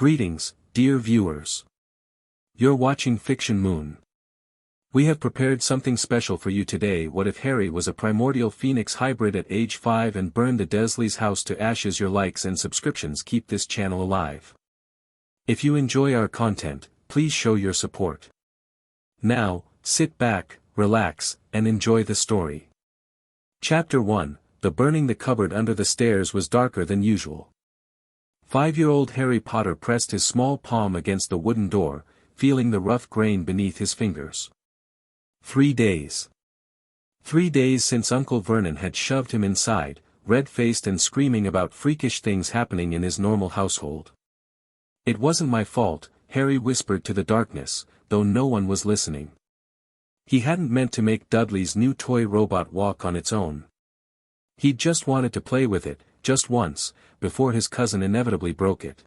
Greetings, dear viewers. You're watching Fiction Moon. We have prepared something special for you today. What if Harry was a primordial phoenix hybrid at age 5 and burned the Dursleys' house to ashes? Your likes and subscriptions keep this channel alive. If you enjoy our content, please show your support. Now, sit back, relax, and enjoy the story. Chapter 1, The Burning. The cupboard under the stairs was darker than usual. 5-year-old Harry Potter pressed his small palm against the wooden door, feeling the rough grain beneath his fingers. 3 days. 3 days since Uncle Vernon had shoved him inside, red-faced and screaming about freakish things happening in his normal household. "It wasn't my fault," Harry whispered to the darkness, though no one was listening. He hadn't meant to make Dudley's new toy robot walk on its own. He'd just wanted to play with it, just once, before his cousin inevitably broke it.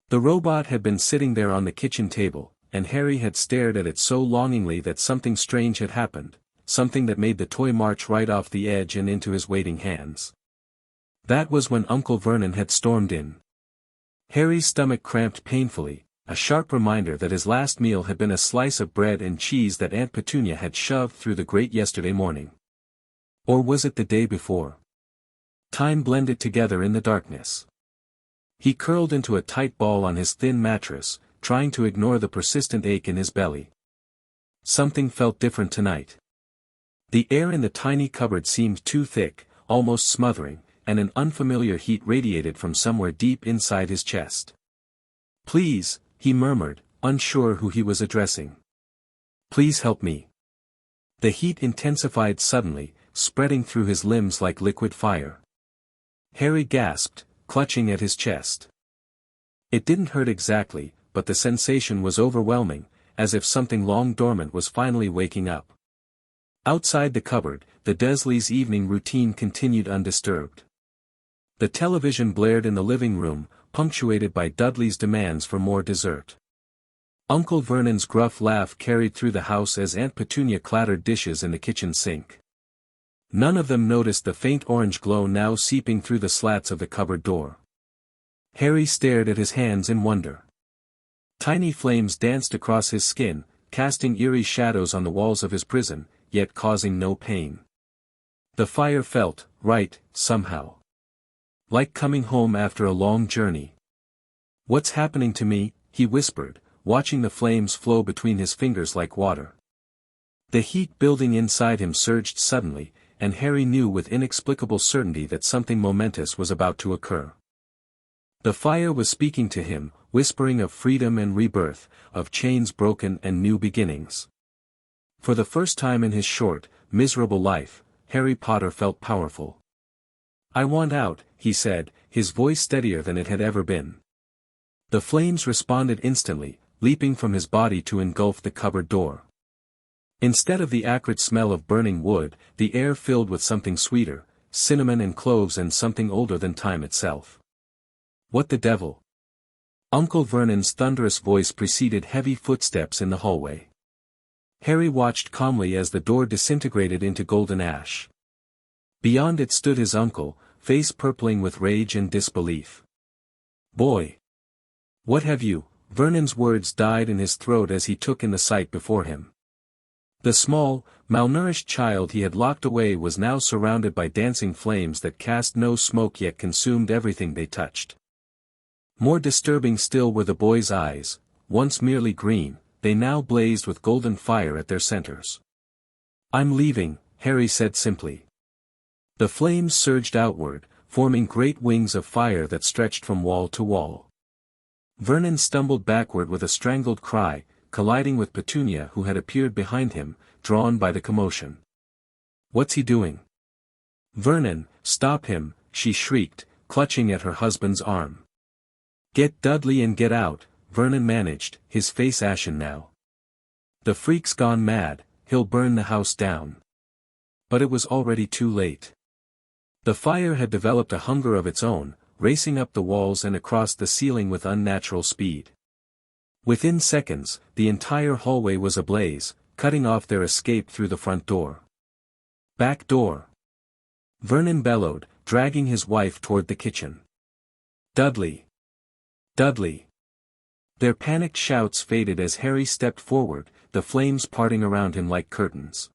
The robot had been sitting there on the kitchen table, and Harry had stared at it so longingly that something strange had happened, something that made the toy march right off the edge and into his waiting hands. That was when Uncle Vernon had stormed in. Harry's stomach cramped painfully, a sharp reminder that his last meal had been a slice of bread and cheese that Aunt Petunia had shoved through the grate yesterday morning. Or was it the day before? Time blended together in the darkness. He curled into a tight ball on his thin mattress, trying to ignore the persistent ache in his belly. Something felt different tonight. The air in the tiny cupboard seemed too thick, almost smothering, and an unfamiliar heat radiated from somewhere deep inside his chest. "Please," he murmured, unsure who he was addressing. "Please help me." The heat intensified suddenly, spreading through his limbs like liquid fire. Harry gasped, clutching at his chest. It didn't hurt exactly, but the sensation was overwhelming, as if something long dormant was finally waking up. Outside the cupboard, the Dursleys' evening routine continued undisturbed. The television blared in the living room, punctuated by Dudley's demands for more dessert. Uncle Vernon's gruff laugh carried through the house as Aunt Petunia clattered dishes in the kitchen sink. None of them noticed the faint orange glow now seeping through the slats of the cupboard door. Harry stared at his hands in wonder. Tiny flames danced across his skin, casting eerie shadows on the walls of his prison, yet causing no pain. The fire felt right, somehow. Like coming home after a long journey. "What's happening to me?" he whispered, watching the flames flow between his fingers like water. The heat building inside him surged suddenly, and Harry knew with inexplicable certainty that something momentous was about to occur. The fire was speaking to him, whispering of freedom and rebirth, of chains broken and new beginnings. For the first time in his short, miserable life, Harry Potter felt powerful. "I want out," he said, his voice steadier than it had ever been. The flames responded instantly, leaping from his body to engulf the cupboard door. Instead of the acrid smell of burning wood, the air filled with something sweeter, cinnamon and cloves and something older than time itself. "What the devil?" Uncle Vernon's thunderous voice preceded heavy footsteps in the hallway. Harry watched calmly as the door disintegrated into golden ash. Beyond it stood his uncle, face purpling with rage and disbelief. "Boy! What have you?" Vernon's words died in his throat as he took in the sight before him. The small, malnourished child he had locked away was now surrounded by dancing flames that cast no smoke yet consumed everything they touched. More disturbing still were the boy's eyes, once merely green, they now blazed with golden fire at their centers. "I'm leaving," Harry said simply. The flames surged outward, forming great wings of fire that stretched from wall to wall. Vernon stumbled backward with a strangled cry, colliding with Petunia who had appeared behind him, drawn by the commotion. "What's he doing?" "Vernon, stop him," she shrieked, clutching at her husband's arm. "Get Dudley and get out," Vernon managed, his face ashen now. "The freak's gone mad, he'll burn the house down." But it was already too late. The fire had developed a hunger of its own, racing up the walls and across the ceiling with unnatural speed. Within seconds, the entire hallway was ablaze, cutting off their escape through the front door. "Back door!" Vernon bellowed, dragging his wife toward the kitchen. "Dudley! Dudley!" Their panicked shouts faded as Harry stepped forward, the flames parting around him like curtains.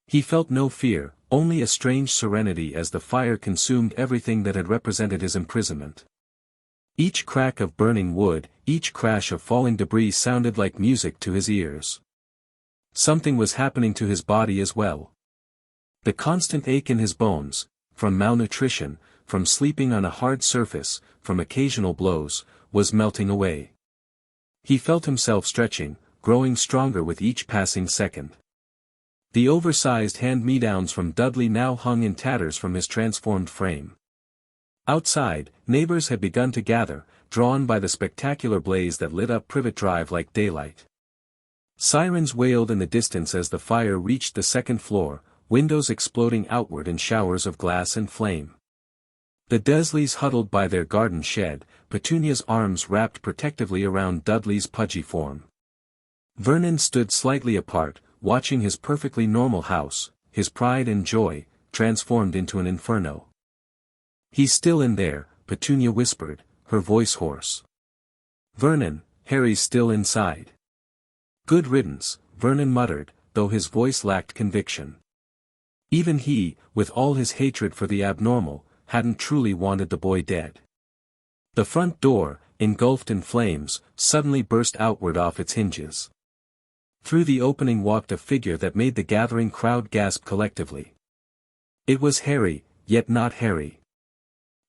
He felt no fear, only a strange serenity as the fire consumed everything that had represented his imprisonment. Each crack of burning wood, each crash of falling debris sounded like music to his ears. Something was happening to his body as well. The constant ache in his bones, from malnutrition, from sleeping on a hard surface, from occasional blows, was melting away. He felt himself stretching, growing stronger with each passing second. The oversized hand-me-downs from Dudley now hung in tatters from his transformed frame. Outside, neighbors had begun to gather, drawn by the spectacular blaze that lit up Privet Drive like daylight. Sirens wailed in the distance as the fire reached the second floor, windows exploding outward in showers of glass and flame. The Dursleys huddled by their garden shed, Petunia's arms wrapped protectively around Dudley's pudgy form. Vernon stood slightly apart, watching his perfectly normal house, his pride and joy, transformed into an inferno. "He's still in there," Petunia whispered, her voice hoarse. "Vernon, Harry's still inside." "Good riddance," Vernon muttered, though his voice lacked conviction. Even he, with all his hatred for the abnormal, hadn't truly wanted the boy dead. The front door, engulfed in flames, suddenly burst outward off its hinges. Through the opening walked a figure that made the gathering crowd gasp collectively. It was Harry, yet not Harry.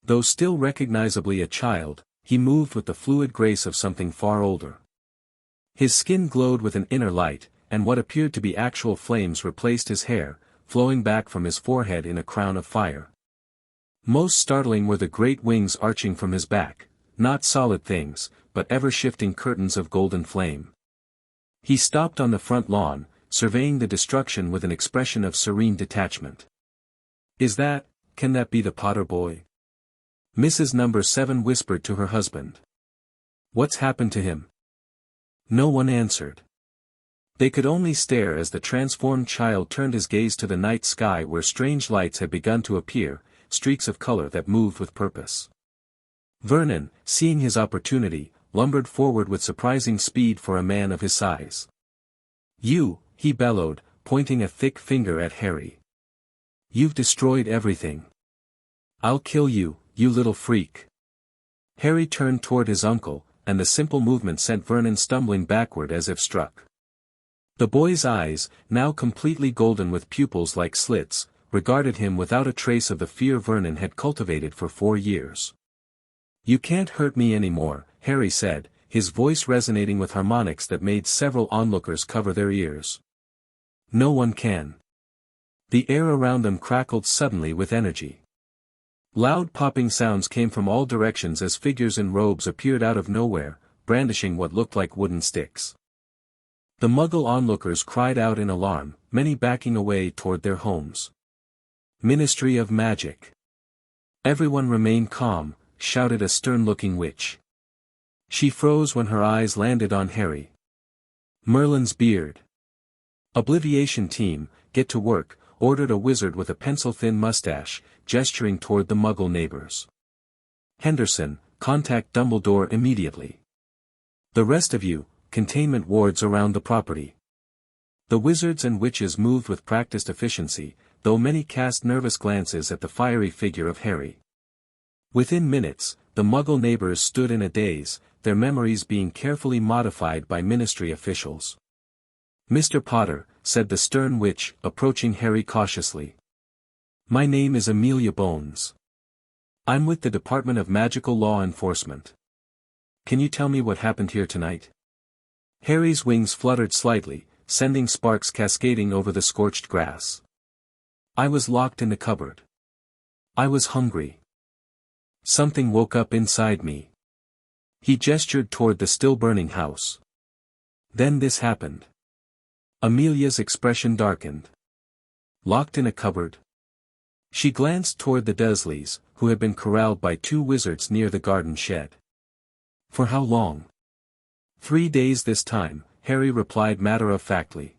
Though still recognizably a child, he moved with the fluid grace of something far older. His skin glowed with an inner light, and what appeared to be actual flames replaced his hair, flowing back from his forehead in a crown of fire. Most startling were the great wings arching from his back, not solid things, but ever-shifting curtains of golden flame. He stopped on the front lawn, surveying the destruction with an expression of serene detachment. Can that be the Potter boy?" Mrs. Number 7 whispered to her husband. "What's happened to him?" No one answered. They could only stare as the transformed child turned his gaze to the night sky where strange lights had begun to appear, streaks of color that moved with purpose. Vernon, seeing his opportunity, lumbered forward with surprising speed for a man of his size. "You," he bellowed, pointing a thick finger at Harry. "You've destroyed everything. I'll kill you, you little freak." Harry turned toward his uncle, and the simple movement sent Vernon stumbling backward as if struck. The boy's eyes, now completely golden with pupils like slits, regarded him without a trace of the fear Vernon had cultivated for 4 years. "You can't hurt me anymore," Harry said, his voice resonating with harmonics that made several onlookers cover their ears. "No one can." The air around them crackled suddenly with energy. Loud popping sounds came from all directions as figures in robes appeared out of nowhere, brandishing what looked like wooden sticks. The Muggle onlookers cried out in alarm, many backing away toward their homes. "Ministry of Magic." "Everyone remain calm," shouted a stern-looking witch. She froze when her eyes landed on Harry. "Merlin's beard." "Obliviation team, get to work," ordered a wizard with a pencil-thin mustache, gesturing toward the Muggle neighbors. "Henderson, contact Dumbledore immediately. The rest of you, containment wards around the property." The wizards and witches moved with practiced efficiency, though many cast nervous glances at the fiery figure of Harry. Within minutes, the Muggle neighbors stood in a daze, their memories being carefully modified by Ministry officials. "Mr. Potter," said the stern witch, approaching Harry cautiously. "My name is Amelia Bones. I'm with the Department of Magical Law Enforcement. Can you tell me what happened here tonight?" Harry's wings fluttered slightly, sending sparks cascading over the scorched grass. "I was locked in the cupboard. I was hungry. Something woke up inside me." He gestured toward the still-burning house. "Then this happened." Amelia's expression darkened. "Locked in a cupboard?" She glanced toward the Dursleys, who had been corralled by 2 wizards near the garden shed. "For how long?" 3 days this time," Harry replied matter-of-factly.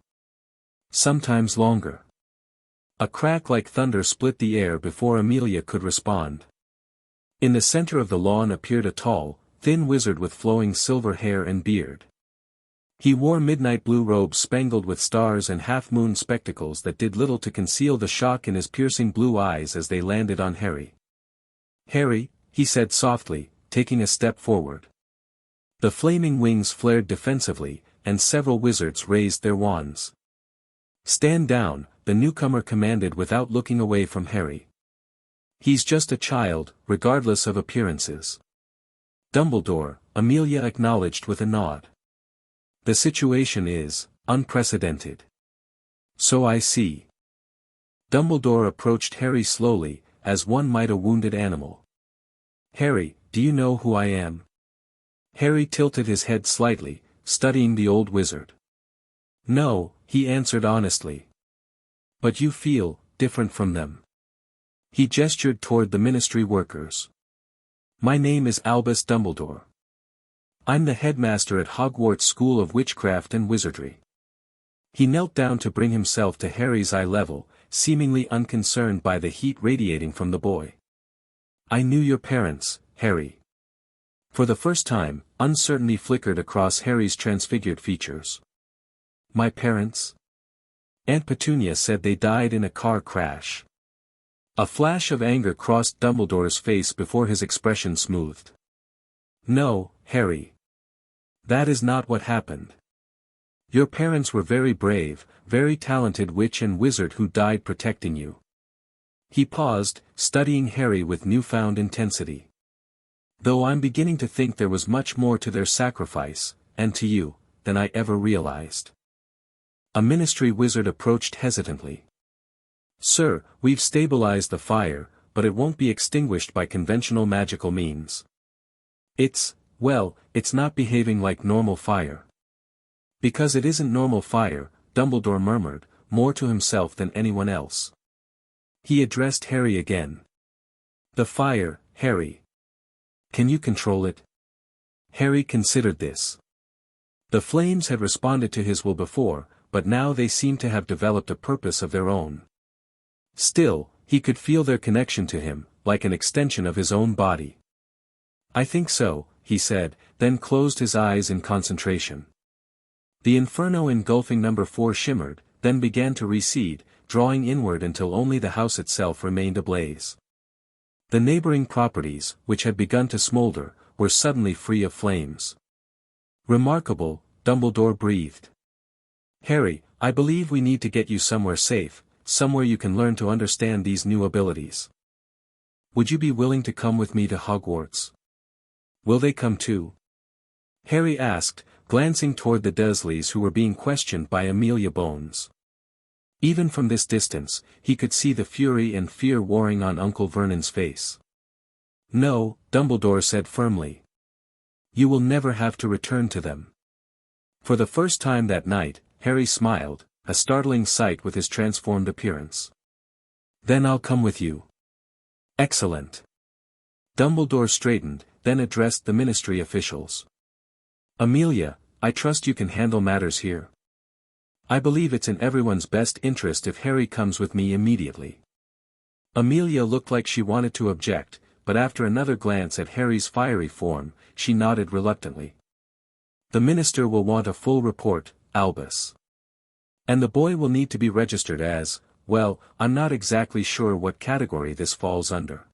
"Sometimes longer." A crack like thunder split the air before Amelia could respond. In the center of the lawn appeared a tall, thin wizard with flowing silver hair and beard. He wore midnight blue robes spangled with stars and half-moon spectacles that did little to conceal the shock in his piercing blue eyes as they landed on Harry. "Harry," he said softly, taking a step forward. The flaming wings flared defensively, and several wizards raised their wands. "Stand down," the newcomer commanded without looking away from Harry. "He's just a child, regardless of appearances." "Dumbledore," Amelia acknowledged with a nod. "The situation is unprecedented." "So I see." Dumbledore approached Harry slowly, as one might a wounded animal. "Harry, do you know who I am?" Harry tilted his head slightly, studying the old wizard. "No," he answered honestly. "But you feel different from them." He gestured toward the ministry workers. "My name is Albus Dumbledore. I'm the headmaster at Hogwarts School of Witchcraft and Wizardry." He knelt down to bring himself to Harry's eye level, seemingly unconcerned by the heat radiating from the boy. "I knew your parents, Harry." For the first time, uncertainty flickered across Harry's transfigured features. "My parents?" "Aunt Petunia said they died in a car crash." A flash of anger crossed Dumbledore's face before his expression smoothed. "No, Harry. That is not what happened. Your parents were very brave, very talented witch and wizard who died protecting you." He paused, studying Harry with newfound intensity. "Though I'm beginning to think there was much more to their sacrifice, and to you, than I ever realized." A ministry wizard approached hesitantly. "Sir, we've stabilized the fire, but it won't be extinguished by conventional magical means. It's not behaving like normal fire." "Because it isn't normal fire," Dumbledore murmured, more to himself than anyone else. He addressed Harry again. "The fire, Harry. Can you control it?" Harry considered this. The flames had responded to his will before, but now they seemed to have developed a purpose of their own. Still, he could feel their connection to him, like an extension of his own body. "I think so," he said, then closed his eyes in concentration. The inferno engulfing Number 4 shimmered, then began to recede, drawing inward until only the house itself remained ablaze. The neighboring properties, which had begun to smolder, were suddenly free of flames. "Remarkable," Dumbledore breathed. "Harry, I believe we need to get you somewhere safe, somewhere you can learn to understand these new abilities. Would you be willing to come with me to Hogwarts?" "Will they come too?" Harry asked, glancing toward the Dursleys who were being questioned by Amelia Bones. Even from this distance, he could see the fury and fear warring on Uncle Vernon's face. "No," Dumbledore said firmly. "You will never have to return to them." For the first time that night, Harry smiled, a startling sight with his transformed appearance. "Then I'll come with you." "Excellent." Dumbledore straightened, then addressed the ministry officials. "Amelia, I trust you can handle matters here. I believe it's in everyone's best interest if Harry comes with me immediately." Amelia looked like she wanted to object, but after another glance at Harry's fiery form, she nodded reluctantly. "The minister will want a full report, Albus. And the boy will need to be registered as, well, I'm not exactly sure what category this falls under."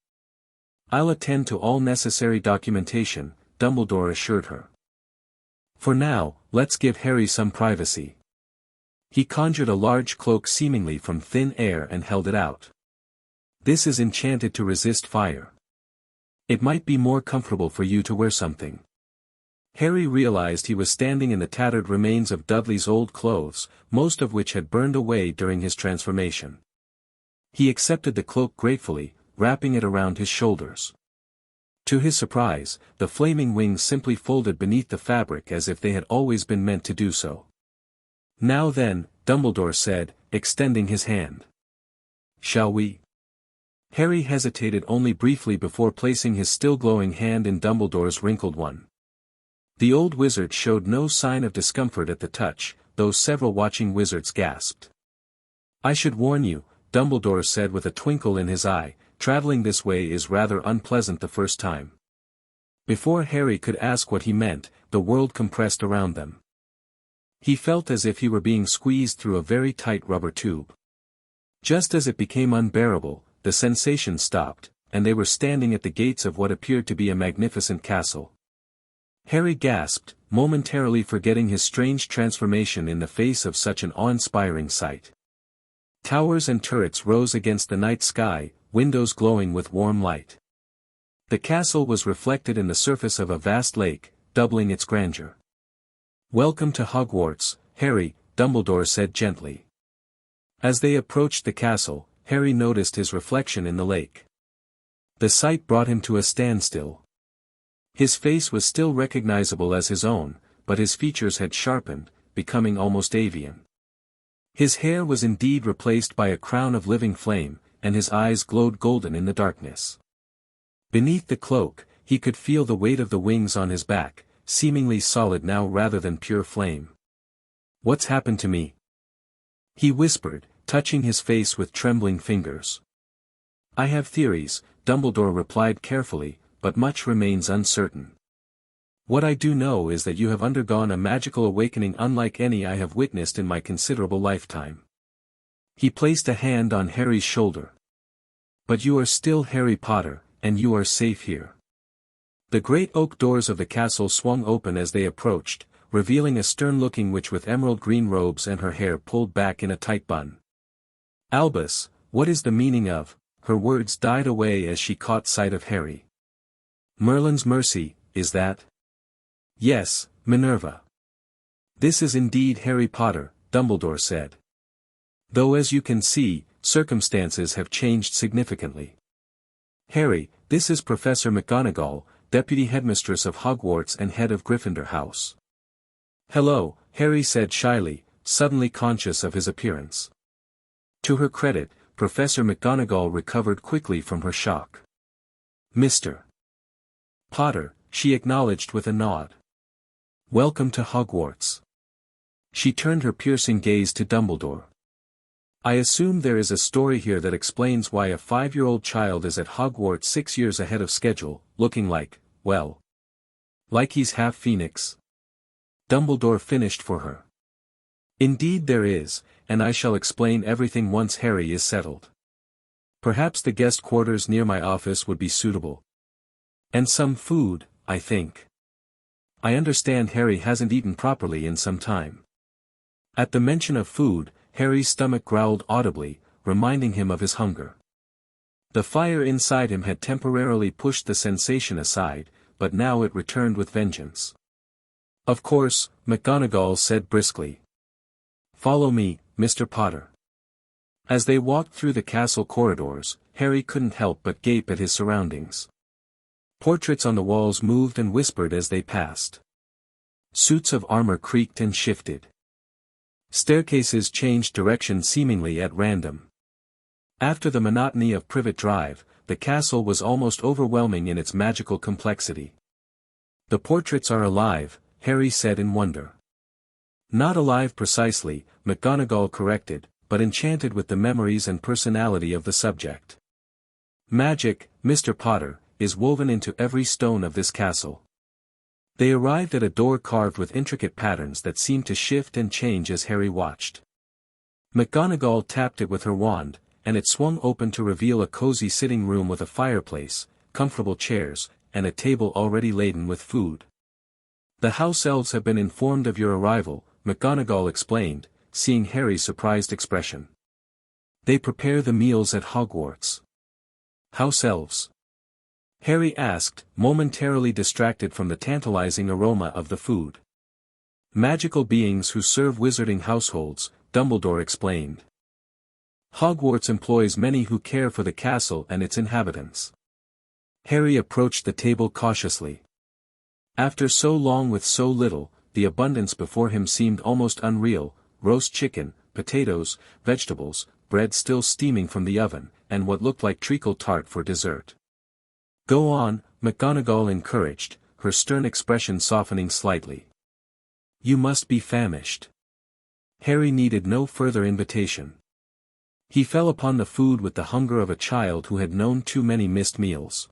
"I'll attend to all necessary documentation," Dumbledore assured her. "For now, let's give Harry some privacy." He conjured a large cloak seemingly from thin air and held it out. "This is enchanted to resist fire. It might be more comfortable for you to wear something." Harry realized he was standing in the tattered remains of Dudley's old clothes, most of which had burned away during his transformation. He accepted the cloak gratefully, wrapping it around his shoulders. To his surprise, the flaming wings simply folded beneath the fabric as if they had always been meant to do so. "Now then," Dumbledore said, extending his hand. "Shall we?" Harry hesitated only briefly before placing his still glowing hand in Dumbledore's wrinkled one. The old wizard showed no sign of discomfort at the touch, though several watching wizards gasped. "I should warn you," Dumbledore said with a twinkle in his eye, "traveling this way is rather unpleasant the first time." Before Harry could ask what he meant, the world compressed around them. He felt as if he were being squeezed through a very tight rubber tube. Just as it became unbearable, the sensation stopped, and they were standing at the gates of what appeared to be a magnificent castle. Harry gasped, momentarily forgetting his strange transformation in the face of such an awe-inspiring sight. Towers and turrets rose against the night sky, windows glowing with warm light. The castle was reflected in the surface of a vast lake, doubling its grandeur. "Welcome to Hogwarts, Harry," Dumbledore said gently. As they approached the castle, Harry noticed his reflection in the lake. The sight brought him to a standstill. His face was still recognizable as his own, but his features had sharpened, becoming almost avian. His hair was indeed replaced by a crown of living flame, and his eyes glowed golden in the darkness. Beneath the cloak, he could feel the weight of the wings on his back, seemingly solid now rather than pure flame. "What's happened to me?" he whispered, touching his face with trembling fingers. "I have theories," Dumbledore replied carefully, "but much remains uncertain. What I do know is that you have undergone a magical awakening unlike any I have witnessed in my considerable lifetime." He placed a hand on Harry's shoulder. "But you are still Harry Potter, and you are safe here." The great oak doors of the castle swung open as they approached, revealing a stern-looking witch with emerald-green robes and her hair pulled back in a tight bun. "Albus, what is the meaning of—" Her words died away as she caught sight of Harry. "Merlin's mercy, is that?" "Yes, Minerva." "This is indeed Harry Potter," Dumbledore said. "Though as you can see, circumstances have changed significantly. Harry, this is Professor McGonagall, Deputy Headmistress of Hogwarts and head of Gryffindor House." "Hello," Harry said shyly, suddenly conscious of his appearance. To her credit, Professor McGonagall recovered quickly from her shock. "Mr. Potter," she acknowledged with a nod. "Welcome to Hogwarts." She turned her piercing gaze to Dumbledore. "I assume there is a story here that explains why a 5-year-old child is at Hogwarts 6 years ahead of schedule, looking like, well, like he's half Phoenix." Dumbledore finished for her. "Indeed there is, and I shall explain everything once Harry is settled. Perhaps the guest quarters near my office would be suitable. And some food, I think. I understand Harry hasn't eaten properly in some time." At the mention of food, Harry's stomach growled audibly, reminding him of his hunger. The fire inside him had temporarily pushed the sensation aside, but now it returned with vengeance. "Of course," McGonagall said briskly. "Follow me, Mr. Potter." As they walked through the castle corridors, Harry couldn't help but gape at his surroundings. Portraits on the walls moved and whispered as they passed. Suits of armor creaked and shifted. Staircases changed direction seemingly at random. After the monotony of Privet Drive, the castle was almost overwhelming in its magical complexity. "The portraits are alive," Harry said in wonder. "Not alive precisely," McGonagall corrected, "but enchanted with the memories and personality of the subject. Magic, Mr. Potter, is woven into every stone of this castle." They arrived at a door carved with intricate patterns that seemed to shift and change as Harry watched. McGonagall tapped it with her wand, and it swung open to reveal a cozy sitting room with a fireplace, comfortable chairs, and a table already laden with food. "The house elves have been informed of your arrival," McGonagall explained, seeing Harry's surprised expression. "They prepare the meals at Hogwarts." "House elves?" Harry asked, momentarily distracted from the tantalizing aroma of the food. "Magical beings who serve wizarding households," Dumbledore explained. "Hogwarts employs many who care for the castle and its inhabitants." Harry approached the table cautiously. After so long with so little, the abundance before him seemed almost unreal: roast chicken, potatoes, vegetables, bread still steaming from the oven, and what looked like treacle tart for dessert. "Go on," McGonagall encouraged, her stern expression softening slightly. "You must be famished." Harry needed no further invitation. He fell upon the food with the hunger of a child who had known too many missed meals.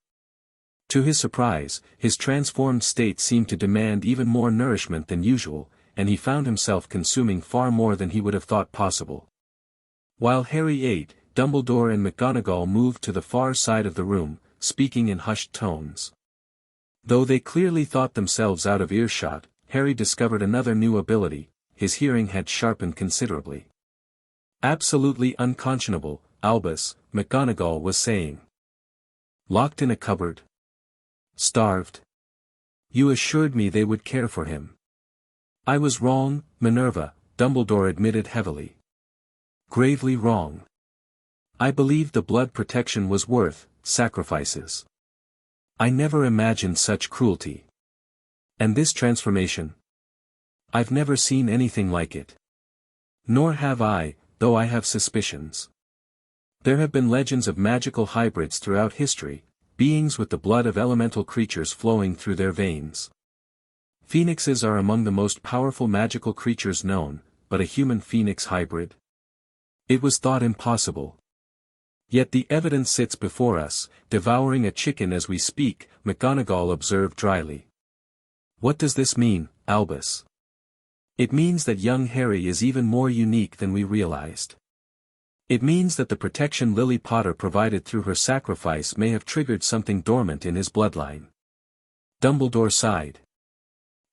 To his surprise, his transformed state seemed to demand even more nourishment than usual, and he found himself consuming far more than he would have thought possible. While Harry ate, Dumbledore and McGonagall moved to the far side of the room, speaking in hushed tones. Though they clearly thought themselves out of earshot, Harry discovered another new ability: his hearing had sharpened considerably. "Absolutely unconscionable, Albus," McGonagall was saying. "Locked in a cupboard? Starved? You assured me they would care for him." "I was wrong, Minerva," Dumbledore admitted heavily. "Gravely wrong. I believed the blood protection was worth sacrifices. I never imagined such cruelty. And this transformation? I've never seen anything like it. Nor have I, though I have suspicions. There have been legends of magical hybrids throughout history, beings with the blood of elemental creatures flowing through their veins. Phoenixes are among the most powerful magical creatures known, but a human phoenix hybrid? It was thought impossible. Yet the evidence sits before us, devouring a chicken as we speak," McGonagall observed dryly. "What does this mean, Albus?" "It means that young Harry is even more unique than we realized. It means that the protection Lily Potter provided through her sacrifice may have triggered something dormant in his bloodline." Dumbledore sighed.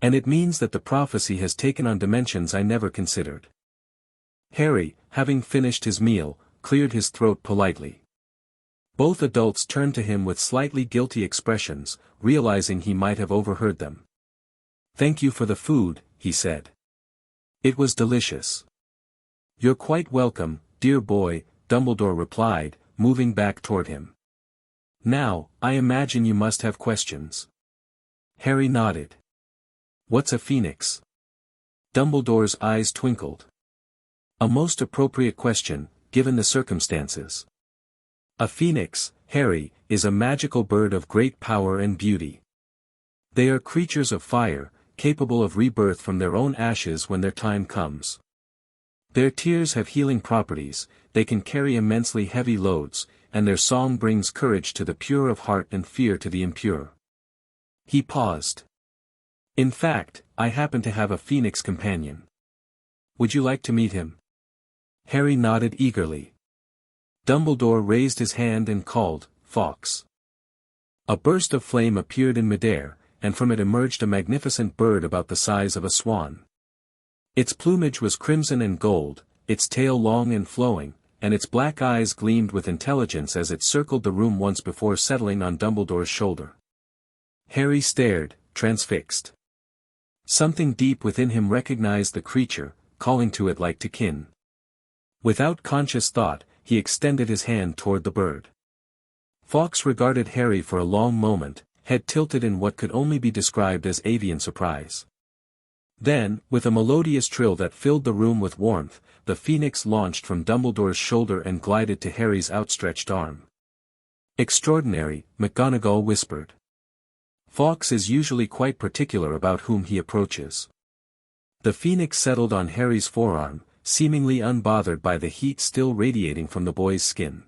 "And it means that the prophecy has taken on dimensions I never considered." Harry, having finished his meal, cleared his throat politely. Both adults turned to him with slightly guilty expressions, realizing he might have overheard them. "Thank you for the food," he said. "It was delicious." "You're quite welcome, dear boy," Dumbledore replied, moving back toward him. "Now, I imagine you must have questions." Harry nodded. "What's a phoenix?" Dumbledore's eyes twinkled. "A most appropriate question, given the circumstances. A phoenix, Harry, is a magical bird of great power and beauty. They are creatures of fire, capable of rebirth from their own ashes when their time comes. Their tears have healing properties, they can carry immensely heavy loads, and their song brings courage to the pure of heart and fear to the impure." He paused. "In fact, I happen to have a phoenix companion. Would you like to meet him?" Harry nodded eagerly. Dumbledore raised his hand and called, "Fawkes." A burst of flame appeared in midair, and from it emerged a magnificent bird about the size of a swan. Its plumage was crimson and gold, its tail long and flowing, and its black eyes gleamed with intelligence as it circled the room once before settling on Dumbledore's shoulder. Harry stared, transfixed. Something deep within him recognized the creature, calling to it like to kin. Without conscious thought, he extended his hand toward the bird. Fawkes regarded Harry for a long moment, head tilted in what could only be described as avian surprise. Then, with a melodious trill that filled the room with warmth, the phoenix launched from Dumbledore's shoulder and glided to Harry's outstretched arm. "Extraordinary," McGonagall whispered. "Fawkes is usually quite particular about whom he approaches." The phoenix settled on Harry's forearm, seemingly unbothered by the heat still radiating from the boy's skin.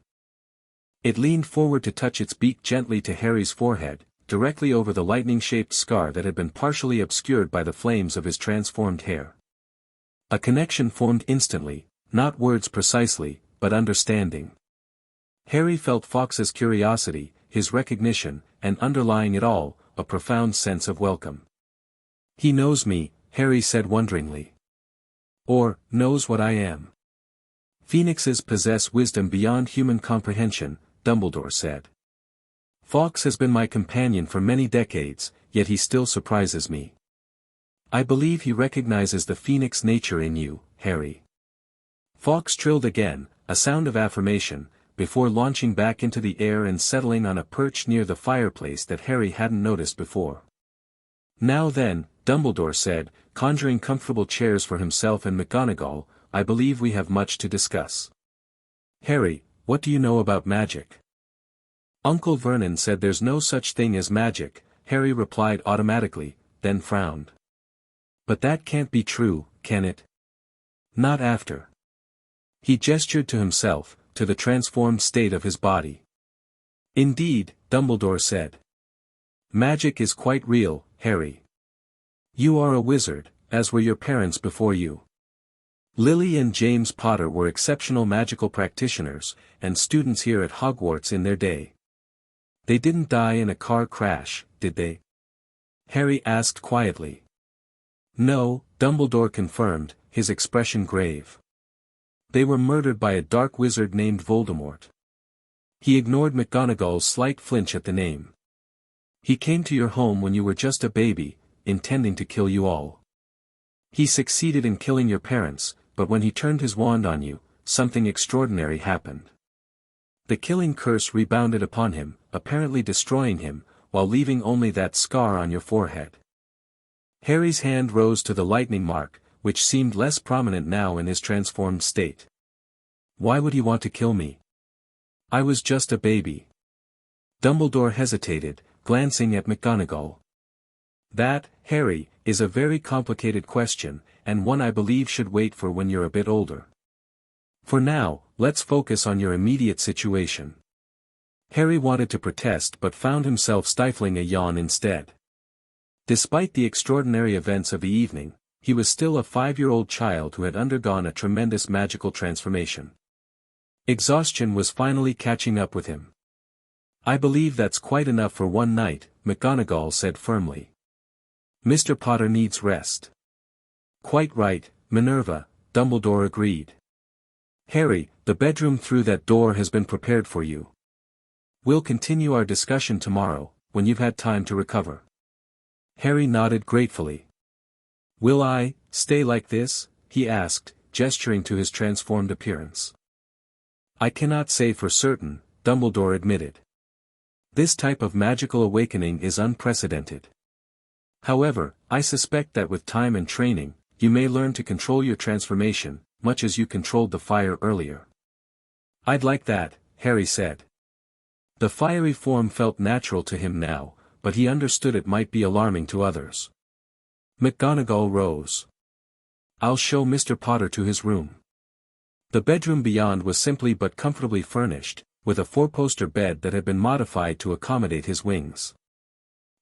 It leaned forward to touch its beak gently to Harry's forehead, directly over the lightning-shaped scar that had been partially obscured by the flames of his transformed hair. A connection formed instantly, not words precisely, but understanding. Harry felt Fawkes's curiosity, his recognition, and underlying it all, a profound sense of welcome. "He knows me," Harry said wonderingly. "Or, knows what I am." "Phoenixes possess wisdom beyond human comprehension," Dumbledore said. "Fawkes has been my companion for many decades, yet he still surprises me. I believe he recognizes the phoenix nature in you, Harry." Fawkes trilled again, a sound of affirmation, before launching back into the air and settling on a perch near the fireplace that Harry hadn't noticed before. "Now then," Dumbledore said, conjuring comfortable chairs for himself and McGonagall, "I believe we have much to discuss. Harry, what do you know about magic?" "Uncle Vernon said there's no such thing as magic," Harry replied automatically, then frowned. "But that can't be true, can it? Not after." He gestured to himself, to the transformed state of his body. "Indeed," Dumbledore said. Magic is quite real, Harry. You are a wizard, as were your parents before you. Lily and James Potter were exceptional magical practitioners, and students here at Hogwarts in their day. They didn't die in a car crash, did they? Harry asked quietly. No, Dumbledore confirmed, his expression grave. They were murdered by a dark wizard named Voldemort. He ignored McGonagall's slight flinch at the name. He came to your home when you were just a baby, intending to kill you all. He succeeded in killing your parents, but when he turned his wand on you, something extraordinary happened. The killing curse rebounded upon him, apparently destroying him, while leaving only that scar on your forehead. Harry's hand rose to the lightning mark, which seemed less prominent now in his transformed state. Why would he want to kill me? I was just a baby. Dumbledore hesitated, glancing at McGonagall. That, Harry, is a very complicated question, and one I believe should wait for when you're a bit older. For now, let's focus on your immediate situation. Harry wanted to protest but found himself stifling a yawn instead. Despite the extraordinary events of the evening, he was still a 5-year-old child who had undergone a tremendous magical transformation. Exhaustion was finally catching up with him. I believe that's quite enough for one night, McGonagall said firmly. Mr. Potter needs rest. Quite right, Minerva, Dumbledore agreed. Harry, the bedroom through that door has been prepared for you. We'll continue our discussion tomorrow, when you've had time to recover. Harry nodded gratefully. Will I stay like this? He asked, gesturing to his transformed appearance. I cannot say for certain, Dumbledore admitted. This type of magical awakening is unprecedented. However, I suspect that with time and training, you may learn to control your transformation, much as you controlled the fire earlier. I'd like that, Harry said. The fiery form felt natural to him now, but he understood it might be alarming to others. McGonagall rose. I'll show Mr. Potter to his room. The bedroom beyond was simply but comfortably furnished, with a 4-poster bed that had been modified to accommodate his wings.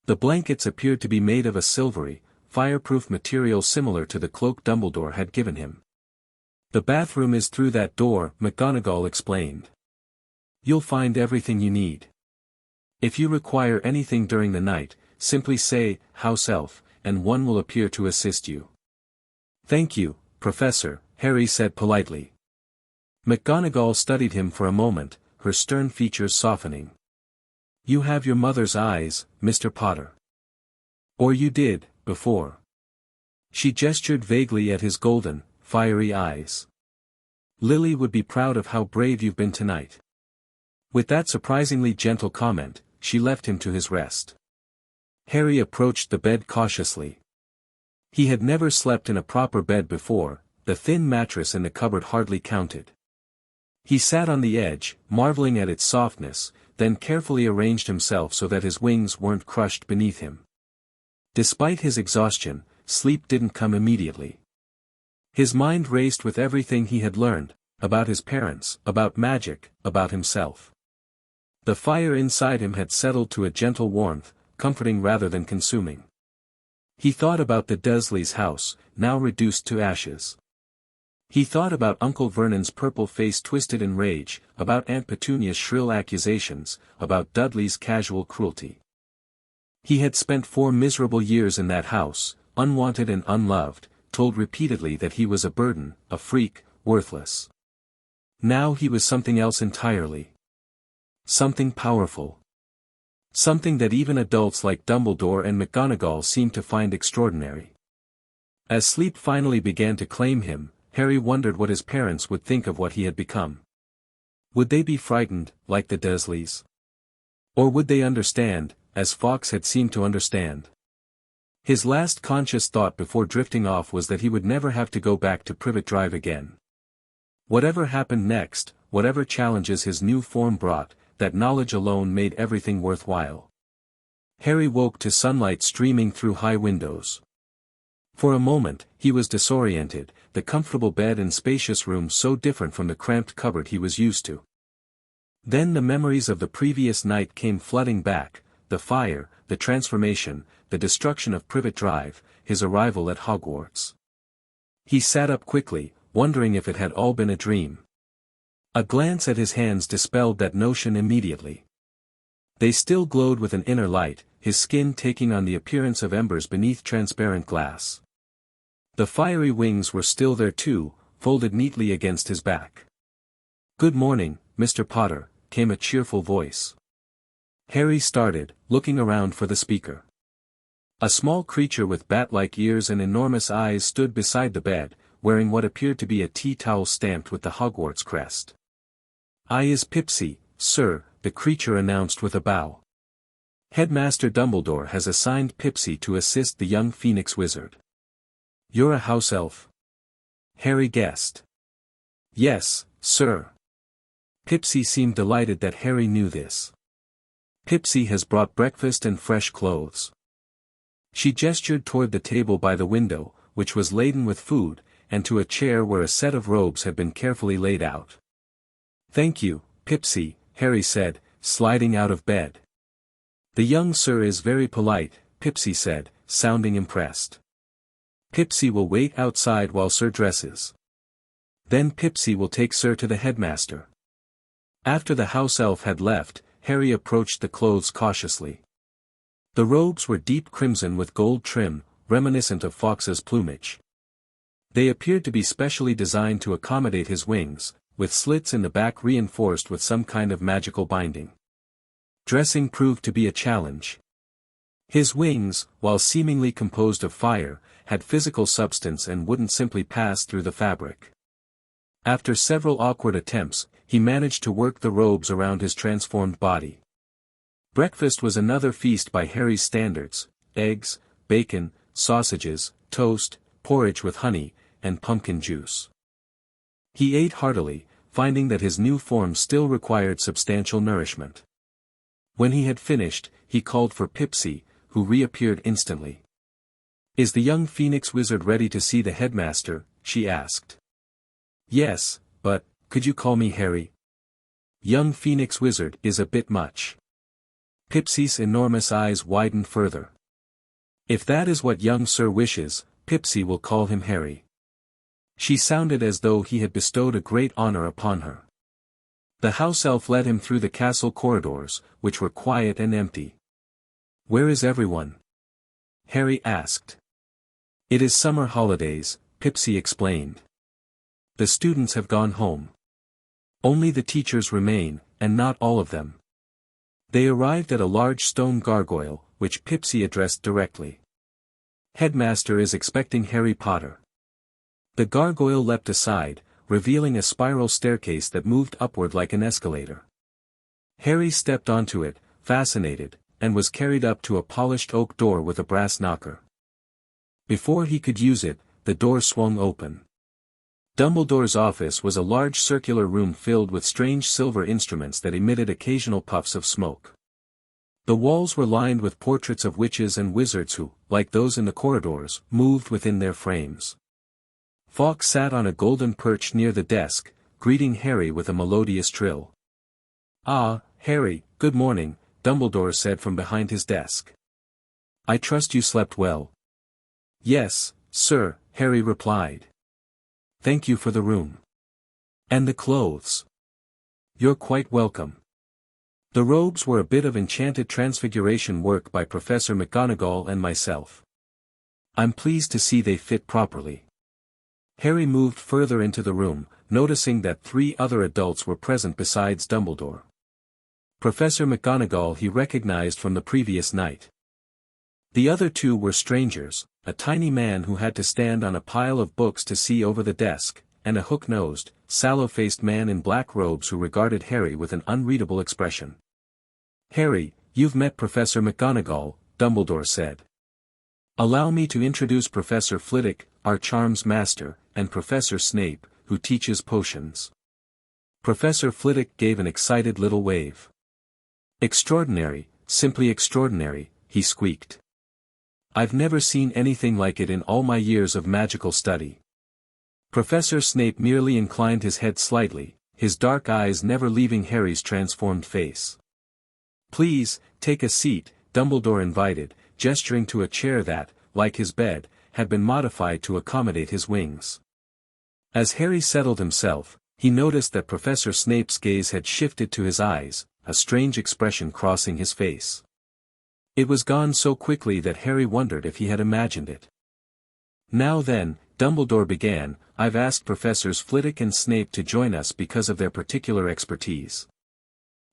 The blankets appeared to be made of a silvery, fireproof material similar to the cloak Dumbledore had given him. The bathroom is through that door, McGonagall explained. You'll find everything you need. If you require anything during the night, simply say, house elf, and one will appear to assist you. Thank you, Professor, Harry said politely. McGonagall studied him for a moment, her stern features softening. You have your mother's eyes, Mr. Potter. Or you did, before. She gestured vaguely at his golden, fiery eyes. Lily would be proud of how brave you've been tonight. With that surprisingly gentle comment, she left him to his rest. Harry approached the bed cautiously. He had never slept in a proper bed before, the thin mattress in the cupboard hardly counted. He sat on the edge, marveling at its softness, then carefully arranged himself so that his wings weren't crushed beneath him. Despite his exhaustion, sleep didn't come immediately. His mind raced with everything he had learned, about his parents, about magic, about himself. The fire inside him had settled to a gentle warmth, comforting rather than consuming. He thought about the Dursleys' house, now reduced to ashes. He thought about Uncle Vernon's purple face twisted in rage, about Aunt Petunia's shrill accusations, about Dudley's casual cruelty. He had spent 4 miserable years in that house, unwanted and unloved, told repeatedly that he was a burden, a freak, worthless. Now he was something else entirely. Something powerful. Something that even adults like Dumbledore and McGonagall seemed to find extraordinary. As sleep finally began to claim him, Harry wondered what his parents would think of what he had become. Would they be frightened, like the Dursleys? Or would they understand, as Fawkes had seemed to understand? His last conscious thought before drifting off was that he would never have to go back to Privet Drive again. Whatever happened next, whatever challenges his new form brought, that knowledge alone made everything worthwhile. Harry woke to sunlight streaming through high windows. For a moment, he was disoriented, the comfortable bed and spacious room so different from the cramped cupboard he was used to. Then the memories of the previous night came flooding back, the fire, the transformation, the destruction of Privet Drive, his arrival at Hogwarts. He sat up quickly, wondering if it had all been a dream. A glance at his hands dispelled that notion immediately. They still glowed with an inner light, his skin taking on the appearance of embers beneath transparent glass. The fiery wings were still there too, folded neatly against his back. "Good morning, Mr. Potter," came a cheerful voice. Harry started, looking around for the speaker. A small creature with bat-like ears and enormous eyes stood beside the bed, wearing what appeared to be a tea towel stamped with the Hogwarts crest. "I is Pipsy, sir," the creature announced with a bow. "Headmaster Dumbledore has assigned Pipsy to assist the young Phoenix Wizard." "You're a house elf?" Harry guessed. "Yes, sir." Pipsy seemed delighted that Harry knew this. "Pipsy has brought breakfast and fresh clothes." She gestured toward the table by the window, which was laden with food, and to a chair where a set of robes had been carefully laid out. "Thank you, Pipsy," Harry said, sliding out of bed. "The young sir is very polite," Pipsy said, sounding impressed. "Pipsy will wait outside while sir dresses. Then Pipsy will take sir to the headmaster." After the house elf had left, Harry approached the clothes cautiously. The robes were deep crimson with gold trim, reminiscent of Fawkes's plumage. They appeared to be specially designed to accommodate his wings, with slits in the back reinforced with some kind of magical binding. Dressing proved to be a challenge. His wings, while seemingly composed of fire, had physical substance and wouldn't simply pass through the fabric. After several awkward attempts, he managed to work the robes around his transformed body. Breakfast was another feast by Harry's standards: eggs, bacon, sausages, toast, porridge with honey, and pumpkin juice. He ate heartily, finding that his new form still required substantial nourishment. When he had finished, he called for Pipsy, who reappeared instantly. "Is the young Phoenix Wizard ready to see the headmaster?" she asked. "Yes, but, could you call me Harry? Young Phoenix Wizard is a bit much." Pipsy's enormous eyes widened further. "If that is what young sir wishes, Pipsy will call him Harry." She sounded as though he had bestowed a great honor upon her. The house elf led him through the castle corridors, which were quiet and empty. "Where is everyone?" Harry asked. "It is summer holidays," Pipsy explained. "The students have gone home. Only the teachers remain, and not all of them." They arrived at a large stone gargoyle, which Pipsy addressed directly. "Headmaster is expecting Harry Potter." The gargoyle leapt aside, revealing a spiral staircase that moved upward like an escalator. Harry stepped onto it, fascinated, and was carried up to a polished oak door with a brass knocker. Before he could use it, the door swung open. Dumbledore's office was a large circular room filled with strange silver instruments that emitted occasional puffs of smoke. The walls were lined with portraits of witches and wizards who, like those in the corridors, moved within their frames. Fawkes sat on a golden perch near the desk, greeting Harry with a melodious trill. "Ah, Harry, good morning," Dumbledore said from behind his desk. "I trust you slept well." "Yes, sir," Harry replied. "Thank you for the room. And the clothes." "You're quite welcome." The robes were a bit of enchanted transfiguration work by Professor McGonagall and myself. "I'm pleased to see they fit properly." Harry moved further into the room, noticing that 3 other adults were present besides Dumbledore. Professor McGonagall he recognized from the previous night. The other 2 were strangers, a tiny man who had to stand on a pile of books to see over the desk, and a hook-nosed, sallow-faced man in black robes who regarded Harry with an unreadable expression. "Harry, you've met Professor McGonagall," Dumbledore said. "Allow me to introduce Professor Flitwick, our charms master, and Professor Snape, who teaches potions." Professor Flitwick gave an excited little wave. "Extraordinary, simply extraordinary," he squeaked. "I've never seen anything like it in all my years of magical study." Professor Snape merely inclined his head slightly, his dark eyes never leaving Harry's transformed face. "Please, take a seat," Dumbledore invited, gesturing to a chair that, like his bed, had been modified to accommodate his wings. As Harry settled himself, he noticed that Professor Snape's gaze had shifted to his eyes, a strange expression crossing his face. It was gone so quickly that Harry wondered if he had imagined it. "Now then," Dumbledore began, "I've asked Professors Flitwick and Snape to join us because of their particular expertise.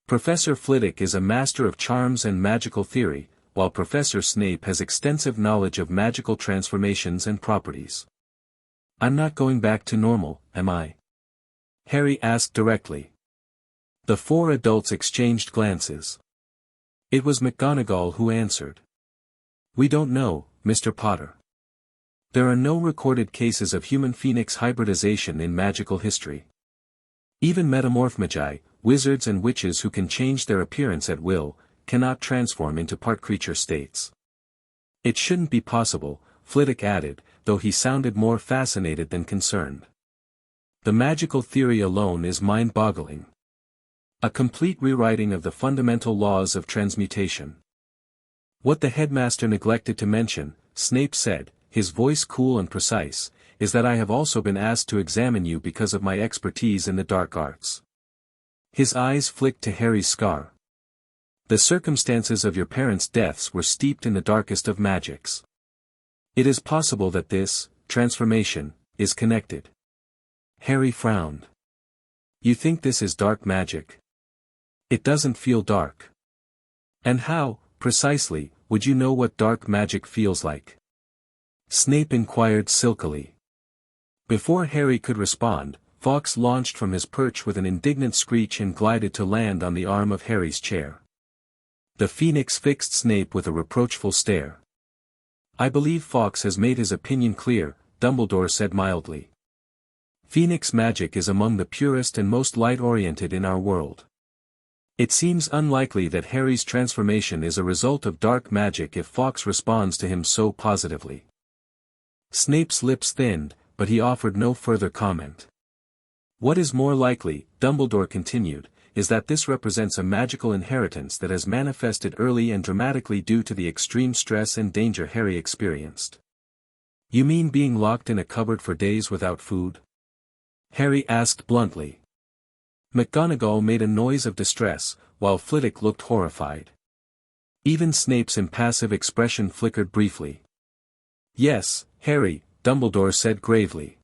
Professor Flitwick is a master of charms and magical theory, while Professor Snape has extensive knowledge of magical transformations and properties." "I'm not going back to normal, am I?" Harry asked directly. The four adults exchanged glances. It was McGonagall who answered. "We don't know, Mr. Potter. There are no recorded cases of human phoenix hybridization in magical history. Even metamorph magi, wizards and witches who can change their appearance at will, cannot transform into part-creature states." "It shouldn't be possible," Flitwick added, though he sounded more fascinated than concerned. "The magical theory alone is mind-boggling. A complete rewriting of the fundamental laws of transmutation." "What the headmaster neglected to mention," Snape said, his voice cool and precise, "is that I have also been asked to examine you because of my expertise in the dark arts." His eyes flicked to Harry's scar. "The circumstances of your parents' deaths were steeped in the darkest of magics. It is possible that this transformation is connected." Harry frowned. "You think this is dark magic? It doesn't feel dark." "And how, precisely, would you know what dark magic feels like?" Snape inquired silkily. Before Harry could respond, Fawkes launched from his perch with an indignant screech and glided to land on the arm of Harry's chair. The Phoenix fixed Snape with a reproachful stare. "I believe Fawkes has made his opinion clear," Dumbledore said mildly. "Phoenix magic is among the purest and most light-oriented in our world. It seems unlikely that Harry's transformation is a result of dark magic if Fawkes responds to him so positively." Snape's lips thinned, but he offered no further comment. "What is more likely," Dumbledore continued, "is that this represents a magical inheritance that has manifested early and dramatically due to the extreme stress and danger Harry experienced." "You mean being locked in a cupboard for days without food?" Harry asked bluntly. McGonagall made a noise of distress, while Flitwick looked horrified. Even Snape's impassive expression flickered briefly. "Yes, Harry," Dumbledore said gravely.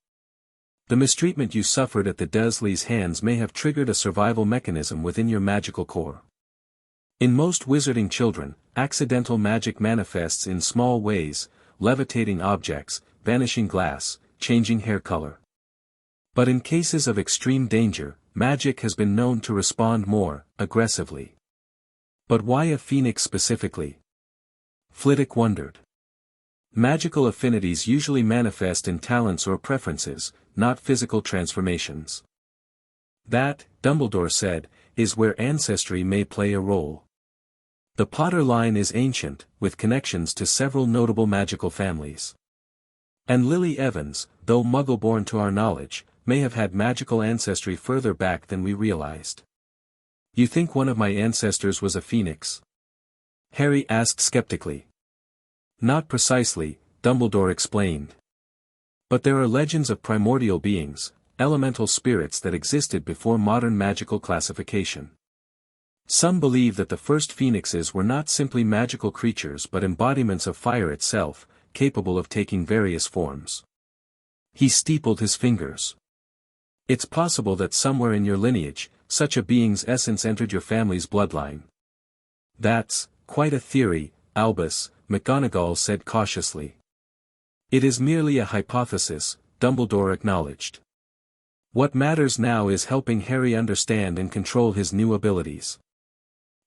"The mistreatment you suffered at the Dursleys' hands may have triggered a survival mechanism within your magical core. In most wizarding children, accidental magic manifests in small ways, levitating objects, vanishing glass, changing hair color. But in cases of extreme danger, magic has been known to respond more aggressively." "But why a phoenix specifically?" Flitwick wondered. "Magical affinities usually manifest in talents or preferences, not physical transformations. That," Dumbledore said, "is where ancestry may play a role. The Potter line is ancient, with connections to several notable magical families. And Lily Evans, though Muggle-born to our knowledge, may have had magical ancestry further back than we realized." "You think one of my ancestors was a phoenix?" Harry asked skeptically. "Not precisely," Dumbledore explained. "But there are legends of primordial beings, elemental spirits that existed before modern magical classification. Some believe that the first phoenixes were not simply magical creatures but embodiments of fire itself, capable of taking various forms." He steepled his fingers. "It's possible that somewhere in your lineage, such a being's essence entered your family's bloodline." "That's quite a theory, Albus," McGonagall said cautiously. "It is merely a hypothesis," Dumbledore acknowledged. "What matters now is helping Harry understand and control his new abilities."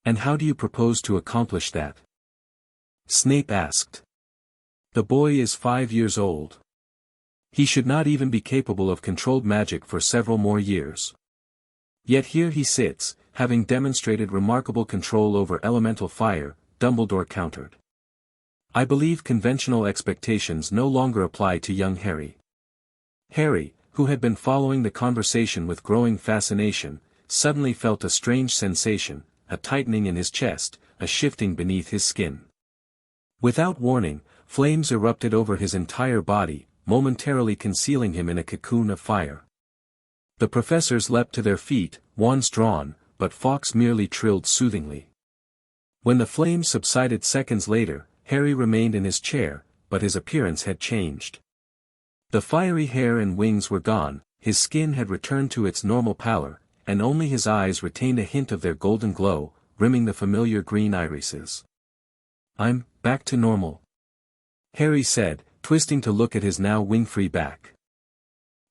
"And how do you propose to accomplish that?" Snape asked. "The boy is 5 years old. He should not even be capable of controlled magic for several more years. Yet here he sits, having demonstrated remarkable control over elemental fire," Dumbledore countered. "I believe conventional expectations no longer apply to young Harry." Harry, who had been following the conversation with growing fascination, suddenly felt a strange sensation, a tightening in his chest, a a shifting beneath his skin. Without warning, flames erupted over his entire body, momentarily concealing him in a cocoon of fire. The professors leapt to their feet, wands drawn, but Fawkes merely trilled soothingly. When the flames subsided seconds later, Harry remained in his chair, but his appearance had changed. The fiery hair and wings were gone, his skin had returned to its normal pallor, and only his eyes retained a hint of their golden glow, rimming the familiar green irises. "I'm back to normal," Harry said, twisting to look at his now wing-free back.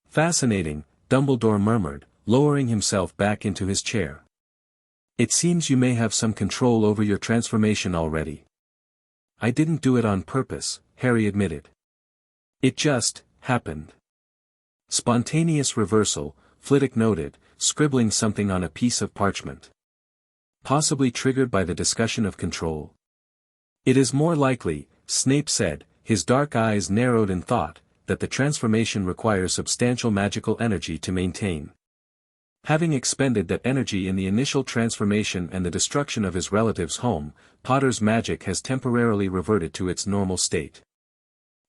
"Fascinating," Dumbledore murmured, lowering himself back into his chair. "It seems you may have some control over your transformation already." "I didn't do it on purpose," Harry admitted. "It just happened." "Spontaneous reversal," Flitwick noted, scribbling something on a piece of parchment. "Possibly triggered by the discussion of control." "It is more likely," Snape said, his dark eyes narrowed in thought, "that the transformation requires substantial magical energy to maintain. Having expended that energy in the initial transformation and the destruction of his relative's home, Potter's magic has temporarily reverted to its normal state."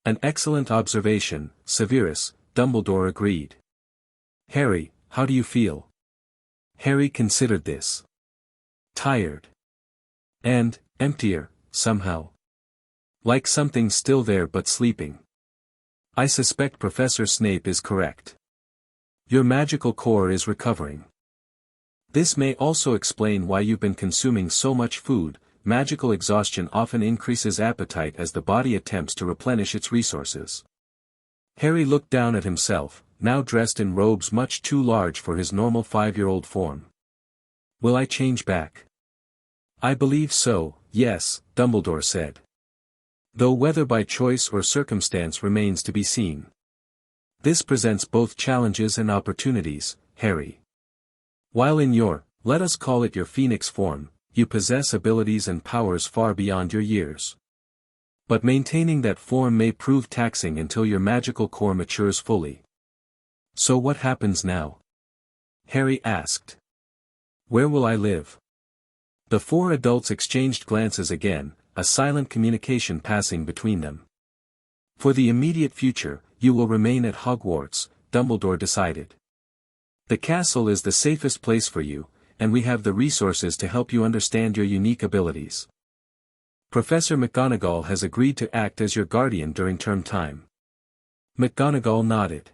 "An excellent observation, Severus," Dumbledore agreed. "Harry, how do you feel?" Harry considered this. "Tired. And emptier, somehow. Like something's still there but sleeping." "I suspect Professor Snape is correct. Your magical core is recovering. This may also explain why you've been consuming so much food. Magical exhaustion often increases appetite as the body attempts to replenish its resources." Harry looked down at himself, now dressed in robes much too large for his normal 5-year-old form. "Will I change back?" "I believe so, yes," Dumbledore said. "Though whether by choice or circumstance remains to be seen. This presents both challenges and opportunities, Harry. While in your, let us call it your phoenix form, you possess abilities and powers far beyond your years. But maintaining that form may prove taxing until your magical core matures fully." "So what happens now?" Harry asked. "Where will I live?" The four adults exchanged glances again, a silent communication passing between them. "For the immediate future, you will remain at Hogwarts," Dumbledore decided. "The castle is the safest place for you, and we have the resources to help you understand your unique abilities. Professor McGonagall has agreed to act as your guardian during term time." McGonagall nodded.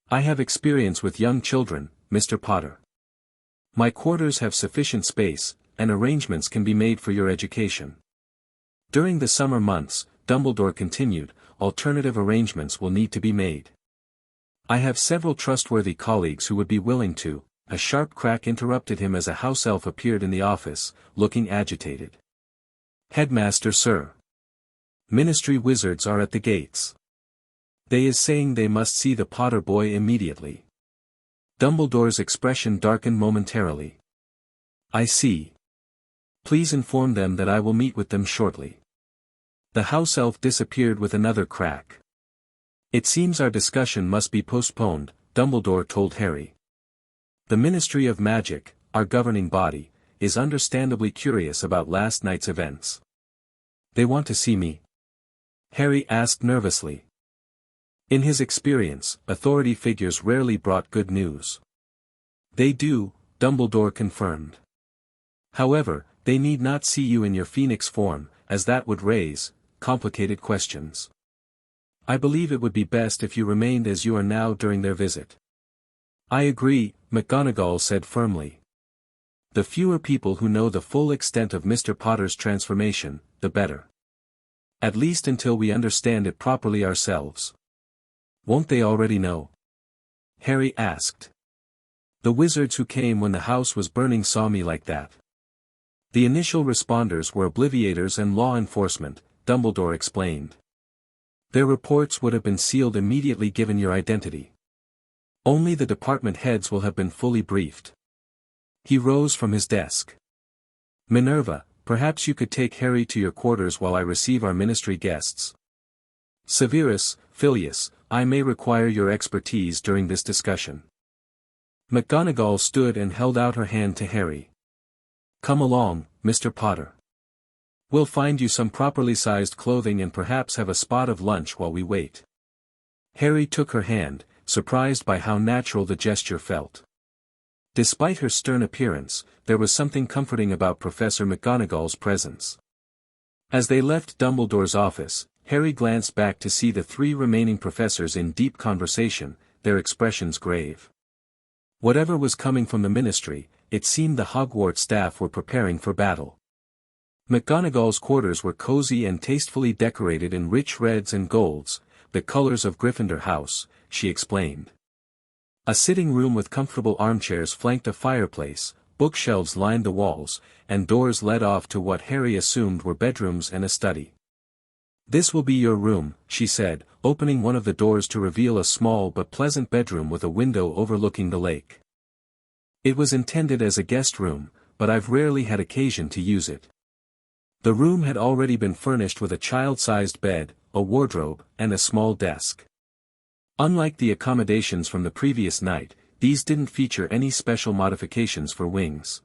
"I have experience with young children, Mr. Potter. My quarters have sufficient space, and arrangements can be made for your education. During the summer months," Dumbledore continued, "alternative arrangements will need to be made. I have several trustworthy colleagues who would be willing to—" A sharp crack interrupted him as a house elf appeared in the office, looking agitated. "Headmaster, sir. Ministry wizards are at the gates. They is saying they must see the Potter boy immediately." Dumbledore's expression darkened momentarily. "I see. Please inform them that I will meet with them shortly." The house elf disappeared with another crack. "It seems our discussion must be postponed," Dumbledore told Harry. "The Ministry of Magic, our governing body, is understandably curious about last night's events." "They want to see me?" Harry asked nervously. In his experience, authority figures rarely brought good news. "They do," Dumbledore confirmed. "However, they need not see you in your phoenix form, as that would raise complicated questions. I believe it would be best if you remained as you are now during their visit." "I agree," McGonagall said firmly. "The fewer people who know the full extent of Mr. Potter's transformation, the better. At least until we understand it properly ourselves." "Won't they already know?" Harry asked. "The wizards who came when the house was burning saw me like that." "The initial responders were obliviators and law enforcement," Dumbledore explained. "Their reports would have been sealed immediately given your identity. Only the department heads will have been fully briefed." He rose from his desk. "Minerva, perhaps you could take Harry to your quarters while I receive our ministry guests. Severus, Filius, I may require your expertise during this discussion." McGonagall stood and held out her hand to Harry. "Come along, Mr. Potter. We'll find you some properly sized clothing and perhaps have a spot of lunch while we wait. Harry took her hand, surprised by how natural the gesture felt. Despite her stern appearance, there was something comforting about Professor McGonagall's presence. As they left Dumbledore's office, Harry glanced back to see the three remaining professors in deep conversation, their expressions grave. Whatever was coming from the Ministry, it seemed the Hogwarts staff were preparing for battle. McGonagall's quarters were cozy and tastefully decorated in rich reds and golds, the colors of Gryffindor House, she explained. A sitting room with comfortable armchairs flanked a fireplace, bookshelves lined the walls, and doors led off to what Harry assumed were bedrooms and a study. "This will be your room," she said, opening one of the doors to reveal a small but pleasant bedroom with a window overlooking the lake. "It was intended as a guest room, but I've rarely had occasion to use it." The room had already been furnished with a child-sized bed, a wardrobe, and a small desk. Unlike the accommodations from the previous night, these didn't feature any special modifications for wings.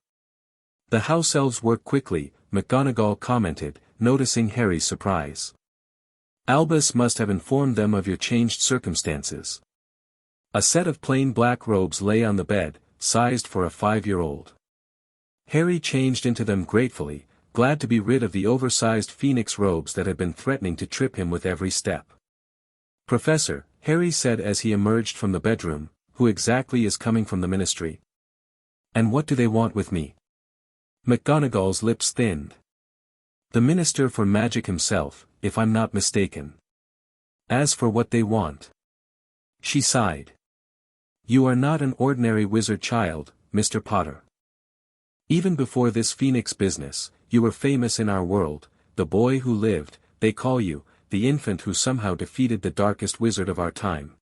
"The house elves work quickly," McGonagall commented, noticing Harry's surprise. "Albus must have informed them of your changed circumstances." A set of plain black robes lay on the bed, sized for a 5-year-old. Harry changed into them gratefully, glad to be rid of the oversized phoenix robes that had been threatening to trip him with every step. "Professor," Harry said as he emerged from the bedroom, "who exactly is coming from the Ministry? And what do they want with me?" McGonagall's lips thinned. "The Minister for Magic himself, if I'm not mistaken. As for what they want," she sighed. "You are not an ordinary wizard child, Mr. Potter. Even before this Phoenix business, you were famous in our world, the boy who lived, they call you, the infant who somehow defeated the darkest wizard of our time."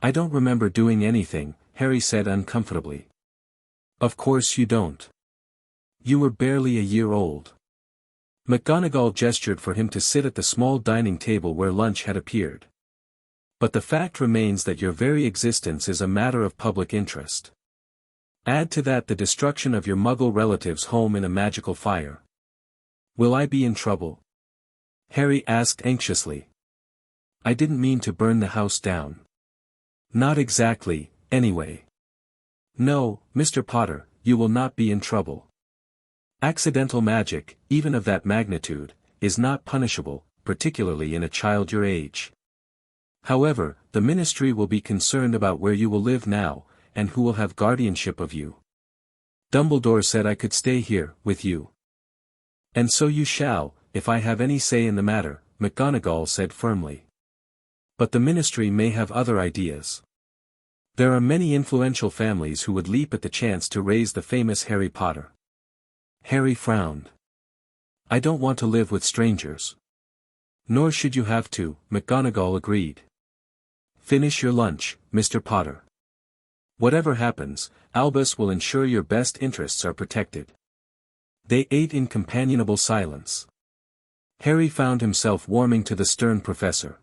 "I don't remember doing anything," Harry said uncomfortably. "Of course you don't. You were barely a year old." McGonagall gestured for him to sit at the small dining table where lunch had appeared. "But the fact remains that your very existence is a matter of public interest. Add to that the destruction of your Muggle relatives' home in a magical fire. Will I be in trouble?" Harry asked anxiously. "I didn't mean to burn the house down." "Not exactly, anyway." "No, Mr. Potter, you will not be in trouble. Accidental magic, even of that magnitude, is not punishable, particularly in a child your age. However, the Ministry will be concerned about where you will live now, and who will have guardianship of you. Dumbledore said I could stay here, with you. And so you shall, if I have any say in the matter," McGonagall said firmly. "But the Ministry may have other ideas. There are many influential families who would leap at the chance to raise the famous Harry Potter." Harry frowned. "I don't want to live with strangers." "Nor should you have to," McGonagall agreed. "Finish your lunch, Mr. Potter. Whatever happens, Albus will ensure your best interests are protected." They ate in companionable silence. Harry found himself warming to the stern professor.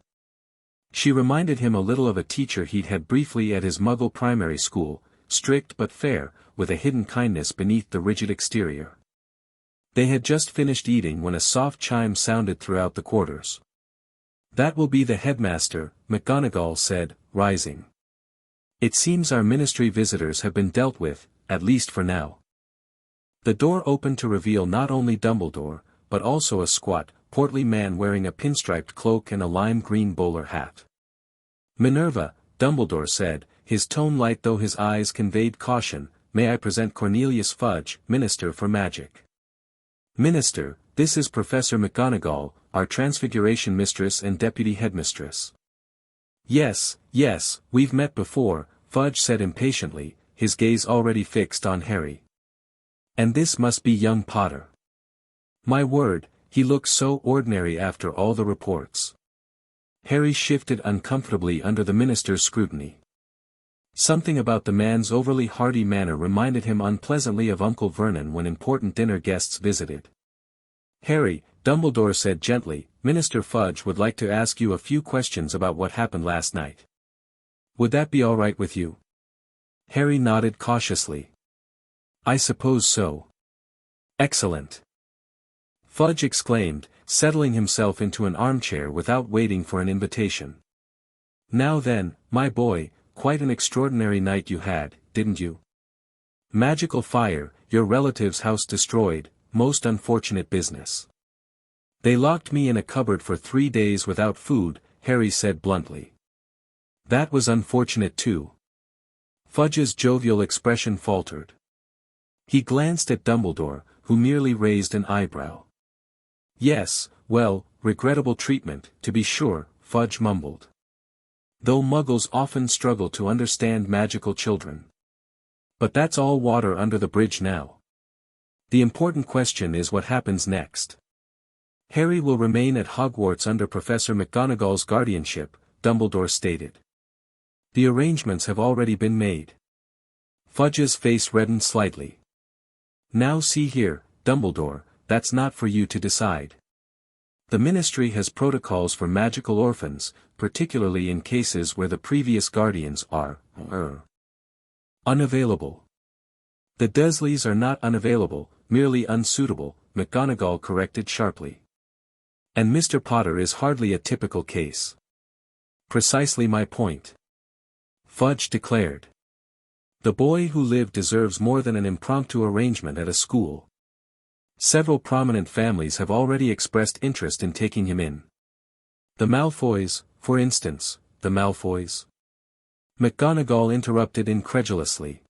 She reminded him a little of a teacher he'd had briefly at his Muggle primary school, strict but fair, with a hidden kindness beneath the rigid exterior. They had just finished eating when a soft chime sounded throughout the quarters. "That will be the headmaster," McGonagall said, rising. "It seems our Ministry visitors have been dealt with, at least for now." The door opened to reveal not only Dumbledore, but also a squat, portly man wearing a pinstriped cloak and a lime green bowler hat. "Minerva," Dumbledore said, his tone light though his eyes conveyed caution, "may I present Cornelius Fudge, Minister for Magic." "Minister, this is Professor McGonagall, our Transfiguration Mistress and Deputy Headmistress." Yes, we've met before," Fudge said impatiently, his gaze already fixed on Harry. "And this must be young Potter. My word, he looks so ordinary after all the reports." Harry shifted uncomfortably under the minister's scrutiny. Something about the man's overly hearty manner reminded him unpleasantly of Uncle Vernon when important dinner guests visited. "Harry," Dumbledore said gently, "Minister Fudge would like to ask you a few questions about what happened last night. Would that be all right with you?" Harry nodded cautiously. "I suppose so." "Excellent." Fudge exclaimed, settling himself into an armchair without waiting for an invitation. Now then, my boy, quite an extraordinary night you had, didn't you? Magical fire, your relative's house destroyed, most unfortunate business. They locked me in a cupboard for 3 days without food, Harry said bluntly. That was unfortunate too. Fudge's jovial expression faltered. He glanced at Dumbledore, who merely raised an eyebrow. Yes, well, regrettable treatment, to be sure, Fudge mumbled. Though Muggles often struggle to understand magical children. But that's all water under the bridge now. The important question is what happens next. Harry will remain at Hogwarts under Professor McGonagall's guardianship, Dumbledore stated. The arrangements have already been made. Fudge's face reddened slightly. Now see here, Dumbledore, that's not for you to decide. The Ministry has protocols for magical orphans, particularly in cases where the previous guardians are, unavailable. The Dursleys are not unavailable, merely unsuitable, McGonagall corrected sharply. And Mr. Potter is hardly a typical case. Precisely my point. Fudge declared. The boy who lived deserves more than an impromptu arrangement at a school. Several prominent families have already expressed interest in taking him in. The Malfoys, for instance, the Malfoys. McGonagall interrupted incredulously.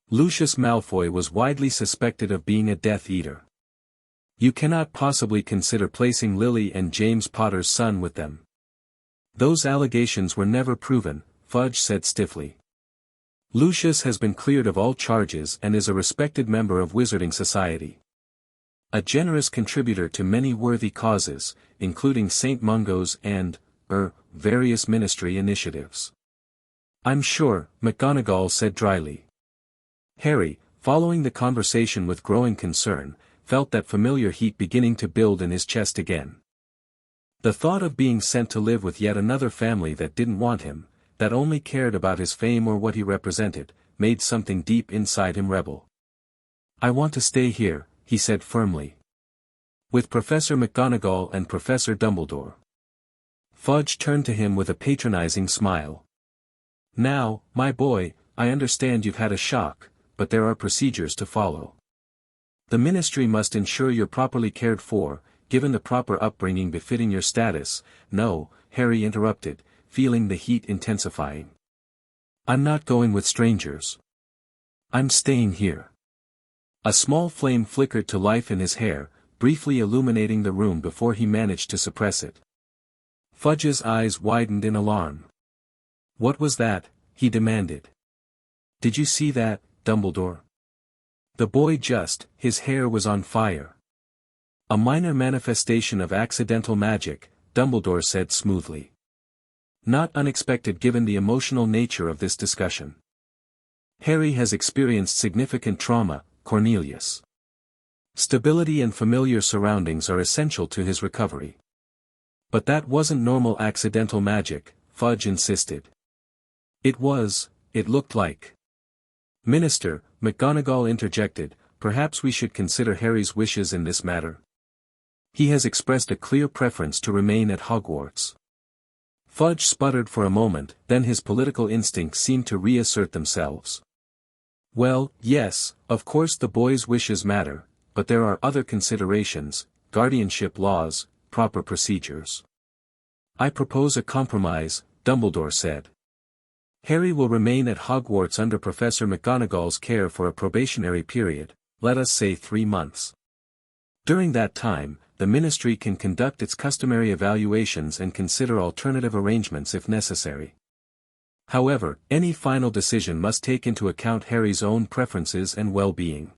Lucius Malfoy was widely suspected of being a Death Eater. You cannot possibly consider placing Lily and James Potter's son with them. Those allegations were never proven, Fudge said stiffly. Lucius has been cleared of all charges and is a respected member of Wizarding Society. A generous contributor to many worthy causes, including St. Mungo's and, various ministry initiatives. I'm sure, McGonagall said dryly. Harry, following the conversation with growing concern, felt that familiar heat beginning to build in his chest again. The thought of being sent to live with yet another family that didn't want him, that only cared about his fame or what he represented, made something deep inside him rebel. I want to stay here, he said firmly. With Professor McGonagall and Professor Dumbledore. Fudge turned to him with a patronizing smile. Now, my boy, I understand you've had a shock, but there are procedures to follow. The Ministry must ensure you're properly cared for, given the proper upbringing befitting your status. No, Harry interrupted, feeling the heat intensifying. I'm not going with strangers. I'm staying here. A small flame flickered to life in his hair, briefly illuminating the room before he managed to suppress it. Fudge's eyes widened in alarm. What was that? He demanded. Did you see that, Dumbledore? The boy his hair was on fire. A minor manifestation of accidental magic, Dumbledore said smoothly. Not unexpected given the emotional nature of this discussion. Harry has experienced significant trauma, Cornelius. Stability and familiar surroundings are essential to his recovery. But that wasn't normal accidental magic, Fudge insisted. It looked like. Minister, McGonagall interjected, perhaps we should consider Harry's wishes in this matter. He has expressed a clear preference to remain at Hogwarts. Fudge sputtered for a moment, then his political instincts seemed to reassert themselves. Well, yes, of course the boy's wishes matter, but there are other considerations, guardianship laws, proper procedures. I propose a compromise, Dumbledore said. Harry will remain at Hogwarts under Professor McGonagall's care for a probationary period, let us say 3 months. During that time, the Ministry can conduct its customary evaluations and consider alternative arrangements if necessary. However, any final decision must take into account Harry's own preferences and well-being.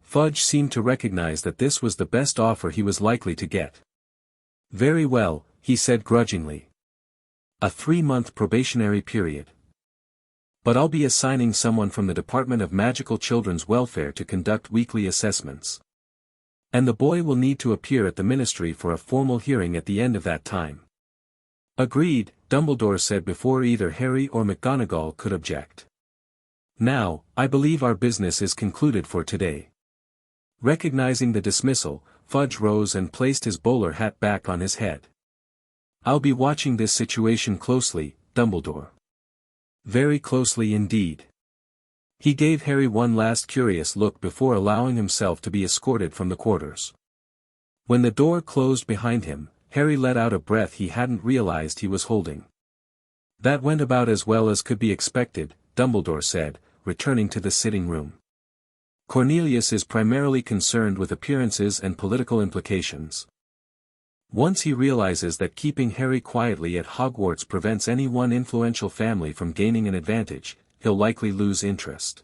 Fudge seemed to recognize that this was the best offer he was likely to get. Very well, he said grudgingly. A 3-month probationary period. But I'll be assigning someone from the Department of Magical Children's Welfare to conduct weekly assessments. And the boy will need to appear at the Ministry for a formal hearing at the end of that time. Agreed, Dumbledore said before either Harry or McGonagall could object. Now, I believe our business is concluded for today. Recognizing the dismissal, Fudge rose and placed his bowler hat back on his head. "I'll be watching this situation closely, Dumbledore. Very closely indeed." He gave Harry one last curious look before allowing himself to be escorted from the quarters. When the door closed behind him, Harry let out a breath he hadn't realized he was holding. "That went about as well as could be expected," Dumbledore said, returning to the sitting room. "Cornelius is primarily concerned with appearances and political implications. Once he realizes that keeping Harry quietly at Hogwarts prevents any one influential family from gaining an advantage, he'll likely lose interest.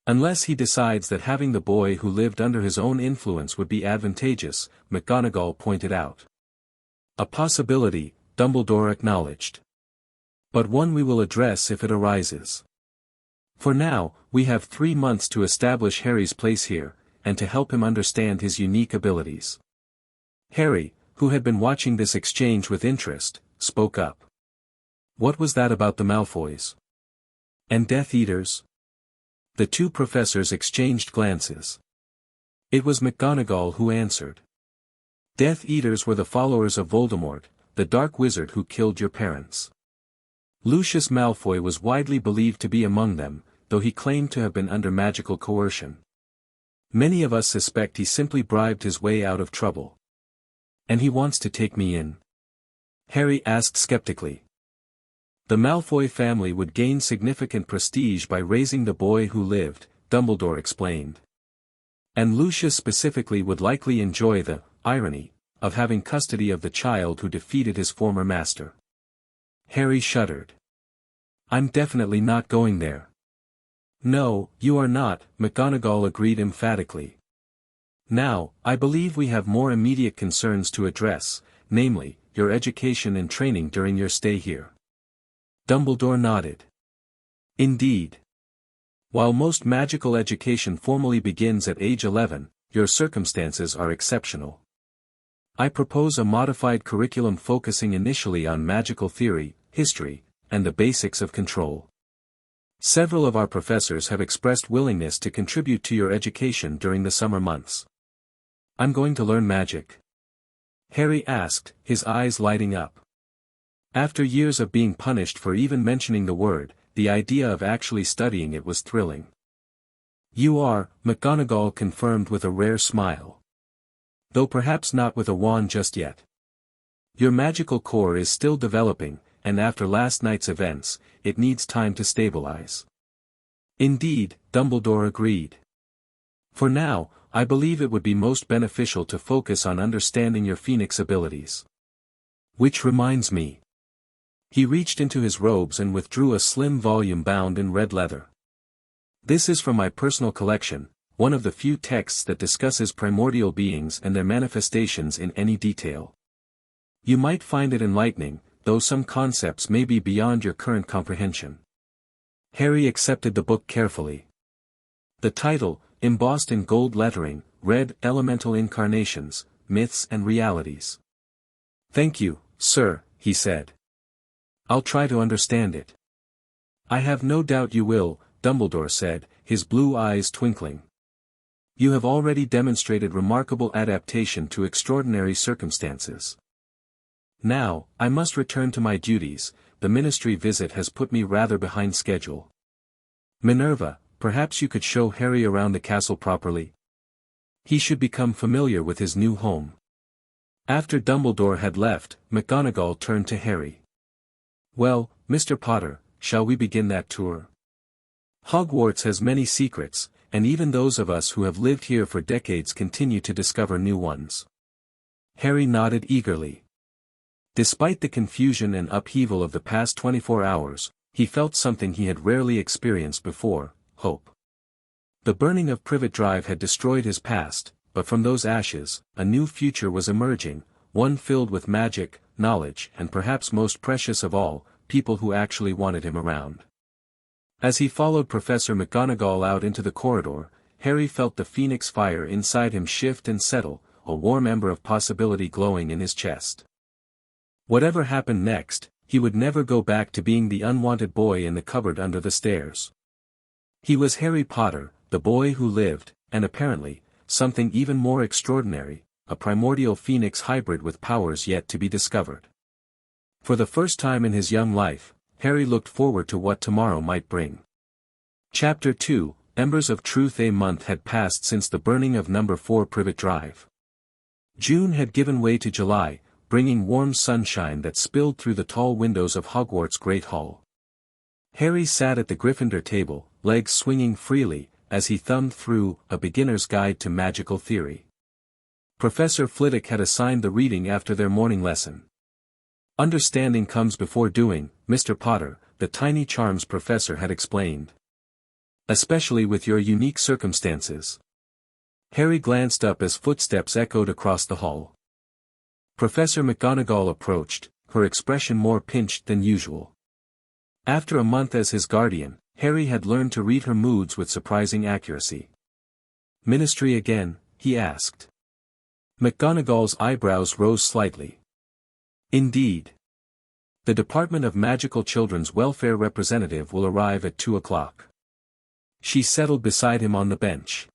Unless he decides that having the boy who lived under his own influence would be advantageous," McGonagall pointed out. "A possibility," Dumbledore acknowledged. "But one we will address if it arises. For now, we have 3 months to establish Harry's place here, and to help him understand his unique abilities." Harry, who had been watching this exchange with interest, spoke up. "What was that about the Malfoys? And Death Eaters?" The two professors exchanged glances. It was McGonagall who answered. "Death Eaters were the followers of Voldemort, the dark wizard who killed your parents. Lucius Malfoy was widely believed to be among them, though he claimed to have been under magical coercion. Many of us suspect he simply bribed his way out of trouble." "And he wants to take me in?" Harry asked skeptically. "The Malfoy family would gain significant prestige by raising the boy who lived," Dumbledore explained. "And Lucius specifically would likely enjoy the irony of having custody of the child who defeated his former master." Harry shuddered. "I'm definitely not going there." "No, you are not," McGonagall agreed emphatically. "Now, I believe we have more immediate concerns to address, namely, your education and training during your stay here." Dumbledore nodded. "Indeed. While most magical education formally begins at age 11, your circumstances are exceptional. I propose a modified curriculum focusing initially on magical theory, history, and the basics of control. Several of our professors have expressed willingness to contribute to your education during the summer months." "I'm going to learn magic?" Harry asked, his eyes lighting up. After years of being punished for even mentioning the word, the idea of actually studying it was thrilling. "You are," McGonagall confirmed with a rare smile. "Though perhaps not with a wand just yet. Your magical core is still developing, and after last night's events, it needs time to stabilize." "Indeed," Dumbledore agreed. "For now, I believe it would be most beneficial to focus on understanding your Phoenix abilities. Which reminds me." He reached into his robes and withdrew a slim volume bound in red leather. "This is from my personal collection, one of the few texts that discusses primordial beings and their manifestations in any detail. You might find it enlightening, though some concepts may be beyond your current comprehension." Harry accepted the book carefully. The title, embossed in gold lettering, read Elemental Incarnations, Myths and Realities. "Thank you, sir," he said. "I'll try to understand it." "I have no doubt you will," Dumbledore said, his blue eyes twinkling. "You have already demonstrated remarkable adaptation to extraordinary circumstances. Now, I must return to my duties. The ministry visit has put me rather behind schedule. Minerva, perhaps you could show Harry around the castle properly? He should become familiar with his new home." After Dumbledore had left, McGonagall turned to Harry. "Well, Mr. Potter, shall we begin that tour? Hogwarts has many secrets, and even those of us who have lived here for decades continue to discover new ones." Harry nodded eagerly. Despite the confusion and upheaval of the past 24 hours, he felt something he had rarely experienced before: hope. The burning of Privet Drive had destroyed his past, but from those ashes, a new future was emerging, one filled with magic, knowledge, and perhaps most precious of all, people who actually wanted him around. As he followed Professor McGonagall out into the corridor, Harry felt the phoenix fire inside him shift and settle, a warm ember of possibility glowing in his chest. Whatever happened next, he would never go back to being the unwanted boy in the cupboard under the stairs. He was Harry Potter, the boy who lived, and apparently, something even more extraordinary, a primordial phoenix hybrid with powers yet to be discovered. For the first time in his young life, Harry looked forward to what tomorrow might bring. Chapter 2, Embers of Truth. A month had passed since the burning of Number 4 Privet Drive. June had given way to July, bringing warm sunshine that spilled through the tall windows of Hogwarts' Great Hall. Harry sat at the Gryffindor table, legs swinging freely, as he thumbed through A Beginner's Guide to Magical Theory. Professor Flitwick had assigned the reading after their morning lesson. Understanding comes before doing, Mr. Potter, the tiny charms professor had explained. Especially with your unique circumstances. Harry glanced up as footsteps echoed across the hall. Professor McGonagall approached, her expression more pinched than usual. After a month as his guardian, Harry had learned to read her moods with surprising accuracy. Ministry again? He asked. McGonagall's eyebrows rose slightly. Indeed. The Department of Magical Children's Welfare representative will arrive at 2 o'clock. She settled beside him on the bench.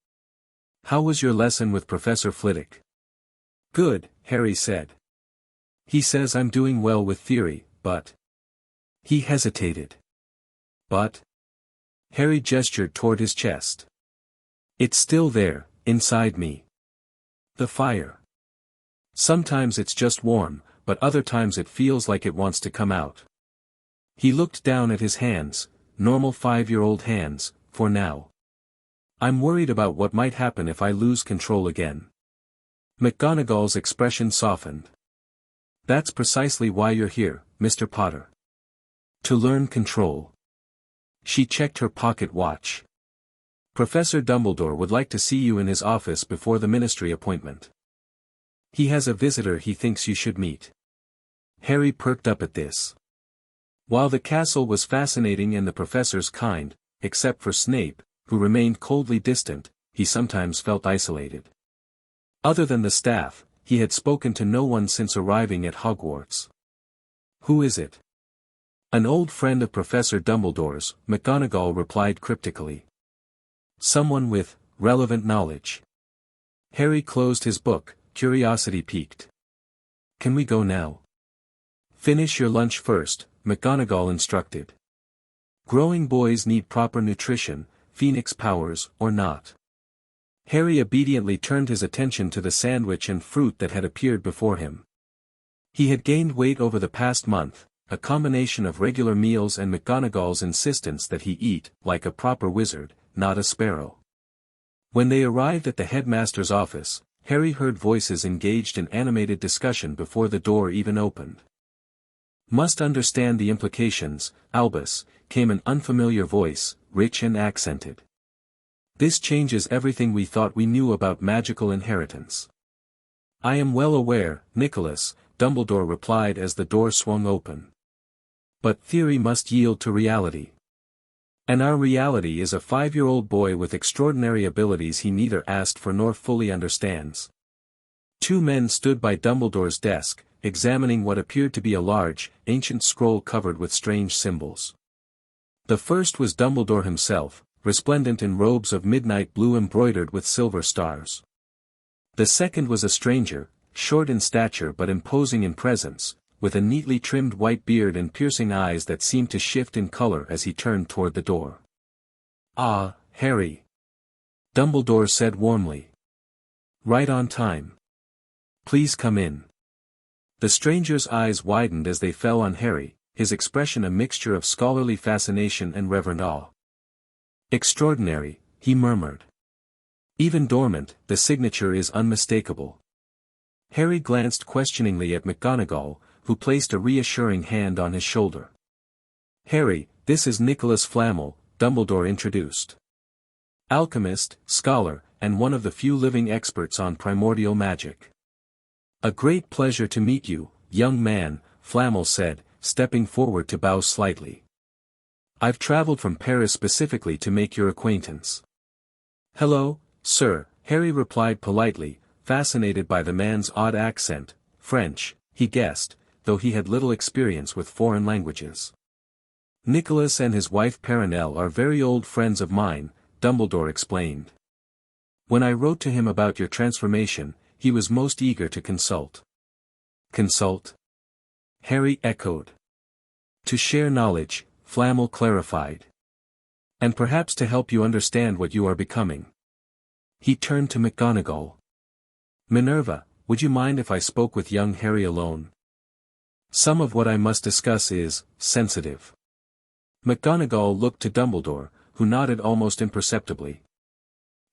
How was your lesson with Professor Flitwick? Good, Harry said. He says I'm doing well with theory, but... He hesitated. But... Harry gestured toward his chest. It's still there, inside me. The fire. Sometimes it's just warm, but other times it feels like it wants to come out. He looked down at his hands, normal 5-year-old hands, for now. I'm worried about what might happen if I lose control again. McGonagall's expression softened. That's precisely why you're here, Mr. Potter. To learn control. She checked her pocket watch. Professor Dumbledore would like to see you in his office before the ministry appointment. He has a visitor he thinks you should meet. Harry perked up at this. While the castle was fascinating and the professors kind, except for Snape, who remained coldly distant, he sometimes felt isolated. Other than the staff, he had spoken to no one since arriving at Hogwarts. Who is it? An old friend of Professor Dumbledore's, McGonagall replied cryptically. Someone with relevant knowledge. Harry closed his book, curiosity piqued. Can we go now? Finish your lunch first, McGonagall instructed. Growing boys need proper nutrition, phoenix powers or not. Harry obediently turned his attention to the sandwich and fruit that had appeared before him. He had gained weight over the past month, a combination of regular meals and McGonagall's insistence that he eat like a proper wizard, not a sparrow. When they arrived at the headmaster's office, Harry heard voices engaged in animated discussion before the door even opened. Must understand the implications, Albus, came an unfamiliar voice, rich and accented. This changes everything we thought we knew about magical inheritance. I am well aware, Nicholas, Dumbledore replied as the door swung open. But theory must yield to reality. And our reality is a 5-year-old boy with extraordinary abilities he neither asked for nor fully understands. 2 men stood by Dumbledore's desk, examining what appeared to be a large, ancient scroll covered with strange symbols. The first was Dumbledore himself, resplendent in robes of midnight blue embroidered with silver stars. The second was a stranger, short in stature but imposing in presence, with a neatly trimmed white beard and piercing eyes that seemed to shift in color as he turned toward the door. Ah, Harry. Dumbledore said warmly. Right on time. Please come in. The stranger's eyes widened as they fell on Harry, his expression a mixture of scholarly fascination and reverent awe. Extraordinary, he murmured. Even dormant, the signature is unmistakable. Harry glanced questioningly at McGonagall, who placed a reassuring hand on his shoulder. Harry, this is Nicholas Flamel, Dumbledore introduced. Alchemist, scholar, and one of the few living experts on primordial magic. A great pleasure to meet you, young man, Flamel said, stepping forward to bow slightly. I've traveled from Paris specifically to make your acquaintance. Hello, sir, Harry replied politely, fascinated by the man's odd accent, French, he guessed, though he had little experience with foreign languages. Nicholas and his wife Perenelle are very old friends of mine, Dumbledore explained. When I wrote to him about your transformation, he was most eager to consult. Consult? Harry echoed. To share knowledge, Flamel clarified. And perhaps to help you understand what you are becoming. He turned to McGonagall. Minerva, would you mind if I spoke with young Harry alone? Some of what I must discuss is sensitive. McGonagall looked to Dumbledore, who nodded almost imperceptibly.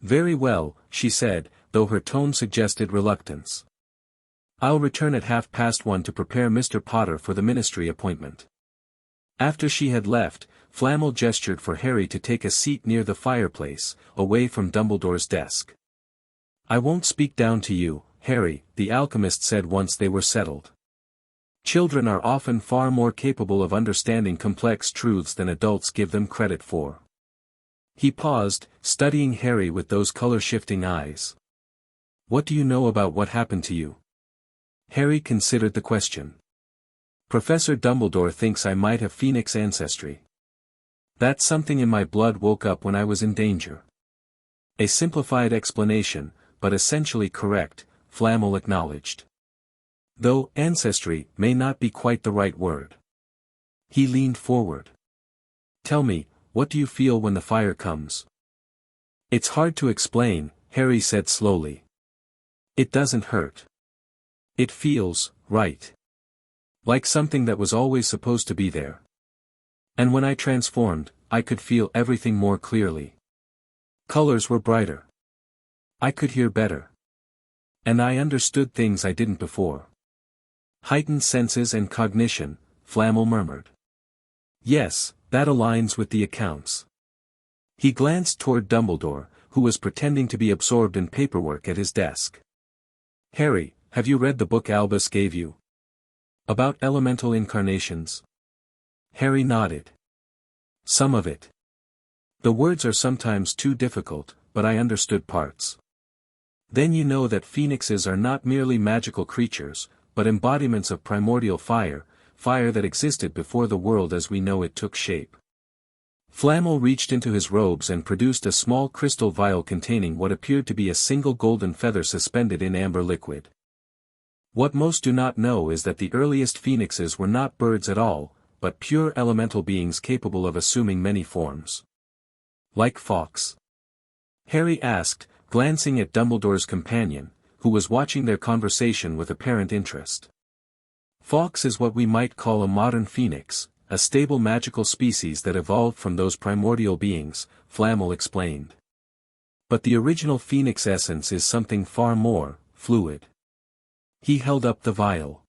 Very well, she said, though her tone suggested reluctance. I'll return at 1:30 to prepare Mr. Potter for the ministry appointment. After she had left, Flamel gestured for Harry to take a seat near the fireplace, away from Dumbledore's desk. I won't speak down to you, Harry, the alchemist said once they were settled. Children are often far more capable of understanding complex truths than adults give them credit for. He paused, studying Harry with those color-shifting eyes. What do you know about what happened to you? Harry considered the question. Professor Dumbledore thinks I might have Phoenix ancestry. That something in my blood woke up when I was in danger. A simplified explanation, but essentially correct, Flamel acknowledged. Though ancestry may not be quite the right word. He leaned forward. Tell me, what do you feel when the fire comes? It's hard to explain, Harry said slowly. It doesn't hurt. It feels right. Like something that was always supposed to be there. And when I transformed, I could feel everything more clearly. Colors were brighter. I could hear better. And I understood things I didn't before. Heightened senses and cognition, Flamel murmured. Yes, that aligns with the accounts. He glanced toward Dumbledore, who was pretending to be absorbed in paperwork at his desk. Harry, have you read the book Albus gave you? About elemental incarnations? Harry nodded. Some of it. The words are sometimes too difficult, but I understood parts. Then you know that phoenixes are not merely magical creatures, but embodiments of primordial fire, fire that existed before the world as we know it took shape. Flamel reached into his robes and produced a small crystal vial containing what appeared to be a single golden feather suspended in amber liquid. What most do not know is that the earliest phoenixes were not birds at all, but pure elemental beings capable of assuming many forms. Like Fawkes? Harry asked, glancing at Dumbledore's companion, who was watching their conversation with apparent interest. Fawkes is what we might call a modern phoenix, a stable magical species that evolved from those primordial beings, Flamel explained. But the original phoenix essence is something far more fluid. He held up the vial.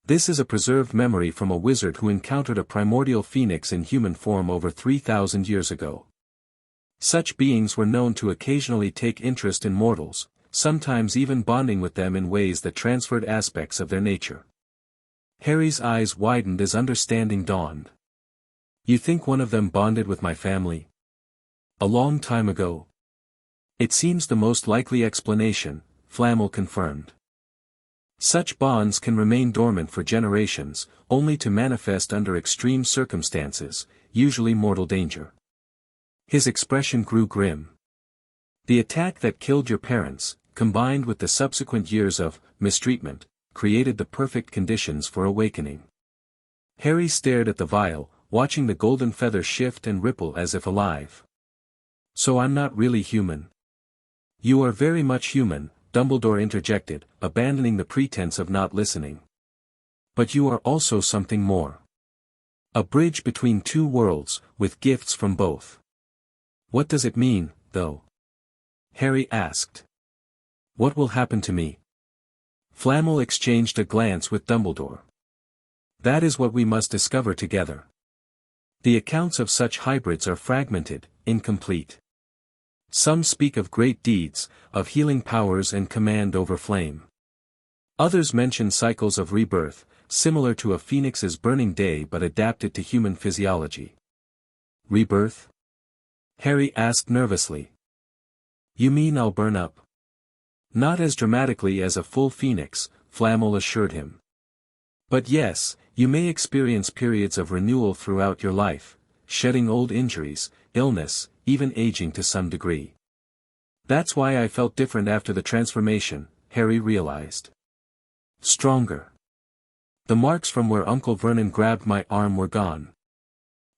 This is a preserved memory from a wizard who encountered a primordial phoenix in human form over 3,000 years ago. Such beings were known to occasionally take interest in mortals, sometimes even bonding with them in ways that transferred aspects of their nature. Harry's eyes widened as understanding dawned. You think one of them bonded with my family? A long time ago? It seems the most likely explanation, Flamel confirmed. Such bonds can remain dormant for generations, only to manifest under extreme circumstances, usually mortal danger. His expression grew grim. The attack that killed your parents, combined with the subsequent years of mistreatment, created the perfect conditions for awakening. Harry stared at the vial, watching the golden feather shift and ripple as if alive. So I'm not really human. You are very much human, Dumbledore interjected, abandoning the pretense of not listening. But you are also something more. A bridge between two worlds, with gifts from both. What does it mean, though? Harry asked. What will happen to me? Flamel exchanged a glance with Dumbledore. That is what we must discover together. The accounts of such hybrids are fragmented, incomplete. Some speak of great deeds, of healing powers and command over flame. Others mention cycles of rebirth, similar to a phoenix's burning day but adapted to human physiology. Rebirth? Harry asked nervously. You mean I'll burn up? Not as dramatically as a full phoenix, Flamel assured him. But yes, you may experience periods of renewal throughout your life, shedding old injuries, illness, even aging to some degree. That's why I felt different after the transformation, Harry realized. Stronger. The marks from where Uncle Vernon grabbed my arm were gone.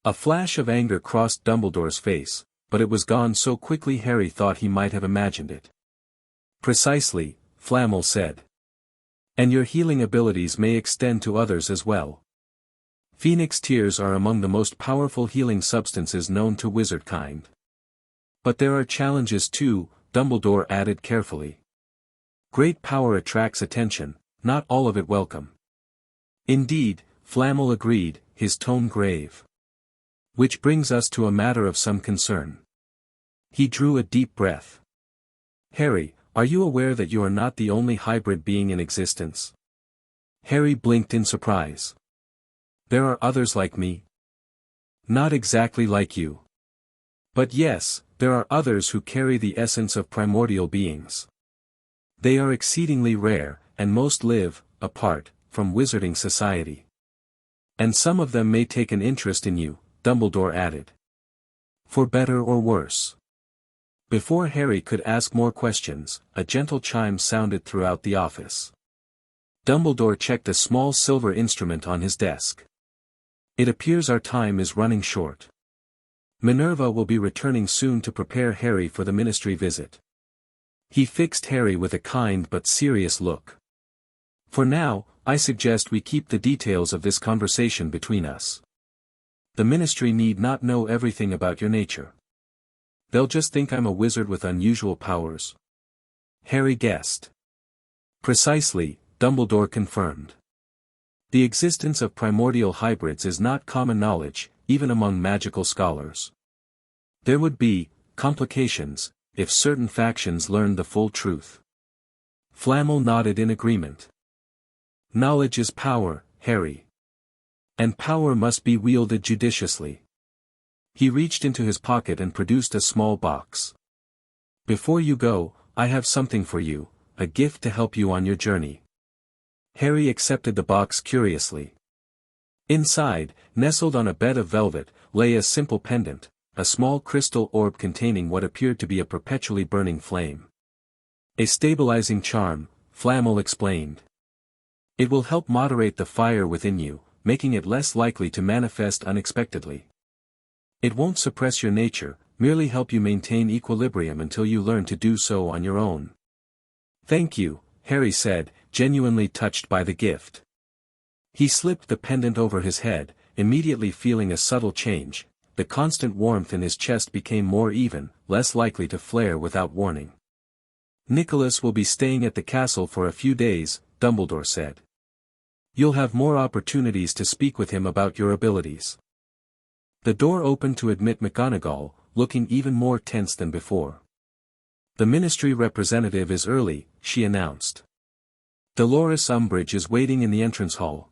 A flash of anger crossed Dumbledore's face, but it was gone so quickly Harry thought he might have imagined it. Precisely, Flamel said. And your healing abilities may extend to others as well. Phoenix tears are among the most powerful healing substances known to wizard kind. But there are challenges too, Dumbledore added carefully. Great power attracts attention, not all of it welcome. Indeed, Flamel agreed, his tone grave. Which brings us to a matter of some concern. He drew a deep breath. Harry, are you aware that you are not the only hybrid being in existence? Harry blinked in surprise. There are others like me. Not exactly like you. But yes, there are others who carry the essence of primordial beings. They are exceedingly rare, and most live, apart, from wizarding society. And some of them may take an interest in you, Dumbledore added. For better or worse. Before Harry could ask more questions, a gentle chime sounded throughout the office. Dumbledore checked a small silver instrument on his desk. It appears our time is running short. Minerva will be returning soon to prepare Harry for the ministry visit. He fixed Harry with a kind but serious look. For now, I suggest we keep the details of this conversation between us. The ministry need not know everything about your nature. They'll just think I'm a wizard with unusual powers. Harry guessed. Precisely, Dumbledore confirmed. The existence of primordial hybrids is not common knowledge, even among magical scholars. There would be complications if certain factions learned the full truth. Flamel nodded in agreement. Knowledge is power, Harry. And power must be wielded judiciously. He reached into his pocket and produced a small box. Before you go, I have something for you, a gift to help you on your journey. Harry accepted the box curiously. Inside, nestled on a bed of velvet, lay a simple pendant, a small crystal orb containing what appeared to be a perpetually burning flame. A stabilizing charm, Flamel explained. It will help moderate the fire within you, making it less likely to manifest unexpectedly. It won't suppress your nature, merely help you maintain equilibrium until you learn to do so on your own. Thank you, Harry said, genuinely touched by the gift. He slipped the pendant over his head, immediately feeling a subtle change. The constant warmth in his chest became more even, less likely to flare without warning. Nicholas will be staying at the castle for a few days, Dumbledore said. You'll have more opportunities to speak with him about your abilities. The door opened to admit McGonagall, looking even more tense than before. The ministry representative is early, she announced. Dolores Umbridge is waiting in the entrance hall.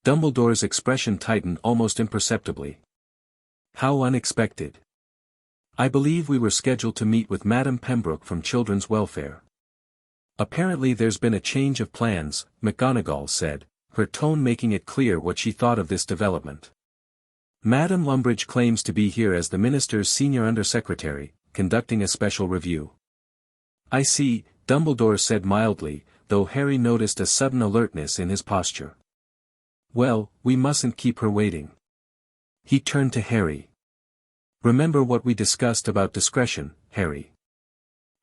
Dumbledore's expression tightened almost imperceptibly. How unexpected. I believe we were scheduled to meet with Madame Pembroke from Children's Welfare. Apparently there's been a change of plans, McGonagall said, her tone making it clear what she thought of this development. Madame Umbridge claims to be here as the minister's senior undersecretary, conducting a special review. I see, Dumbledore said mildly, though Harry noticed a sudden alertness in his posture. Well, we mustn't keep her waiting. He turned to Harry. Remember what we discussed about discretion, Harry.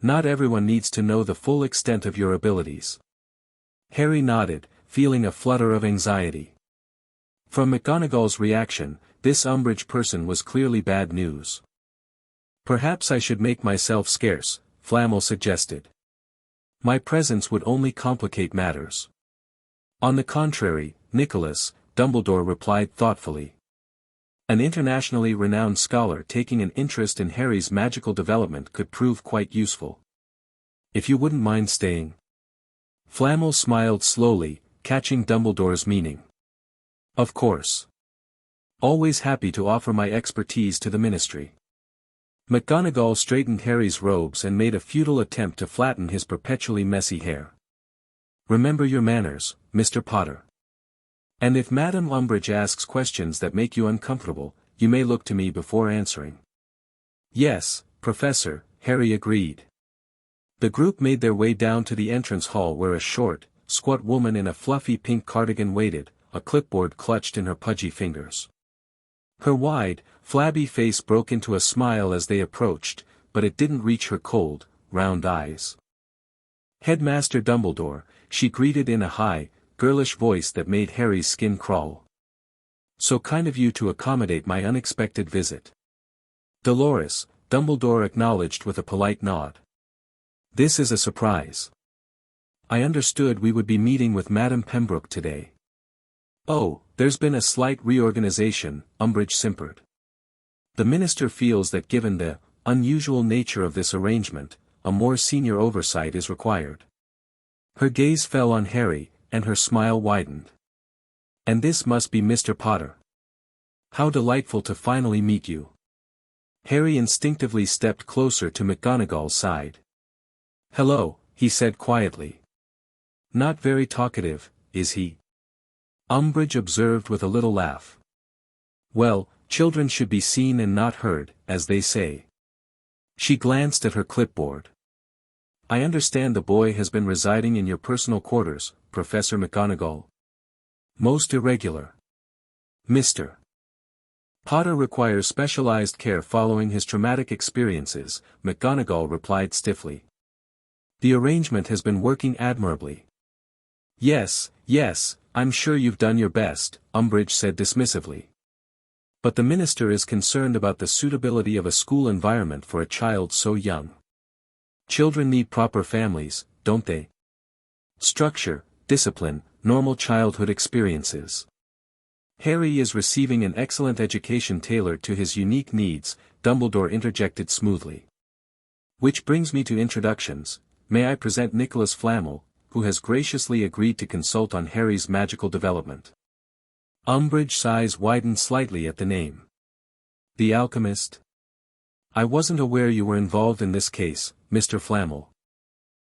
Not everyone needs to know the full extent of your abilities. Harry nodded, feeling a flutter of anxiety. From McGonagall's reaction, this Umbridge person was clearly bad news. Perhaps I should make myself scarce, Flamel suggested. My presence would only complicate matters. On the contrary, Nicholas, Dumbledore replied thoughtfully. An internationally renowned scholar taking an interest in Harry's magical development could prove quite useful. If you wouldn't mind staying. Flamel smiled slowly, catching Dumbledore's meaning. Of course. Always happy to offer my expertise to the ministry. McGonagall straightened Harry's robes and made a futile attempt to flatten his perpetually messy hair. Remember your manners, Mr. Potter. And if Madame Umbridge asks questions that make you uncomfortable, you may look to me before answering. Yes, Professor, Harry agreed. The group made their way down to the entrance hall where a short, squat woman in a fluffy pink cardigan waited, a clipboard clutched in her pudgy fingers. Her wide, flabby face broke into a smile as they approached, but it didn't reach her cold, round eyes. "Headmaster Dumbledore," she greeted in a high, girlish voice that made Harry's skin crawl. "So kind of you to accommodate my unexpected visit." "Dolores," Dumbledore acknowledged with a polite nod. "This is a surprise. I understood we would be meeting with Madame Pembroke today." "Oh, there's been a slight reorganization," Umbridge simpered. "The minister feels that given the unusual nature of this arrangement, a more senior oversight is required." Her gaze fell on Harry, and her smile widened. "And this must be Mr. Potter. How delightful to finally meet you." Harry instinctively stepped closer to McGonagall's side. "Hello," he said quietly. "Not very talkative, is he?" Umbridge observed with a little laugh. "Well, children should be seen and not heard, as they say." She glanced at her clipboard. "I understand the boy has been residing in your personal quarters, Professor McGonagall." "Most irregular. Mr. Potter requires specialized care following his traumatic experiences," McGonagall replied stiffly. "The arrangement has been working admirably." Yes, I'm sure you've done your best," Umbridge said dismissively. "But the minister is concerned about the suitability of a school environment for a child so young. Children need proper families, don't they? Structure, discipline, normal childhood experiences. Harry is receiving an excellent education tailored to his unique needs," Dumbledore interjected smoothly. "Which brings me to introductions. May I present Nicholas Flamel, who has graciously agreed to consult on Harry's magical development." Umbridge's eyes widened slightly at the name. "The alchemist? I wasn't aware you were involved in this case, Mr. Flamel."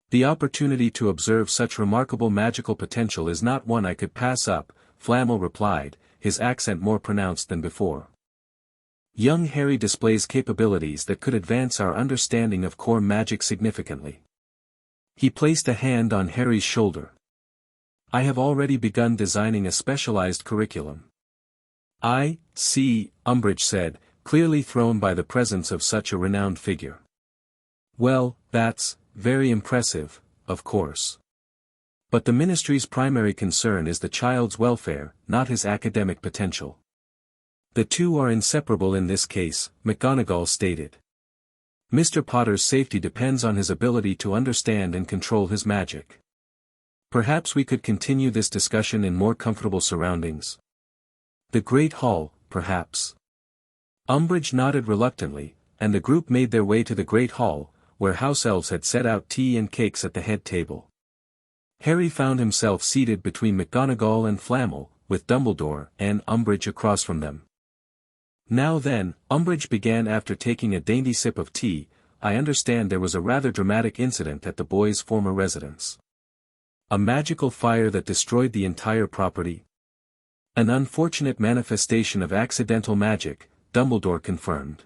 "The opportunity to observe such remarkable magical potential is not one I could pass up," Flamel replied, his accent more pronounced than before. "Young Harry displays capabilities that could advance our understanding of core magic significantly." He placed a hand on Harry's shoulder. "I have already begun designing a specialized curriculum." "I see," Umbridge said, clearly thrown by the presence of such a renowned figure. "Well, that's very impressive, of course. But the ministry's primary concern is the child's welfare, not his academic potential." "The two are inseparable in this case," McGonagall stated. "Mr. Potter's safety depends on his ability to understand and control his magic. Perhaps we could continue this discussion in more comfortable surroundings. The Great Hall, perhaps." Umbridge nodded reluctantly, and the group made their way to the Great Hall, where house elves had set out tea and cakes at the head table. Harry found himself seated between McGonagall and Flamel, with Dumbledore and Umbridge across from them. "Now then," Umbridge began after taking a dainty sip of tea, "I understand there was a rather dramatic incident at the boys' former residence. A magical fire that destroyed the entire property?" "An unfortunate manifestation of accidental magic," Dumbledore confirmed.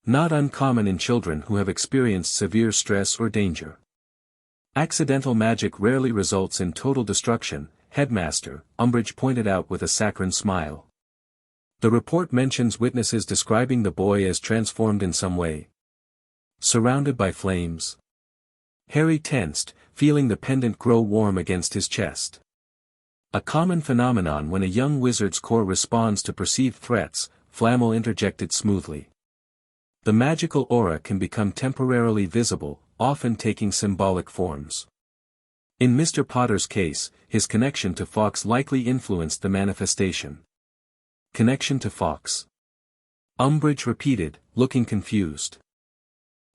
"Not uncommon in children who have experienced severe stress or danger. Accidental magic rarely results in total destruction, Headmaster," Umbridge pointed out with a saccharine smile. "The report mentions witnesses describing the boy as transformed in some way. Surrounded by flames." Harry tensed, feeling the pendant grow warm against his chest. "A common phenomenon when a young wizard's core responds to perceived threats," Flamel interjected smoothly. "The magical aura can become temporarily visible, often taking symbolic forms. In Mr. Potter's case, his connection to Fawkes likely influenced the manifestation." "Connection to Fawkes?" Umbridge repeated, looking confused.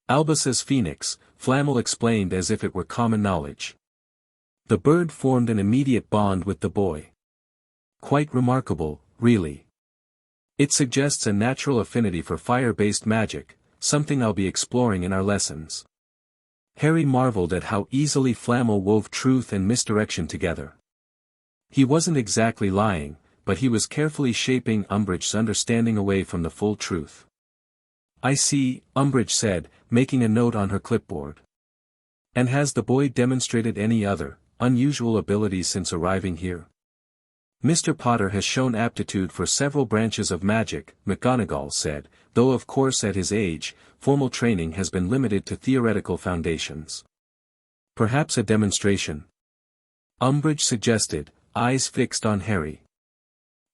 "Albus's phoenix," Flamel explained as if it were common knowledge. "The bird formed an immediate bond with the boy. Quite remarkable, really. It suggests a natural affinity for fire-based magic, something I'll be exploring in our lessons." Harry marveled at how easily Flamel wove truth and misdirection together. He wasn't exactly lying, but he was carefully shaping Umbridge's understanding away from the full truth. "I see," Umbridge said, making a note on her clipboard. And has the boy demonstrated any other, unusual abilities since arriving here? Mr. Potter has shown aptitude for several branches of magic, McGonagall said, though of course at his age, formal training has been limited to theoretical foundations. Perhaps a demonstration? Umbridge suggested, eyes fixed on Harry.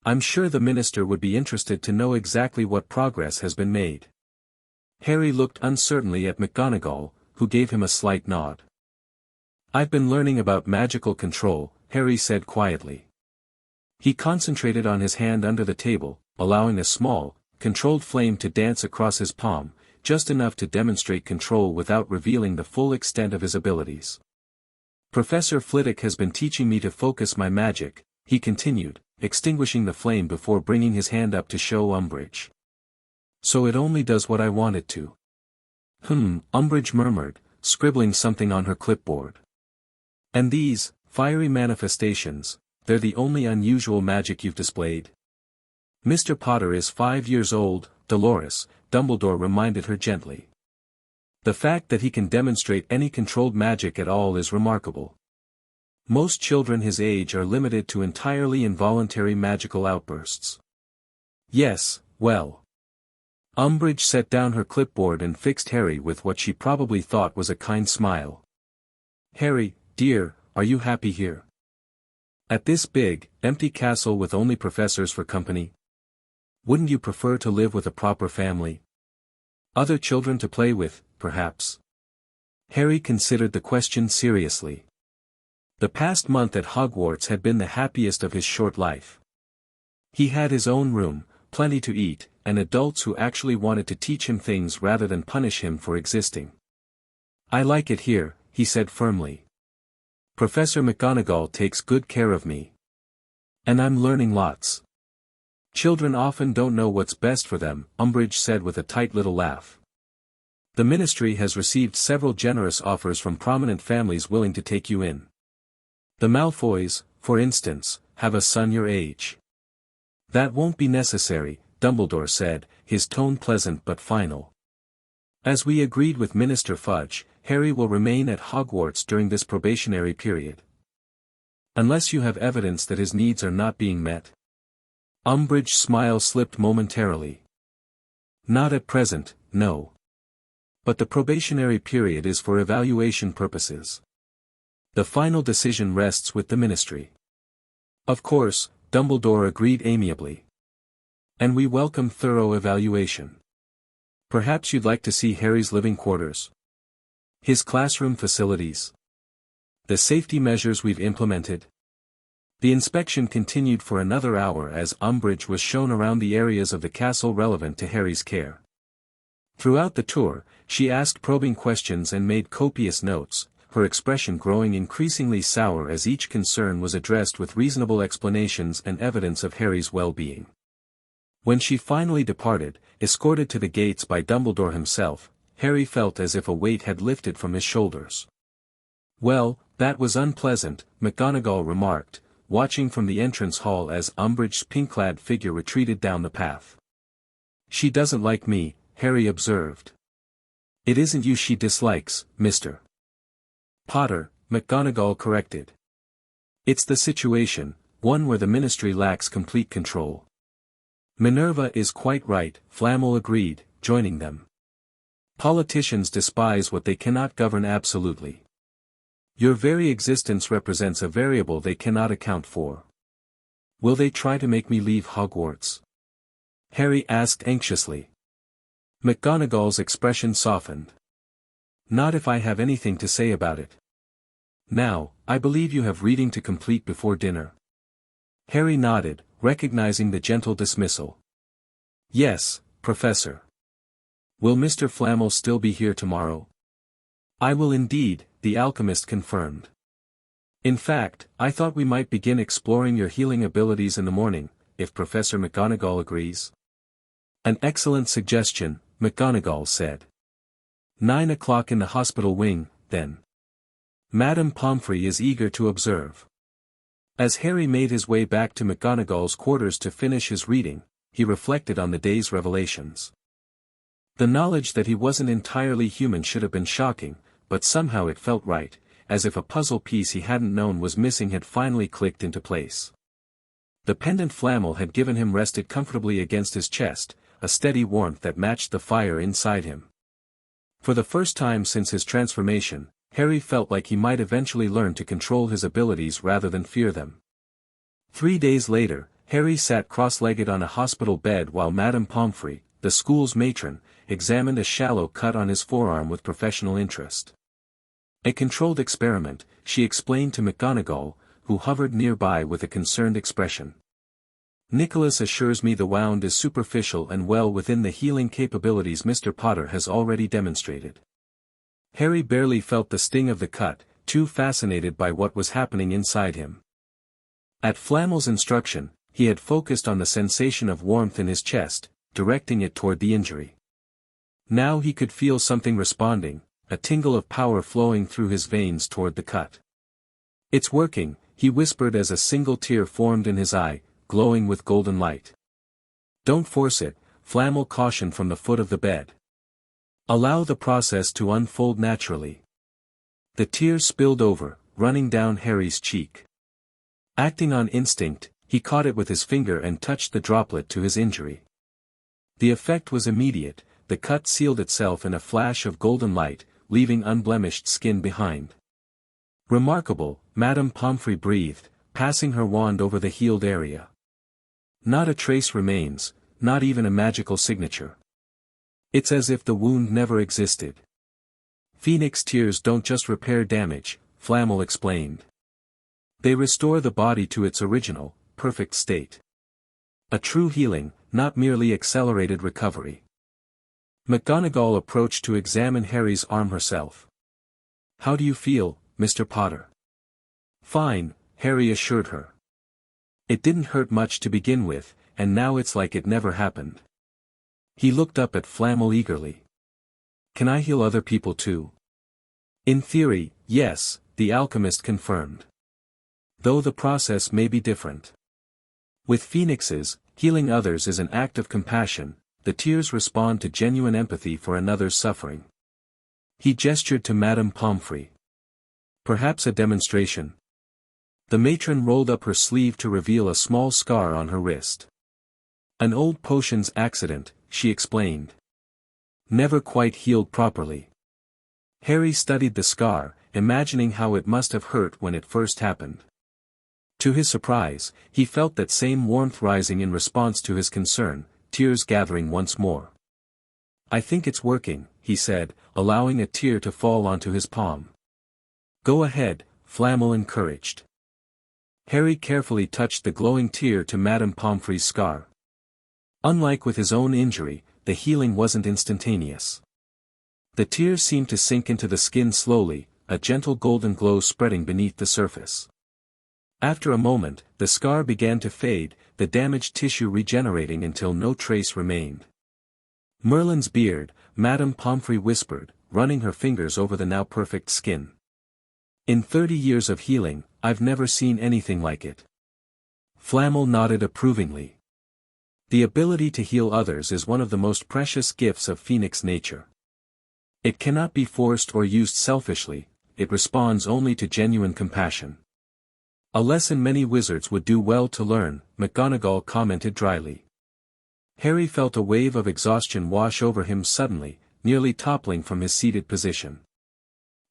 I'm sure the minister would be interested to know exactly what progress has been made. Harry looked uncertainly at McGonagall, who gave him a slight nod. I've been learning about magical control, Harry said quietly. He concentrated on his hand under the table, allowing a small, controlled flame to dance across his palm, just enough to demonstrate control without revealing the full extent of his abilities. Professor Flitwick has been teaching me to focus my magic, he continued, extinguishing the flame before bringing his hand up to show Umbridge. So it only does what I want it to. Umbridge murmured, scribbling something on her clipboard. And these, fiery manifestations, they're the only unusual magic you've displayed? Mr. Potter is 5 years old, Dolores, Dumbledore reminded her gently. The fact that he can demonstrate any controlled magic at all is remarkable. Most children his age are limited to entirely involuntary magical outbursts. Yes, well. Umbridge set down her clipboard and fixed Harry with what she probably thought was a kind smile. Harry, dear, are you happy here? At this big, empty castle with only professors for company? Wouldn't you prefer to live with a proper family? Other children to play with, perhaps? Harry considered the question seriously. The past month at Hogwarts had been the happiest of his short life. He had his own room, plenty to eat, and adults who actually wanted to teach him things rather than punish him for existing. I like it here, he said firmly. Professor McGonagall takes good care of me. And I'm learning lots. Children often don't know what's best for them, Umbridge said with a tight little laugh. The ministry has received several generous offers from prominent families willing to take you in. The Malfoys, for instance, have a son your age. That won't be necessary, Dumbledore said, his tone pleasant but final. As we agreed with Minister Fudge, Harry will remain at Hogwarts during this probationary period. Unless you have evidence that his needs are not being met. Umbridge's smile slipped momentarily. Not at present, no. But the probationary period is for evaluation purposes. The final decision rests with the ministry. Of course, Dumbledore agreed amiably. And we welcome thorough evaluation. Perhaps you'd like to see Harry's living quarters? His classroom facilities? The safety measures we've implemented? The inspection continued for another hour as Umbridge was shown around the areas of the castle relevant to Harry's care. Throughout the tour, she asked probing questions and made copious notes, her expression growing increasingly sour as each concern was addressed with reasonable explanations and evidence of Harry's well-being. When she finally departed, escorted to the gates by Dumbledore himself, Harry felt as if a weight had lifted from his shoulders. Well, that was unpleasant, McGonagall remarked, watching from the entrance hall as Umbridge's pink-clad figure retreated down the path. She doesn't like me, Harry observed. It isn't you she dislikes, Mr. Potter, McGonagall corrected. It's the situation, one where the ministry lacks complete control. Minerva is quite right, Flamel agreed, joining them. Politicians despise what they cannot govern absolutely. Your very existence represents a variable they cannot account for. Will they try to make me leave Hogwarts? Harry asked anxiously. McGonagall's expression softened. Not if I have anything to say about it. Now, I believe you have reading to complete before dinner. Harry nodded, recognizing the gentle dismissal. Yes, Professor. Will Mr. Flamel still be here tomorrow? I will indeed, the alchemist confirmed. In fact, I thought we might begin exploring your healing abilities in the morning, if Professor McGonagall agrees. An excellent suggestion, McGonagall said. 9 o'clock in the hospital wing, then. Madame Pomfrey is eager to observe. As Harry made his way back to McGonagall's quarters to finish his reading, he reflected on the day's revelations. The knowledge that he wasn't entirely human should have been shocking, but somehow it felt right, as if a puzzle piece he hadn't known was missing had finally clicked into place. The pendant flannel had given him rested comfortably against his chest, a steady warmth that matched the fire inside him. For the first time since his transformation, Harry felt like he might eventually learn to control his abilities rather than fear them. 3 days later, Harry sat cross-legged on a hospital bed while Madame Pomfrey, the school's matron, examined a shallow cut on his forearm with professional interest. A controlled experiment, she explained to McGonagall, who hovered nearby with a concerned expression. Nicholas assures me the wound is superficial and well within the healing capabilities Mr. Potter has already demonstrated. Harry barely felt the sting of the cut, too fascinated by what was happening inside him. At Flammel's instruction, he had focused on the sensation of warmth in his chest, directing it toward the injury. Now he could feel something responding, a tingle of power flowing through his veins toward the cut. "It's working," he whispered as a single tear formed in his eye, glowing with golden light. "Don't force it," Flammel cautioned from the foot of the bed. "Allow the process to unfold naturally." The tears spilled over, running down Harry's cheek. Acting on instinct, he caught it with his finger and touched the droplet to his injury. The effect was immediate, the cut sealed itself in a flash of golden light, leaving unblemished skin behind. "Remarkable," Madame Pomfrey breathed, passing her wand over the healed area. "Not a trace remains, not even a magical signature. It's as if the wound never existed." "Phoenix tears don't just repair damage," Flammel explained. "They restore the body to its original, perfect state. A true healing, not merely accelerated recovery." McGonagall approached to examine Harry's arm herself. "How do you feel, Mr. Potter?" "Fine," Harry assured her. "It didn't hurt much to begin with, and now it's like it never happened." He looked up at Flammel eagerly. "Can I heal other people too?" "In theory, yes," the alchemist confirmed. "Though the process may be different. With phoenixes, healing others is an act of compassion, the tears respond to genuine empathy for another's suffering." He gestured to Madame Pomfrey. "Perhaps a demonstration?" The matron rolled up her sleeve to reveal a small scar on her wrist. "An old potions accident," she explained. "Never quite healed properly." Harry studied the scar, imagining how it must have hurt when it first happened. To his surprise, he felt that same warmth rising in response to his concern, tears gathering once more. "I think it's working," he said, allowing a tear to fall onto his palm. "Go ahead," Flammel encouraged. Harry carefully touched the glowing tear to Madame Pomfrey's scar. Unlike with his own injury, the healing wasn't instantaneous. The tears seemed to sink into the skin slowly, a gentle golden glow spreading beneath the surface. After a moment, the scar began to fade, the damaged tissue regenerating until no trace remained. "Merlin's beard," Madame Pomfrey whispered, running her fingers over the now perfect skin. "In 30 years of healing, I've never seen anything like it." Flammel nodded approvingly. The ability to heal others is one of the most precious gifts of Phoenix nature. It cannot be forced or used selfishly, it responds only to genuine compassion. "A lesson many wizards would do well to learn," McGonagall commented dryly. Harry felt a wave of exhaustion wash over him suddenly, nearly toppling from his seated position.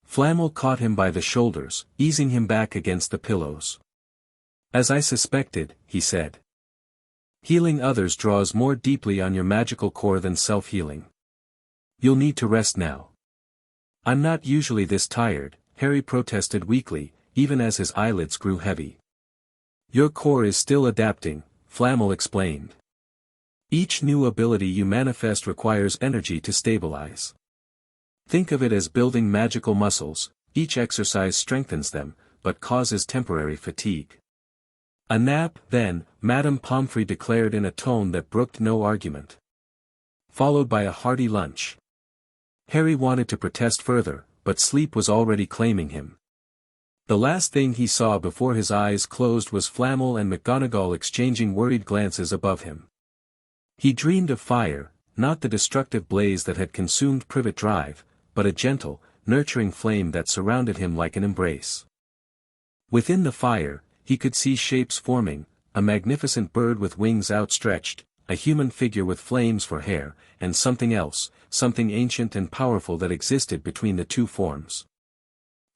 Flammel caught him by the shoulders, easing him back against the pillows. "As I suspected," he said. "Healing others draws more deeply on your magical core than self-healing. You'll need to rest now." "I'm not usually this tired," Harry protested weakly, even as his eyelids grew heavy. "Your core is still adapting," Flammel explained. "Each new ability you manifest requires energy to stabilize. Think of it as building magical muscles, each exercise strengthens them, but causes temporary fatigue." "A nap, then," Madame Pomfrey declared in a tone that brooked no argument. Followed by a hearty lunch. Harry wanted to protest further, but sleep was already claiming him. The last thing he saw before his eyes closed was Flammel and McGonagall exchanging worried glances above him. He dreamed of fire, not the destructive blaze that had consumed Privet Drive, but a gentle, nurturing flame that surrounded him like an embrace. Within the fire, he could see shapes forming, a magnificent bird with wings outstretched, a human figure with flames for hair, and something else, something ancient and powerful that existed between the two forms.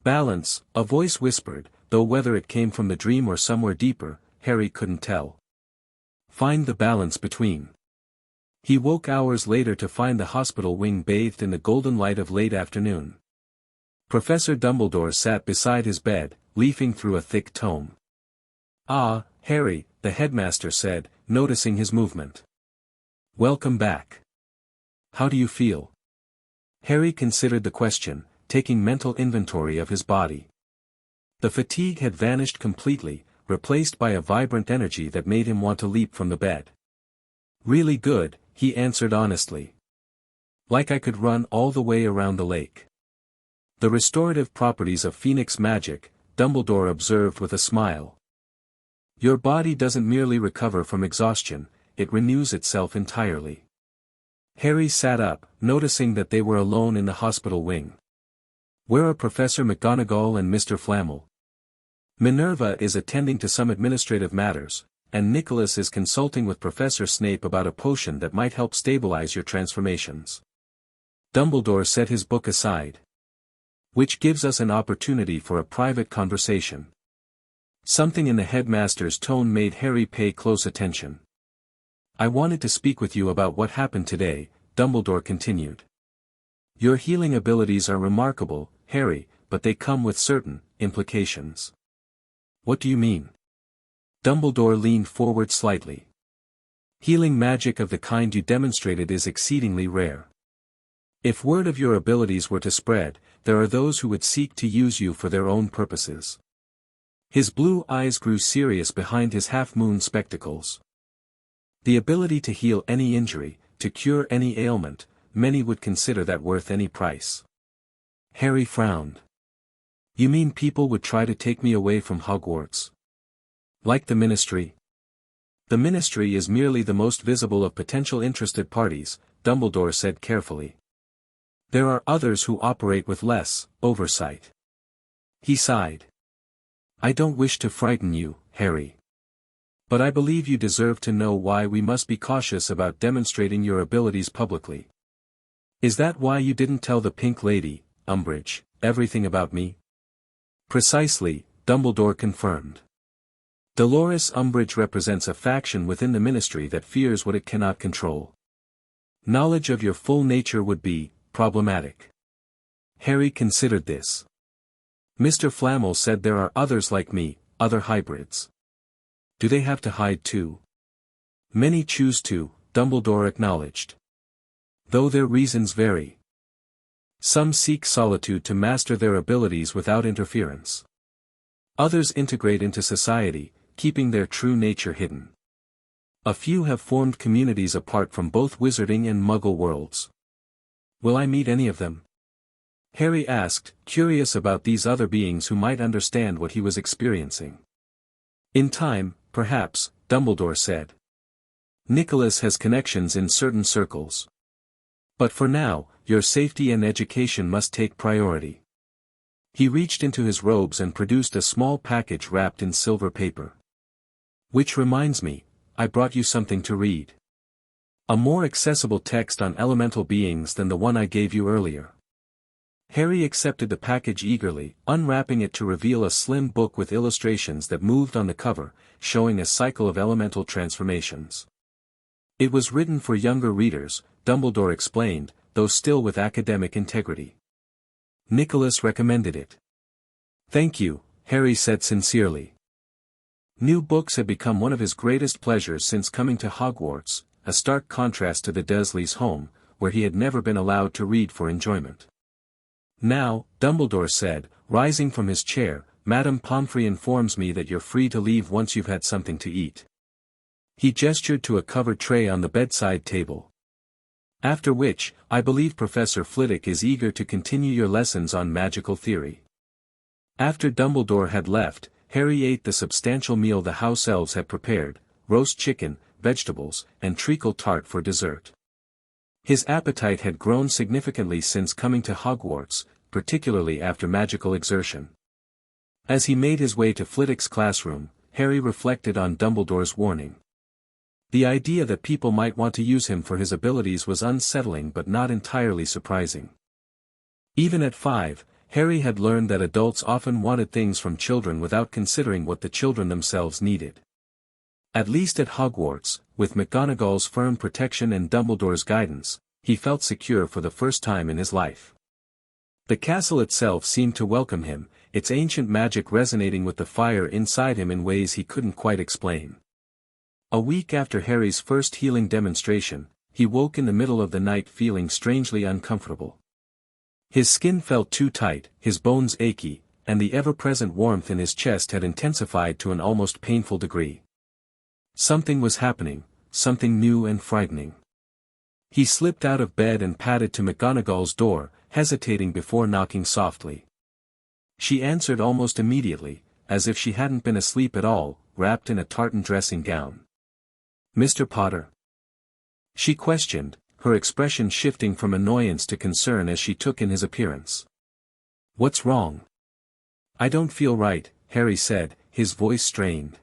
Balance, a voice whispered, though whether it came from the dream or somewhere deeper, Harry couldn't tell. Find the balance between. He woke hours later to find the hospital wing bathed in the golden light of late afternoon. Professor Dumbledore sat beside his bed, leafing through a thick tome. "Ah, Harry," the headmaster said, noticing his movement. "Welcome back. How do you feel?" Harry considered the question, taking mental inventory of his body. The fatigue had vanished completely, replaced by a vibrant energy that made him want to leap from the bed. "Really good," he answered honestly. "Like I could run all the way around the lake." "The restorative properties of Phoenix magic," Dumbledore observed with a smile. "Your body doesn't merely recover from exhaustion, it renews itself entirely." Harry sat up, noticing that they were alone in the hospital wing. "Where are Professor McGonagall and Mr. Flamel?" "Minerva is attending to some administrative matters, and Nicholas is consulting with Professor Snape about a potion that might help stabilize your transformations." Dumbledore set his book aside. "Which gives us an opportunity for a private conversation." Something in the headmaster's tone made Harry pay close attention. "I wanted to speak with you about what happened today," Dumbledore continued. "Your healing abilities are remarkable, Harry, but they come with certain implications." "What do you mean?" Dumbledore leaned forward slightly. "Healing magic of the kind you demonstrated is exceedingly rare. If word of your abilities were to spread, there are those who would seek to use you for their own purposes." His blue eyes grew serious behind his half-moon spectacles. "The ability to heal any injury, to cure any ailment, many would consider that worth any price." Harry frowned. "You mean people would try to take me away from Hogwarts? Like the Ministry?" "The Ministry is merely the most visible of potential interested parties," Dumbledore said carefully. "There are others who operate with less oversight." He sighed. "I don't wish to frighten you, Harry. But I believe you deserve to know why we must be cautious about demonstrating your abilities publicly." "Is that why you didn't tell the Pink Lady, Umbridge, everything about me?" "Precisely," Dumbledore confirmed. "Dolores Umbridge represents a faction within the Ministry that fears what it cannot control. Knowledge of your full nature would be problematic." Harry considered this. "Mr. Flamel said there are others like me, other hybrids. Do they have to hide too?" "Many choose to," Dumbledore acknowledged. "Though their reasons vary. Some seek solitude to master their abilities without interference. Others integrate into society, keeping their true nature hidden. A few have formed communities apart from both wizarding and Muggle worlds." "Will I meet any of them?" Harry asked, curious about these other beings who might understand what he was experiencing. "In time, perhaps," Dumbledore said. "Nicholas has connections in certain circles. But for now, your safety and education must take priority." He reached into his robes and produced a small package wrapped in silver paper. "Which reminds me, I brought you something to read. A more accessible text on elemental beings than the one I gave you earlier." Harry accepted the package eagerly, unwrapping it to reveal a slim book with illustrations that moved on the cover, showing a cycle of elemental transformations. It was written for younger readers, Dumbledore explained, though still with academic integrity. Nicholas recommended it. "Thank you," Harry said sincerely. New books had become one of his greatest pleasures since coming to Hogwarts, a stark contrast to the Dursleys' home, where he had never been allowed to read for enjoyment. "Now," Dumbledore said, rising from his chair, "Madame Pomfrey informs me that you're free to leave once you've had something to eat." He gestured to a covered tray on the bedside table. "After which, I believe Professor Flitwick is eager to continue your lessons on magical theory." After Dumbledore had left, Harry ate the substantial meal the house elves had prepared, roast chicken, vegetables, and treacle tart for dessert. His appetite had grown significantly since coming to Hogwarts, particularly after magical exertion. As he made his way to Flitwick's classroom, Harry reflected on Dumbledore's warning. The idea that people might want to use him for his abilities was unsettling but not entirely surprising. Even at 5, Harry had learned that adults often wanted things from children without considering what the children themselves needed. At least at Hogwarts, with McGonagall's firm protection and Dumbledore's guidance, he felt secure for the first time in his life. The castle itself seemed to welcome him, its ancient magic resonating with the fire inside him in ways he couldn't quite explain. A week after Harry's first healing demonstration, he woke in the middle of the night feeling strangely uncomfortable. His skin felt too tight, his bones achy, and the ever-present warmth in his chest had intensified to an almost painful degree. Something was happening, something new and frightening. He slipped out of bed and padded to McGonagall's door, hesitating before knocking softly. She answered almost immediately, as if she hadn't been asleep at all, wrapped in a tartan dressing gown. "Mr. Potter?" she questioned, her expression shifting from annoyance to concern as she took in his appearance. "What's wrong?" "I don't feel right," Harry said, his voice strained.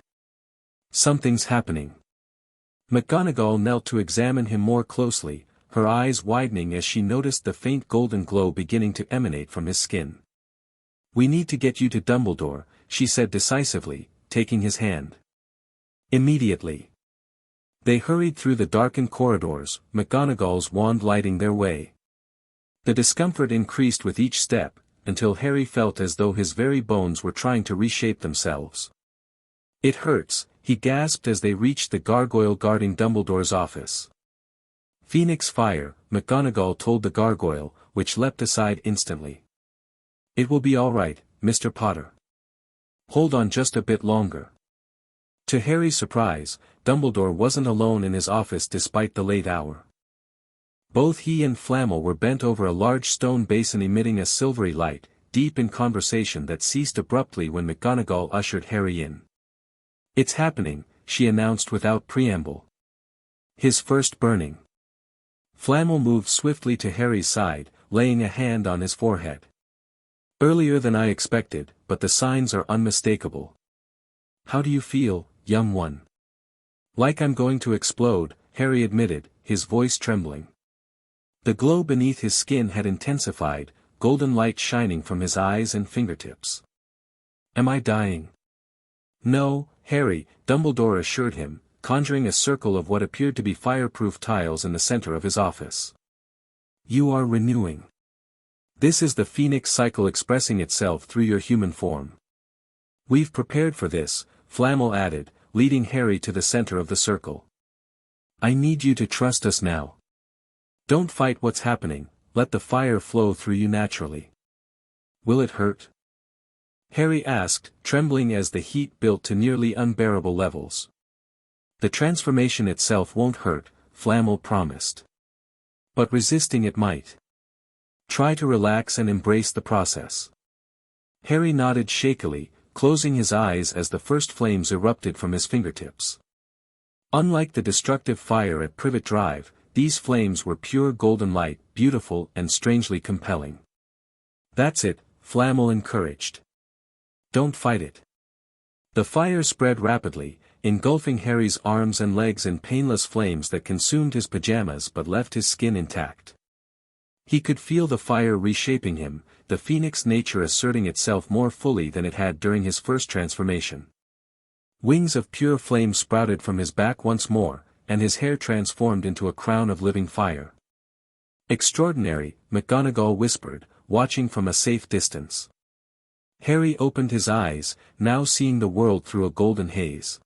"Something's happening." McGonagall knelt to examine him more closely, her eyes widening as she noticed the faint golden glow beginning to emanate from his skin. "We need to get you to Dumbledore," she said decisively, taking his hand. Immediately. They hurried through the darkened corridors, McGonagall's wand lighting their way. The discomfort increased with each step, until Harry felt as though his very bones were trying to reshape themselves. "It hurts," he gasped as they reached the gargoyle guarding Dumbledore's office. "Phoenix fire," McGonagall told the gargoyle, which leapt aside instantly. "It will be all right, Mr. Potter. Hold on just a bit longer." To Harry's surprise, Dumbledore wasn't alone in his office despite the late hour. Both he and Flamel were bent over a large stone basin emitting a silvery light, deep in conversation that ceased abruptly when McGonagall ushered Harry in. "It's happening," she announced without preamble. "His first burning." Flamel moved swiftly to Harry's side, laying a hand on his forehead. "Earlier than I expected, but the signs are unmistakable." "How do you feel, young one?" "Like I'm going to explode," Harry admitted, his voice trembling. The glow beneath his skin had intensified, golden light shining from his eyes and fingertips. "Am I dying?" "No, Harry," Dumbledore assured him, conjuring a circle of what appeared to be fireproof tiles in the center of his office. "You are renewing. This is the Phoenix cycle expressing itself through your human form. We've prepared for this," Flamel added, leading Harry to the center of the circle. "I need you to trust us now. Don't fight what's happening, let the fire flow through you naturally." "Will it hurt?" Harry asked, trembling as the heat built to nearly unbearable levels. "The transformation itself won't hurt," Flamel promised. "But resisting it might. Try to relax and embrace the process." Harry nodded shakily, closing his eyes as the first flames erupted from his fingertips. Unlike the destructive fire at Privet Drive, these flames were pure golden light, beautiful and strangely compelling. "That's it," Flamel encouraged. "Don't fight it." The fire spread rapidly, engulfing Harry's arms and legs in painless flames that consumed his pajamas but left his skin intact. He could feel the fire reshaping him, the phoenix nature asserting itself more fully than it had during his first transformation. Wings of pure flame sprouted from his back once more, and his hair transformed into a crown of living fire. "Extraordinary," McGonagall whispered, watching from a safe distance. Harry opened his eyes, now seeing the world through a golden haze.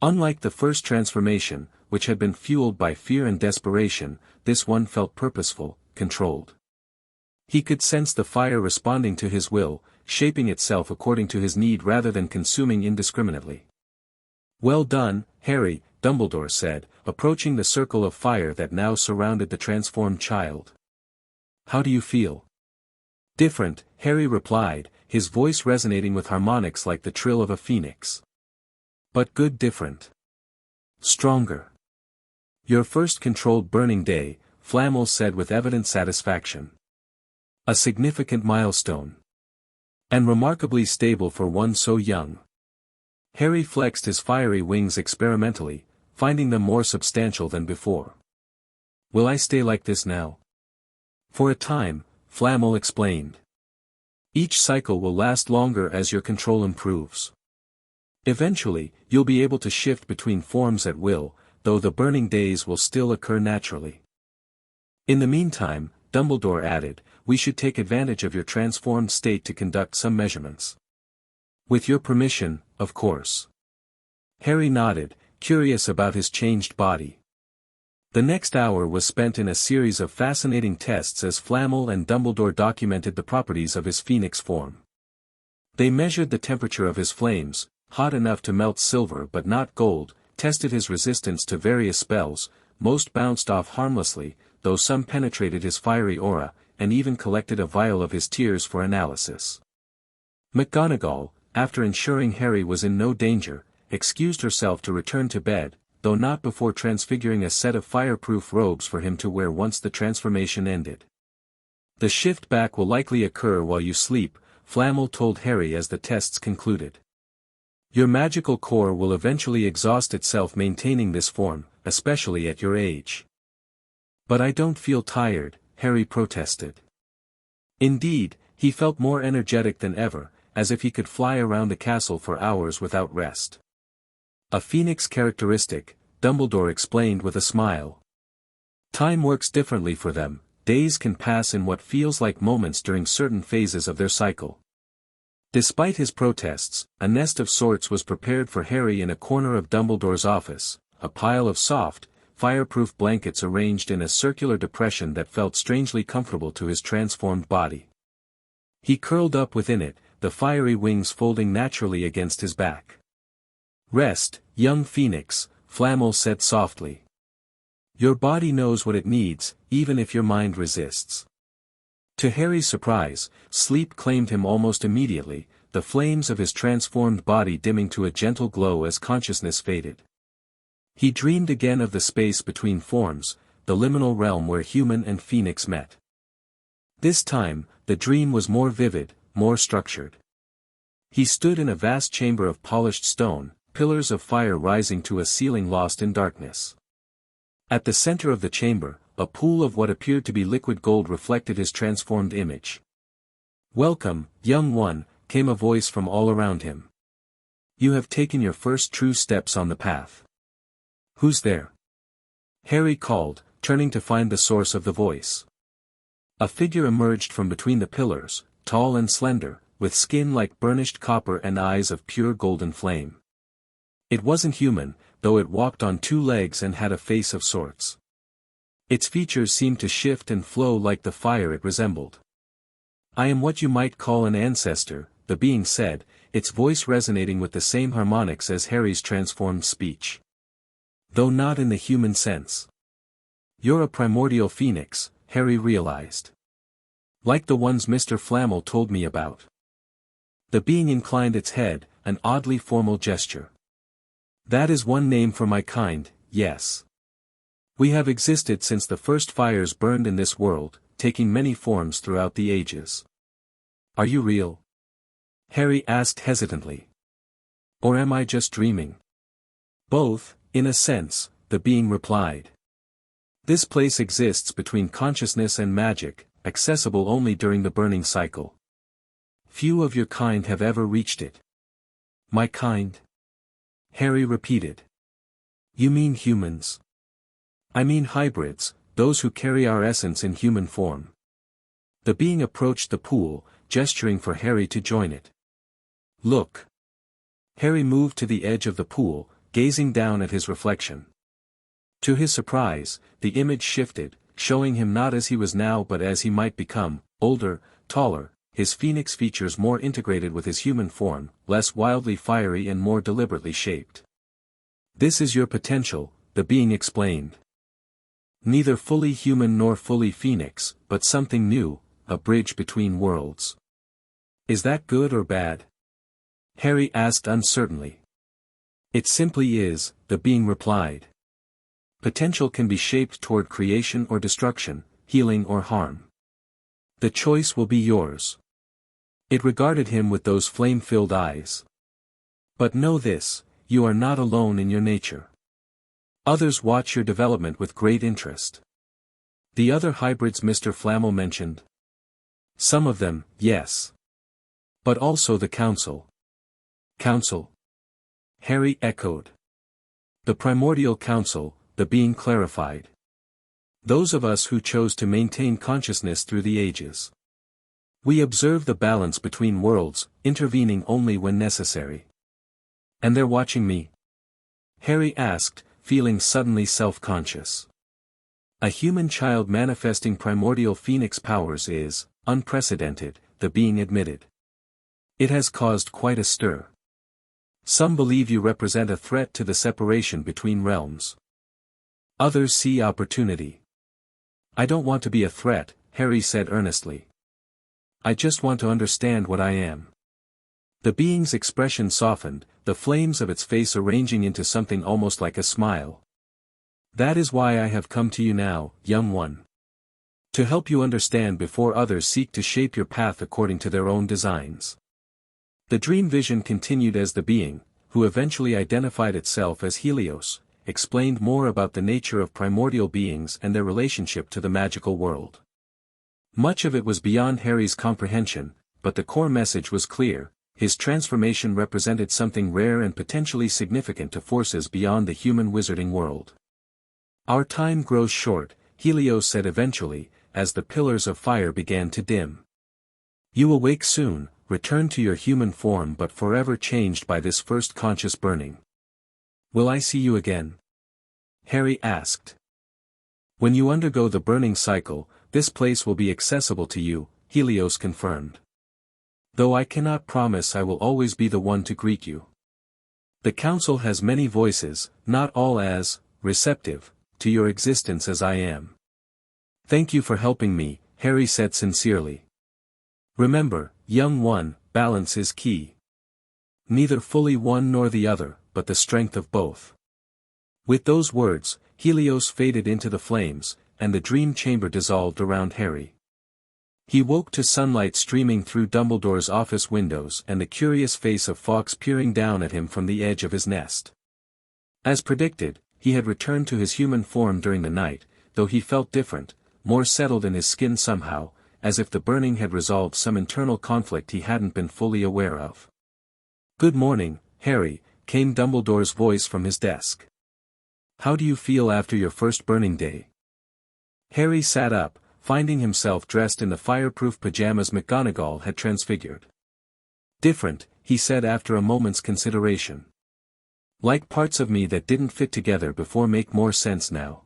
Unlike the first transformation, which had been fueled by fear and desperation, this one felt purposeful, controlled. He could sense the fire responding to his will, shaping itself according to his need rather than consuming indiscriminately. "Well done, Harry," Dumbledore said, approaching the circle of fire that now surrounded the transformed child. "How do you feel?" "Different," Harry replied, his voice resonating with harmonics like the trill of a phoenix. "But good different. Stronger." "Your first controlled burning day," Flamel said with evident satisfaction. A significant milestone. And remarkably stable for one so young. Harry flexed his fiery wings experimentally, finding them more substantial than before. Will I stay like this now? For a time, Flamel explained. Each cycle will last longer as your control improves. Eventually, you'll be able to shift between forms at will, though the burning days will still occur naturally. In the meantime, Dumbledore added, we should take advantage of your transformed state to conduct some measurements. With your permission, of course. Harry nodded, curious about his changed body. The next hour was spent in a series of fascinating tests as Flamel and Dumbledore documented the properties of his phoenix form. They measured the temperature of his flames, hot enough to melt silver but not gold, tested his resistance to various spells, most bounced off harmlessly, though some penetrated his fiery aura, and even collected a vial of his tears for analysis. McGonagall, after ensuring Harry was in no danger, excused herself to return to bed, though not before transfiguring a set of fireproof robes for him to wear once the transformation ended. The shift back will likely occur while you sleep, Flamel told Harry as the tests concluded. Your magical core will eventually exhaust itself maintaining this form, especially at your age. But I don't feel tired, Harry protested. Indeed, he felt more energetic than ever, as if he could fly around the castle for hours without rest. A phoenix characteristic, Dumbledore explained with a smile. Time works differently for them, days can pass in what feels like moments during certain phases of their cycle. Despite his protests, a nest of sorts was prepared for Harry in a corner of Dumbledore's office, a pile of soft, fireproof blankets arranged in a circular depression that felt strangely comfortable to his transformed body. He curled up within it, the fiery wings folding naturally against his back. Rest, young phoenix, Flamel said softly. Your body knows what it needs, even if your mind resists. To Harry's surprise, sleep claimed him almost immediately, the flames of his transformed body dimming to a gentle glow as consciousness faded. He dreamed again of the space between forms, the liminal realm where human and phoenix met. This time, the dream was more vivid, more structured. He stood in a vast chamber of polished stone, pillars of fire rising to a ceiling lost in darkness. At the center of the chamber, a pool of what appeared to be liquid gold reflected his transformed image. Welcome, young one, came a voice from all around him. You have taken your first true steps on the path. Who's there? Harry called, turning to find the source of the voice. A figure emerged from between the pillars, tall and slender, with skin like burnished copper and eyes of pure golden flame. It wasn't human, though it walked on two legs and had a face of sorts. Its features seemed to shift and flow like the fire it resembled. I am what you might call an ancestor, the being said, its voice resonating with the same harmonics as Harry's transformed speech. Though not in the human sense. You're a primordial phoenix, Harry realized. Like the ones Mr. Flamel told me about. The being inclined its head, an oddly formal gesture. That is one name for my kind, yes. We have existed since the first fires burned in this world, taking many forms throughout the ages. Are you real? Harry asked hesitantly. Or am I just dreaming? Both, in a sense, the being replied. This place exists between consciousness and magic, accessible only during the burning cycle. Few of your kind have ever reached it. My kind? Harry repeated. You mean humans? I mean hybrids, those who carry our essence in human form. The being approached the pool, gesturing for Harry to join it. Look. Harry moved to the edge of the pool, gazing down at his reflection. To his surprise, the image shifted, showing him not as he was now but as he might become, older, taller, his phoenix features more integrated with his human form, less wildly fiery and more deliberately shaped. This is your potential, the being explained. Neither fully human nor fully phoenix, but something new, a bridge between worlds. Is that good or bad? Harry asked uncertainly. It simply is, the being replied. Potential can be shaped toward creation or destruction, healing or harm. The choice will be yours. It regarded him with those flame-filled eyes. But know this, you are not alone in your nature. Others watch your development with great interest. The other hybrids Mr. Flamel mentioned. Some of them, yes. But also the Council. Council? Harry echoed. The Primordial Council, the being clarified. Those of us who chose to maintain consciousness through the ages. We observe the balance between worlds, intervening only when necessary. And they're watching me? Harry asked, feeling suddenly self-conscious. A human child manifesting primordial phoenix powers is unprecedented, the being admitted. It has caused quite a stir. Some believe you represent a threat to the separation between realms. Others see opportunity. I don't want to be a threat, Harry said earnestly. I just want to understand what I am. The being's expression softened, the flames of its face arranging into something almost like a smile. That is why I have come to you now, young one. To help you understand before others seek to shape your path according to their own designs. The dream vision continued as the being, who eventually identified itself as Helios, explained more about the nature of primordial beings and their relationship to the magical world. Much of it was beyond Harry's comprehension, but the core message was clear. His transformation represented something rare and potentially significant to forces beyond the human wizarding world. Our time grows short, Helios said eventually, as the pillars of fire began to dim. You will wake soon, return to your human form but forever changed by this first conscious burning. Will I see you again? Harry asked. When you undergo the burning cycle, this place will be accessible to you, Helios confirmed. Though I cannot promise I will always be the one to greet you. The Council has many voices, not all as receptive to your existence as I am. Thank you for helping me, Harry said sincerely. Remember, young one, balance is key. Neither fully one nor the other, but the strength of both. With those words, Helios faded into the flames, and the dream chamber dissolved around Harry. He woke to sunlight streaming through Dumbledore's office windows and the curious face of Fawkes peering down at him from the edge of his nest. As predicted, he had returned to his human form during the night, though he felt different, more settled in his skin somehow, as if the burning had resolved some internal conflict he hadn't been fully aware of. Good morning, Harry, came Dumbledore's voice from his desk. How do you feel after your first burning day? Harry sat up, finding himself dressed in the fireproof pajamas McGonagall had transfigured. Different, he said after a moment's consideration. Like parts of me that didn't fit together before make more sense now.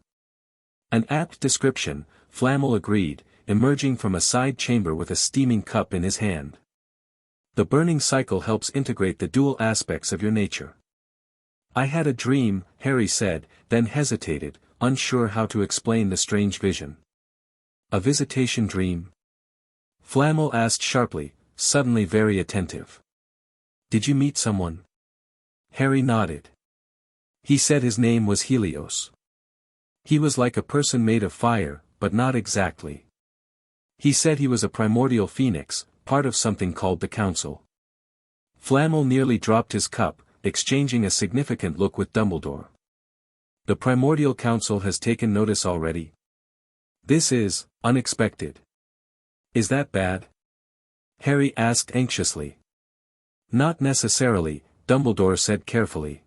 An apt description, Flamel agreed, emerging from a side chamber with a steaming cup in his hand. The burning cycle helps integrate the dual aspects of your nature. I had a dream, Harry said, then hesitated, unsure how to explain the strange vision. A visitation dream? Flamel asked sharply, suddenly very attentive. Did you meet someone? Harry nodded. He said his name was Helios. He was like a person made of fire, but not exactly. He said he was a primordial phoenix, part of something called the Council. Flamel nearly dropped his cup, exchanging a significant look with Dumbledore. The Primordial Council has taken notice already? This is unexpected. Is that bad? Harry asked anxiously. Not necessarily, Dumbledore said carefully.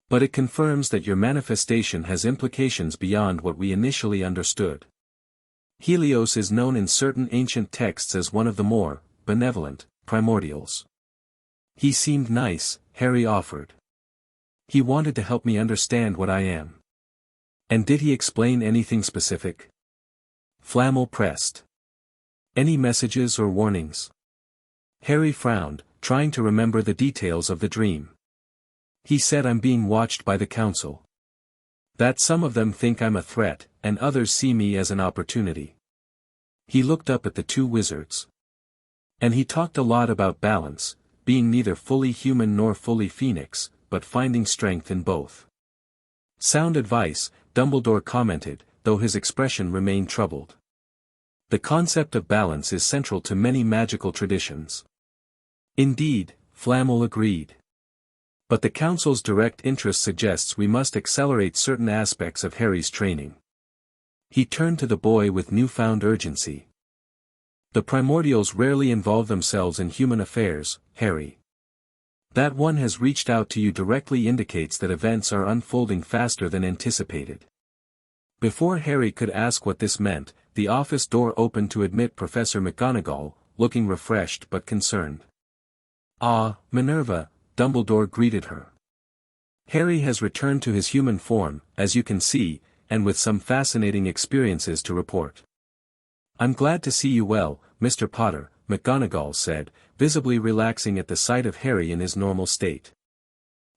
But it confirms that your manifestation has implications beyond what we initially understood. Helios is known in certain ancient texts as one of the more benevolent primordials. He seemed nice, Harry offered. He wanted to help me understand what I am. And did he explain anything specific? Flamel pressed. Any messages or warnings? Harry frowned, trying to remember the details of the dream. He said I'm being watched by the Council. That some of them think I'm a threat, and others see me as an opportunity. He looked up at the two wizards. And he talked a lot about balance, being neither fully human nor fully phoenix, but finding strength in both. Sound advice, Dumbledore commented, though his expression remained troubled. The concept of balance is central to many magical traditions. Indeed, Flamel agreed. But the Council's direct interest suggests we must accelerate certain aspects of Harry's training. He turned to the boy with newfound urgency. The Primordials rarely involve themselves in human affairs, Harry. That one has reached out to you directly indicates that events are unfolding faster than anticipated. Before Harry could ask what this meant, the office door opened to admit Professor McGonagall, looking refreshed but concerned. "Ah, Minerva," Dumbledore greeted her. "Harry has returned to his human form, as you can see, and with some fascinating experiences to report." "I'm glad to see you well, Mr. Potter," McGonagall said, visibly relaxing at the sight of Harry in his normal state.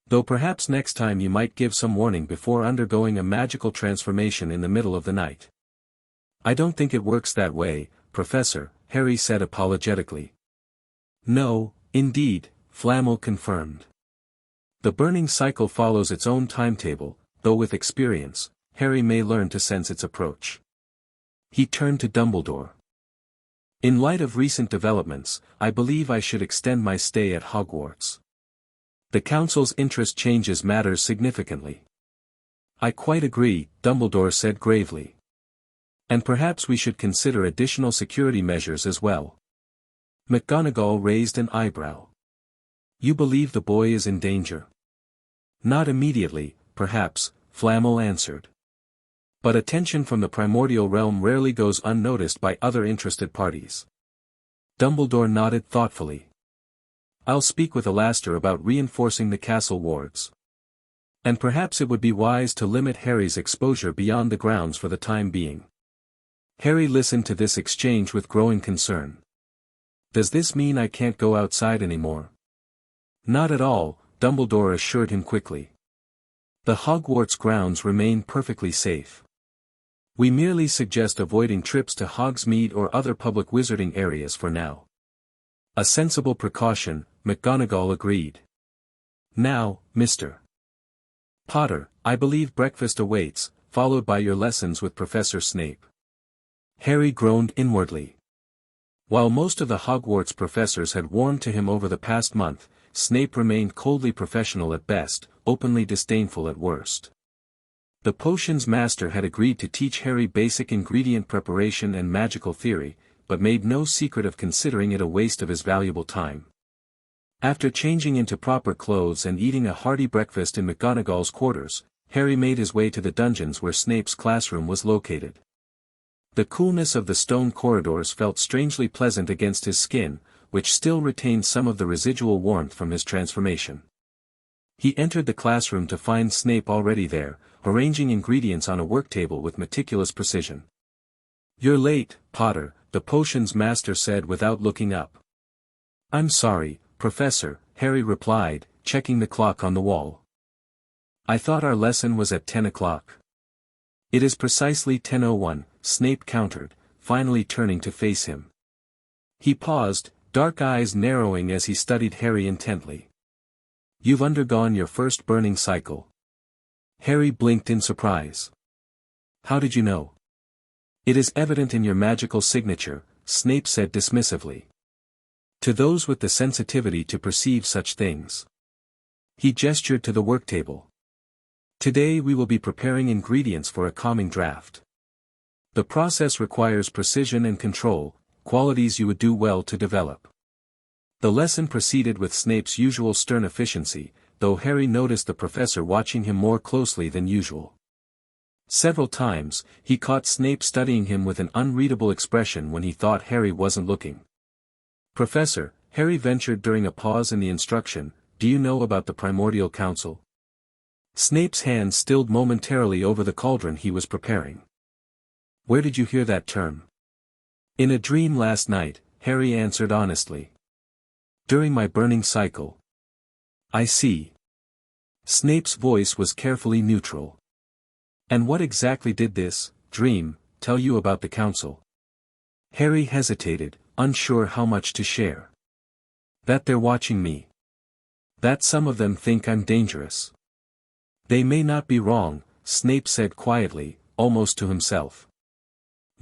"Though perhaps next time you might give some warning before undergoing a magical transformation in the middle of the night." "I don't think it works that way, Professor," Harry said apologetically. "No, indeed," Flamel confirmed. "The burning cycle follows its own timetable, though with experience, Harry may learn to sense its approach." He turned to Dumbledore. "In light of recent developments, I believe I should extend my stay at Hogwarts. The Council's interest changes matters significantly." "I quite agree," Dumbledore said gravely. "And perhaps we should consider additional security measures as well." McGonagall raised an eyebrow. "You believe the boy is in danger?" "Not immediately, perhaps," Flamel answered. "But attention from the primordial realm rarely goes unnoticed by other interested parties." Dumbledore nodded thoughtfully. "I'll speak with Alastair about reinforcing the castle wards. And perhaps it would be wise to limit Harry's exposure beyond the grounds for the time being." Harry listened to this exchange with growing concern. "Does this mean I can't go outside anymore?" "Not at all," Dumbledore assured him quickly. "The Hogwarts grounds remain perfectly safe. We merely suggest avoiding trips to Hogsmeade or other public wizarding areas for now." "A sensible precaution," McGonagall agreed. "Now, Mr. Potter, I believe breakfast awaits, followed by your lessons with Professor Snape." Harry groaned inwardly. While most of the Hogwarts professors had warmed to him over the past month, Snape remained coldly professional at best, openly disdainful at worst. The potions master had agreed to teach Harry basic ingredient preparation and magical theory, but made no secret of considering it a waste of his valuable time. After changing into proper clothes and eating a hearty breakfast in McGonagall's quarters, Harry made his way to the dungeons where Snape's classroom was located. The coolness of the stone corridors felt strangely pleasant against his skin, which still retained some of the residual warmth from his transformation. He entered the classroom to find Snape already there, arranging ingredients on a work table with meticulous precision. "You're late, Potter," the potions master said without looking up. "I'm sorry, Professor," Harry replied, checking the clock on the wall. "I thought our lesson was at 10 o'clock. "It is precisely 10:01, Snape countered, finally turning to face him. He paused, dark eyes narrowing as he studied Harry intently. "You've undergone your first burning cycle." Harry blinked in surprise. "How did you know?" "It is evident in your magical signature," Snape said dismissively. "To those with the sensitivity to perceive such things." He gestured to the work table. "Today we will be preparing ingredients for a calming draft. The process requires precision and control, qualities you would do well to develop." The lesson proceeded with Snape's usual stern efficiency, though Harry noticed the professor watching him more closely than usual. Several times, he caught Snape studying him with an unreadable expression when he thought Harry wasn't looking. "Professor," Harry ventured during a pause in the instruction, "do you know about the Primordial Council?" Snape's hand stilled momentarily over the cauldron he was preparing. "Where did you hear that term?" "In a dream last night," Harry answered honestly. "During my burning cycle." "I see." Snape's voice was carefully neutral. "And what exactly did this dream tell you about the council?" Harry hesitated, unsure how much to share. "That they're watching me. That some of them think I'm dangerous." "They may not be wrong," Snape said quietly, almost to himself.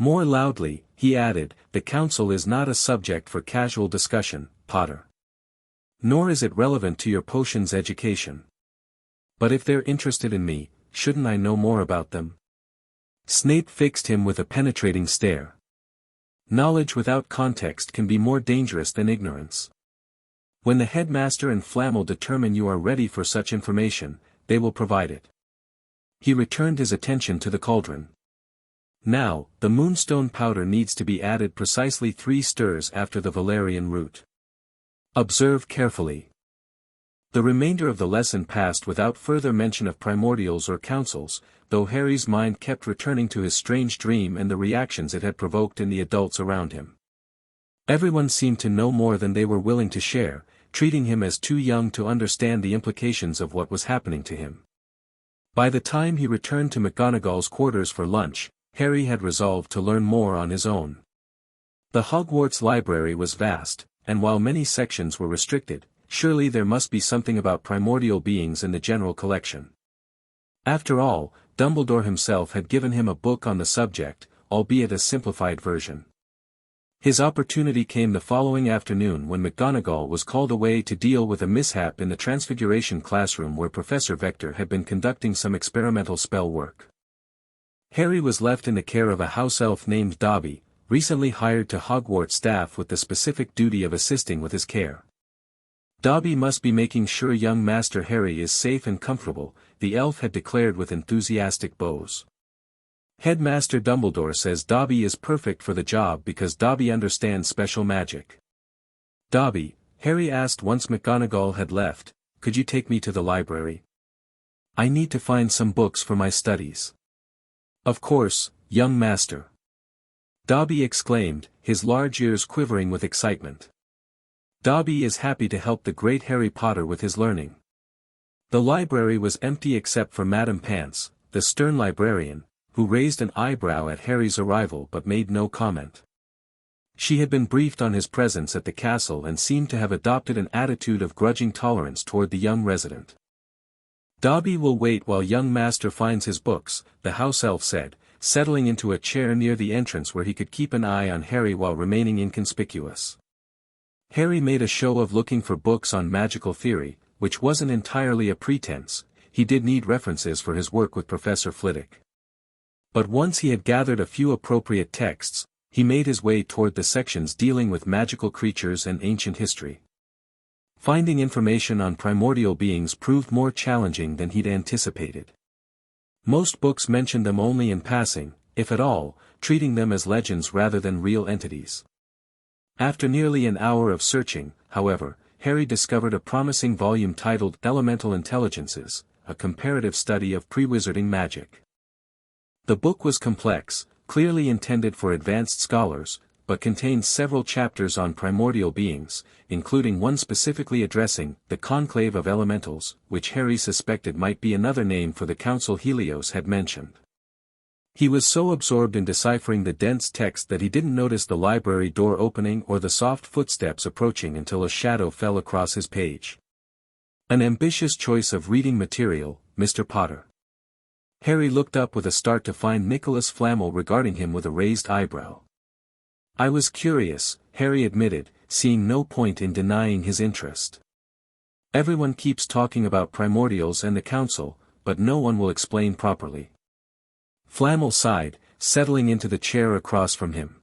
More loudly, he added, "The council is not a subject for casual discussion, Potter. Nor is it relevant to your potions education. But if they're interested in me, shouldn't I know more about them?" Snape fixed him with a penetrating stare. Knowledge without context can be more dangerous than ignorance. When the headmaster and Flamel determine you are ready for such information, they will provide it. He returned his attention to the cauldron. Now, the moonstone powder needs to be added precisely 3 stirs after the valerian root. Observe carefully. The remainder of the lesson passed without further mention of primordials or councils, though Harry's mind kept returning to his strange dream and the reactions it had provoked in the adults around him. Everyone seemed to know more than they were willing to share, treating him as too young to understand the implications of what was happening to him. By the time he returned to McGonagall's quarters for lunch, Harry had resolved to learn more on his own. The Hogwarts library was vast, and while many sections were restricted, surely there must be something about primordial beings in the general collection. After all, Dumbledore himself had given him a book on the subject, albeit a simplified version. His opportunity came the following afternoon when McGonagall was called away to deal with a mishap in the Transfiguration classroom where Professor Vector had been conducting some experimental spell work. Harry was left in the care of a house elf named Dobby, recently hired to Hogwarts staff with the specific duty of assisting with his care. Dobby must be making sure young Master Harry is safe and comfortable, the elf had declared with enthusiastic bows. Headmaster Dumbledore says Dobby is perfect for the job because Dobby understands special magic. "Dobby," Harry asked once McGonagall had left, "could you take me to the library? I need to find some books for my studies." "Of course, young master," Dobby exclaimed, his large ears quivering with excitement. Dobby is happy to help the great Harry Potter with his learning. The library was empty except for Madame Pants, the stern librarian, who raised an eyebrow at Harry's arrival but made no comment. She had been briefed on his presence at the castle and seemed to have adopted an attitude of grudging tolerance toward the young resident. "Dobby will wait while young master finds his books," the house elf said, settling into a chair near the entrance where he could keep an eye on Harry while remaining inconspicuous. Harry made a show of looking for books on magical theory, which wasn't entirely a pretense, he did need references for his work with Professor Flitwick. But once he had gathered a few appropriate texts, he made his way toward the sections dealing with magical creatures and ancient history. Finding information on primordial beings proved more challenging than he'd anticipated. Most books mentioned them only in passing, if at all, treating them as legends rather than real entities. After nearly an hour of searching, however, Harry discovered a promising volume titled Elemental Intelligences, a comparative study of pre-wizarding magic. The book was complex, clearly intended for advanced scholars, but contained several chapters on primordial beings, including one specifically addressing the Conclave of Elementals, which Harry suspected might be another name for the council Helios had mentioned. He was so absorbed in deciphering the dense text that he didn't notice the library door opening or the soft footsteps approaching until a shadow fell across his page. "An ambitious choice of reading material, Mr. Potter." Harry looked up with a start to find Nicholas Flamel regarding him with a raised eyebrow. "I was curious," Harry admitted, seeing no point in denying his interest. "Everyone keeps talking about primordials and the council, but no one will explain properly." Flamel sighed, settling into the chair across from him.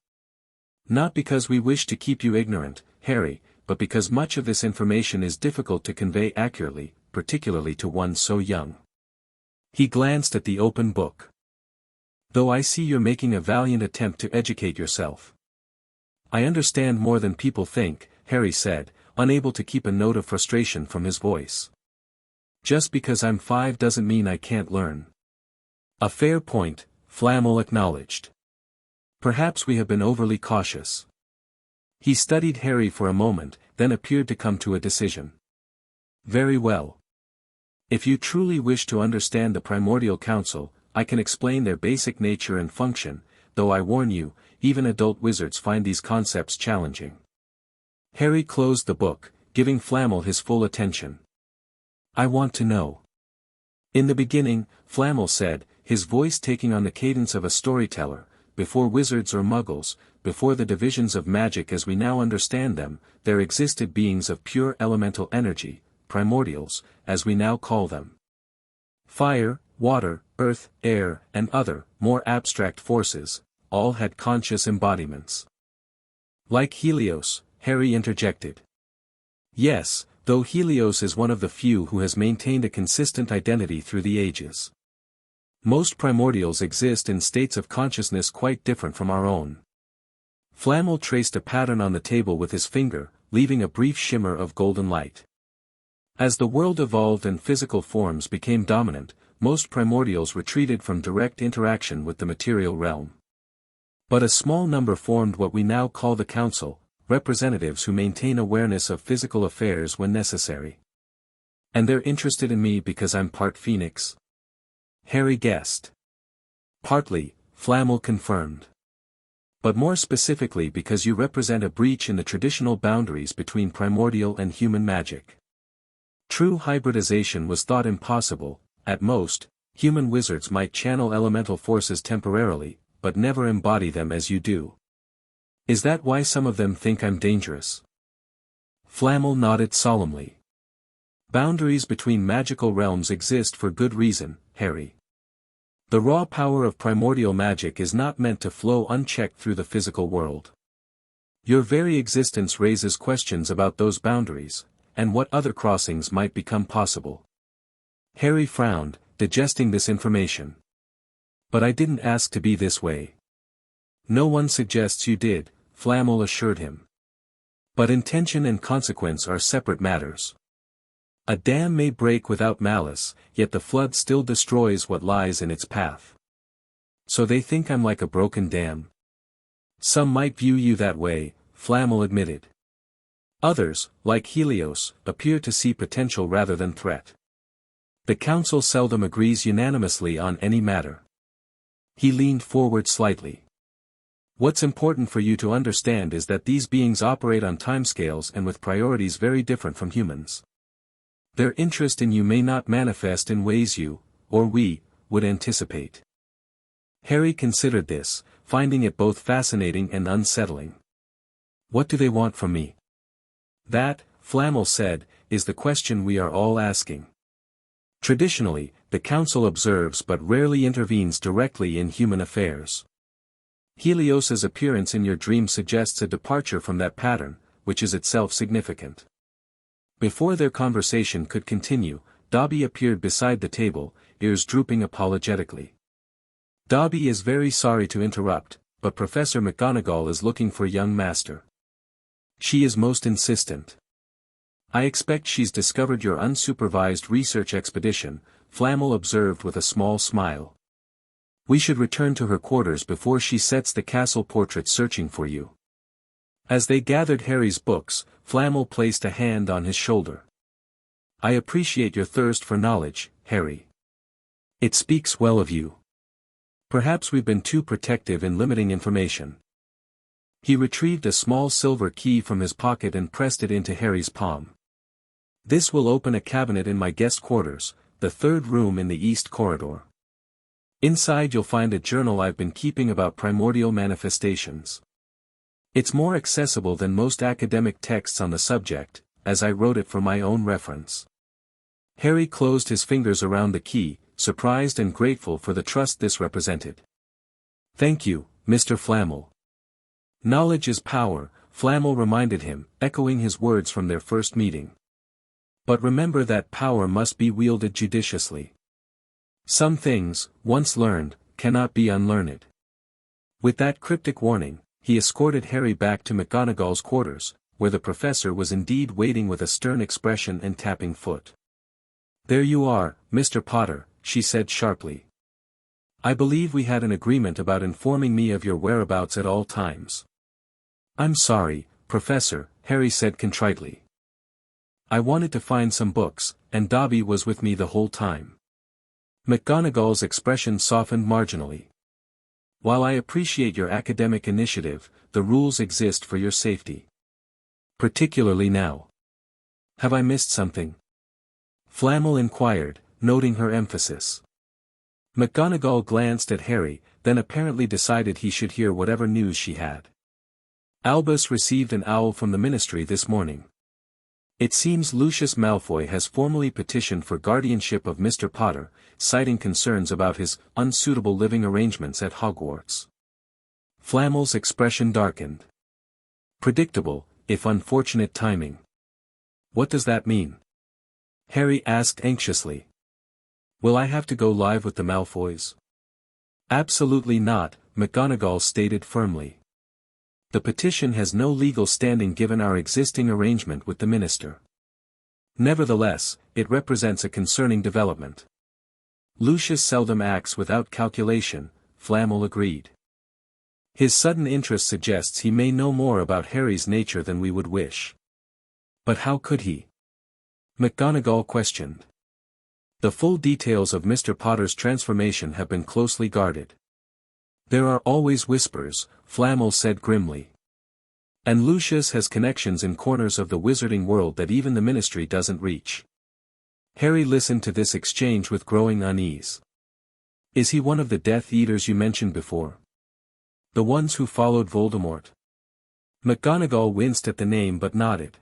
"Not because we wish to keep you ignorant, Harry, but because much of this information is difficult to convey accurately, particularly to one so young." He glanced at the open book. "Though I see you're making a valiant attempt to educate yourself." "I understand more than people think," Harry said, unable to keep a note of frustration from his voice. "Just because I'm 5 doesn't mean I can't learn." "A fair point," Flamel acknowledged. "Perhaps we have been overly cautious." He studied Harry for a moment, then appeared to come to a decision. "Very well. If you truly wish to understand the Primordial Council, I can explain their basic nature and function, though I warn you, even adult wizards find these concepts challenging." Harry closed the book, giving Flamel his full attention. "I want to know." "In the beginning," Flamel said, his voice taking on the cadence of a storyteller, before wizards or muggles, before the divisions of magic as we now understand them, there existed beings of pure elemental energy, primordials, as we now call them. Fire, water, earth, air, and other, more abstract forces, all had conscious embodiments. Like Helios, Harry interjected. Yes, though Helios is one of the few who has maintained a consistent identity through the ages. Most primordials exist in states of consciousness quite different from our own. Flamel traced a pattern on the table with his finger, leaving a brief shimmer of golden light. As the world evolved and physical forms became dominant, most primordials retreated from direct interaction with the material realm. But a small number formed what we now call the Council, representatives who maintain awareness of physical affairs when necessary. And they're interested in me because I'm part Phoenix? Harry guessed. Partly, Flamel confirmed. But more specifically because you represent a breach in the traditional boundaries between primordial and human magic. True hybridization was thought impossible. At most, human wizards might channel elemental forces temporarily, but never embody them as you do. Is that why some of them think I'm dangerous? Flamel nodded solemnly. Boundaries between magical realms exist for good reason, Harry. The raw power of primordial magic is not meant to flow unchecked through the physical world. Your very existence raises questions about those boundaries, and what other crossings might become possible. Harry frowned, digesting this information. But I didn't ask to be this way. No one suggests you did, Flamel assured him. But intention and consequence are separate matters. A dam may break without malice, yet the flood still destroys what lies in its path. So they think I'm like a broken dam? Some might view you that way, Flamel admitted. Others, like Helios, appear to see potential rather than threat. The Council seldom agrees unanimously on any matter. He leaned forward slightly. What's important for you to understand is that these beings operate on timescales and with priorities very different from humans. Their interest in you may not manifest in ways you, or we, would anticipate. Harry considered this, finding it both fascinating and unsettling. What do they want from me? That, Flamel said, is the question we are all asking. Traditionally, the Council observes but rarely intervenes directly in human affairs. Helios's appearance in your dream suggests a departure from that pattern, which is itself significant. Before their conversation could continue, Dobby appeared beside the table, ears drooping apologetically. Dobby is very sorry to interrupt, but Professor McGonagall is looking for young master. She is most insistent. I expect she's discovered your unsupervised research expedition, Flamel observed with a small smile. We should return to her quarters before she sets the castle portrait searching for you. As they gathered Harry's books, Flamel placed a hand on his shoulder. I appreciate your thirst for knowledge, Harry. It speaks well of you. Perhaps we've been too protective in limiting information. He retrieved a small silver key from his pocket and pressed it into Harry's palm. This will open a cabinet in my guest quarters, the third room in the east corridor. Inside you'll find a journal I've been keeping about primordial manifestations. It's more accessible than most academic texts on the subject, as I wrote it for my own reference. Harry closed his fingers around the key, surprised and grateful for the trust this represented. Thank you, Mr. Flamel. Knowledge is power, Flamel reminded him, echoing his words from their first meeting. But remember that power must be wielded judiciously. Some things, once learned, cannot be unlearned. With that cryptic warning, he escorted Harry back to McGonagall's quarters, where the professor was indeed waiting with a stern expression and tapping foot. There you are, Mr. Potter, she said sharply. I believe we had an agreement about informing me of your whereabouts at all times. I'm sorry, Professor, Harry said contritely. I wanted to find some books, and Dobby was with me the whole time. McGonagall's expression softened marginally. While I appreciate your academic initiative, the rules exist for your safety. Particularly now. Have I missed something? Flamel inquired, noting her emphasis. McGonagall glanced at Harry, then apparently decided he should hear whatever news she had. Albus received an owl from the Ministry this morning. It seems Lucius Malfoy has formally petitioned for guardianship of Mr. Potter, citing concerns about his unsuitable living arrangements at Hogwarts. Flamel's expression darkened. Predictable, if unfortunate timing. What does that mean? Harry asked anxiously. Will I have to go live with the Malfoys? Absolutely not, McGonagall stated firmly. The petition has no legal standing given our existing arrangement with the minister. Nevertheless, it represents a concerning development. Lucius seldom acts without calculation, Flamel agreed. His sudden interest suggests he may know more about Harry's nature than we would wish. But how could he? McGonagall questioned. The full details of Mr. Potter's transformation have been closely guarded. There are always whispers, Flamel said grimly. And Lucius has connections in corners of the wizarding world that even the Ministry doesn't reach. Harry listened to this exchange with growing unease. Is he one of the Death Eaters you mentioned before? The ones who followed Voldemort? McGonagall winced at the name but nodded.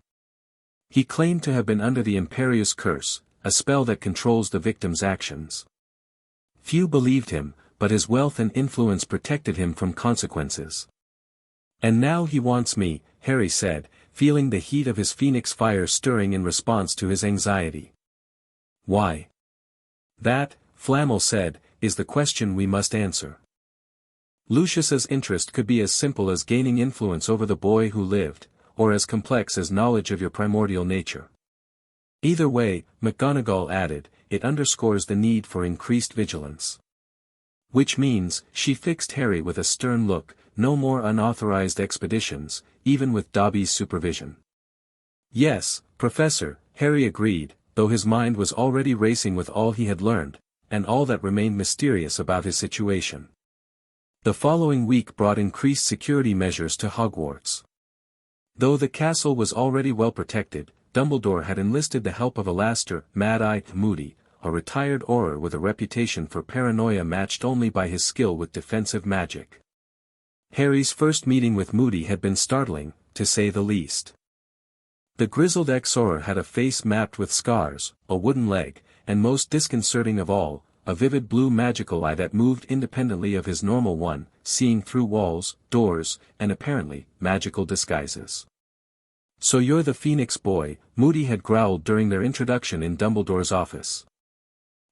He claimed to have been under the Imperious Curse, a spell that controls the victim's actions. Few believed him, but his wealth and influence protected him from consequences. And now he wants me, Harry said, feeling the heat of his phoenix fire stirring in response to his anxiety. Why? That, Flamel said, is the question we must answer. Lucius's interest could be as simple as gaining influence over the boy who lived, or as complex as knowledge of your primordial nature. Either way, McGonagall added, it underscores the need for increased vigilance. Which means, she fixed Harry with a stern look, no more unauthorized expeditions, even with Dobby's supervision. Yes, Professor, Harry agreed, though his mind was already racing with all he had learned, and all that remained mysterious about his situation. The following week brought increased security measures to Hogwarts. Though the castle was already well protected, Dumbledore had enlisted the help of Alastair Mad-Eye Moody, a retired Auror with a reputation for paranoia matched only by his skill with defensive magic. Harry's first meeting with Moody had been startling, to say the least. The grizzled ex-Auror had a face mapped with scars, a wooden leg, and most disconcerting of all, a vivid blue magical eye that moved independently of his normal one, seeing through walls, doors, and apparently, magical disguises. So you're the Phoenix boy, Moody had growled during their introduction in Dumbledore's office.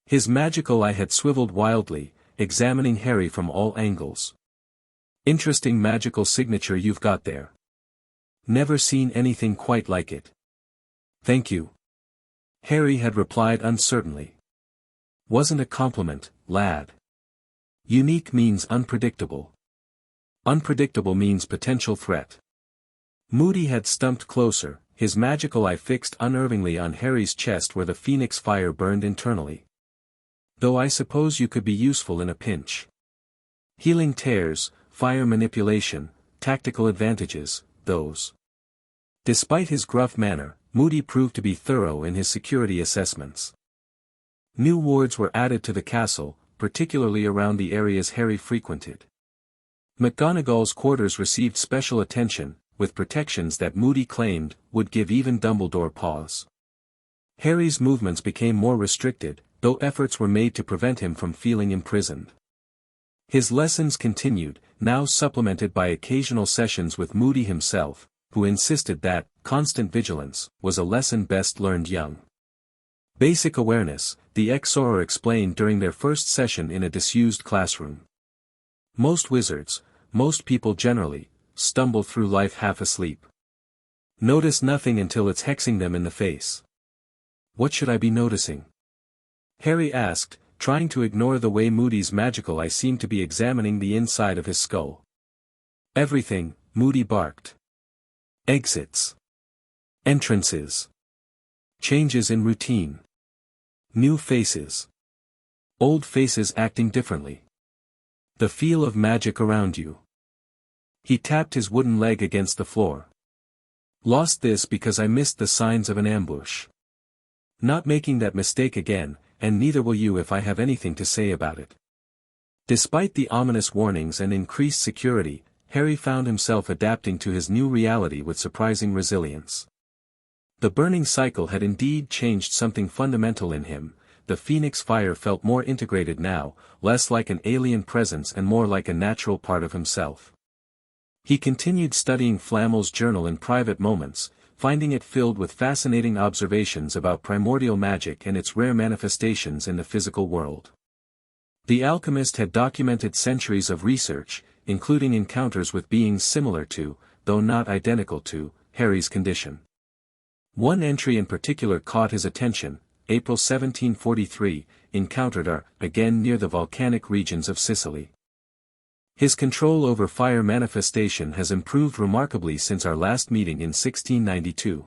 His magical eye had swiveled wildly, examining Harry from all angles. Interesting magical signature you've got there. Never seen anything quite like it. Thank you. Harry had replied uncertainly. Wasn't a compliment, lad. Unique means unpredictable. Unpredictable means potential threat. Moody had stumped closer, his magical eye fixed unnervingly on Harry's chest where the phoenix fire burned internally. Though I suppose you could be useful in a pinch. Healing tears, fire manipulation, tactical advantages, those. Despite his gruff manner, Moody proved to be thorough in his security assessments. New wards were added to the castle, particularly around the areas Harry frequented. McGonagall's quarters received special attention, with protections that Moody claimed would give even Dumbledore pause. Harry's movements became more restricted, though efforts were made to prevent him from feeling imprisoned. His lessons continued, now supplemented by occasional sessions with Moody himself, who insisted that constant vigilance was a lesson best learned young. Basic awareness, the ex-Auror explained during their first session in a disused classroom. Most wizards, most people generally, stumble through life half asleep. Notice nothing until it's hexing them in the face. What should I be noticing? Harry asked, trying to ignore the way Moody's magical eye seemed to be examining the inside of his skull. Everything, Moody barked. Exits. Entrances. Changes in routine. New faces. Old faces acting differently. The feel of magic around you. He tapped his wooden leg against the floor. Lost this because I missed the signs of an ambush. Not making that mistake again, and neither will you if I have anything to say about it. Despite the ominous warnings and increased security, Harry found himself adapting to his new reality with surprising resilience. The burning cycle had indeed changed something fundamental in him. The phoenix fire felt more integrated now, less like an alien presence and more like a natural part of himself. He continued studying Flamel's journal in private moments, finding it filled with fascinating observations about primordial magic and its rare manifestations in the physical world. The alchemist had documented centuries of research, including encounters with beings similar to, though not identical to, Harry's condition. One entry in particular caught his attention. April 1743, encountered are, again near the volcanic regions of Sicily. His control over fire manifestation has improved remarkably since our last meeting in 1692.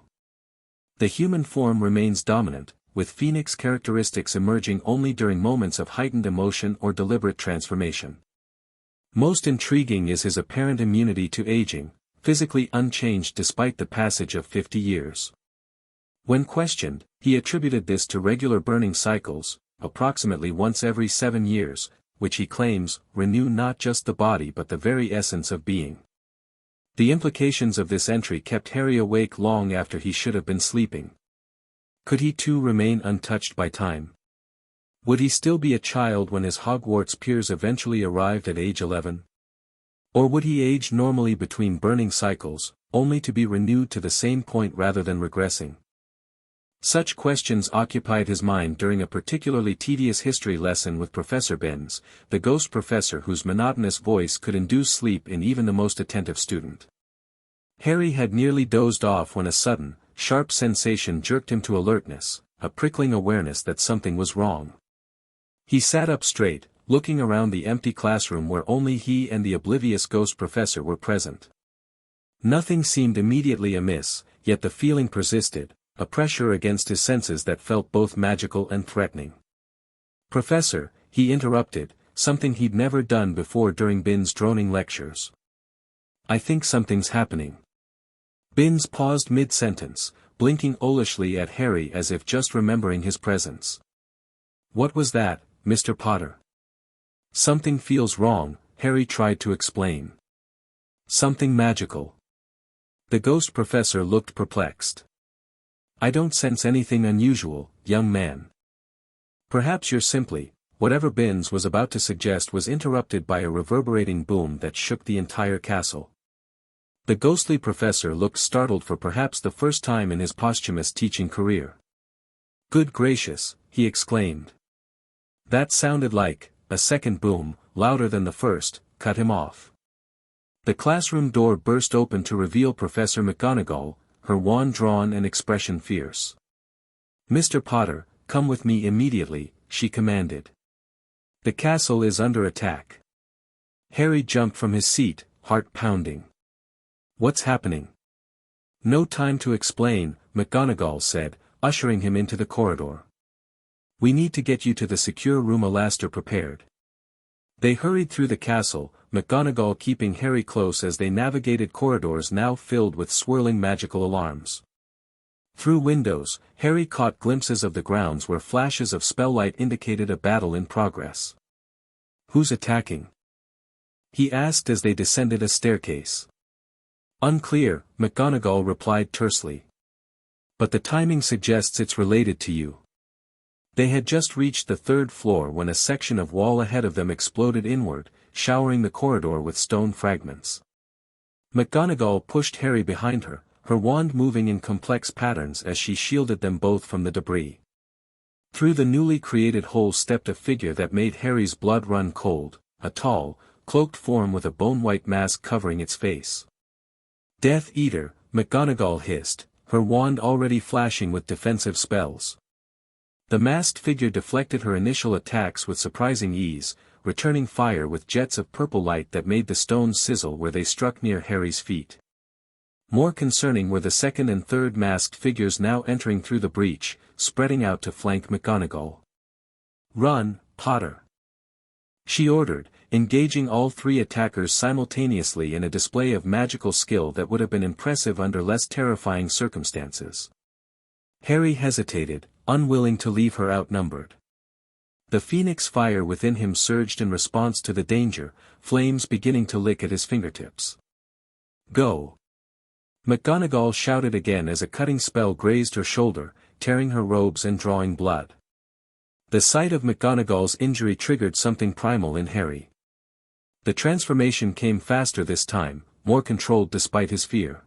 The human form remains dominant, with phoenix characteristics emerging only during moments of heightened emotion or deliberate transformation. Most intriguing is his apparent immunity to aging, physically unchanged despite the passage of 50 years. When questioned, he attributed this to regular burning cycles, approximately once every 7 years, which he claims, renew not just the body but the very essence of being. The implications of this entry kept Harry awake long after he should have been sleeping. Could he too remain untouched by time? Would he still be a child when his Hogwarts peers eventually arrived at age 11? Or would he age normally between burning cycles, only to be renewed to the same point rather than regressing? Such questions occupied his mind during a particularly tedious history lesson with Professor Binns, the ghost professor whose monotonous voice could induce sleep in even the most attentive student. Harry had nearly dozed off when a sudden, sharp sensation jerked him to alertness, a prickling awareness that something was wrong. He sat up straight, looking around the empty classroom where only he and the oblivious ghost professor were present. Nothing seemed immediately amiss, yet the feeling persisted, a pressure against his senses that felt both magical and threatening. "Professor," he interrupted, something he'd never done before during Binns' droning lectures. "I think something's happening." Binns paused mid-sentence, blinking owlishly at Harry as if just remembering his presence. "What was that, Mr. Potter?" "Something feels wrong," Harry tried to explain. "Something magical." The ghost professor looked perplexed. "I don't sense anything unusual, young man." "Perhaps you're simply—" Whatever Binns was about to suggest was interrupted by a reverberating boom that shook the entire castle. The ghostly professor looked startled for perhaps the first time in his posthumous teaching career. "Good gracious," he exclaimed. That sounded like, a second boom, louder than the first, cut him off. The classroom door burst open to reveal Professor McGonagall, her wand drawn and expression fierce. "Mr. Potter, come with me immediately," she commanded. "The castle is under attack." Harry jumped from his seat, heart pounding. "What's happening?" "No time to explain," McGonagall said, ushering him into the corridor. "We need to get you to the secure room Alastair prepared." They hurried through the castle, McGonagall keeping Harry close as they navigated corridors now filled with swirling magical alarms. Through windows, Harry caught glimpses of the grounds where flashes of spelllight indicated a battle in progress. "Who's attacking?" he asked as they descended a staircase. "Unclear," McGonagall replied tersely. "But the timing suggests it's related to you." They had just reached the 3rd floor when a section of wall ahead of them exploded inward, showering the corridor with stone fragments. McGonagall pushed Harry behind her, her wand moving in complex patterns as she shielded them both from the debris. Through the newly created hole stepped a figure that made Harry's blood run cold, a tall, cloaked form with a bone-white mask covering its face. "Death Eater," McGonagall hissed, her wand already flashing with defensive spells. The masked figure deflected her initial attacks with surprising ease, returning fire with jets of purple light that made the stones sizzle where they struck near Harry's feet. More concerning were the second and third masked figures now entering through the breach, spreading out to flank McGonagall. "Run, Potter!" she ordered, engaging all 3 attackers simultaneously in a display of magical skill that would have been impressive under less terrifying circumstances. Harry hesitated, unwilling to leave her outnumbered. The phoenix fire within him surged in response to the danger, flames beginning to lick at his fingertips. "Go!" McGonagall shouted again as a cutting spell grazed her shoulder, tearing her robes and drawing blood. The sight of McGonagall's injury triggered something primal in Harry. The transformation came faster this time, more controlled despite his fear.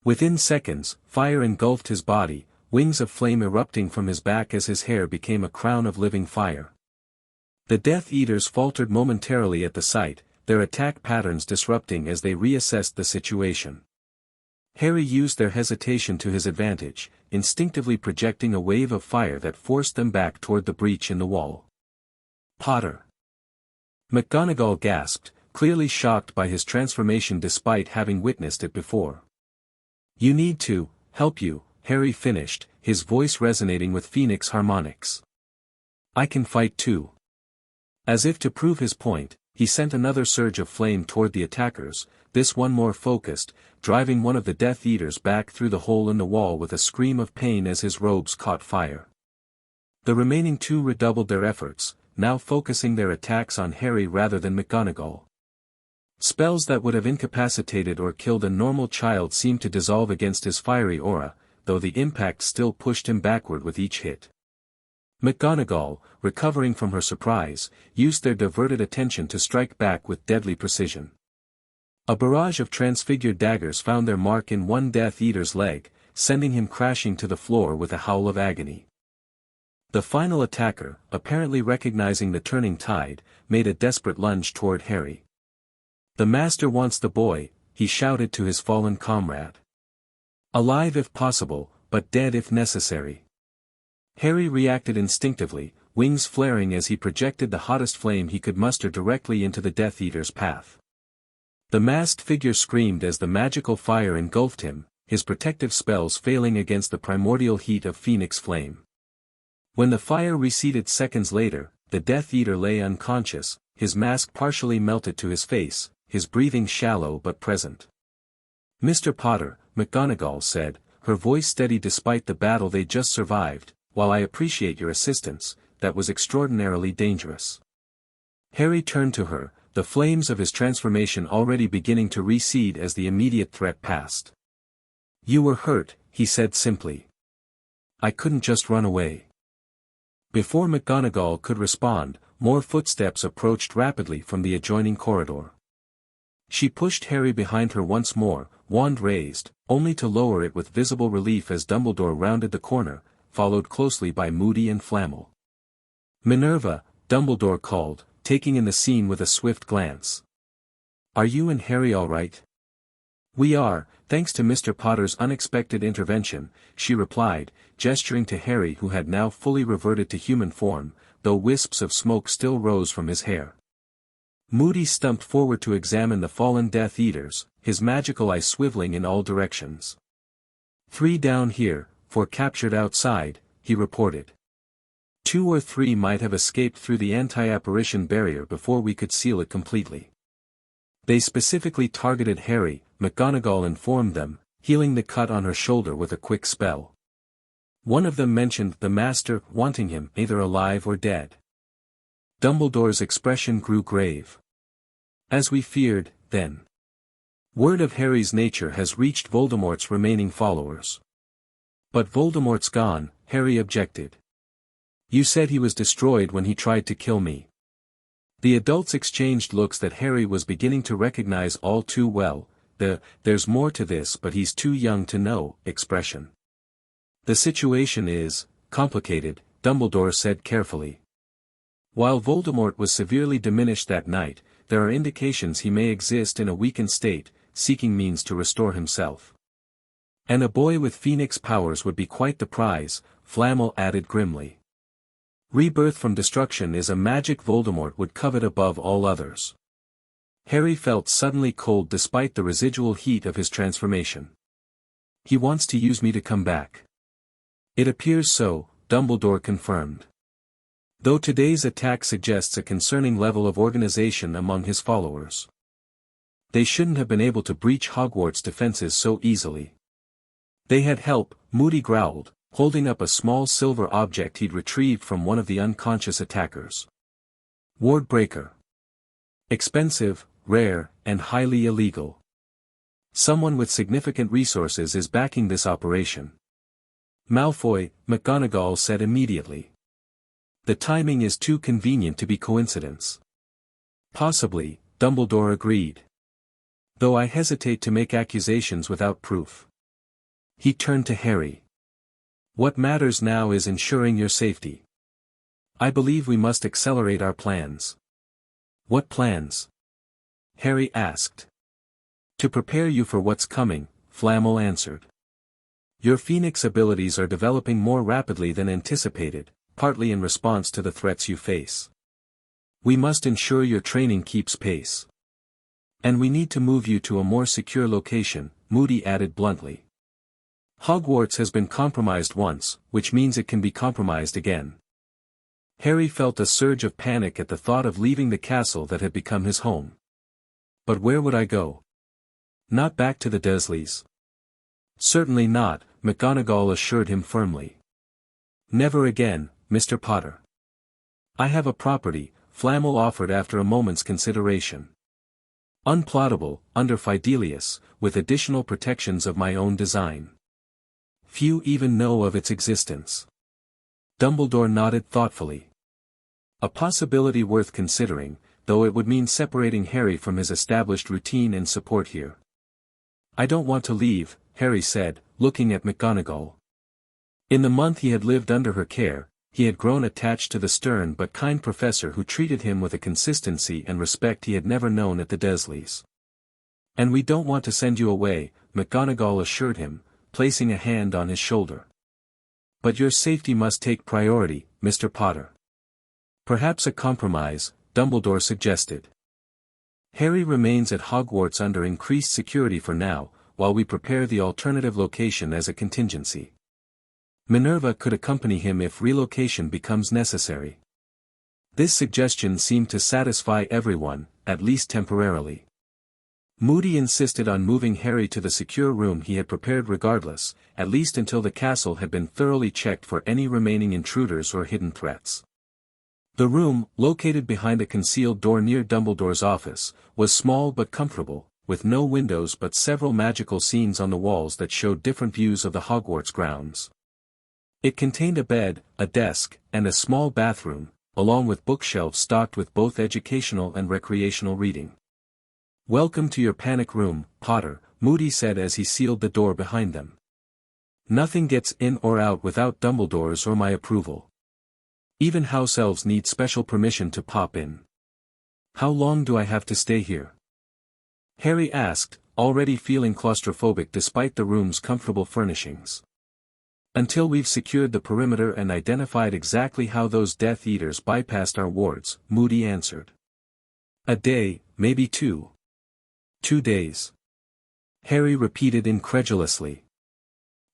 Within seconds, fire engulfed his body, wings of flame erupting from his back as his hair became a crown of living fire. The Death Eaters faltered momentarily at the sight, their attack patterns disrupting as they reassessed the situation. Harry used their hesitation to his advantage, instinctively projecting a wave of fire that forced them back toward the breach in the wall. "Potter!" McGonagall gasped, clearly shocked by his transformation despite having witnessed it before. "You need to, help you," Harry finished, his voice resonating with Phoenix harmonics. "I can fight too." As if to prove his point, he sent another surge of flame toward the attackers, this one more focused, driving one of the Death Eaters back through the hole in the wall with a scream of pain as his robes caught fire. The remaining two redoubled their efforts, now focusing their attacks on Harry rather than McGonagall. Spells that would have incapacitated or killed a normal child seemed to dissolve against his fiery aura, though the impact still pushed him backward with each hit. McGonagall, recovering from her surprise, used their diverted attention to strike back with deadly precision. A barrage of transfigured daggers found their mark in one Death Eater's leg, sending him crashing to the floor with a howl of agony. The final attacker, apparently recognizing the turning tide, made a desperate lunge toward Harry. "The Master wants the boy," he shouted to his fallen comrade. "Alive if possible, but dead if necessary." Harry reacted instinctively, wings flaring as he projected the hottest flame he could muster directly into the Death Eater's path. The masked figure screamed as the magical fire engulfed him, his protective spells failing against the primordial heat of Phoenix flame. When the fire receded seconds later, the Death Eater lay unconscious, his mask partially melted to his face, his breathing shallow but present. "Mr. Potter," McGonagall said, her voice steady despite the battle they just survived, "while I appreciate your assistance, that was extraordinarily dangerous." Harry turned to her, the flames of his transformation already beginning to recede as the immediate threat passed. "You were hurt," he said simply. "I couldn't just run away." Before McGonagall could respond, more footsteps approached rapidly from the adjoining corridor. She pushed Harry behind her once more, wand raised, only to lower it with visible relief as Dumbledore rounded the corner, followed closely by Moody and Flammel. "Minerva," Dumbledore called, taking in the scene with a swift glance. "Are you and Harry all right?" "We are, thanks to Mr. Potter's unexpected intervention," she replied, gesturing to Harry who had now fully reverted to human form, though wisps of smoke still rose from his hair. Moody stumped forward to examine the fallen Death Eaters, his magical eye swiveling in all directions. "3 down here, 4 captured outside," he reported. 2 or 3 might have escaped through the anti-apparition barrier before we could seal it completely. They specifically targeted Harry, McGonagall informed them, healing the cut on her shoulder with a quick spell. One of them mentioned the Master wanting him either alive or dead. Dumbledore's expression grew grave. "As we feared, then. Word of Harry's nature has reached Voldemort's remaining followers." "But Voldemort's gone," Harry objected. "You said he was destroyed when he tried to kill me." The adults exchanged looks that Harry was beginning to recognize all too well, "there's more to this but he's too young to know" expression. "The situation is complicated," Dumbledore said carefully. "While Voldemort was severely diminished that night, there are indications he may exist in a weakened state, seeking means to restore himself. And a boy with Phoenix powers would be quite the prize," Flammel added grimly. "Rebirth from destruction is a magic Voldemort would covet above all others." Harry felt suddenly cold despite the residual heat of his transformation. "He wants to use me to come back." "It appears so," Dumbledore confirmed. "Though today's attack suggests a concerning level of organization among his followers. They shouldn't have been able to breach Hogwarts' defenses so easily." "They had help," Moody growled, holding up a small silver object he'd retrieved from one of the unconscious attackers. Ward breaker. Expensive, rare, and highly illegal. Someone with significant resources is backing this operation. Malfoy, McGonagall said immediately. The timing is too convenient to be coincidence. Possibly, Dumbledore agreed. Though I hesitate to make accusations without proof. He turned to Harry. What matters now is ensuring your safety. I believe we must accelerate our plans. What plans? Harry asked. To prepare you for what's coming, Flamel answered. Your Phoenix abilities are developing more rapidly than anticipated, partly in response to the threats you face. We must ensure your training keeps pace. And we need to move you to a more secure location, Moody added bluntly. Hogwarts has been compromised once, which means it can be compromised again. Harry felt a surge of panic at the thought of leaving the castle that had become his home. But where would I go? Not back to the Dursleys. Certainly not, McGonagall assured him firmly. Never again, Mr. Potter. I have a property, Flamel offered after a moment's consideration. Unplottable, under Fidelius, with additional protections of my own design. Few even know of its existence. Dumbledore nodded thoughtfully. A possibility worth considering, though it would mean separating Harry from his established routine and support here. I don't want to leave, Harry said, looking at McGonagall. In the month he had lived under her care, he had grown attached to the stern but kind professor who treated him with a consistency and respect he had never known at the Dursleys. And we don't want to send you away, McGonagall assured him, placing a hand on his shoulder. But your safety must take priority, Mr. Potter. Perhaps a compromise, Dumbledore suggested. Harry remains at Hogwarts under increased security for now, while we prepare the alternative location as a contingency. Minerva could accompany him if relocation becomes necessary. This suggestion seemed to satisfy everyone, at least temporarily. Moody insisted on moving Harry to the secure room he had prepared regardless, at least until the castle had been thoroughly checked for any remaining intruders or hidden threats. The room, located behind a concealed door near Dumbledore's office, was small but comfortable, with no windows but several magical scenes on the walls that showed different views of the Hogwarts grounds. It contained a bed, a desk, and a small bathroom, along with bookshelves stocked with both educational and recreational reading. Welcome to your panic room, Potter, Moody said as he sealed the door behind them. Nothing gets in or out without Dumbledore's or my approval. Even house elves need special permission to pop in. How long do I have to stay here? Harry asked, already feeling claustrophobic despite the room's comfortable furnishings. Until we've secured the perimeter and identified exactly how those Death Eaters bypassed our wards, Moody answered. A day, maybe two. 2 days. Harry repeated incredulously.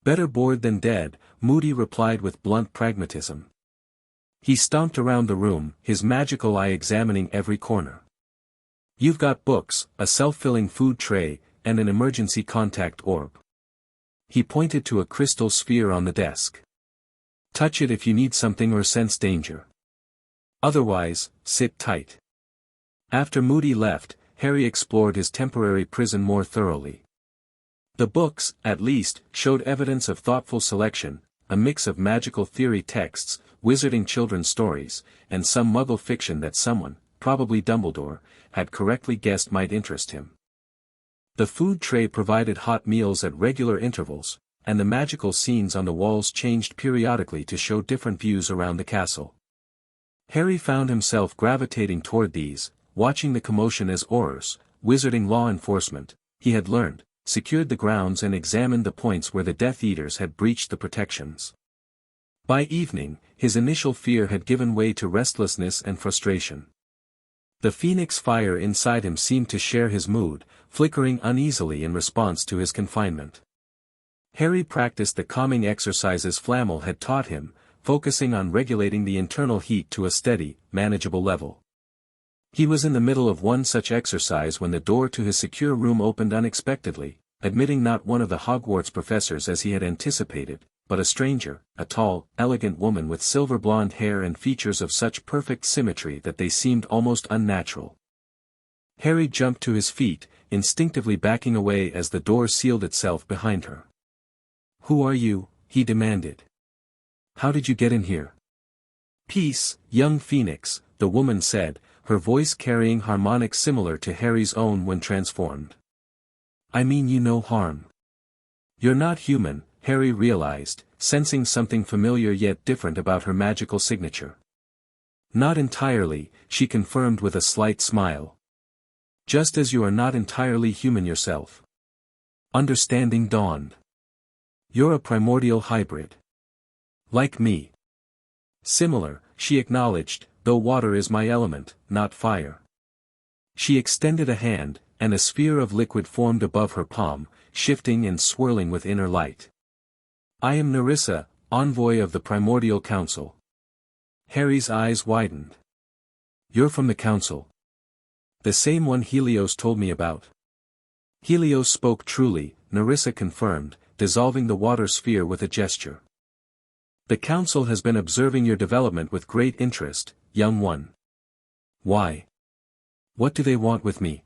Better bored than dead, Moody replied with blunt pragmatism. He stomped around the room, his magical eye examining every corner. You've got books, a self-filling food tray, and an emergency contact orb. He pointed to a crystal sphere on the desk. Touch it if you need something or sense danger. Otherwise, sit tight. After Moody left, Harry explored his temporary prison more thoroughly. The books, at least, showed evidence of thoughtful selection, a mix of magical theory texts, wizarding children's stories, and some muggle fiction that someone, probably Dumbledore, had correctly guessed might interest him. The food tray provided hot meals at regular intervals, and the magical scenes on the walls changed periodically to show different views around the castle. Harry found himself gravitating toward these, watching the commotion as Aurors, wizarding law enforcement, he had learned, secured the grounds and examined the points where the Death Eaters had breached the protections. By evening, his initial fear had given way to restlessness and frustration. The phoenix fire inside him seemed to share his mood, flickering uneasily in response to his confinement. Harry practiced the calming exercises Flamel had taught him, focusing on regulating the internal heat to a steady, manageable level. He was in the middle of one such exercise when the door to his secure room opened unexpectedly, admitting not one of the Hogwarts professors as he had anticipated, but a stranger, a tall, elegant woman with silver blonde hair and features of such perfect symmetry that they seemed almost unnatural. Harry jumped to his feet, instinctively backing away as the door sealed itself behind her. "Who are you?" he demanded. "How did you get in here?" "Peace, young phoenix," the woman said, her voice carrying harmonics similar to Harry's own when transformed. "I mean you no harm." "You're not human," Harry realized, sensing something familiar yet different about her magical signature. "Not entirely," she confirmed with a slight smile. "Just as you are not entirely human yourself." Understanding dawned. "You're a primordial hybrid. Like me." "Similar," she acknowledged, "though water is my element, not fire." She extended a hand, and a sphere of liquid formed above her palm, shifting and swirling with inner light. "I am Nerissa, envoy of the Primordial Council." Harry's eyes widened. "You're from the Council?" "The same one Helios told me about." "Helios spoke truly," Nerissa confirmed, dissolving the water sphere with a gesture. "The Council has been observing your development with great interest, young one." "Why? What do they want with me?"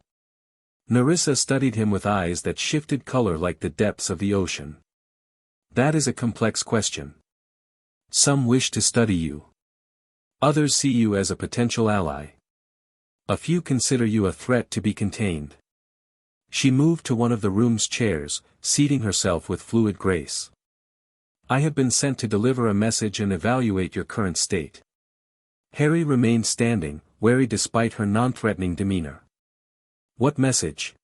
Nerissa studied him with eyes that shifted color like the depths of the ocean. "That is a complex question. Some wish to study you. Others see you as a potential ally. A few consider you a threat to be contained." She moved to one of the room's chairs, seating herself with fluid grace. "I have been sent to deliver a message and evaluate your current state." Harry remained standing, wary despite her non-threatening demeanor. "What message?"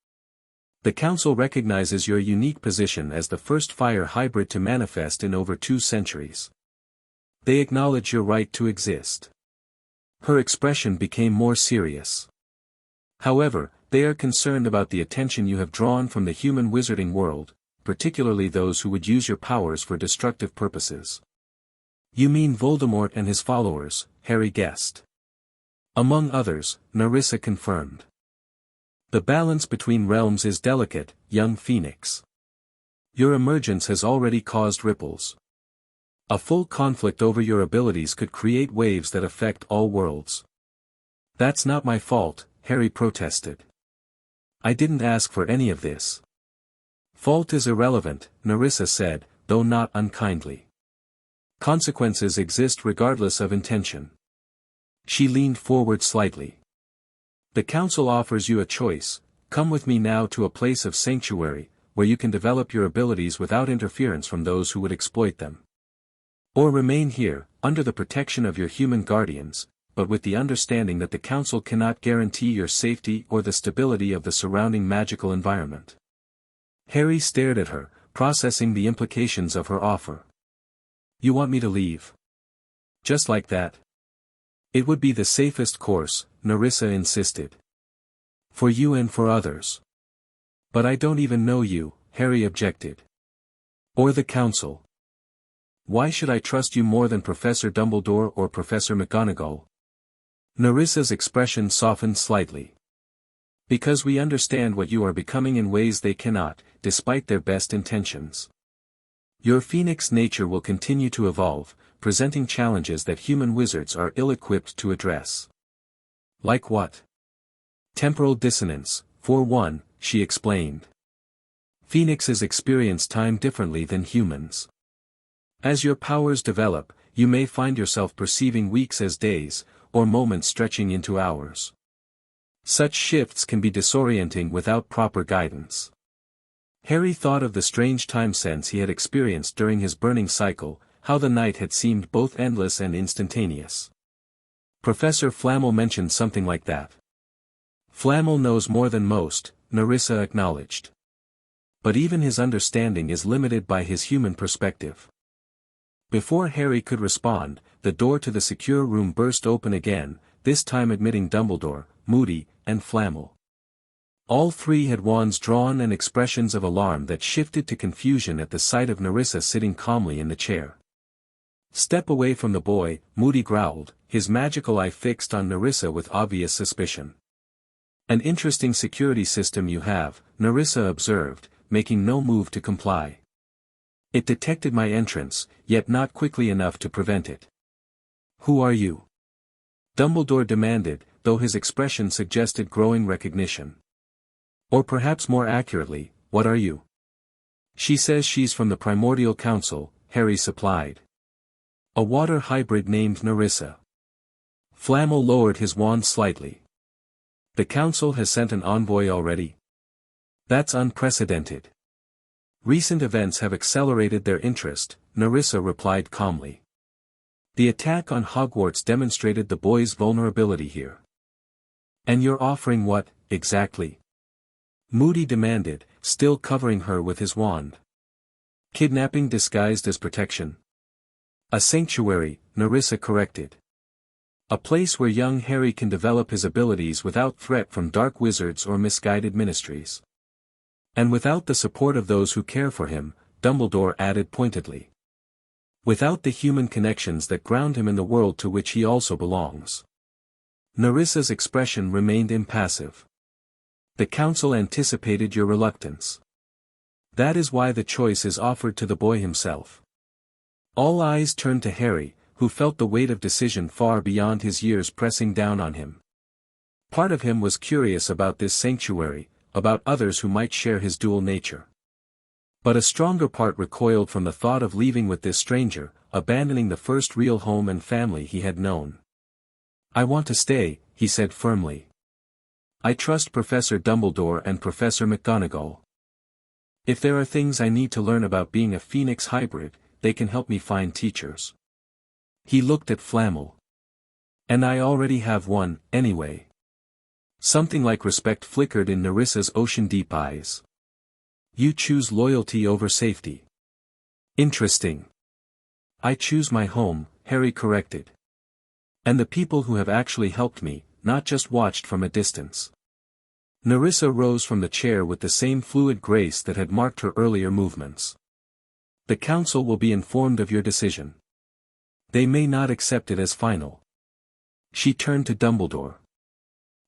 "The Council recognizes your unique position as the first fire hybrid to manifest in over 2 centuries. They acknowledge your right to exist." Her expression became more serious. "However, they are concerned about the attention you have drawn from the human wizarding world, particularly those who would use your powers for destructive purposes." "You mean Voldemort and his followers," Harry guessed. "Among others," Nerissa confirmed. "The balance between realms is delicate, young phoenix. Your emergence has already caused ripples. A full conflict over your abilities could create waves that affect all worlds." "That's not my fault," Harry protested. "I didn't ask for any of this." "Fault is irrelevant," Nerissa said, though not unkindly. "Consequences exist regardless of intention." She leaned forward slightly. "The Council offers you a choice: come with me now to a place of sanctuary, where you can develop your abilities without interference from those who would exploit them. Or remain here, under the protection of your human guardians, but with the understanding that the Council cannot guarantee your safety or the stability of the surrounding magical environment." Harry stared at her, processing the implications of her offer. "You want me to leave? Just like that?" "It would be the safest course," Nerissa insisted. "For you and for others." "But I don't even know you," Harry objected. "Or the Council. Why should I trust you more than Professor Dumbledore or Professor McGonagall?" Nerissa's expression softened slightly. "Because we understand what you are becoming in ways they cannot, despite their best intentions. Your phoenix nature will continue to evolve, presenting challenges that human wizards are ill-equipped to address." "Like what?" "Temporal dissonance, for one," she explained. "Phoenixes experience time differently than humans. As your powers develop, you may find yourself perceiving weeks as days, or moments stretching into hours. Such shifts can be disorienting without proper guidance." Harry thought of the strange time sense he had experienced during his burning cycle, how the night had seemed both endless and instantaneous. Professor Flammel mentioned something like that. "Flammel knows more than most," Nerissa acknowledged. "But even his understanding is limited by his human perspective." Before Harry could respond, the door to the secure room burst open again, this time admitting Dumbledore, Moody, and Flammel. All 3 had wands drawn and expressions of alarm that shifted to confusion at the sight of Nerissa sitting calmly in the chair. "Step away from the boy," Moody growled, his magical eye fixed on Nerissa with obvious suspicion. "An interesting security system you have," Nerissa observed, making no move to comply. It detected my entrance, yet not quickly enough to prevent it. "Who are you?" Dumbledore demanded, though his expression suggested growing recognition. "Or perhaps more accurately, what are you?" "She says she's from the Primordial Council," Harry supplied. "A water hybrid named Nerissa." Flamel lowered his wand slightly. "The Council has sent an envoy already?" "That's unprecedented. Recent events have accelerated their interest," Nerissa replied calmly. "The attack on Hogwarts demonstrated the boy's vulnerability here." "And you're offering what, exactly?" Moody demanded, still covering her with his wand. "Kidnapping disguised as protection." "A sanctuary," Nerissa corrected. "A place where young Harry can develop his abilities without threat from dark wizards or misguided ministries. And without the support of those who care for him," Dumbledore added pointedly. "Without the human connections that ground him in the world to which he also belongs." Nerissa's expression remained impassive. "The Council anticipated your reluctance. That is why the choice is offered to the boy himself." All eyes turned to Harry, who felt the weight of decision far beyond his years pressing down on him. Part of him was curious about this sanctuary, about others who might share his dual nature. But a stronger part recoiled from the thought of leaving with this stranger, abandoning the first real home and family he had known. "I want to stay," he said firmly. "I trust Professor Dumbledore and Professor McGonagall. If there are things I need to learn about being a Phoenix hybrid, they can help me find teachers." He looked at Flamel. "And I already have one, anyway." Something like respect flickered in Nerissa's ocean-deep eyes. "You choose loyalty over safety." "Interesting." "I choose my home," Harry corrected. "And the people who have actually helped me, not just watched from a distance." Nerissa rose from the chair with the same fluid grace that had marked her earlier movements. "The Council will be informed of your decision. They may not accept it as final." She turned to Dumbledore.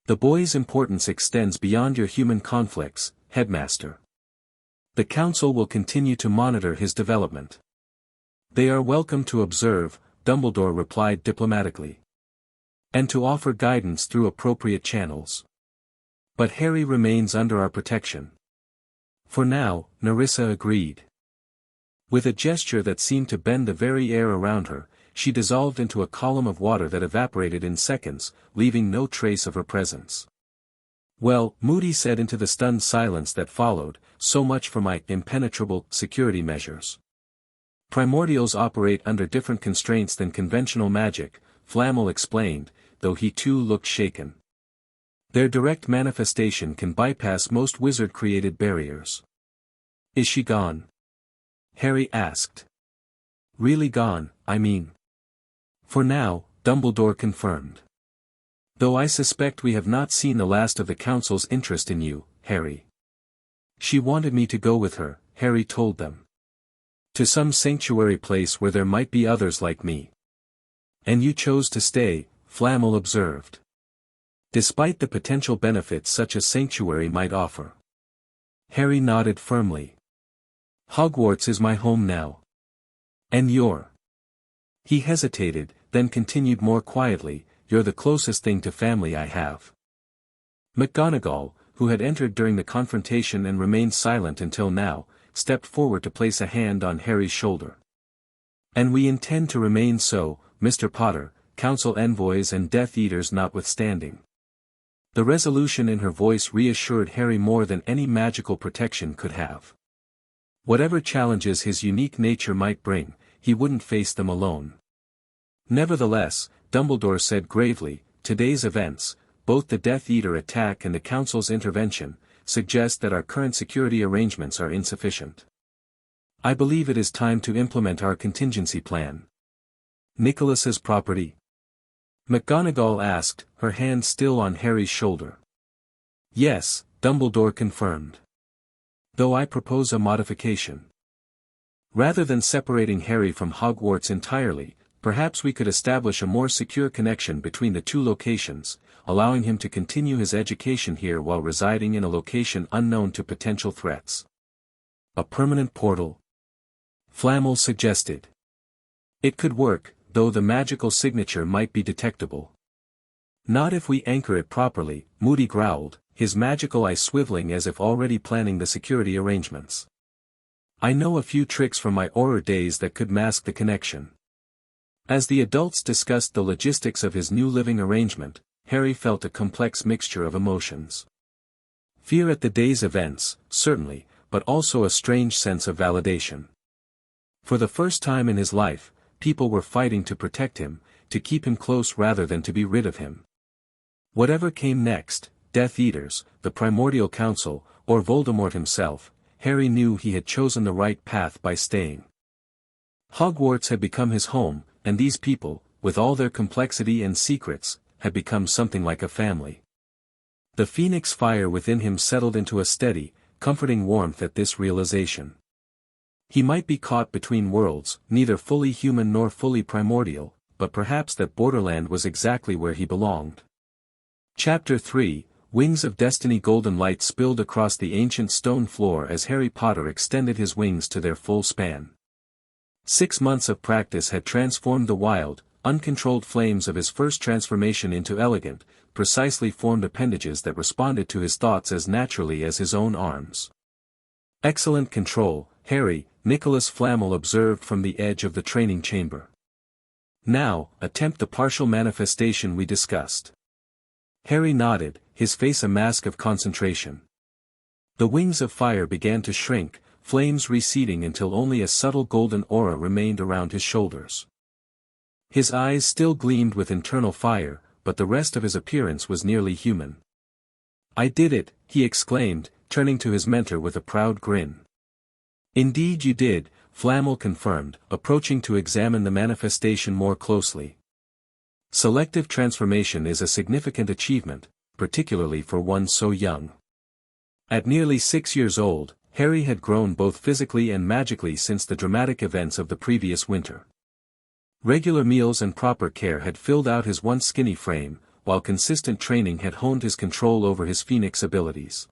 "The boy's importance extends beyond your human conflicts, Headmaster. The Council will continue to monitor his development." "They are welcome to observe," Dumbledore replied diplomatically. "And to offer guidance through appropriate channels. But Harry remains under our protection." "For now," Nerissa agreed. With a gesture that seemed to bend the very air around her, she dissolved into a column of water that evaporated in seconds, leaving no trace of her presence. "Well," Moody said into the stunned silence that followed, "so much for my impenetrable security measures. Primordials operate under different constraints than conventional magic," Flamel explained, though he too looked shaken. "Their direct manifestation can bypass most wizard-created barriers." "Is she gone?" Harry asked. "Really gone, I mean." "For now," Dumbledore confirmed. "Though I suspect we have not seen the last of the Council's interest in you, Harry." "She wanted me to go with her," Harry told them. "To some sanctuary place where there might be others like me." "And you chose to stay," Flamel observed. "Despite the potential benefits such a sanctuary might offer." Harry nodded firmly. "Hogwarts is my home now." "And your?" He hesitated, then continued more quietly, "You're the closest thing to family I have." McGonagall, who had entered during the confrontation and remained silent until now, stepped forward to place a hand on Harry's shoulder. "And we intend to remain so, Mr. Potter, Council envoys and Death Eaters notwithstanding." The resolution in her voice reassured Harry more than any magical protection could have. Whatever challenges his unique nature might bring, he wouldn't face them alone. "Nevertheless," Dumbledore said gravely, "today's events, both the Death Eater attack and the Council's intervention, suggest that our current security arrangements are insufficient. I believe it is time to implement our contingency plan." "Nicholas's property?" McGonagall asked, her hand still on Harry's shoulder. "Yes," Dumbledore confirmed. "Though I propose a modification. Rather than separating Harry from Hogwarts entirely, perhaps we could establish a more secure connection between the two locations, allowing him to continue his education here while residing in a location unknown to potential threats." "A permanent portal?" Flamel suggested. It could work, though the magical signature might be detectable. Not if we anchor it properly, Moody growled, his magical eye swiveling as if already planning the security arrangements. I know a few tricks from my Auror days that could mask the connection. As the adults discussed the logistics of his new living arrangement, Harry felt a complex mixture of emotions. Fear at the day's events, certainly, but also a strange sense of validation. For the first time in his life, people were fighting to protect him, to keep him close rather than to be rid of him. Whatever came next, Death Eaters, the Primordial Council, or Voldemort himself, Harry knew he had chosen the right path by staying. Hogwarts had become his home, and these people, with all their complexity and secrets, had become something like a family. The phoenix fire within him settled into a steady, comforting warmth at this realization. He might be caught between worlds, neither fully human nor fully primordial, but perhaps that borderland was exactly where he belonged. Chapter 3, Wings of Destiny. Golden light spilled across the ancient stone floor as Harry Potter extended his wings to their full span. 6 months of practice had transformed the wild, uncontrolled flames of his first transformation into elegant, precisely formed appendages that responded to his thoughts as naturally as his own arms. Excellent control, Harry, Nicholas Flamel observed from the edge of the training chamber. Now, attempt the partial manifestation we discussed. Harry nodded, his face a mask of concentration. The wings of fire began to shrink, flames receding until only a subtle golden aura remained around his shoulders. His eyes still gleamed with internal fire, but the rest of his appearance was nearly human. I did it, he exclaimed, turning to his mentor with a proud grin. Indeed you did, Flamel confirmed, approaching to examine the manifestation more closely. Selective transformation is a significant achievement, particularly for one so young. At nearly 6 years old, Harry had grown both physically and magically since the dramatic events of the previous winter. Regular meals and proper care had filled out his once skinny frame, while consistent training had honed his control over his phoenix abilities.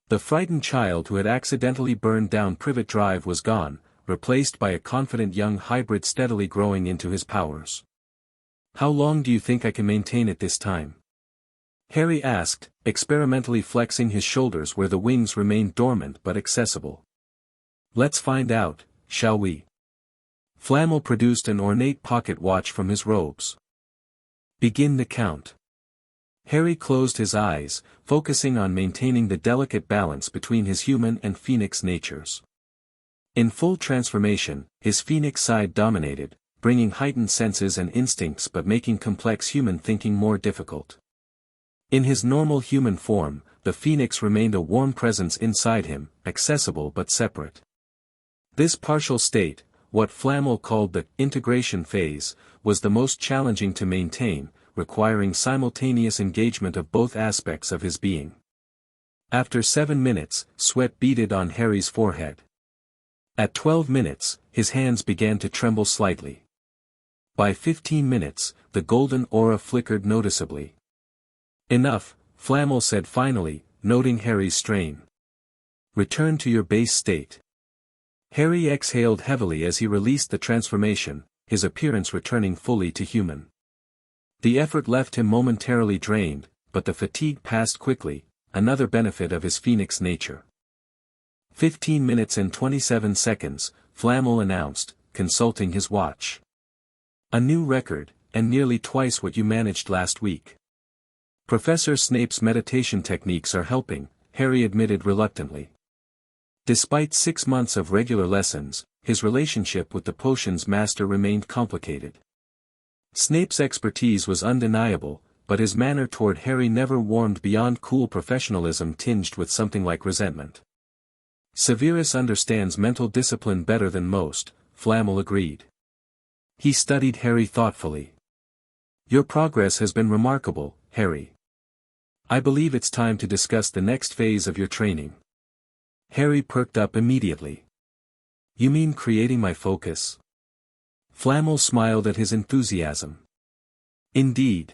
The frightened child who had accidentally burned down Privet Drive was gone, replaced by a confident young hybrid steadily growing into his powers. How long do you think I can maintain it this time? Harry asked, experimentally flexing his shoulders where the wings remained dormant but accessible. Let's find out, shall we? Flamel produced an ornate pocket watch from his robes. Begin the count. Harry closed his eyes, focusing on maintaining the delicate balance between his human and phoenix natures. In full transformation, his phoenix side dominated, bringing heightened senses and instincts but making complex human thinking more difficult. In his normal human form, the phoenix remained a warm presence inside him, accessible but separate. This partial state, what Flamel called the integration phase, was the most challenging to maintain, requiring simultaneous engagement of both aspects of his being. After 7 minutes, sweat beaded on Harry's forehead. At 12 minutes, his hands began to tremble slightly. By 15 minutes, the golden aura flickered noticeably. Enough, Flamel said finally, noting Harry's strain. Return to your base state. Harry exhaled heavily as he released the transformation, his appearance returning fully to human. The effort left him momentarily drained, but the fatigue passed quickly, another benefit of his phoenix nature. 15 minutes and 27 seconds, Flamel announced, consulting his watch. A new record, and nearly twice what you managed last week. Professor Snape's meditation techniques are helping, Harry admitted reluctantly. Despite 6 months of regular lessons, his relationship with the potions master remained complicated. Snape's expertise was undeniable, but his manner toward Harry never warmed beyond cool professionalism tinged with something like resentment. Severus understands mental discipline better than most, Flamel agreed. He studied Harry thoughtfully. Your progress has been remarkable, Harry. I believe it's time to discuss the next phase of your training. Harry perked up immediately. You mean creating my focus? Flamel smiled at his enthusiasm. Indeed.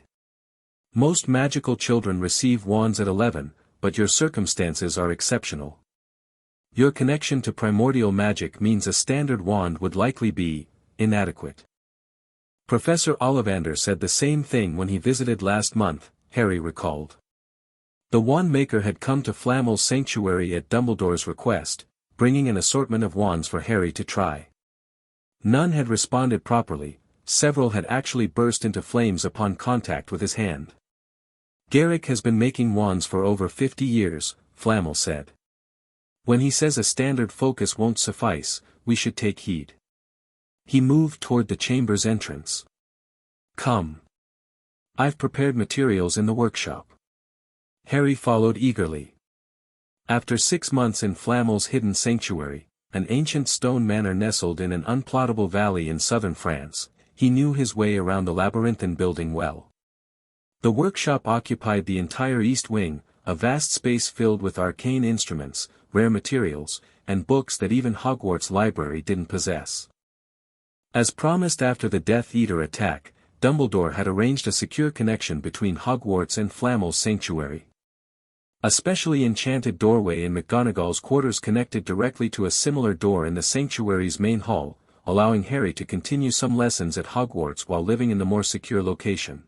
Most magical children receive wands at 11, but your circumstances are exceptional. Your connection to primordial magic means a standard wand would likely be inadequate. Professor Ollivander said the same thing when he visited last month, Harry recalled. The wand maker had come to Flamel's sanctuary at Dumbledore's request, bringing an assortment of wands for Harry to try. None had responded properly, several had actually burst into flames upon contact with his hand. Garrick has been making wands for over 50 years, Flamel said. When he says a standard focus won't suffice, we should take heed. He moved toward the chamber's entrance. Come. I've prepared materials in the workshop. Harry followed eagerly. After 6 months in Flamel's hidden sanctuary, an ancient stone manor nestled in an unplottable valley in southern France, he knew his way around the labyrinthine building well. The workshop occupied the entire east wing, a vast space filled with arcane instruments, rare materials, and books that even Hogwarts' library didn't possess. As promised after the Death Eater attack, Dumbledore had arranged a secure connection between Hogwarts and Flamel's sanctuary. A specially enchanted doorway in McGonagall's quarters connected directly to a similar door in the sanctuary's main hall, allowing Harry to continue some lessons at Hogwarts while living in the more secure location.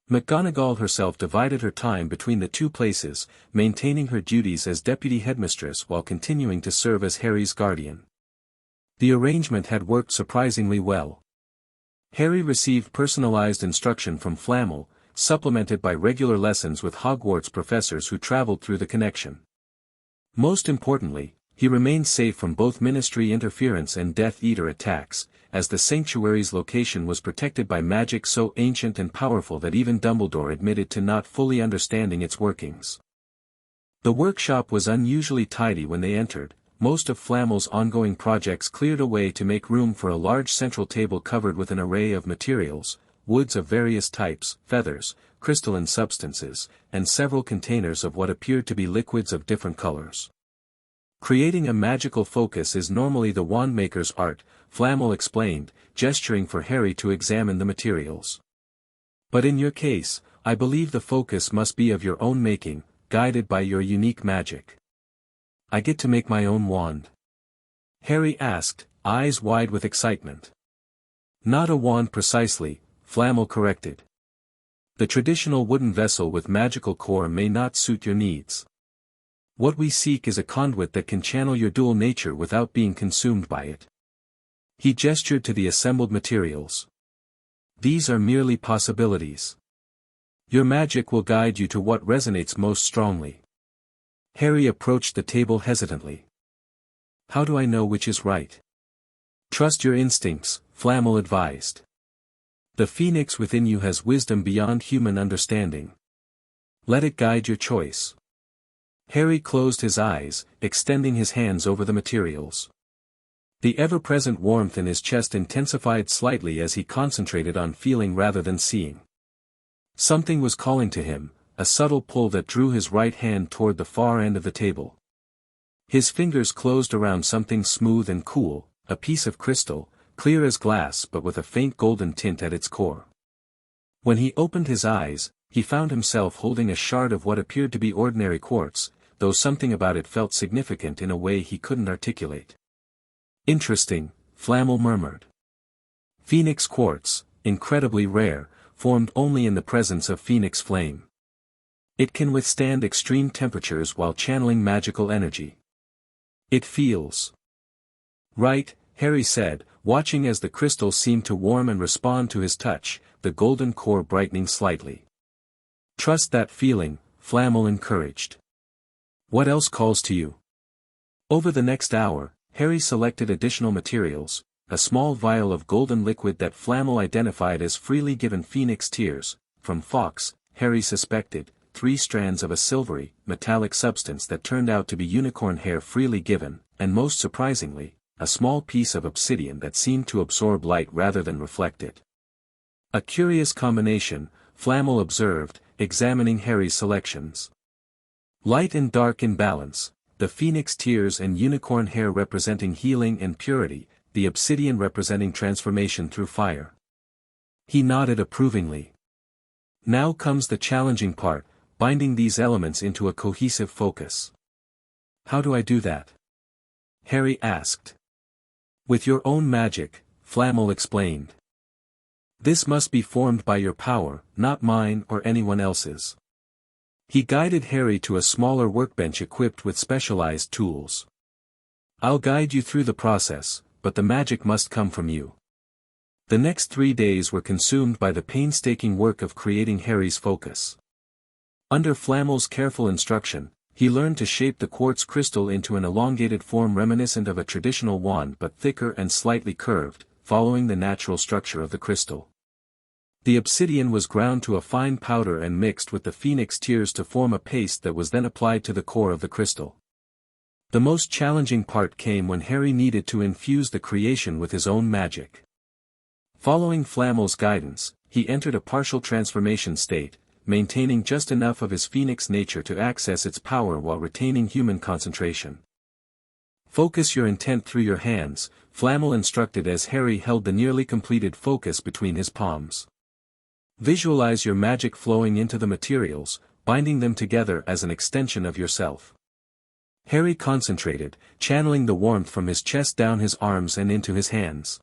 McGonagall herself divided her time between the two places, maintaining her duties as deputy headmistress while continuing to serve as Harry's guardian. The arrangement had worked surprisingly well. Harry received personalized instruction from Flamel, supplemented by regular lessons with Hogwarts professors who traveled through the connection. Most importantly, he remained safe from both Ministry interference and Death Eater attacks, as the sanctuary's location was protected by magic so ancient and powerful that even Dumbledore admitted to not fully understanding its workings. The workshop was unusually tidy when they entered. Most of Flamel's ongoing projects cleared away to make room for a large central table covered with an array of materials, woods of various types, feathers, crystalline substances, and several containers of what appeared to be liquids of different colors. Creating a magical focus is normally the wandmaker's art, Flamel explained, gesturing for Harry to examine the materials. But in your case, I believe the focus must be of your own making, guided by your unique magic. I get to make my own wand? Harry asked, eyes wide with excitement. Not a wand precisely, Flamel corrected. The traditional wooden vessel with magical core may not suit your needs. What we seek is a conduit that can channel your dual nature without being consumed by it. He gestured to the assembled materials. These are merely possibilities. Your magic will guide you to what resonates most strongly. Harry approached the table hesitantly. How do I know which is right? Trust your instincts, Flamel advised. The phoenix within you has wisdom beyond human understanding. Let it guide your choice. Harry closed his eyes, extending his hands over the materials. The ever-present warmth in his chest intensified slightly as he concentrated on feeling rather than seeing. Something was calling to him, a subtle pull that drew his right hand toward the far end of the table. His fingers closed around something smooth and cool, a piece of crystal, clear as glass but with a faint golden tint at its core. When he opened his eyes, he found himself holding a shard of what appeared to be ordinary quartz, though something about it felt significant in a way he couldn't articulate. Interesting, Flamel murmured. Phoenix quartz, incredibly rare, formed only in the presence of phoenix flame. It can withstand extreme temperatures while channeling magical energy. It feels right, Harry said, watching as the crystal seemed to warm and respond to his touch, the golden core brightening slightly. Trust that feeling, Flamel encouraged. What else calls to you? Over the next hour, Harry selected additional materials, a small vial of golden liquid that Flamel identified as freely given phoenix tears, from Fawkes, Harry suspected, 3 strands of a silvery, metallic substance that turned out to be unicorn hair freely given, and most surprisingly, a small piece of obsidian that seemed to absorb light rather than reflect it. A curious combination, Flamel observed, examining Harry's selections. Light and dark in balance, the phoenix tears and unicorn hair representing healing and purity, the obsidian representing transformation through fire. He nodded approvingly. Now comes the challenging part, binding these elements into a cohesive focus. How do I do that? Harry asked. With your own magic, Flamel explained. This must be formed by your power, not mine or anyone else's. He guided Harry to a smaller workbench equipped with specialized tools. I'll guide you through the process, but the magic must come from you. The next 3 days were consumed by the painstaking work of creating Harry's focus. Under Flamel's careful instruction, he learned to shape the quartz crystal into an elongated form reminiscent of a traditional wand but thicker and slightly curved, following the natural structure of the crystal. The obsidian was ground to a fine powder and mixed with the phoenix tears to form a paste that was then applied to the core of the crystal. The most challenging part came when Harry needed to infuse the creation with his own magic. Following Flamel's guidance, he entered a partial transformation state, maintaining just enough of his phoenix nature to access its power while retaining human concentration. Focus your intent through your hands, Flamel instructed as Harry held the nearly completed focus between his palms. Visualize your magic flowing into the materials, binding them together as an extension of yourself. Harry concentrated, channeling the warmth from his chest down his arms and into his hands.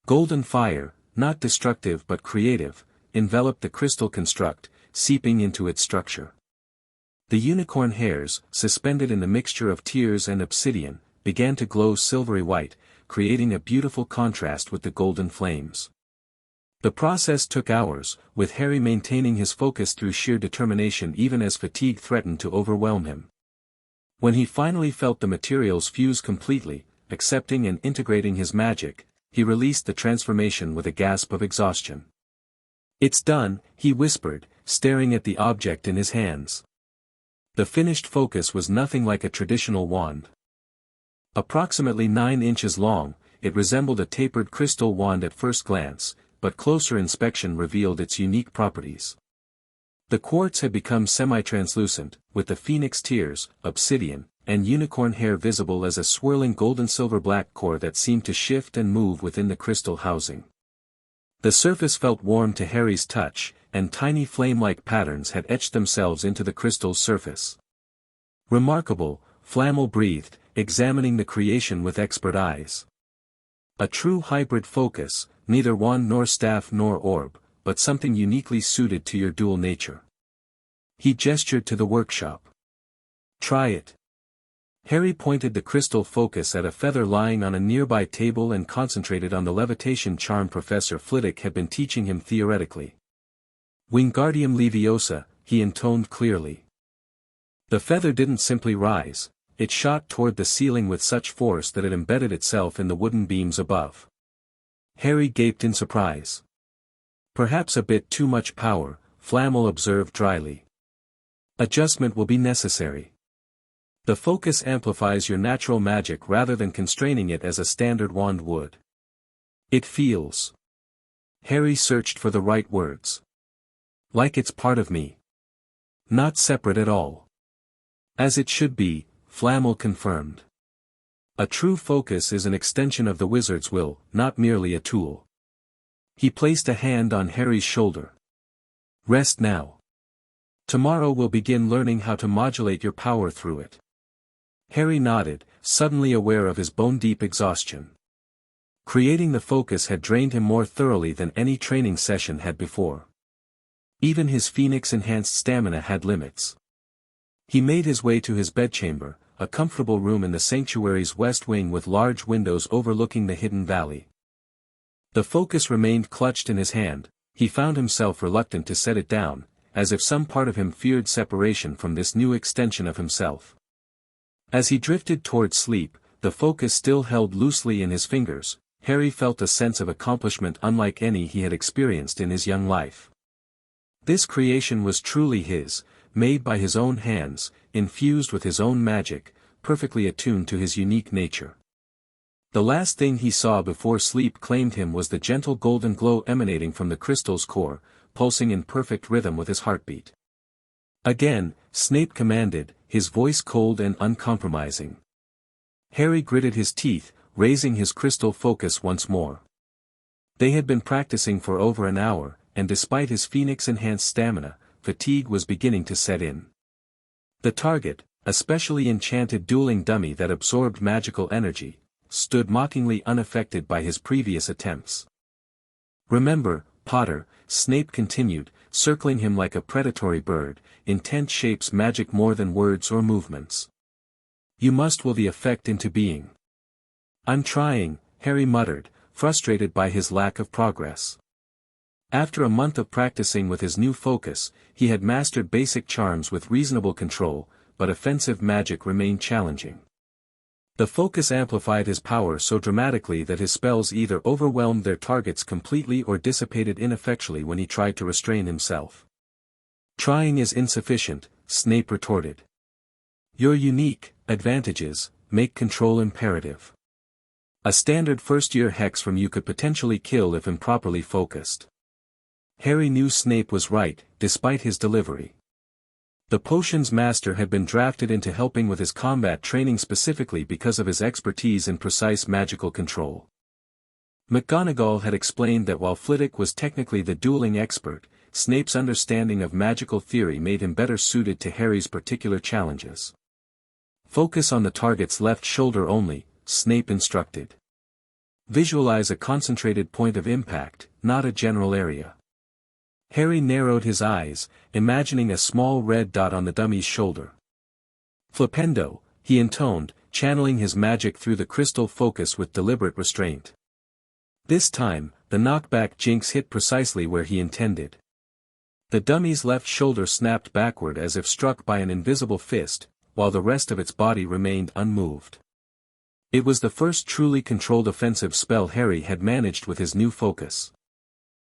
Golden fire, not destructive but creative, enveloped the crystal construct, seeping into its structure. The unicorn hairs, suspended in the mixture of tears and obsidian, began to glow silvery white, creating a beautiful contrast with the golden flames. The process took hours, with Harry maintaining his focus through sheer determination even as fatigue threatened to overwhelm him. When he finally felt the materials fuse completely, accepting and integrating his magic, he released the transformation with a gasp of exhaustion. It's done, he whispered, staring at the object in his hands. The finished focus was nothing like a traditional wand. Approximately 9 inches long, it resembled a tapered crystal wand at first glance, but closer inspection revealed its unique properties. The quartz had become semi-translucent, with the phoenix tears, obsidian, and unicorn hair visible as a swirling golden-silver-black core that seemed to shift and move within the crystal housing. The surface felt warm to Harry's touch, and tiny flame-like patterns had etched themselves into the crystal's surface. Remarkable, Flamel breathed, examining the creation with expert eyes. A true hybrid focus, neither wand nor staff nor orb, but something uniquely suited to your dual nature. He gestured to the workshop. Try it. Harry pointed the crystal focus at a feather lying on a nearby table and concentrated on the levitation charm Professor Flitwick had been teaching him theoretically. Wingardium Leviosa, he intoned clearly. The feather didn't simply rise, it shot toward the ceiling with such force that it embedded itself in the wooden beams above. Harry gaped in surprise. Perhaps a bit too much power, Flamel observed dryly. Adjustment will be necessary. The focus amplifies your natural magic rather than constraining it as a standard wand would. It feels. Harry searched for the right words. Like it's part of me. Not separate at all. As it should be, Flamel confirmed. A true focus is an extension of the wizard's will, not merely a tool. He placed a hand on Harry's shoulder. Rest now. Tomorrow we'll begin learning how to modulate your power through it. Harry nodded, suddenly aware of his bone-deep exhaustion. Creating the focus had drained him more thoroughly than any training session had before. Even his phoenix-enhanced stamina had limits. He made his way to his bedchamber, a comfortable room in the sanctuary's west wing with large windows overlooking the hidden valley. The focus remained clutched in his hand. He found himself reluctant to set it down, as if some part of him feared separation from this new extension of himself. As he drifted toward sleep, the focus still held loosely in his fingers. Harry felt a sense of accomplishment unlike any he had experienced in his young life. This creation was truly his, made by his own hands, infused with his own magic, perfectly attuned to his unique nature. The last thing he saw before sleep claimed him was the gentle golden glow emanating from the crystal's core, pulsing in perfect rhythm with his heartbeat. Again, Snape commanded, his voice cold and uncompromising. Harry gritted his teeth, raising his crystal focus once more. They had been practicing for over an hour, and despite his phoenix-enhanced stamina, fatigue was beginning to set in. The target, a specially enchanted dueling dummy that absorbed magical energy, stood mockingly unaffected by his previous attempts. "Remember, Potter," Snape continued, circling him like a predatory bird, "intent shapes magic more than words or movements. You must will the effect into being." "I'm trying," Harry muttered, frustrated by his lack of progress. After a month of practicing with his new focus, he had mastered basic charms with reasonable control, but offensive magic remained challenging. The focus amplified his power so dramatically that his spells either overwhelmed their targets completely or dissipated ineffectually when he tried to restrain himself. "Trying is insufficient," Snape retorted. "Your unique advantages make control imperative. A standard first-year hex from you could potentially kill if improperly focused." Harry knew Snape was right, despite his delivery. The potions master had been drafted into helping with his combat training specifically because of his expertise in precise magical control. McGonagall had explained that while Flitwick was technically the dueling expert, Snape's understanding of magical theory made him better suited to Harry's particular challenges. "Focus on the target's left shoulder only," Snape instructed. "Visualize a concentrated point of impact, not a general area." Harry narrowed his eyes, imagining a small red dot on the dummy's shoulder. "Flipendo," he intoned, channeling his magic through the crystal focus with deliberate restraint. This time, the knockback jinx hit precisely where he intended. The dummy's left shoulder snapped backward as if struck by an invisible fist, while the rest of its body remained unmoved. It was the first truly controlled offensive spell Harry had managed with his new focus.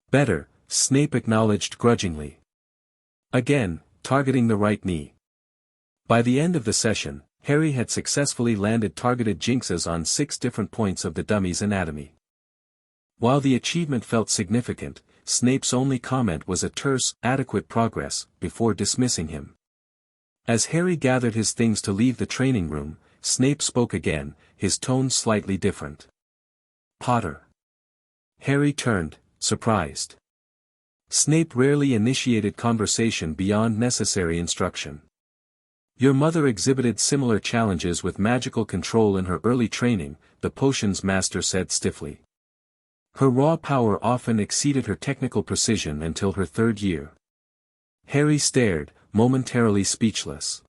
"Better," Snape acknowledged grudgingly. Again, targeting the right knee. By the end of the session, Harry had successfully landed targeted jinxes on 6 different points of the dummy's anatomy. While the achievement felt significant, Snape's only comment was a terse, "adequate progress," before dismissing him. As Harry gathered his things to leave the training room, Snape spoke again, his tone slightly different. "Potter." Harry turned, surprised. Snape rarely initiated conversation beyond necessary instruction. "Your mother exhibited similar challenges with magical control in her early training," the potions master said stiffly. "Her raw power often exceeded her technical precision until her 3rd year." Harry stared, momentarily speechless.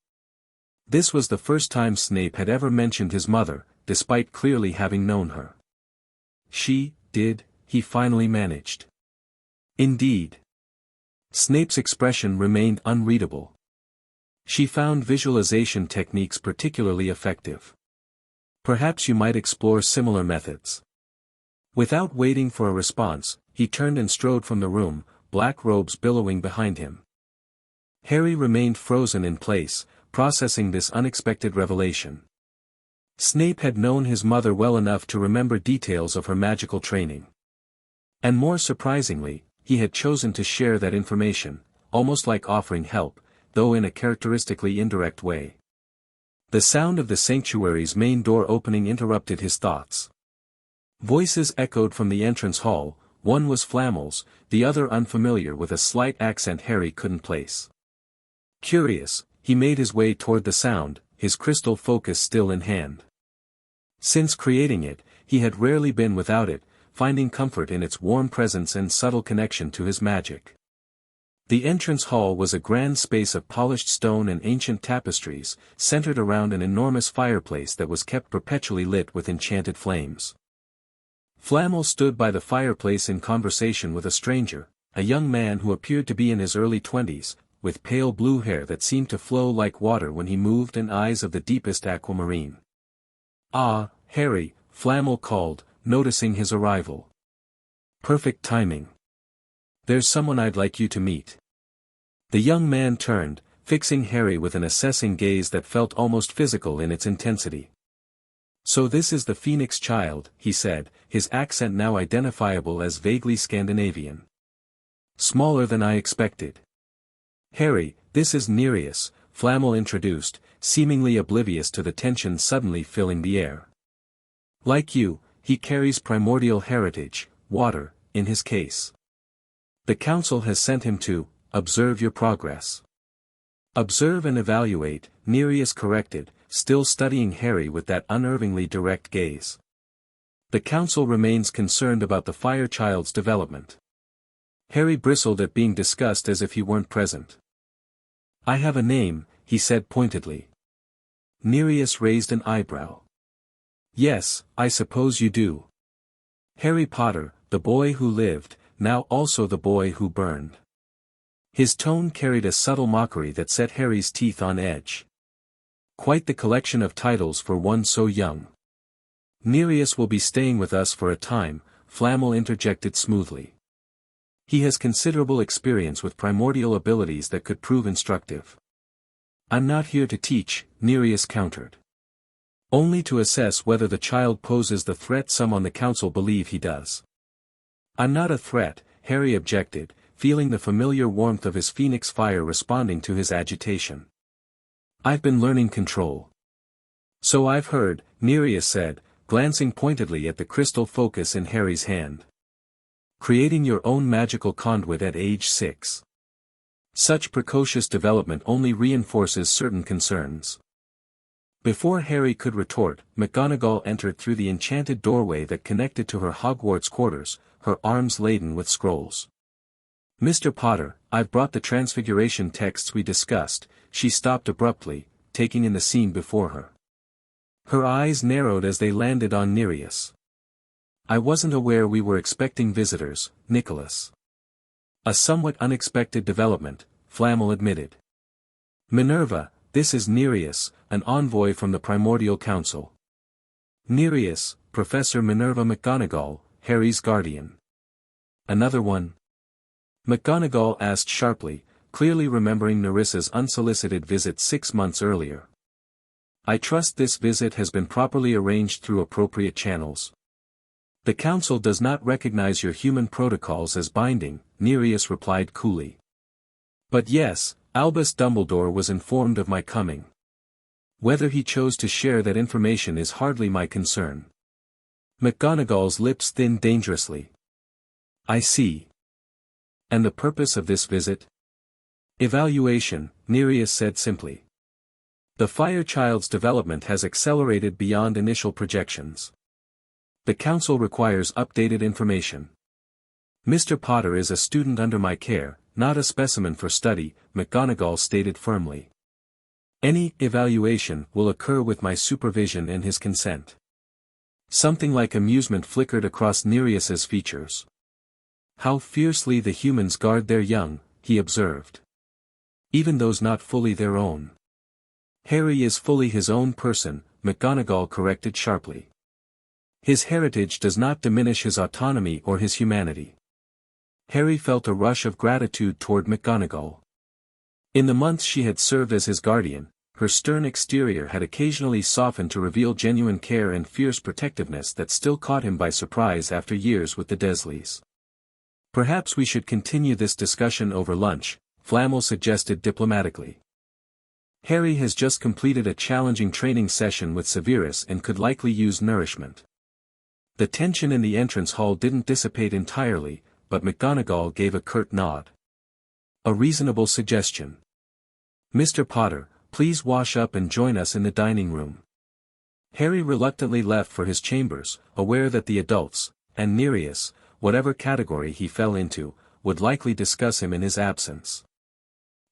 This was the first time Snape had ever mentioned his mother, despite clearly having known her. "She did," he finally managed. "Indeed." Snape's expression remained unreadable. "She found visualization techniques particularly effective. Perhaps you might explore similar methods." Without waiting for a response, he turned and strode from the room, black robes billowing behind him. Harry remained frozen in place, processing this unexpected revelation. Snape had known his mother well enough to remember details of her magical training. And more surprisingly, he had chosen to share that information, almost like offering help, though in a characteristically indirect way. The sound of the sanctuary's main door opening interrupted his thoughts. Voices echoed from the entrance hall, one was Flamel's, the other unfamiliar with a slight accent Harry couldn't place. Curious, he made his way toward the sound, his crystal focus still in hand. Since creating it, he had rarely been without it, finding comfort in its warm presence and subtle connection to his magic. The entrance hall was a grand space of polished stone and ancient tapestries, centered around an enormous fireplace that was kept perpetually lit with enchanted flames. Flamel stood by the fireplace in conversation with a stranger, a young man who appeared to be in his early 20s, with pale blue hair that seemed to flow like water when he moved and eyes of the deepest aquamarine. "Ah, Harry," Flamel called, noticing his arrival. "Perfect timing. There's someone I'd like you to meet." The young man turned, fixing Harry with an assessing gaze that felt almost physical in its intensity. "So this is the Phoenix child," he said, his accent now identifiable as vaguely Scandinavian. "Smaller than I expected." "Harry, this is Nereus," Flamel introduced, seemingly oblivious to the tension suddenly filling the air. "Like you, he carries primordial heritage, water, in his case. The council has sent him to observe your progress." Observe and evaluate, Nereus corrected, still studying Harry with that unervingly direct gaze. The council remains concerned about the fire child's development. Harry bristled at being discussed as if he weren't present. I have a name, he said pointedly. Nereus raised an eyebrow. Yes, I suppose you do. Harry Potter, the boy who lived, now also the boy who burned. His tone carried a subtle mockery that set Harry's teeth on edge. Quite the collection of titles for one so young. Nereus will be staying with us for a time, Flamel interjected smoothly. He has considerable experience with primordial abilities that could prove instructive. I'm not here to teach, Nereus countered. Only to assess whether the child poses the threat some on the council believe he does. I'm not a threat, Harry objected, feeling the familiar warmth of his phoenix fire responding to his agitation. I've been learning control. So I've heard, Nereus said, glancing pointedly at the crystal focus in Harry's hand. Creating your own magical conduit at age 6. Such precocious development only reinforces certain concerns. Before Harry could retort, McGonagall entered through the enchanted doorway that connected to her Hogwarts quarters, her arms laden with scrolls. Mr. Potter, I've brought the transfiguration texts we discussed, she stopped abruptly, taking in the scene before her. Her eyes narrowed as they landed on Nereus. I wasn't aware we were expecting visitors, Nicholas. A somewhat unexpected development, Flamel admitted. Minerva, this is Nereus, an envoy from the Primordial Council. Nereus, Professor Minerva McGonagall, Harry's guardian. Another one? McGonagall asked sharply, clearly remembering Nerissa's unsolicited visit 6 months earlier. I trust this visit has been properly arranged through appropriate channels. The Council does not recognize your human protocols as binding, Nereus replied coolly. But yes, Albus Dumbledore was informed of my coming. Whether he chose to share that information is hardly my concern. McGonagall's lips thinned dangerously. I see. And the purpose of this visit? Evaluation, Nereus said simply. The fire child's development has accelerated beyond initial projections. The Council requires updated information. Mr. Potter is a student under my care, not a specimen for study, McGonagall stated firmly. Any evaluation will occur with my supervision and his consent. Something like amusement flickered across Nereus's features. How fiercely the humans guard their young, he observed. Even those not fully their own. Harry is fully his own person, McGonagall corrected sharply. His heritage does not diminish his autonomy or his humanity. Harry felt a rush of gratitude toward McGonagall. In the months she had served as his guardian, her stern exterior had occasionally softened to reveal genuine care and fierce protectiveness that still caught him by surprise after years with the Dursleys. Perhaps we should continue this discussion over lunch, Flamel suggested diplomatically. Harry has just completed a challenging training session with Severus and could likely use nourishment. The tension in the entrance hall didn't dissipate entirely, but McGonagall gave a curt nod. A reasonable suggestion. Mr. Potter, please wash up and join us in the dining room. Harry reluctantly left for his chambers, aware that the adults, and Nereus, whatever category he fell into, would likely discuss him in his absence.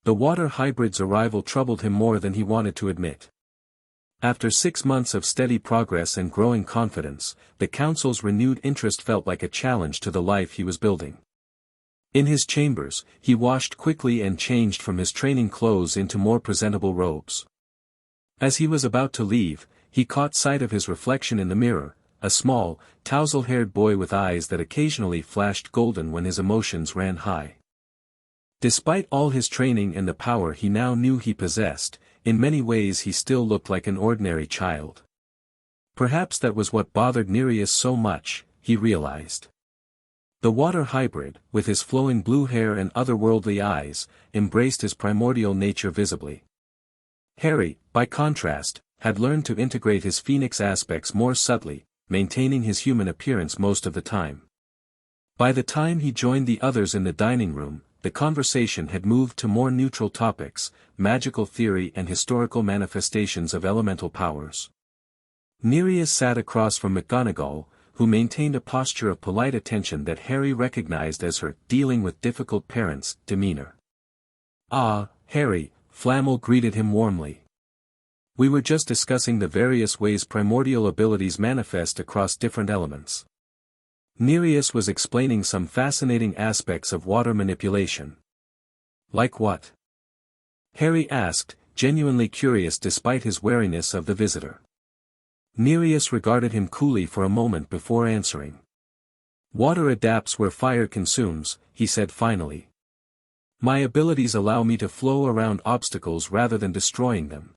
The water hybrid's arrival troubled him more than he wanted to admit. After 6 months of steady progress and growing confidence, the Council's renewed interest felt like a challenge to the life he was building. In his chambers, he washed quickly and changed from his training clothes into more presentable robes. As he was about to leave, he caught sight of his reflection in the mirror, a small, tousle-haired boy with eyes that occasionally flashed golden when his emotions ran high. Despite all his training and the power he now knew he possessed, in many ways he still looked like an ordinary child. Perhaps that was what bothered Nereus so much, he realized. The water hybrid, with his flowing blue hair and otherworldly eyes, embraced his primordial nature visibly. Harry, by contrast, had learned to integrate his phoenix aspects more subtly, maintaining his human appearance most of the time. By the time he joined the others in the dining room, the conversation had moved to more neutral topics, magical theory and historical manifestations of elemental powers. Nereus sat across from McGonagall, who maintained a posture of polite attention that Harry recognized as her dealing with difficult parents demeanor. "Ah, Harry," Flamel greeted him warmly. "We were just discussing the various ways primordial abilities manifest across different elements." Nereus was explaining some fascinating aspects of water manipulation. "Like what?" Harry asked, genuinely curious despite his wariness of the visitor. Nereus regarded him coolly for a moment before answering. "Water adapts where fire consumes," he said finally. "My abilities allow me to flow around obstacles rather than destroying them.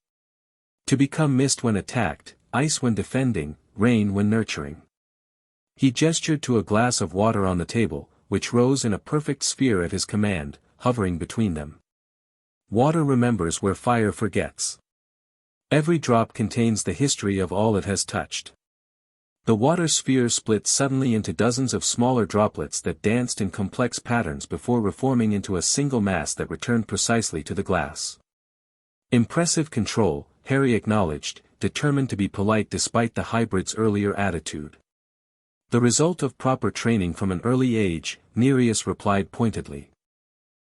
To become mist when attacked, ice when defending, rain when nurturing." He gestured to a glass of water on the table, which rose in a perfect sphere at his command, hovering between them. "Water remembers where fire forgets. Every drop contains the history of all it has touched." The water sphere split suddenly into dozens of smaller droplets that danced in complex patterns before reforming into a single mass that returned precisely to the glass. "Impressive control," Harry acknowledged, determined to be polite despite the hybrid's earlier attitude. "The result of proper training from an early age," Nereus replied pointedly.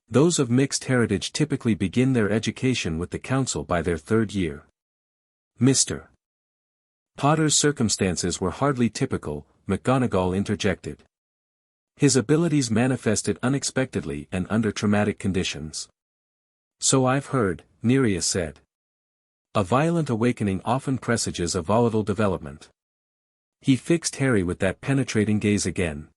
"Those of mixed heritage typically begin their education with the council by their 3rd year. Mr. Potter's circumstances were hardly typical," McGonagall interjected. "His abilities manifested unexpectedly and under traumatic conditions." "So I've heard," Nereus said. "A violent awakening often presages a volatile development." He fixed Harry with that penetrating gaze again.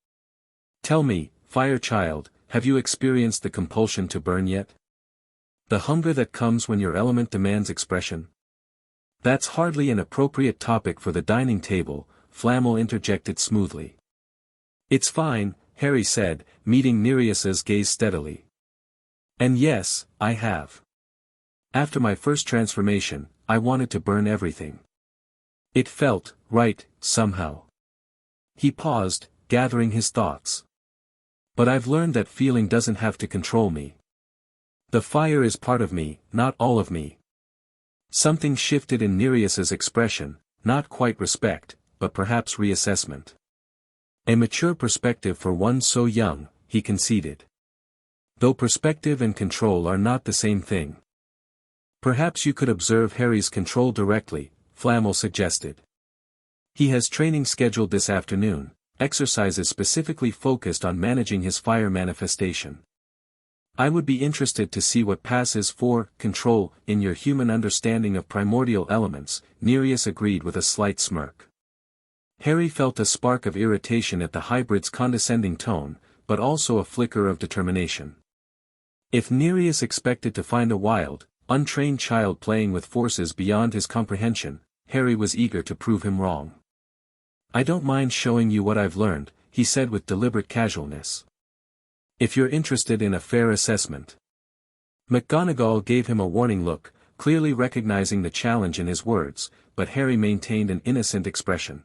"Tell me, Fire Child, have you experienced the compulsion to burn yet? The hunger that comes when your element demands expression?" "That's hardly an appropriate topic for the dining table," Flamel interjected smoothly. "It's fine," Harry said, meeting Nereus's gaze steadily. "And yes, I have. After my first transformation, I wanted to burn everything. It felt right, somehow." He paused, gathering his thoughts. "But I've learned that feeling doesn't have to control me. The fire is part of me, not all of me." Something shifted in Nereus's expression, not quite respect, but perhaps reassessment. "A mature perspective for one so young," he conceded. "Though perspective and control are not the same thing." "Perhaps you could observe Harry's control directly," Flamel suggested. "He has training scheduled this afternoon, exercises specifically focused on managing his fire manifestation. I would be interested to see what passes for control in your human understanding of primordial elements," Nereus agreed with a slight smirk. Harry felt a spark of irritation at the hybrid's condescending tone, but also a flicker of determination. If Nereus expected to find a wild, untrained child playing with forces beyond his comprehension, Harry was eager to prove him wrong. "I don't mind showing you what I've learned," he said with deliberate casualness. "If you're interested in a fair assessment." McGonagall gave him a warning look, clearly recognizing the challenge in his words, but Harry maintained an innocent expression.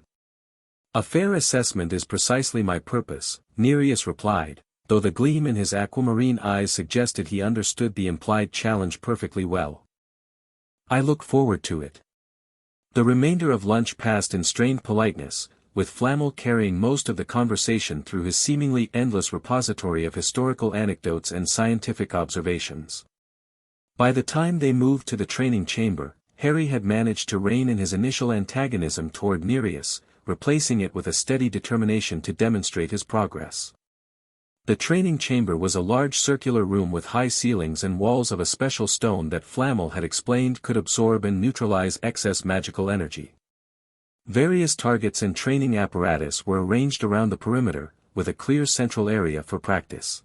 "A fair assessment is precisely my purpose," Nereus replied, though the gleam in his aquamarine eyes suggested he understood the implied challenge perfectly well. "I look forward to it." The remainder of lunch passed in strained politeness, with Flamel carrying most of the conversation through his seemingly endless repository of historical anecdotes and scientific observations. By the time they moved to the training chamber, Harry had managed to rein in his initial antagonism toward Nereus, replacing it with a steady determination to demonstrate his progress. The training chamber was a large circular room with high ceilings and walls of a special stone that Flamel had explained could absorb and neutralize excess magical energy. Various targets and training apparatus were arranged around the perimeter, with a clear central area for practice.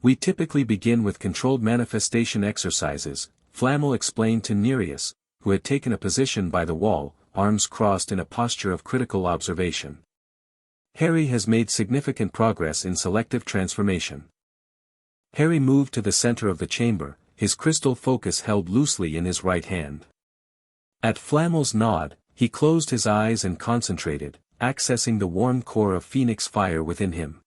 "We typically begin with controlled manifestation exercises," Flamel explained to Nereus, who had taken a position by the wall, arms crossed in a posture of critical observation. "Harry has made significant progress in selective transformation." Harry moved to the center of the chamber, his crystal focus held loosely in his right hand. At Flamel's nod, he closed his eyes and concentrated, accessing the warm core of phoenix fire within him.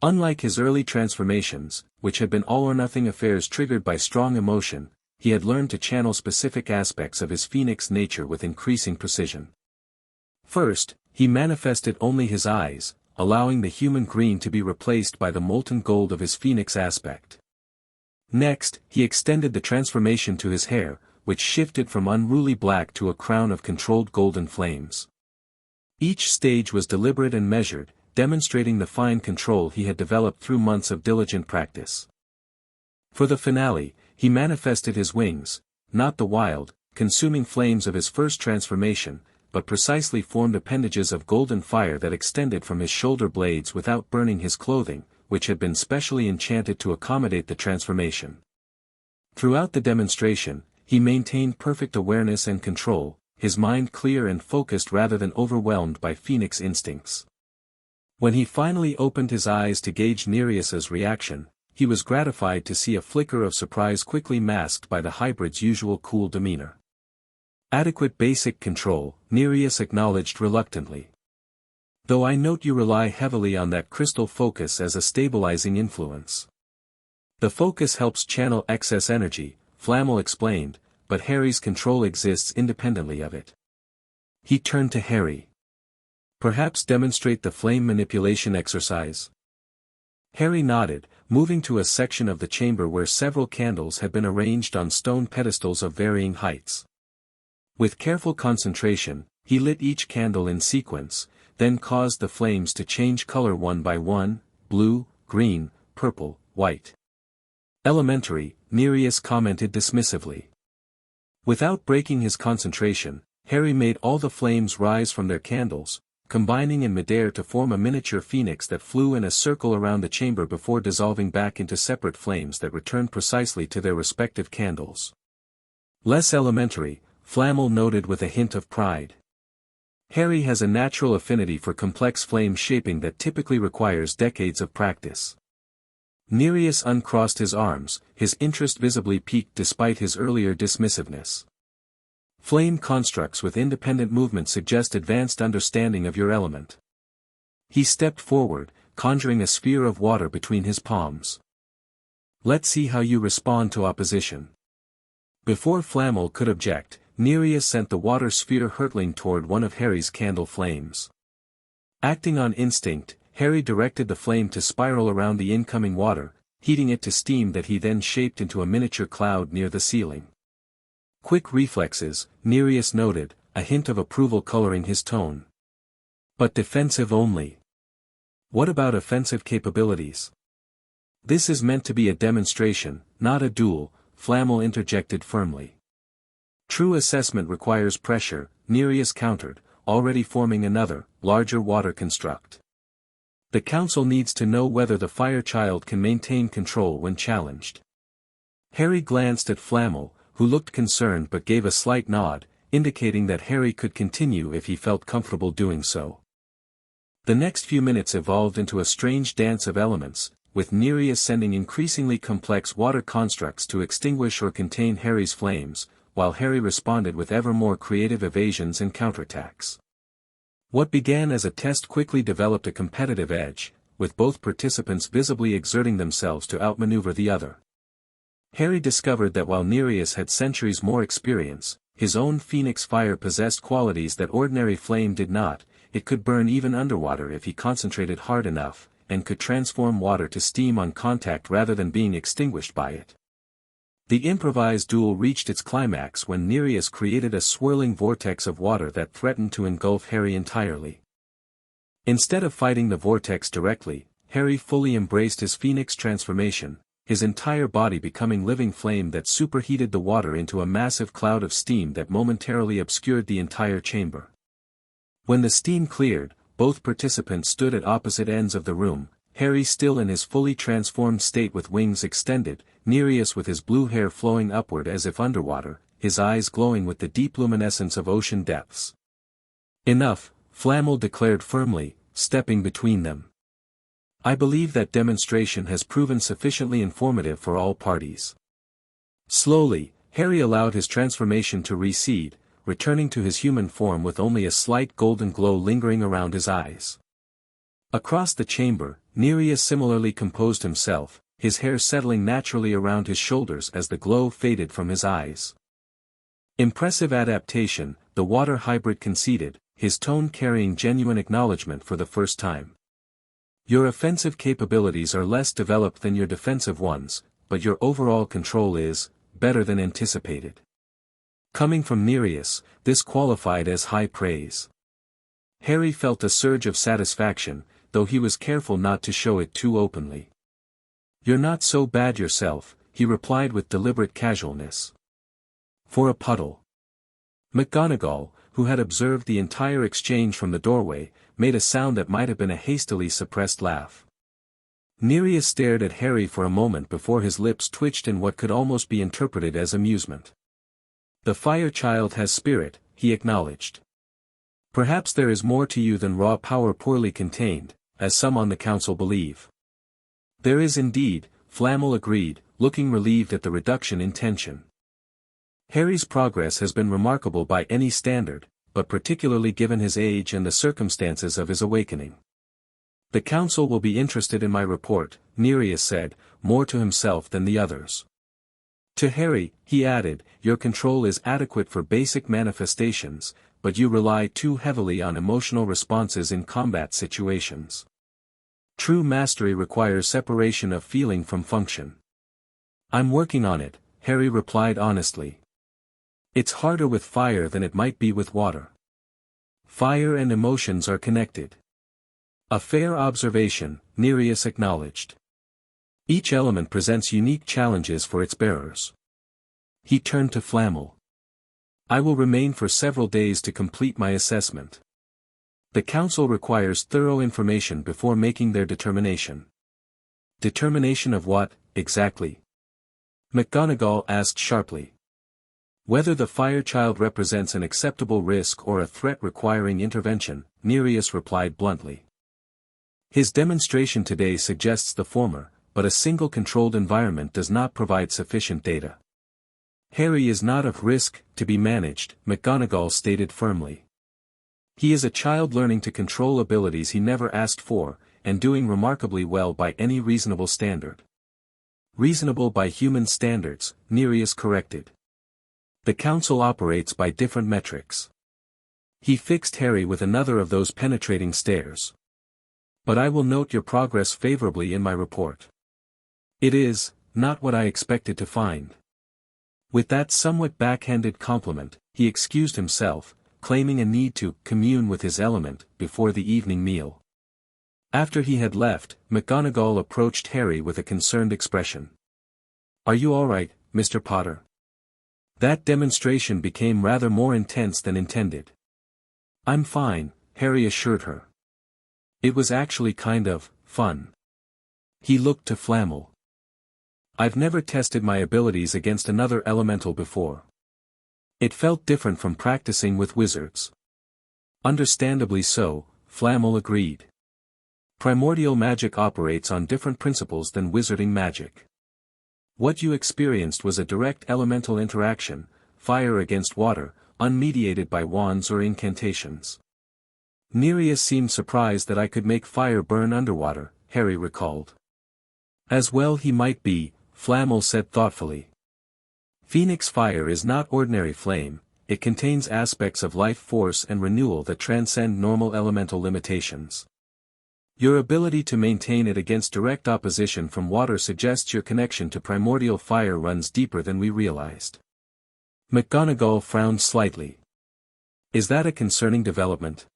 Unlike his early transformations, which had been all-or-nothing affairs triggered by strong emotion, he had learned to channel specific aspects of his phoenix nature with increasing precision. First, he manifested only his eyes, allowing the human green to be replaced by the molten gold of his phoenix aspect. Next, he extended the transformation to his hair, which shifted from unruly black to a crown of controlled golden flames. Each stage was deliberate and measured, demonstrating the fine control he had developed through months of diligent practice. For the finale, he manifested his wings, not the wild, consuming flames of his first transformation, but precisely formed appendages of golden fire that extended from his shoulder blades without burning his clothing, which had been specially enchanted to accommodate the transformation. Throughout the demonstration, he maintained perfect awareness and control, his mind clear and focused rather than overwhelmed by phoenix instincts. When he finally opened his eyes to gauge Nereus's reaction, he was gratified to see a flicker of surprise quickly masked by the hybrid's usual cool demeanor. Adequate basic control, Nereus acknowledged reluctantly. Though I note you rely heavily on that crystal focus as a stabilizing influence. The focus helps channel excess energy, Flamel explained, but Harry's control exists independently of it. He turned to Harry. Perhaps demonstrate the flame manipulation exercise? Harry nodded, moving to a section of the chamber where several candles had been arranged on stone pedestals of varying heights. With careful concentration, he lit each candle in sequence, then caused the flames to change color one by one: blue, green, purple, white. Elementary, Nereus commented dismissively. Without breaking his concentration, Harry made all the flames rise from their candles, combining in midair to form a miniature phoenix that flew in a circle around the chamber before dissolving back into separate flames that returned precisely to their respective candles. Less elementary, Flamel noted with a hint of pride. Harry has a natural affinity for complex flame shaping that typically requires decades of practice. Nereus uncrossed his arms, his interest visibly piqued despite his earlier dismissiveness. Flame constructs with independent movement suggest advanced understanding of your element. He stepped forward, conjuring a sphere of water between his palms. Let's see how you respond to opposition. Before Flamel could object, Nereus sent the water sphere hurtling toward one of Harry's candle flames. Acting on instinct, Harry directed the flame to spiral around the incoming water, heating it to steam that he then shaped into a miniature cloud near the ceiling. Quick reflexes, Nereus noted, a hint of approval coloring his tone. But defensive only. What about offensive capabilities? This is meant to be a demonstration, not a duel, Flamel interjected firmly. True assessment requires pressure, Nereus countered, already forming another, larger water construct. The council needs to know whether the fire child can maintain control when challenged. Harry glanced at Flamel, who looked concerned but gave a slight nod, indicating that Harry could continue if he felt comfortable doing so. The next few minutes evolved into a strange dance of elements, with Nereus sending increasingly complex water constructs to extinguish or contain Harry's flames, while Harry responded with ever more creative evasions and counterattacks. What began as a test quickly developed a competitive edge, with both participants visibly exerting themselves to outmaneuver the other. Harry discovered that while Nereus had centuries more experience, his own phoenix fire possessed qualities that ordinary flame did not. It could burn even underwater if he concentrated hard enough, and could transform water to steam on contact rather than being extinguished by it. The improvised duel reached its climax when Nereus created a swirling vortex of water that threatened to engulf Harry entirely. Instead of fighting the vortex directly, Harry fully embraced his phoenix transformation, his entire body becoming living flame that superheated the water into a massive cloud of steam that momentarily obscured the entire chamber. When the steam cleared, both participants stood at opposite ends of the room, Harry still in his fully transformed state with wings extended, Nereus with his blue hair flowing upward as if underwater, his eyes glowing with the deep luminescence of ocean depths. Enough, Flamel declared firmly, stepping between them. I believe that demonstration has proven sufficiently informative for all parties. Slowly, Harry allowed his transformation to recede, returning to his human form with only a slight golden glow lingering around his eyes. Across the chamber, Nereus similarly composed himself, his hair settling naturally around his shoulders as the glow faded from his eyes. Impressive adaptation, the water hybrid conceded, his tone carrying genuine acknowledgement for the first time. Your offensive capabilities are less developed than your defensive ones, but your overall control is better than anticipated. Coming from Nereus, this qualified as high praise. Harry felt a surge of satisfaction, though he was careful not to show it too openly. "You're not so bad yourself," he replied with deliberate casualness. "For a puddle." McGonagall, who had observed the entire exchange from the doorway, made a sound that might have been a hastily suppressed laugh. Nereus stared at Harry for a moment before his lips twitched in what could almost be interpreted as amusement. "The fire child has spirit," he acknowledged. "Perhaps there is more to you than raw power poorly contained, as some on the council believe." "There is indeed," Flamel agreed, looking relieved at the reduction in tension. "Harry's progress has been remarkable by any standard, but particularly given his age and the circumstances of his awakening. The council will be interested in my report," Nereus said, more to himself than the others. To Harry, he added, "Your control is adequate for basic manifestations, but you rely too heavily on emotional responses in combat situations. True mastery requires separation of feeling from function." "I'm working on it," Harry replied honestly. "It's harder with fire than it might be with water. Fire and emotions are connected." "A fair observation," Nereus acknowledged. "Each element presents unique challenges for its bearers." He turned to Flamel. "I will remain for several days to complete my assessment. The council requires thorough information before making their determination." "Determination of what, exactly?" McGonagall asked sharply. "Whether the fire child represents an acceptable risk or a threat requiring intervention," Nereus replied bluntly. "His demonstration today suggests the former, but a single controlled environment does not provide sufficient data." "Harry is not of risk, to be managed," McGonagall stated firmly. "He is a child learning to control abilities he never asked for, and doing remarkably well by any reasonable standard." "Reasonable by human standards," Nereus corrected. "The council operates by different metrics." He fixed Harry with another of those penetrating stares. "But I will note your progress favorably in my report. It is not what I expected to find." With that somewhat backhanded compliment, he excused himself, claiming a need to commune with his element before the evening meal. After he had left, McGonagall approached Harry with a concerned expression. "Are you all right, Mr. Potter? That demonstration became rather more intense than intended." "I'm fine," Harry assured her. "It was actually kind of fun." He looked to Flamel. "I've never tested my abilities against another elemental before. It felt different from practicing with wizards." "Understandably so," Flamel agreed. "Primordial magic operates on different principles than wizarding magic. What you experienced was a direct elemental interaction, fire against water, unmediated by wands or incantations." "Nereus seemed surprised that I could make fire burn underwater," Harry recalled. "As well he might be," Flamel said thoughtfully. "Phoenix fire is not ordinary flame, it contains aspects of life force and renewal that transcend normal elemental limitations. Your ability to maintain it against direct opposition from water suggests your connection to primordial fire runs deeper than we realized." McGonagall frowned slightly. "Is that a concerning development?"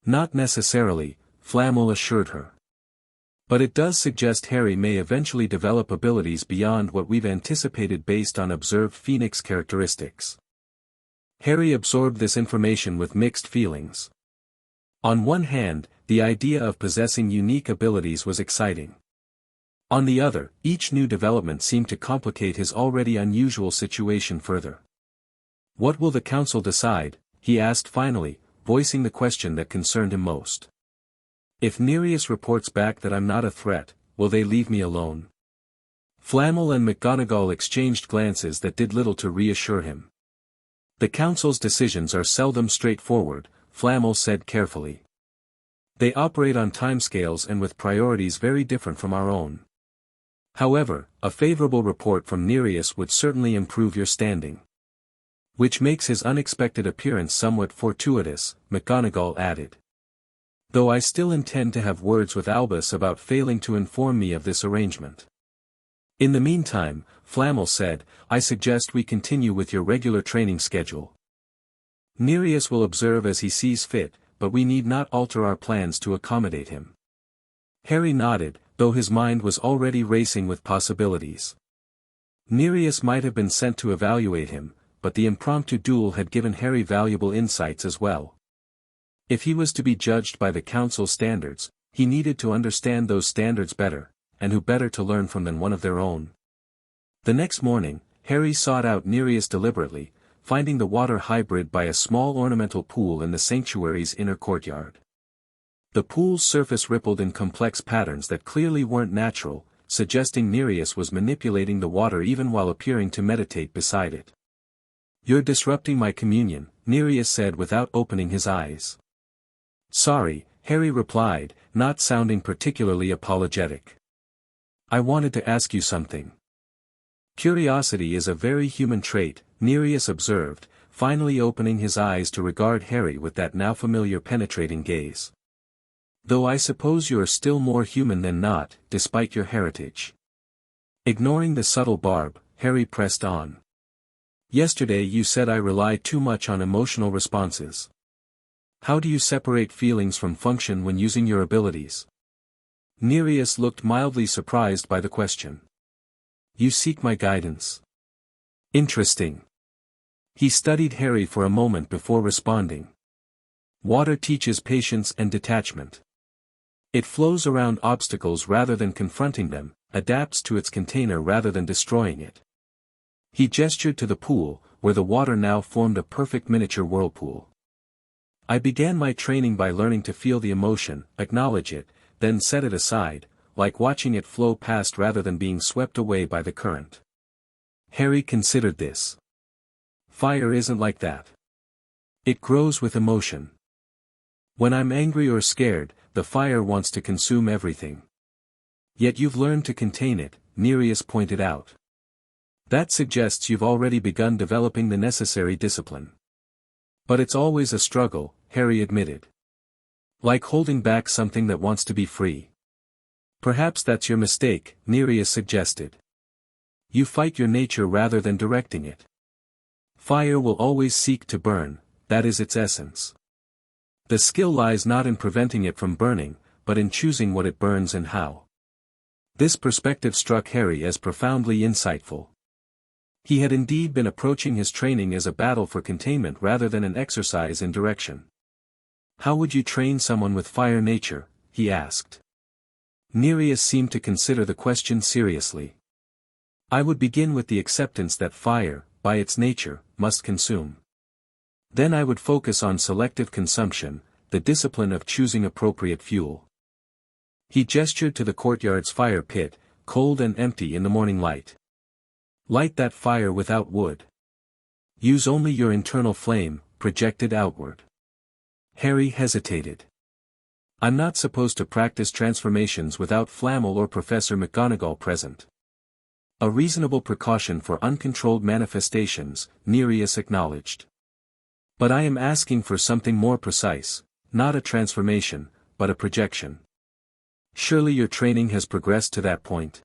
"Not necessarily," Flamel assured her. "But it does suggest Harry may eventually develop abilities beyond what we've anticipated based on observed Phoenix characteristics." Harry absorbed this information with mixed feelings. On one hand, the idea of possessing unique abilities was exciting. On the other, each new development seemed to complicate his already unusual situation further. "What will the council decide?" he asked finally, voicing the question that concerned him most. "If Nereus reports back that I'm not a threat, will they leave me alone?" Flamel and McGonagall exchanged glances that did little to reassure him. "The council's decisions are seldom straightforward," Flamel said carefully. They operate on timescales and with priorities very different from our own. However, a favorable report from Nereus would certainly improve your standing. Which makes his unexpected appearance somewhat fortuitous, McGonagall added. Though I still intend to have words with Albus about failing to inform me of this arrangement. In the meantime, Flamel said, I suggest we continue with your regular training schedule. Nereus will observe as he sees fit, but we need not alter our plans to accommodate him. Harry nodded, though his mind was already racing with possibilities. Nereus might have been sent to evaluate him, but the impromptu duel had given Harry valuable insights as well. If he was to be judged by the council standards, he needed to understand those standards better, and who better to learn from than one of their own. The next morning, Harry sought out Nereus deliberately, finding the water hybrid by a small ornamental pool in the sanctuary's inner courtyard. The pool's surface rippled in complex patterns that clearly weren't natural, suggesting Nereus was manipulating the water even while appearing to meditate beside it. You're disrupting my communion, Nereus said without opening his eyes. Sorry, Harry replied, not sounding particularly apologetic. I wanted to ask you something. Curiosity is a very human trait, Nereus observed, finally opening his eyes to regard Harry with that now familiar penetrating gaze. Though I suppose you are still more human than not, despite your heritage. Ignoring the subtle barb, Harry pressed on. Yesterday you said I rely too much on emotional responses. How do you separate feelings from function when using your abilities? Nereus looked mildly surprised by the question. You seek my guidance. Interesting. He studied Harry for a moment before responding. Water teaches patience and detachment. It flows around obstacles rather than confronting them, adapts to its container rather than destroying it. He gestured to the pool, where the water now formed a perfect miniature whirlpool. I began my training by learning to feel the emotion, acknowledge it, then set it aside, like watching it flow past rather than being swept away by the current. Harry considered this. Fire isn't like that. It grows with emotion. When I'm angry or scared, the fire wants to consume everything. Yet you've learned to contain it, Nereus pointed out. That suggests you've already begun developing the necessary discipline. But it's always a struggle, Harry admitted. Like holding back something that wants to be free. Perhaps that's your mistake, Nereus suggested. You fight your nature rather than directing it. Fire will always seek to burn, that is its essence. The skill lies not in preventing it from burning, but in choosing what it burns and how. This perspective struck Harry as profoundly insightful. He had indeed been approaching his training as a battle for containment rather than an exercise in direction. How would you train someone with fire nature? He asked. Nereus seemed to consider the question seriously. I would begin with the acceptance that fire, by its nature, must consume. Then I would focus on selective consumption, the discipline of choosing appropriate fuel. He gestured to the courtyard's fire pit, cold and empty in the morning light. Light that fire without wood. Use only your internal flame, projected outward. Harry hesitated. I'm not supposed to practice transformations without Flamel or Professor McGonagall present. A reasonable precaution for uncontrolled manifestations, Nereus acknowledged. But I am asking for something more precise, not a transformation, but a projection. Surely your training has progressed to that point.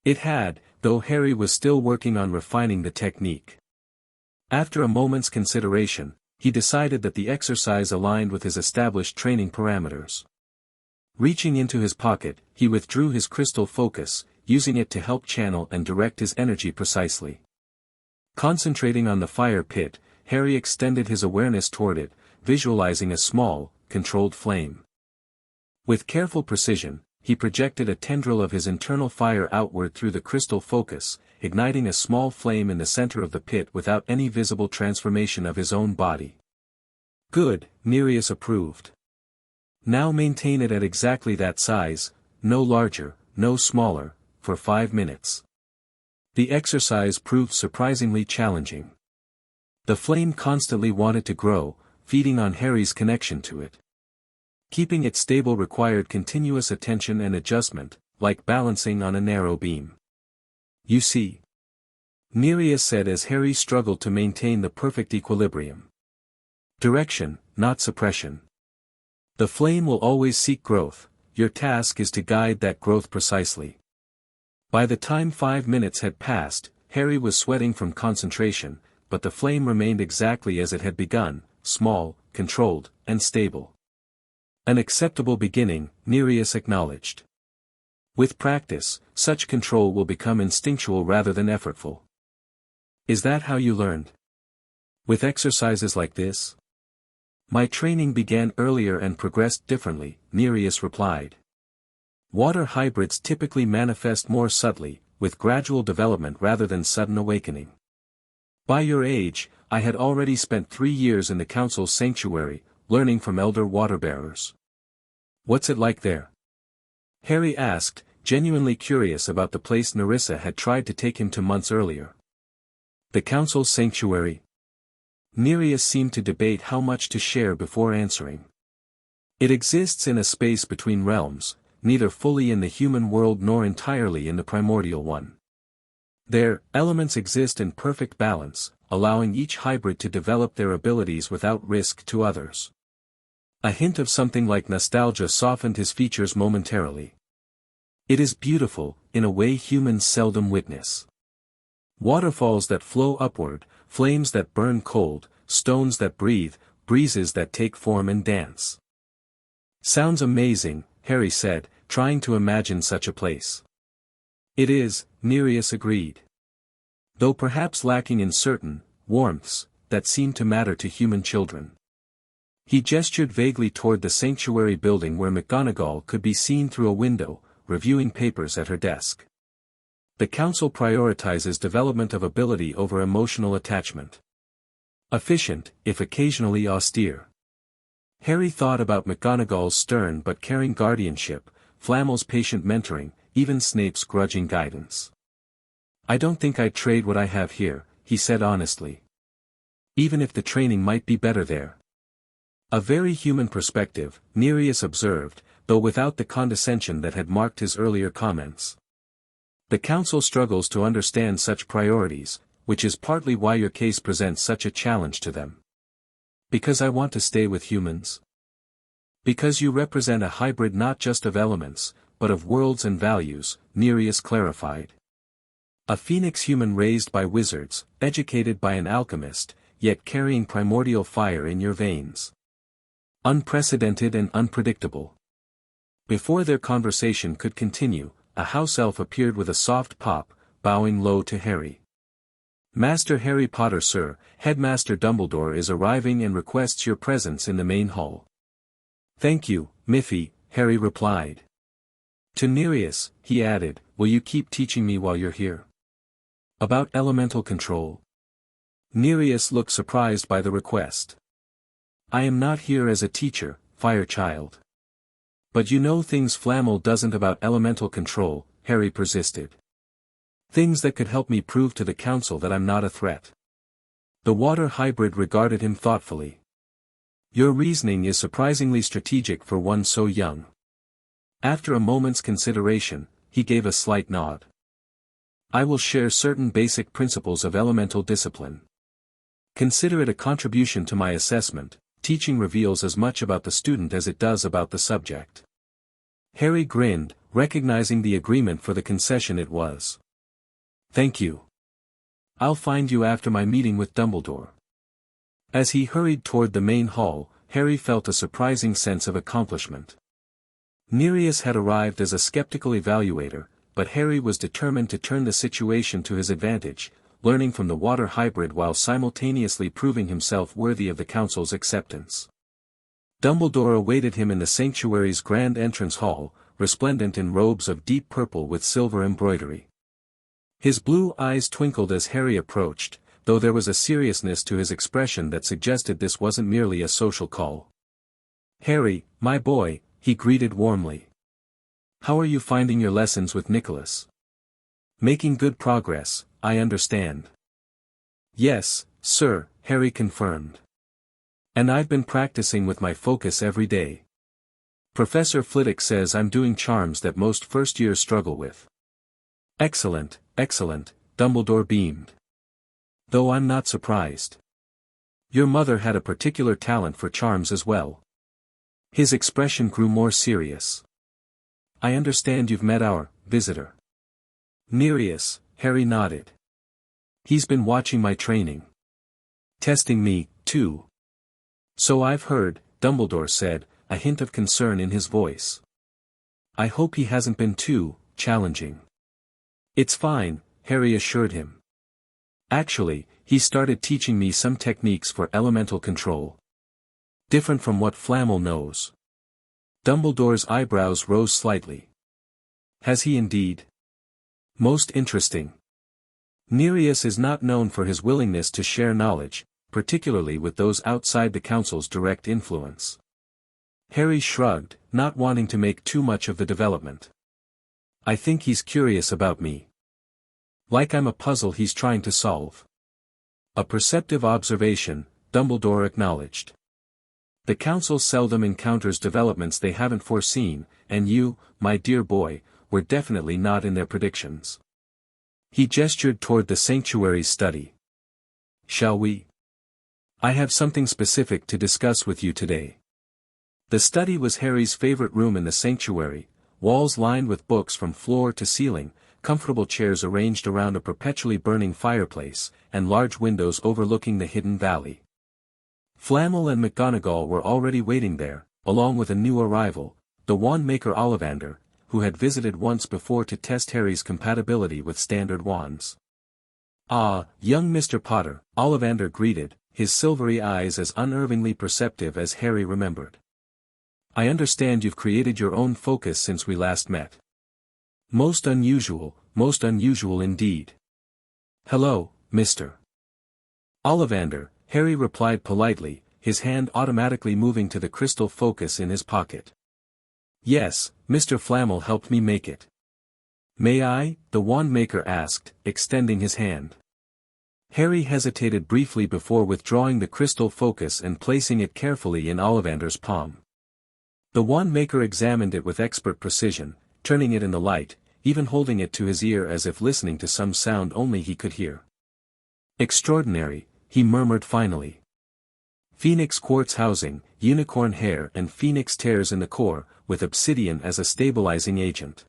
It had, though Harry was still working on refining the technique. After a moment's consideration, he decided that the exercise aligned with his established training parameters. Reaching into his pocket, he withdrew his crystal focus, using it to help channel and direct his energy precisely. Concentrating on the fire pit, Harry extended his awareness toward it, visualizing a small, controlled flame. With careful precision, he projected a tendril of his internal fire outward through the crystal focus, igniting a small flame in the center of the pit without any visible transformation of his own body. Good, Nereus approved. Now maintain it at exactly that size, no larger, no smaller, for 5 minutes. The exercise proved surprisingly challenging. The flame constantly wanted to grow, feeding on Harry's connection to it. Keeping it stable required continuous attention and adjustment, like balancing on a narrow beam. You see, Nereus said as Harry struggled to maintain the perfect equilibrium. Direction, not suppression. The flame will always seek growth, your task is to guide that growth precisely. By the time 5 minutes had passed, Harry was sweating from concentration, but the flame remained exactly as it had begun, small, controlled, and stable. An acceptable beginning, Nereus acknowledged. With practice, such control will become instinctual rather than effortful. Is that how you learned? With exercises like this? My training began earlier and progressed differently, Nereus replied. Water hybrids typically manifest more subtly, with gradual development rather than sudden awakening. By your age, I had already spent 3 years in the council's sanctuary, learning from elder water-bearers. What's it like there? Harry asked, genuinely curious about the place Nerissa had tried to take him to months earlier. The council's sanctuary? Nereus seemed to debate how much to share before answering. It exists in a space between realms, neither fully in the human world nor entirely in the primordial one. There, elements exist in perfect balance, allowing each hybrid to develop their abilities without risk to others. A hint of something like nostalgia softened his features momentarily. It is beautiful, in a way humans seldom witness. Waterfalls that flow upward, flames that burn cold, stones that breathe, breezes that take form and dance. Sounds amazing, Harry said, trying to imagine such a place. It is, Nereus agreed. Though perhaps lacking in certain warmths that seem to matter to human children. He gestured vaguely toward the sanctuary building where McGonagall could be seen through a window, reviewing papers at her desk. The council prioritizes development of ability over emotional attachment. Efficient, if occasionally austere. Harry thought about McGonagall's stern but caring guardianship, Flamel's patient mentoring, even Snape's grudging guidance. I don't think I'd trade what I have here, he said honestly. Even if the training might be better there. A very human perspective, Nereus observed, though without the condescension that had marked his earlier comments. The council struggles to understand such priorities, which is partly why your case presents such a challenge to them. Because I want to stay with humans? Because you represent a hybrid not just of elements, but of worlds and values, Nereus clarified. A phoenix human raised by wizards, educated by an alchemist, yet carrying primordial fire in your veins. Unprecedented and unpredictable. Before their conversation could continue, a house elf appeared with a soft pop, bowing low to Harry. Master Harry Potter, sir, Headmaster Dumbledore is arriving and requests your presence in the main hall. Thank you, Miffy, Harry replied. To Nereus, he added, will you keep teaching me while you're here? About elemental control. Nereus looked surprised by the request. I am not here as a teacher, Firechild. But you know things Flamel doesn't about elemental control, Harry persisted. Things that could help me prove to the council that I'm not a threat. The water hybrid regarded him thoughtfully. Your reasoning is surprisingly strategic for one so young. After a moment's consideration, he gave a slight nod. I will share certain basic principles of elemental discipline. Consider it a contribution to my assessment. Teaching reveals as much about the student as it does about the subject. Harry grinned, recognizing the agreement for the concession it was. Thank you. I'll find you after my meeting with Dumbledore. As he hurried toward the main hall, Harry felt a surprising sense of accomplishment. Nereus had arrived as a skeptical evaluator, but Harry was determined to turn the situation to his advantage, learning from the water hybrid while simultaneously proving himself worthy of the council's acceptance. Dumbledore awaited him in the sanctuary's grand entrance hall, resplendent in robes of deep purple with silver embroidery. His blue eyes twinkled as Harry approached, though there was a seriousness to his expression that suggested this wasn't merely a social call. Harry, my boy, he greeted warmly. How are you finding your lessons with Nicholas? Making good progress, I understand. Yes, sir, Harry confirmed. And I've been practicing with my focus every day. Professor Flitwick says I'm doing charms that most first-years struggle with. Excellent, excellent, Dumbledore beamed. Though I'm not surprised. Your mother had a particular talent for charms as well. His expression grew more serious. I understand you've met our visitor. Nereus, Harry nodded. He's been watching my training. Testing me, too. So I've heard, Dumbledore said, a hint of concern in his voice. I hope he hasn't been too challenging. It's fine, Harry assured him. Actually, he started teaching me some techniques for elemental control. Different from what Flamel knows. Dumbledore's eyebrows rose slightly. Has he indeed? Most interesting. Nereus is not known for his willingness to share knowledge, particularly with those outside the council's direct influence. Harry shrugged, not wanting to make too much of the development. I think he's curious about me. Like I'm a puzzle he's trying to solve. A perceptive observation, Dumbledore acknowledged. The council seldom encounters developments they haven't foreseen, and you, my dear boy, were definitely not in their predictions. He gestured toward the sanctuary's study. Shall we? I have something specific to discuss with you today. The study was Harry's favorite room in the sanctuary, walls lined with books from floor to ceiling, comfortable chairs arranged around a perpetually burning fireplace, and large windows overlooking the hidden valley. Flamel and McGonagall were already waiting there, along with a new arrival, the wand maker Ollivander, who had visited once before to test Harry's compatibility with standard wands. Ah, young Mr. Potter, Ollivander greeted, his silvery eyes as unerringly perceptive as Harry remembered. I understand you've created your own focus since we last met. Most unusual indeed. Hello, Mr. Ollivander, Harry replied politely, his hand automatically moving to the crystal focus in his pocket. Yes, Mr. Flamel helped me make it. May I? The wand maker asked, extending his hand. Harry hesitated briefly before withdrawing the crystal focus and placing it carefully in Ollivander's palm. The wand maker examined it with expert precision, turning it in the light, even holding it to his ear as if listening to some sound only he could hear. Extraordinary, he murmured finally. Phoenix quartz housing, unicorn hair and phoenix tears in the core, with obsidian as a stabilizing agent.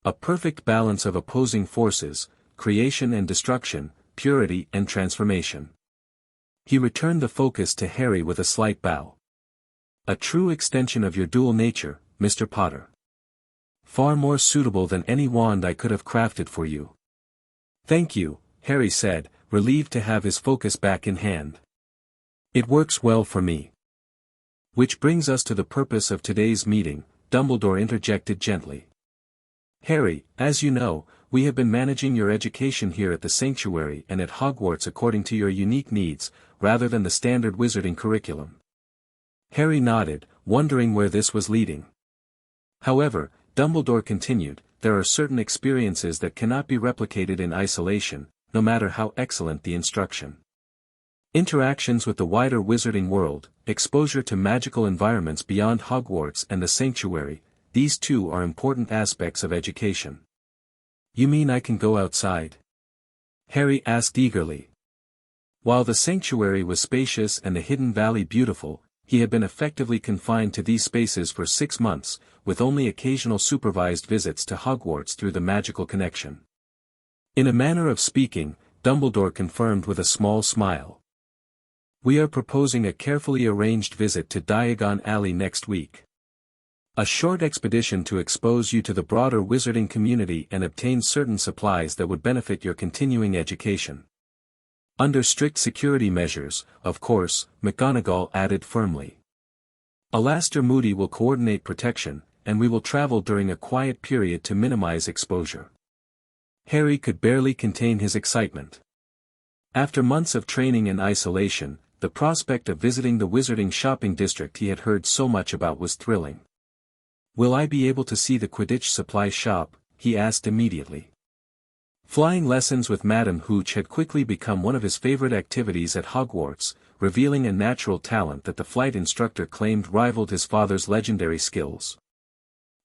A perfect balance of opposing forces, creation and destruction, purity and transformation. He returned the focus to Harry with a slight bow. A true extension of your dual nature, Mr. Potter. Far more suitable than any wand I could have crafted for you. Thank you, Harry said, relieved to have his focus back in hand. It works well for me. Which brings us to the purpose of today's meeting, Dumbledore interjected gently. Harry, as you know, we have been managing your education here at the sanctuary and at Hogwarts according to your unique needs, rather than the standard wizarding curriculum. Harry nodded, wondering where this was leading. However, Dumbledore continued, there are certain experiences that cannot be replicated in isolation, no matter how excellent the instruction. Interactions with the wider wizarding world, exposure to magical environments beyond Hogwarts and the sanctuary, these too are important aspects of education. You mean I can go outside? Harry asked eagerly. While the sanctuary was spacious and the hidden valley beautiful, he had been effectively confined to these spaces for 6 months, with only occasional supervised visits to Hogwarts through the magical connection. In a manner of speaking, Dumbledore confirmed with a small smile. We are proposing a carefully arranged visit to Diagon Alley next week. A short expedition to expose you to the broader wizarding community and obtain certain supplies that would benefit your continuing education. Under strict security measures, of course, McGonagall added firmly. Alastair Moody will coordinate protection, and we will travel during a quiet period to minimize exposure. Harry could barely contain his excitement. After months of training and isolation, the prospect of visiting the wizarding shopping district he had heard so much about was thrilling. Will I be able to see the Quidditch supply shop? He asked immediately. Flying lessons with Madame Hooch had quickly become one of his favorite activities at Hogwarts, revealing a natural talent that the flight instructor claimed rivaled his father's legendary skills.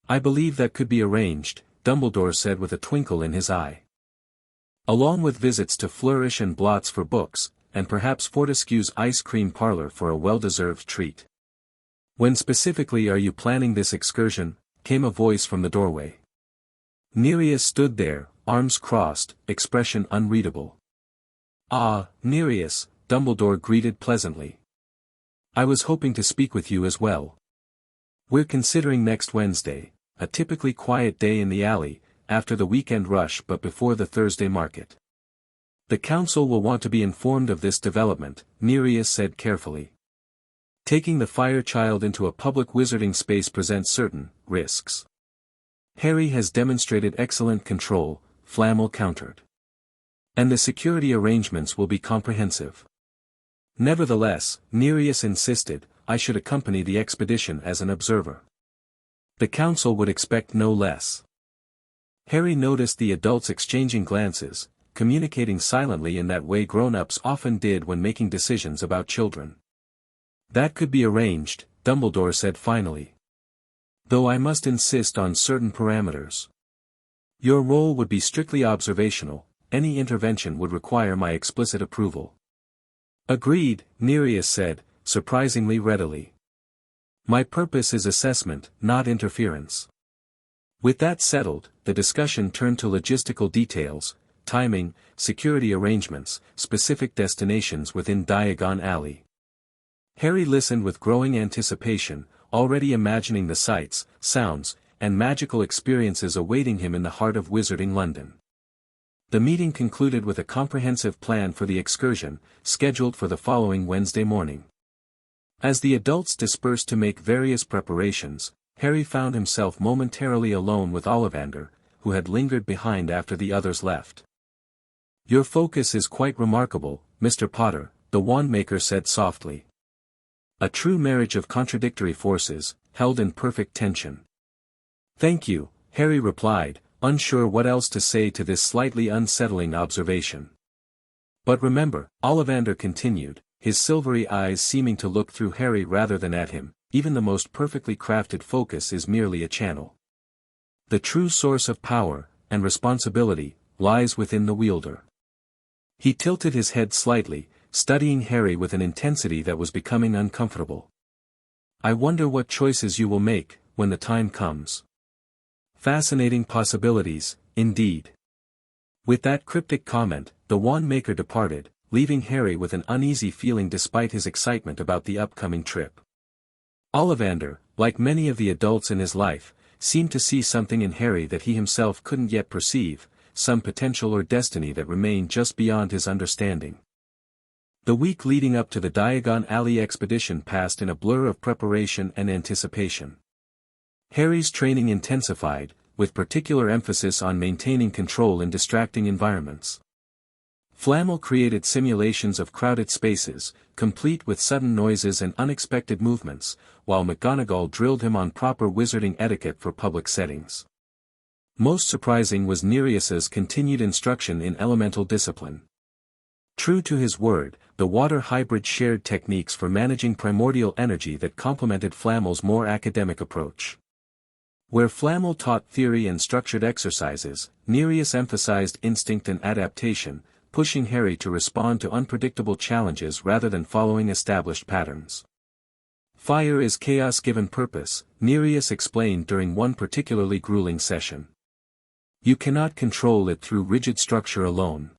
"I believe that could be arranged," Dumbledore said with a twinkle in his eye. "Along with visits to Flourish and Blots for books, and perhaps Fortescue's ice cream parlor for a well-deserved treat." "When specifically are you planning this excursion?" came a voice from the doorway. Nereus stood there, arms crossed, expression unreadable. "Ah, Nereus," Dumbledore greeted pleasantly. "I was hoping to speak with you as well. We're considering next Wednesday, a typically quiet day in the alley, after the weekend rush but before the Thursday market. The council will want to be informed of this development," Nereus said carefully. "Taking the fire child into a public wizarding space presents certain risks. Harry has demonstrated excellent control," Flamel countered. "And the security arrangements will be comprehensive." "Nevertheless," Nereus insisted, "I should accompany the expedition as an observer. The council would expect no less." Harry noticed the adults exchanging glances, communicating silently in that way grown-ups often did when making decisions about children. "That could be arranged," Dumbledore said finally. "Though I must insist on certain parameters. Your role would be strictly observational, any intervention would require my explicit approval." "Agreed," Nereus said, surprisingly readily. "My purpose is assessment, not interference." With that settled, the discussion turned to logistical details, timing, security arrangements, specific destinations within Diagon Alley. Harry listened with growing anticipation, already imagining the sights, sounds, and magical experiences awaiting him in the heart of Wizarding London. The meeting concluded with a comprehensive plan for the excursion, scheduled for the following Wednesday morning. As the adults dispersed to make various preparations, Harry found himself momentarily alone with Ollivander, who had lingered behind after the others left. "Your focus is quite remarkable, Mr. Potter," the wandmaker said softly. "A true marriage of contradictory forces, held in perfect tension." "Thank you," Harry replied, unsure what else to say to this slightly unsettling observation. "But remember," Ollivander continued, his silvery eyes seeming to look through Harry rather than at him, "even the most perfectly crafted focus is merely a channel. The true source of power, and responsibility, lies within the wielder." He tilted his head slightly, studying Harry with an intensity that was becoming uncomfortable. "I wonder what choices you will make, when the time comes. Fascinating possibilities, indeed." With that cryptic comment, the wand-maker departed, leaving Harry with an uneasy feeling despite his excitement about the upcoming trip. Ollivander, like many of the adults in his life, seemed to see something in Harry that he himself couldn't yet perceive, some potential or destiny that remained just beyond his understanding. The week leading up to the Diagon Alley expedition passed in a blur of preparation and anticipation. Harry's training intensified, with particular emphasis on maintaining control in distracting environments. Flamel created simulations of crowded spaces, complete with sudden noises and unexpected movements, while McGonagall drilled him on proper wizarding etiquette for public settings. Most surprising was Nereus's continued instruction in elemental discipline. True to his word, the water hybrid shared techniques for managing primordial energy that complemented Flamel's more academic approach. Where Flamel taught theory and structured exercises, Nereus emphasized instinct and adaptation, pushing Harry to respond to unpredictable challenges rather than following established patterns. "Fire is chaos given purpose," Nereus explained during one particularly grueling session. "You cannot control it through rigid structure alone.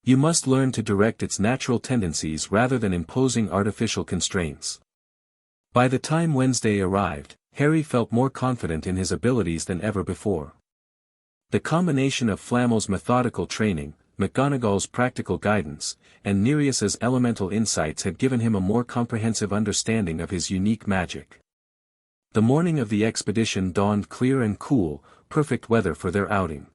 You must learn to direct its natural tendencies rather than imposing artificial constraints." By the time Wednesday arrived, Harry felt more confident in his abilities than ever before. The combination of Flamel's methodical training, McGonagall's practical guidance, and Nereus's elemental insights had given him a more comprehensive understanding of his unique magic. The morning of the expedition dawned clear and cool, perfect weather for their outing.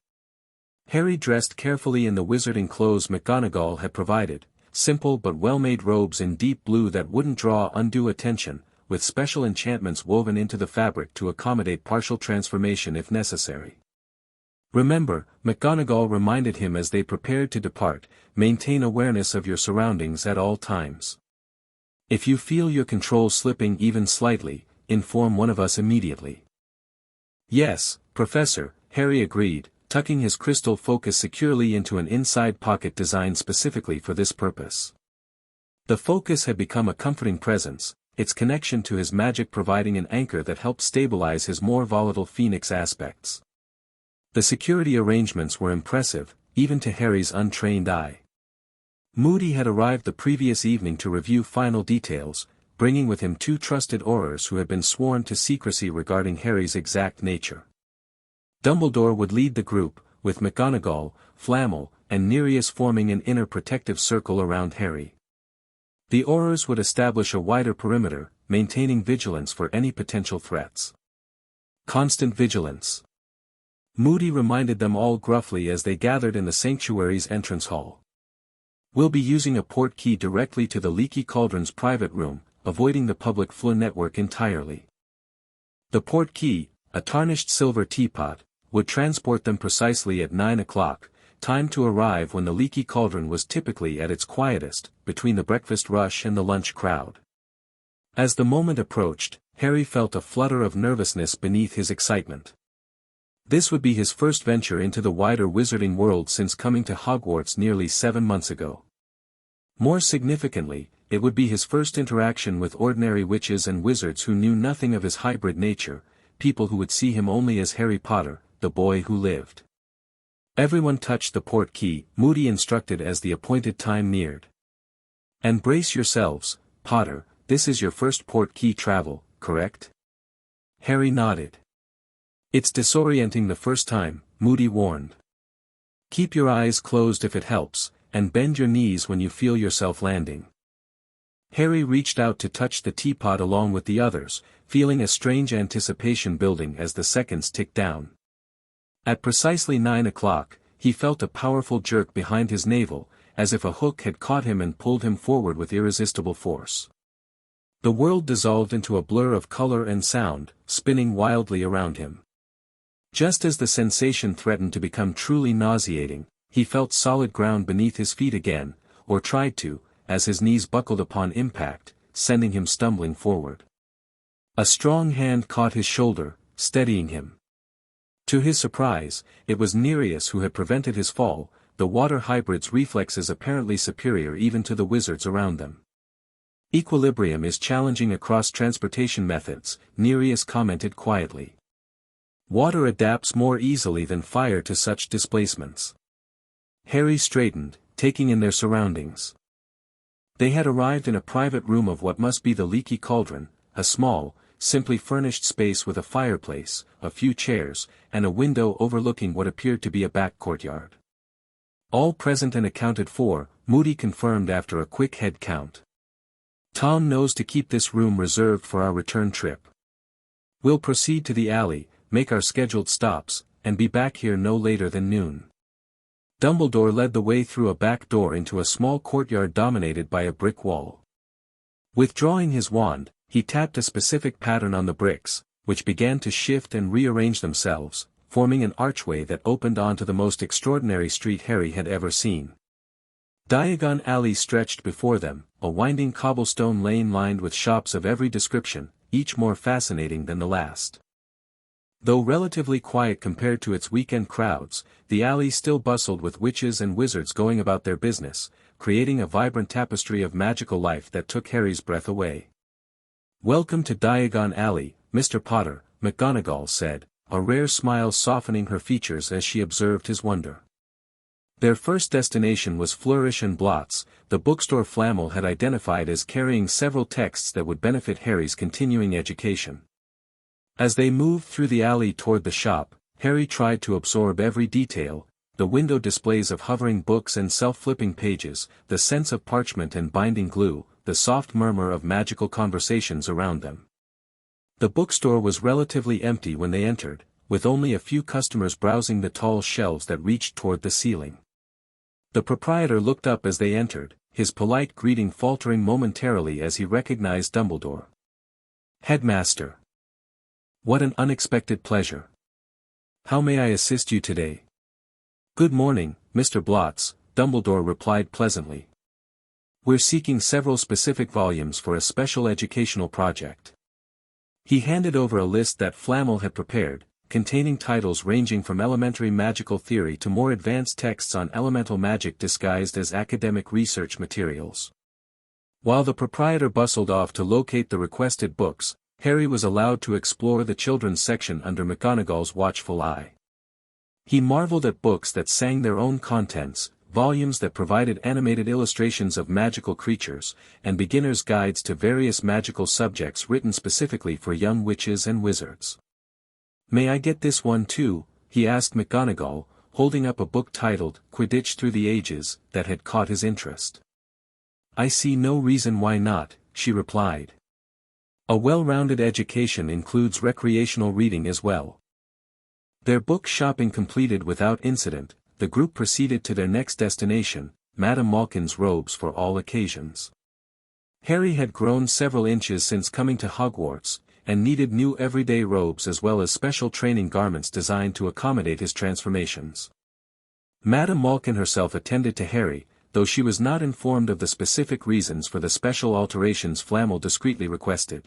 Harry dressed carefully in the wizarding clothes McGonagall had provided, simple but well-made robes in deep blue that wouldn't draw undue attention, with special enchantments woven into the fabric to accommodate partial transformation if necessary. "Remember," McGonagall reminded him as they prepared to depart, "maintain awareness of your surroundings at all times. If you feel your control slipping even slightly, inform one of us immediately. Yes, Professor, Harry agreed, tucking his crystal focus securely into an inside pocket designed specifically for this purpose. The focus had become a comforting presence, its connection to his magic providing an anchor that helped stabilize his more volatile phoenix aspects. The security arrangements were impressive, even to Harry's untrained eye. Moody had arrived the previous evening to review final details, bringing with him 2 trusted Aurors who had been sworn to secrecy regarding Harry's exact nature. Dumbledore would lead the group, with McGonagall, Flamel, and Nereus forming an inner protective circle around Harry. The Aurors would establish a wider perimeter, maintaining vigilance for any potential threats. Constant vigilance. Moody reminded them all gruffly as they gathered in the sanctuary's entrance hall. We'll be using a port key directly to the Leaky Cauldron's private room, avoiding the public floor network entirely. The port key, a tarnished silver teapot, would transport them precisely at 9 o'clock, time to arrive when the Leaky Cauldron was typically at its quietest, between the breakfast rush and the lunch crowd. As the moment approached, Harry felt a flutter of nervousness beneath his excitement. This would be his first venture into the wider wizarding world since coming to Hogwarts nearly 7 months ago. More significantly, it would be his first interaction with ordinary witches and wizards who knew nothing of his hybrid nature, people who would see him only as Harry Potter, the boy who lived. Everyone touched the port key, Moody instructed as the appointed time neared. And brace yourselves, Potter, this is your first port key travel, correct? Harry nodded. It's disorienting the first time, Moody warned. Keep your eyes closed if it helps, and bend your knees when you feel yourself landing. Harry reached out to touch the teapot along with the others, feeling a strange anticipation building as the seconds ticked down. At precisely 9 o'clock, he felt a powerful jerk behind his navel, as if a hook had caught him and pulled him forward with irresistible force. The world dissolved into a blur of color and sound, spinning wildly around him. Just as the sensation threatened to become truly nauseating, he felt solid ground beneath his feet again, or tried to, as his knees buckled upon impact, sending him stumbling forward. A strong hand caught his shoulder, steadying him. To his surprise, it was Nereus who had prevented his fall, the water hybrid's reflexes apparently superior even to the wizards around them. Equilibrium is challenging across transportation methods, Nereus commented quietly. Water adapts more easily than fire to such displacements. Harry straightened, taking in their surroundings. They had arrived in a private room of what must be the Leaky Cauldron, a small, simply furnished space with a fireplace, a few chairs, and a window overlooking what appeared to be a back courtyard. All present and accounted for, Moody confirmed after a quick head count. Tom knows to keep this room reserved for our return trip. We'll proceed to the alley, make our scheduled stops, and be back here no later than noon. Dumbledore led the way through a back door into a small courtyard dominated by a brick wall. Withdrawing his wand, he tapped a specific pattern on the bricks, which began to shift and rearrange themselves, forming an archway that opened onto the most extraordinary street Harry had ever seen. Diagon Alley stretched before them, a winding cobblestone lane lined with shops of every description, each more fascinating than the last. Though relatively quiet compared to its weekend crowds, the alley still bustled with witches and wizards going about their business, creating a vibrant tapestry of magical life that took Harry's breath away. "Welcome to Diagon Alley, Mr. Potter," McGonagall said, a rare smile softening her features as she observed his wonder. Their first destination was Flourish and Blots, the bookstore Flamel had identified as carrying several texts that would benefit Harry's continuing education. As they moved through the alley toward the shop, Harry tried to absorb every detail, the window displays of hovering books and self-flipping pages, the scents of parchment and binding glue, the soft murmur of magical conversations around them. The bookstore was relatively empty when they entered, with only a few customers browsing the tall shelves that reached toward the ceiling. The proprietor looked up as they entered, his polite greeting faltering momentarily as he recognized Dumbledore. "Headmaster. What an unexpected pleasure. How may I assist you today?" "Good morning, Mr. Blotz," Dumbledore replied pleasantly. We're seeking several specific volumes for a special educational project. He handed over a list that Flamel had prepared, containing titles ranging from elementary magical theory to more advanced texts on elemental magic disguised as academic research materials. While the proprietor bustled off to locate the requested books, Harry was allowed to explore the children's section under McGonagall's watchful eye. He marveled at books that sang their own contents, volumes that provided animated illustrations of magical creatures, and beginner's guides to various magical subjects written specifically for young witches and wizards. "May I get this one too?" he asked McGonagall, holding up a book titled Quidditch Through the Ages, that had caught his interest. "I see no reason why not," she replied. "A well-rounded education includes recreational reading as well." Their book shopping completed without incident, the group proceeded to their next destination, Madame Malkin's robes for all occasions. Harry had grown several inches since coming to Hogwarts, and needed new everyday robes as well as special training garments designed to accommodate his transformations. Madame Malkin herself attended to Harry, though she was not informed of the specific reasons for the special alterations Flamel discreetly requested.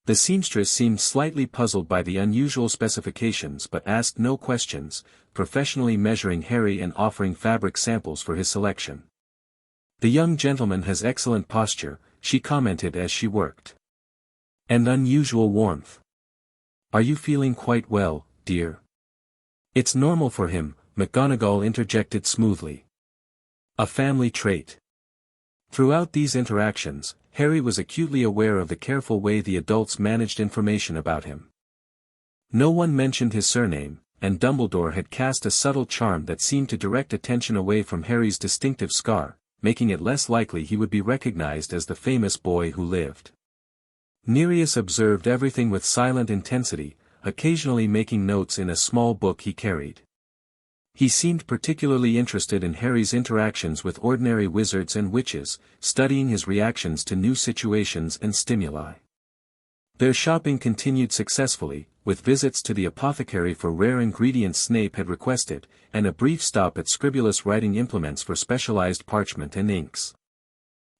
The seamstress seemed slightly puzzled by the unusual specifications but asked no questions, professionally measuring Harry and offering fabric samples for his selection. "The young gentleman has excellent posture," she commented as she worked. "And unusual warmth. Are you feeling quite well, dear?" "It's normal for him," McGonagall interjected smoothly. "A family trait." Throughout these interactions, Harry was acutely aware of the careful way the adults managed information about him. No one mentioned his surname, and Dumbledore had cast a subtle charm that seemed to direct attention away from Harry's distinctive scar, making it less likely he would be recognized as the famous boy who lived. Nereus observed everything with silent intensity, occasionally making notes in a small book he carried. He seemed particularly interested in Harry's interactions with ordinary wizards and witches, studying his reactions to new situations and stimuli. Their shopping continued successfully, with visits to the apothecary for rare ingredients Snape had requested, and a brief stop at Scribulus writing implements for specialized parchment and inks.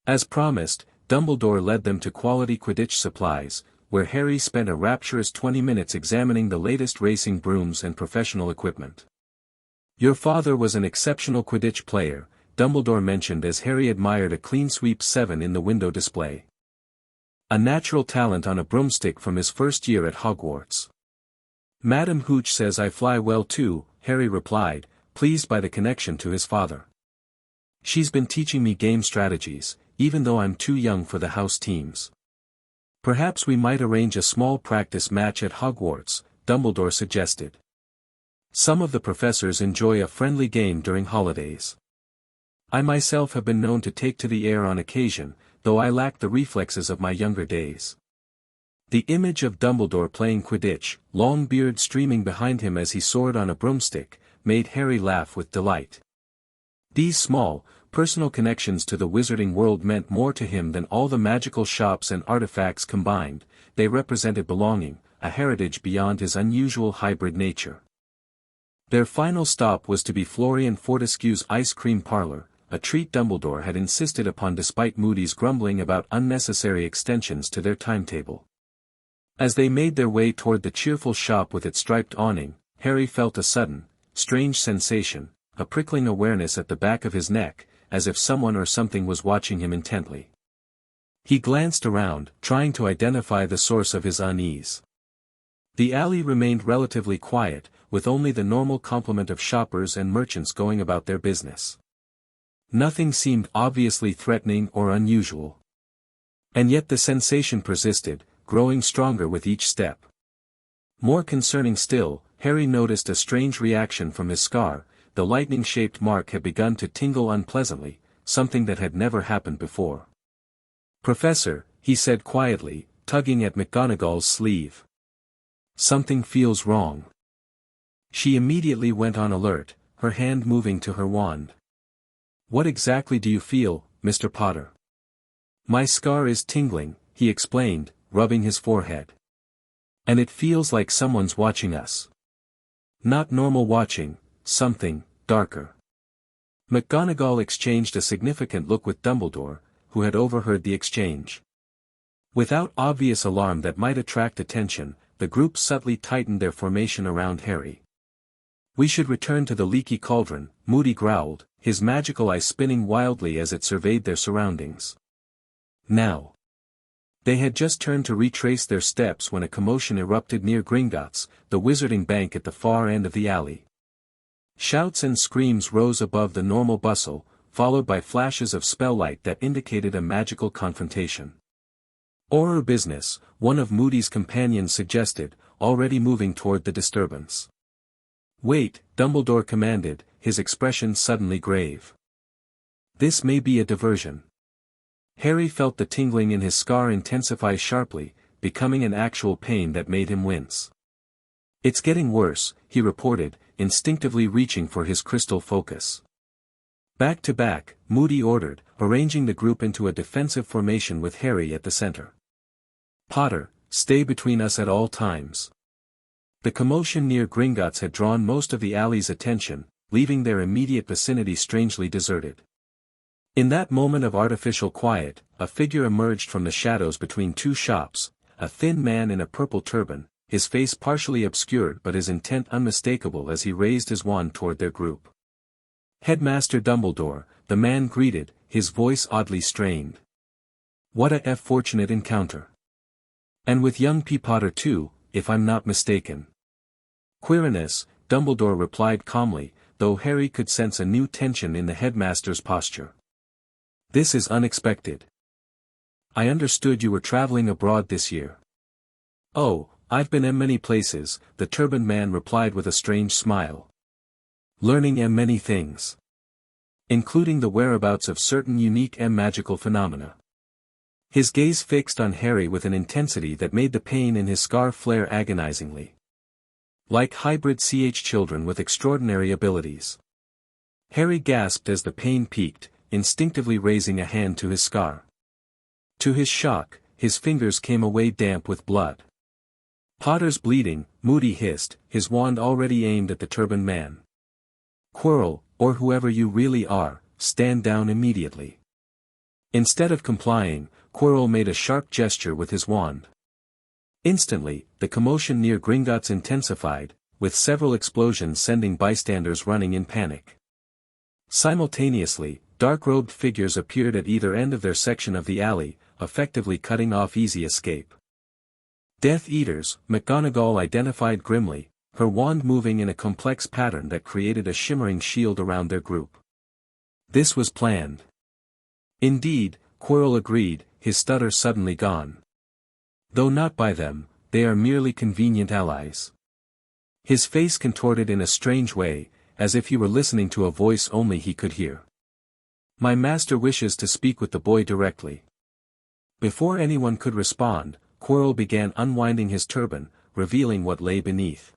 As promised, Dumbledore led them to quality Quidditch supplies, where Harry spent a rapturous 20 minutes examining the latest racing brooms and professional equipment. "Your father was an exceptional Quidditch player," Dumbledore mentioned as Harry admired a clean sweep 7 in the window display. "A natural talent on a broomstick from his first year at Hogwarts." "Madam Hooch says I fly well too," Harry replied, pleased by the connection to his father. "She's been teaching me game strategies, even though I'm too young for the house teams." "Perhaps we might arrange a small practice match at Hogwarts," Dumbledore suggested. "Some of the professors enjoy a friendly game during holidays. I myself have been known to take to the air on occasion, though I lack the reflexes of my younger days." The image of Dumbledore playing Quidditch, long beard streaming behind him as he soared on a broomstick, made Harry laugh with delight. These small, personal connections to the wizarding world meant more to him than all the magical shops and artifacts combined. They represented belonging, a heritage beyond his unusual hybrid nature. Their final stop was to be Florian Fortescue's ice cream parlor, a treat Dumbledore had insisted upon despite Moody's grumbling about unnecessary extensions to their timetable. As they made their way toward the cheerful shop with its striped awning, Harry felt a sudden, strange sensation, a prickling awareness at the back of his neck, as if someone or something was watching him intently. He glanced around, trying to identify the source of his unease. The alley remained relatively quiet, with only the normal complement of shoppers and merchants going about their business. Nothing seemed obviously threatening or unusual. And yet the sensation persisted, growing stronger with each step. More concerning still, Harry noticed a strange reaction from his scar. The lightning-shaped mark had begun to tingle unpleasantly, something that had never happened before. "Professor," he said quietly, tugging at McGonagall's sleeve. "Something feels wrong." She immediately went on alert, her hand moving to her wand. "What exactly do you feel, Mr. Potter?" "My scar is tingling," he explained, rubbing his forehead. "And it feels like someone's watching us. Not normal watching, something darker." McGonagall exchanged a significant look with Dumbledore, who had overheard the exchange. Without obvious alarm that might attract attention, the group subtly tightened their formation around Harry. "We should return to the leaky cauldron," Moody growled, his magical eye spinning wildly as it surveyed their surroundings. Now. They had just turned to retrace their steps when a commotion erupted near Gringotts, the wizarding bank at the far end of the alley. Shouts and screams rose above the normal bustle, followed by flashes of spelllight that indicated a magical confrontation. "Or business," one of Moody's companions suggested, already moving toward the disturbance. "Wait," Dumbledore commanded, his expression suddenly grave. "This may be a diversion." Harry felt the tingling in his scar intensify sharply, becoming an actual pain that made him wince. "It's getting worse," he reported, instinctively reaching for his crystal focus. "Back to back," Moody ordered, arranging the group into a defensive formation with Harry at the center. "Potter, stay between us at all times." The commotion near Gringotts had drawn most of the alley's attention, leaving their immediate vicinity strangely deserted. In that moment of artificial quiet, a figure emerged from the shadows between two shops, a thin man in a purple turban, his face partially obscured but his intent unmistakable as he raised his wand toward their group. "Headmaster Dumbledore," the man greeted, his voice oddly strained. "What a fortunate encounter. And with young P. Potter too, if I'm not mistaken." "Quirinus," Dumbledore replied calmly, though Harry could sense a new tension in the headmaster's posture. "This is unexpected. I understood you were traveling abroad this year." "Oh, I've been in many places," the turbaned man replied with a strange smile. "Learning many things. Including the whereabouts of certain unique magical phenomena." His gaze fixed on Harry with an intensity that made the pain in his scar flare agonizingly. "Like hybrid children with extraordinary abilities." Harry gasped as the pain peaked, instinctively raising a hand to his scar. To his shock, his fingers came away damp with blood. "Potter's bleeding," Moody hissed, his wand already aimed at the turbaned man. "Quirrell, or whoever you really are, stand down immediately." Instead of complying, Quirrell made a sharp gesture with his wand. Instantly, the commotion near Gringotts intensified, with several explosions sending bystanders running in panic. Simultaneously, dark-robed figures appeared at either end of their section of the alley, effectively cutting off easy escape. "Death Eaters," McGonagall identified grimly, her wand moving in a complex pattern that created a shimmering shield around their group. "This was planned." "Indeed," Quirrell agreed, his stutter suddenly gone. "Though not by them, they are merely convenient allies." His face contorted in a strange way, as if he were listening to a voice only he could hear. "My master wishes to speak with the boy directly." Before anyone could respond, Quirrell began unwinding his turban, revealing what lay beneath.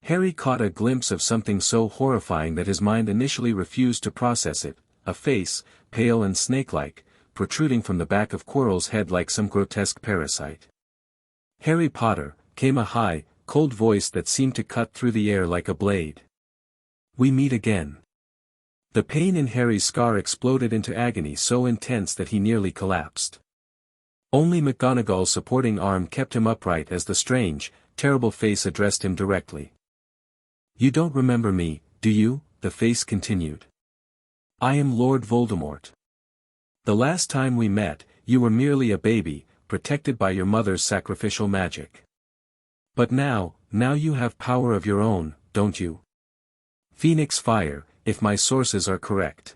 Harry caught a glimpse of something so horrifying that his mind initially refused to process it, a face, pale and snake-like, protruding from the back of Quirrell's head like some grotesque parasite. "Harry Potter," came a high, cold voice that seemed to cut through the air like a blade. "We meet again." The pain in Harry's scar exploded into agony so intense that he nearly collapsed. Only McGonagall's supporting arm kept him upright as the strange, terrible face addressed him directly. "You don't remember me, do you?" the face continued. "I am Lord Voldemort. The last time we met, you were merely a baby, protected by your mother's sacrificial magic. But now you have power of your own, don't you? Phoenix fire, if my sources are correct."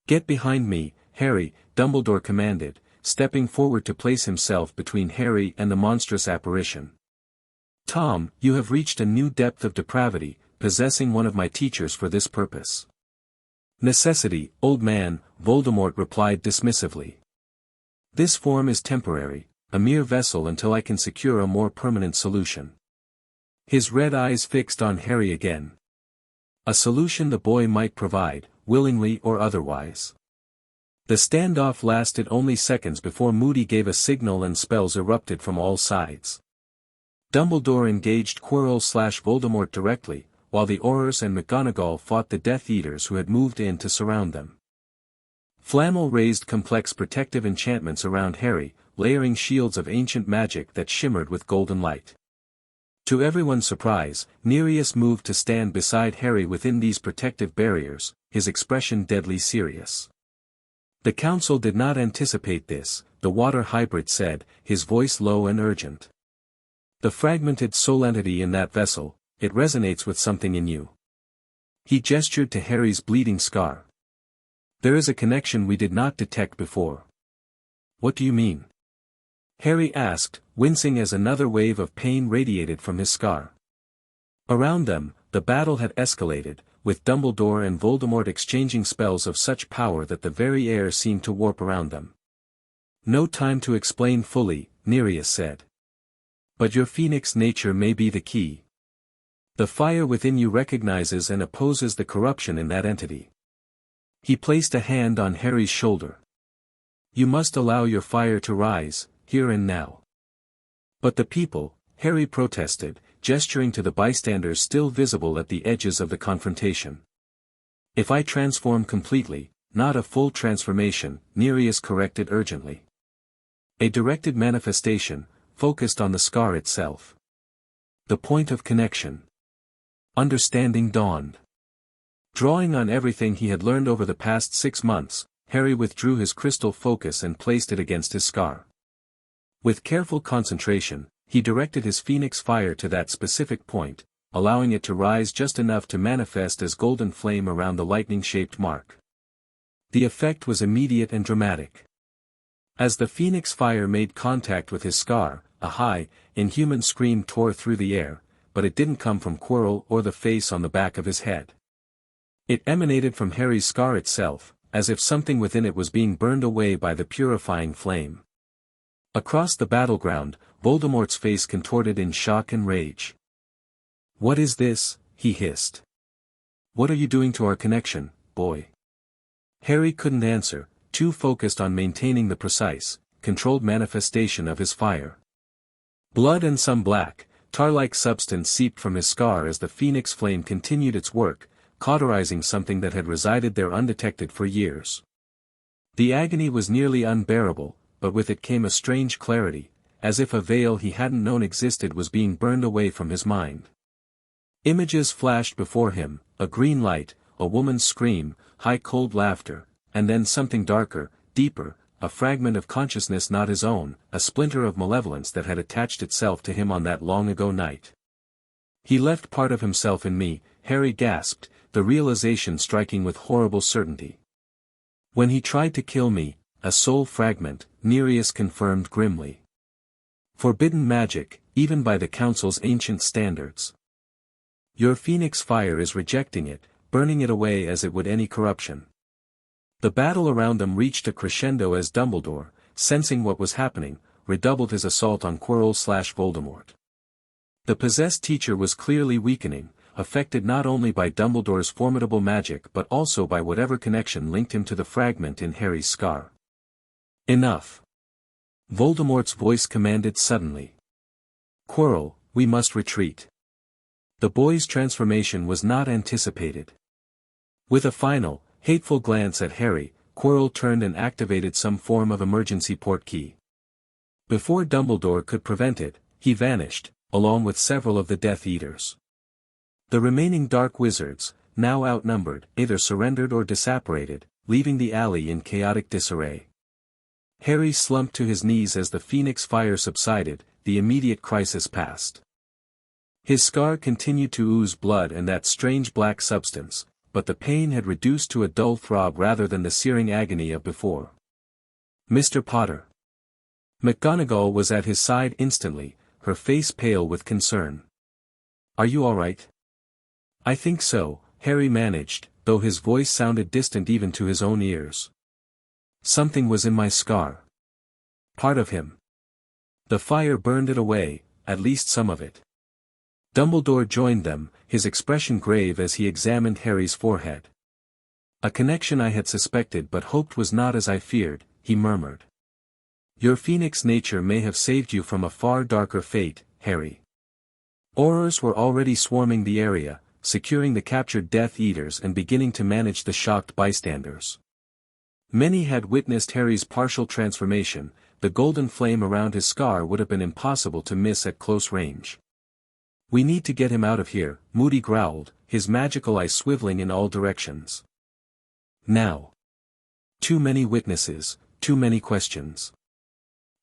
"Get behind me, Harry," Dumbledore commanded, stepping forward to place himself between Harry and the monstrous apparition. "Tom, you have reached a new depth of depravity, possessing one of my teachers for this purpose." "Necessity, old man," Voldemort replied dismissively. "This form is temporary, a mere vessel until I can secure a more permanent solution." His red eyes fixed on Harry again. A solution the boy might provide, willingly or otherwise. The standoff lasted only seconds before Moody gave a signal and spells erupted from all sides. Dumbledore engaged Quirrell/Voldemort directly, while the Aurors and McGonagall fought the Death Eaters who had moved in to surround them. Flamel raised complex protective enchantments around Harry, layering shields of ancient magic that shimmered with golden light. To everyone's surprise, Nereus moved to stand beside Harry within these protective barriers, his expression deadly serious. The council did not anticipate this, the water hybrid said, his voice low and urgent. The fragmented soul entity in that vessel, it resonates with something in you. He gestured to Harry's bleeding scar. There is a connection we did not detect before. What do you mean? Harry asked, wincing as another wave of pain radiated from his scar. Around them, the battle had escalated, with Dumbledore and Voldemort exchanging spells of such power that the very air seemed to warp around them. No time to explain fully, Nereus said. But your phoenix nature may be the key. The fire within you recognizes and opposes the corruption in that entity. He placed a hand on Harry's shoulder. You must allow your fire to rise, here and now. But the people, Harry protested, gesturing to the bystanders still visible at the edges of the confrontation. If I transform completely, not a full transformation, Nereus corrected urgently. A directed manifestation, focused on the scar itself. The point of connection. Understanding dawned. Drawing on everything he had learned over the past 6 months, Harry withdrew his crystal focus and placed it against his scar. With careful concentration, he directed his phoenix fire to that specific point, allowing it to rise just enough to manifest as golden flame around the lightning-shaped mark. The effect was immediate and dramatic. As the phoenix fire made contact with his scar, a high, inhuman scream tore through the air, but it didn't come from Quirrell or the face on the back of his head. It emanated from Harry's scar itself, as if something within it was being burned away by the purifying flame. Across the battleground, Voldemort's face contorted in shock and rage. What is this? He hissed. What are you doing to our connection, boy? Harry couldn't answer, too focused on maintaining the precise, controlled manifestation of his fire. Blood and some black, tar-like substance seeped from his scar as the phoenix flame continued its work, cauterizing something that had resided there undetected for years. The agony was nearly unbearable, but with it came a strange clarity, as if a veil he hadn't known existed was being burned away from his mind. Images flashed before him, a green light, a woman's scream, high cold laughter, and then something darker, deeper, a fragment of consciousness not his own, a splinter of malevolence that had attached itself to him on that long-ago night. He left part of himself in me, Harry gasped, the realization striking with horrible certainty. When he tried to kill me, a soul fragment, Nereus confirmed grimly. Forbidden magic, even by the Council's ancient standards. Your phoenix fire is rejecting it, burning it away as it would any corruption. The battle around them reached a crescendo as Dumbledore, sensing what was happening, redoubled his assault on Quirrell/Voldemort. The possessed teacher was clearly weakening, affected not only by Dumbledore's formidable magic but also by whatever connection linked him to the fragment in Harry's scar. Enough. Voldemort's voice commanded suddenly. Quirrell, we must retreat. The boy's transformation was not anticipated. With a final, hateful glance at Harry, Quirrell turned and activated some form of emergency portkey. Before Dumbledore could prevent it, he vanished, along with several of the Death Eaters. The remaining dark wizards, now outnumbered, either surrendered or disapparated, leaving the alley in chaotic disarray. Harry slumped to his knees as the phoenix fire subsided, the immediate crisis passed. His scar continued to ooze blood and that strange black substance, but the pain had reduced to a dull throb rather than the searing agony of before. Mr. Potter. McGonagall was at his side instantly, her face pale with concern. Are you all right? I think so, Harry managed, though his voice sounded distant even to his own ears. Something was in my scar. Part of him. The fire burned it away, at least some of it. Dumbledore joined them, his expression grave as he examined Harry's forehead. A connection I had suspected but hoped was not as I feared, he murmured. Your phoenix nature may have saved you from a far darker fate, Harry. Aurors were already swarming the area, securing the captured Death Eaters and beginning to manage the shocked bystanders. Many had witnessed Harry's partial transformation. The golden flame around his scar would have been impossible to miss at close range. "We need to get him out of here," Moody growled, his magical eye swiveling in all directions. "Now. Too many witnesses, too many questions."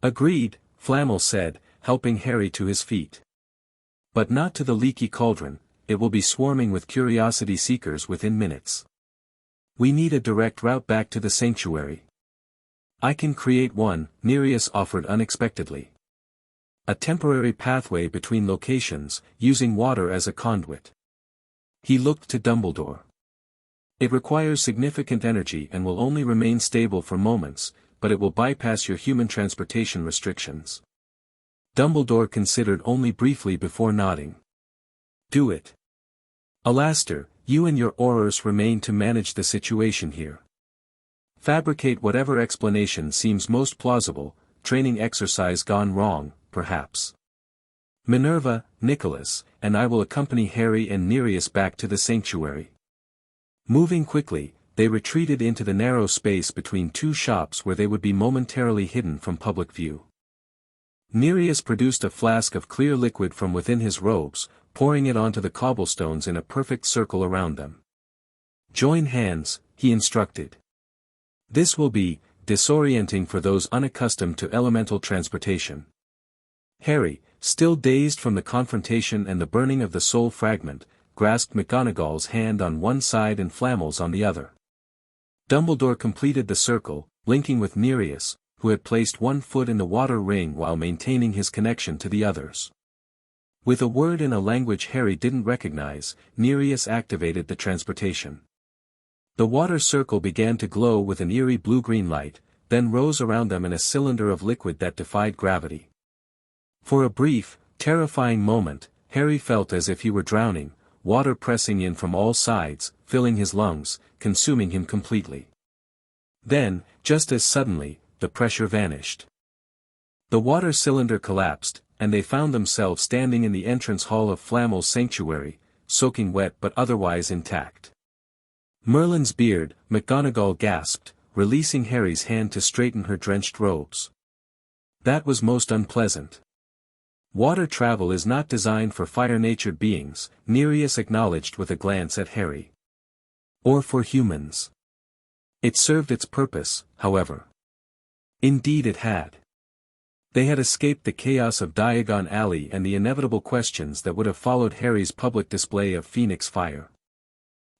"Agreed," Flamel said, helping Harry to his feet. "But not to the leaky cauldron, it will be swarming with curiosity seekers within minutes. We need a direct route back to the sanctuary." "I can create one," Nereus offered unexpectedly. "A temporary pathway between locations, using water as a conduit." He looked to Dumbledore. "It requires significant energy and will only remain stable for moments, but it will bypass your human transportation restrictions." Dumbledore considered only briefly before nodding. "Do it. Alastair, you and your Aurors remain to manage the situation here. Fabricate whatever explanation seems most plausible, training exercise gone wrong, perhaps. Minerva, Nicholas, and I will accompany Harry and Nereus back to the sanctuary." Moving quickly, they retreated into the narrow space between two shops where they would be momentarily hidden from public view. Nereus produced a flask of clear liquid from within his robes, pouring it onto the cobblestones in a perfect circle around them. "Join hands," he instructed. "This will be disorienting for those unaccustomed to elemental transportation." Harry, still dazed from the confrontation and the burning of the soul fragment, grasped McGonagall's hand on one side and Flamel's on the other. Dumbledore completed the circle, linking with Nereus, who had placed one foot in the water ring while maintaining his connection to the others. With a word in a language Harry didn't recognize, Nereus activated the transportation. The water circle began to glow with an eerie blue-green light, then rose around them in a cylinder of liquid that defied gravity. For a brief, terrifying moment, Harry felt as if he were drowning, water pressing in from all sides, filling his lungs, consuming him completely. Then, just as suddenly, the pressure vanished. The water cylinder collapsed, and they found themselves standing in the entrance hall of Flamel's sanctuary, soaking wet but otherwise intact. "Merlin's beard," McGonagall gasped, releasing Harry's hand to straighten her drenched robes. "That was most unpleasant." "Water travel is not designed for fire-natured beings," Nereus acknowledged with a glance at Harry. "Or for humans. It served its purpose, however." Indeed it had. They had escaped the chaos of Diagon Alley and the inevitable questions that would have followed Harry's public display of Phoenix fire.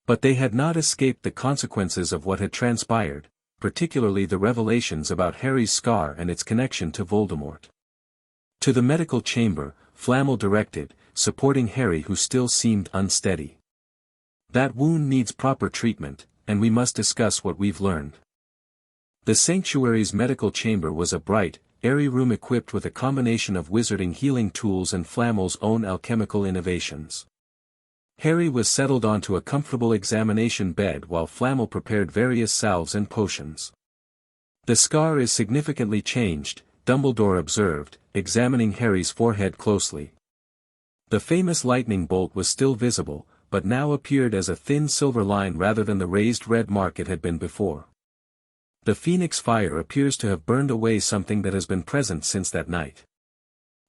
But they had not escaped the consequences of what had transpired, particularly the revelations about Harry's scar and its connection to Voldemort. "To the medical chamber," Flamel directed, supporting Harry who still seemed unsteady. "That wound needs proper treatment, and we must discuss what we've learned." The sanctuary's medical chamber was a bright, airy room equipped with a combination of wizarding healing tools and Flamel's own alchemical innovations. Harry was settled onto a comfortable examination bed while Flamel prepared various salves and potions. "The scar is significantly changed," Dumbledore observed, examining Harry's forehead closely. The famous lightning bolt was still visible, but now appeared as a thin silver line rather than the raised red mark it had been before. "The Phoenix fire appears to have burned away something that has been present since that night."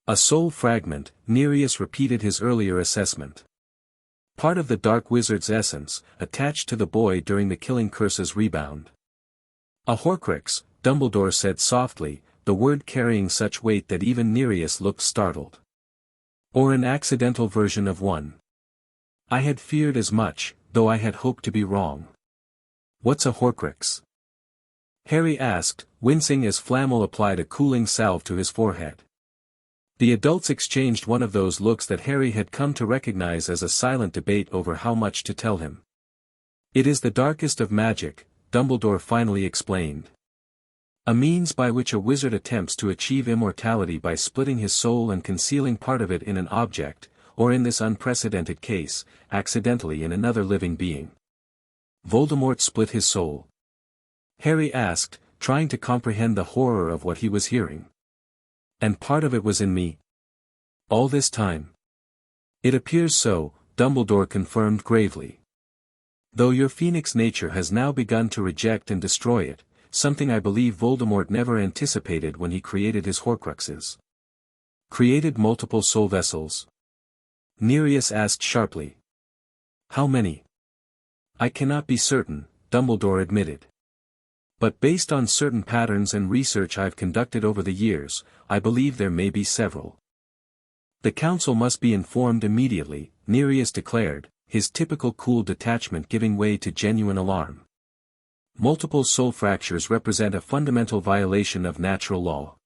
"A soul fragment," Nereus repeated his earlier assessment. "Part of the Dark Wizard's essence, attached to the boy during the killing curse's rebound." "A Horcrux," Dumbledore said softly, the word carrying such weight that even Nereus looked startled. "Or an accidental version of one. I had feared as much, though I had hoped to be wrong." "What's a Horcrux?" Harry asked, wincing as Flamel applied a cooling salve to his forehead. The adults exchanged one of those looks that Harry had come to recognize as a silent debate over how much to tell him. "It is the darkest of magic," Dumbledore finally explained. "A means by which a wizard attempts to achieve immortality by splitting his soul and concealing part of it in an object, or in this unprecedented case, accidentally in another living being." "Voldemort split his soul?" Harry asked, trying to comprehend the horror of what he was hearing. "And part of it was in me? All this time?" "It appears so," Dumbledore confirmed gravely. Though your phoenix nature has now begun to reject and destroy it, something I believe Voldemort never anticipated when he created his Horcruxes. Created multiple soul vessels? Nereus asked sharply. How many? I cannot be certain, Dumbledore admitted. But based on certain patterns and research I've conducted over the years, I believe there may be several. The council must be informed immediately, Nereus declared, his typical cool detachment giving way to genuine alarm. Multiple soul fractures represent a fundamental violation of natural law.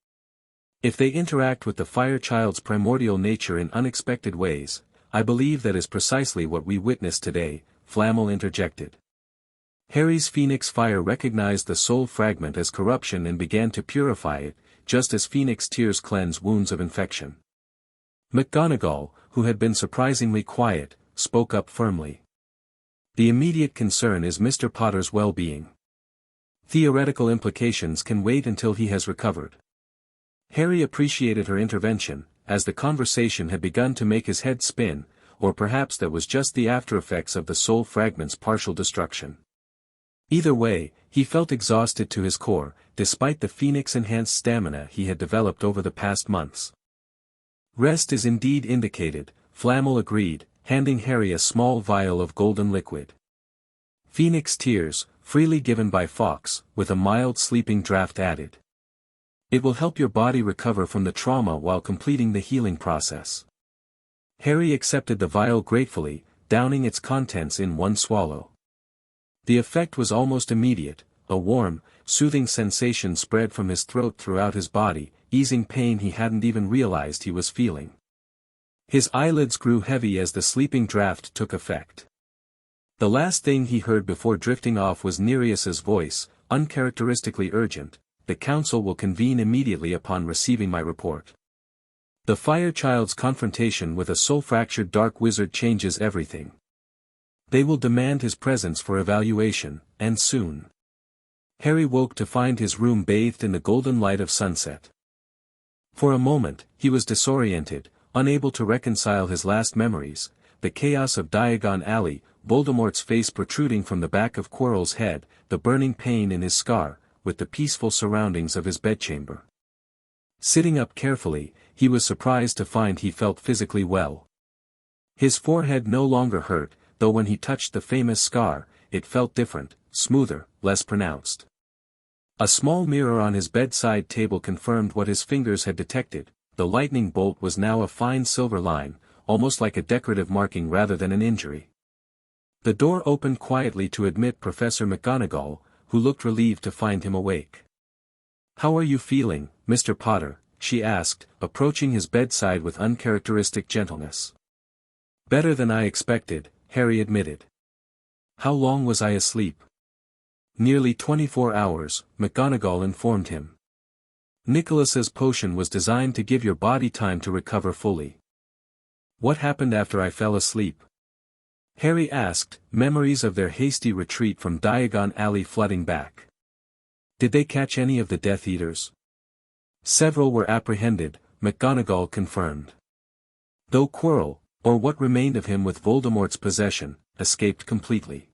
If they interact with the fire child's primordial nature in unexpected ways, I believe that is precisely what we witnessed today, Flamel interjected. Harry's phoenix fire recognized the soul fragment as corruption and began to purify it, just as phoenix tears cleanse wounds of infection. McGonagall, who had been surprisingly quiet, spoke up firmly. The immediate concern is Mr. Potter's well-being. Theoretical implications can wait until he has recovered. Harry appreciated her intervention, as the conversation had begun to make his head spin, or perhaps that was just the after-effects of the soul fragment's partial destruction. Either way, he felt exhausted to his core, despite the phoenix-enhanced stamina he had developed over the past months. Rest is indeed indicated, Flamel agreed, handing Harry a small vial of golden liquid. Phoenix tears, freely given by Fawkes, with a mild sleeping draught added. It will help your body recover from the trauma while completing the healing process. Harry accepted the vial gratefully, downing its contents in one swallow. The effect was almost immediate, a warm, soothing sensation spread from his throat throughout his body, easing pain he hadn't even realized he was feeling. His eyelids grew heavy as the sleeping draught took effect. The last thing he heard before drifting off was Nereus's voice, uncharacteristically urgent. The council will convene immediately upon receiving my report. The fire child's confrontation with a soul-fractured dark wizard changes everything. They will demand his presence for evaluation, and soon. Harry woke to find his room bathed in the golden light of sunset. For a moment, he was disoriented, unable to reconcile his last memories, the chaos of Diagon Alley, Voldemort's face protruding from the back of Quirrell's head, the burning pain in his scar, with the peaceful surroundings of his bedchamber. Sitting up carefully, he was surprised to find he felt physically well. His forehead no longer hurt, though when he touched the famous scar, it felt different, smoother, less pronounced. A small mirror on his bedside table confirmed what his fingers had detected. The lightning bolt was now a fine silver line, almost like a decorative marking rather than an injury. The door opened quietly to admit Professor McGonagall, who looked relieved to find him awake. "How are you feeling, Mr. Potter?" she asked, approaching his bedside with uncharacteristic gentleness. "Better than I expected," Harry admitted. "How long was I asleep?" "Nearly 24 hours, McGonagall informed him. Nicholas's potion was designed to give your body time to recover fully." "What happened after I fell asleep?" Harry asked, memories of their hasty retreat from Diagon Alley flooding back. "Did they catch any of the Death Eaters?" "Several were apprehended," McGonagall confirmed. "Though Quirrell, or what remained of him with Voldemort's possession, escaped completely."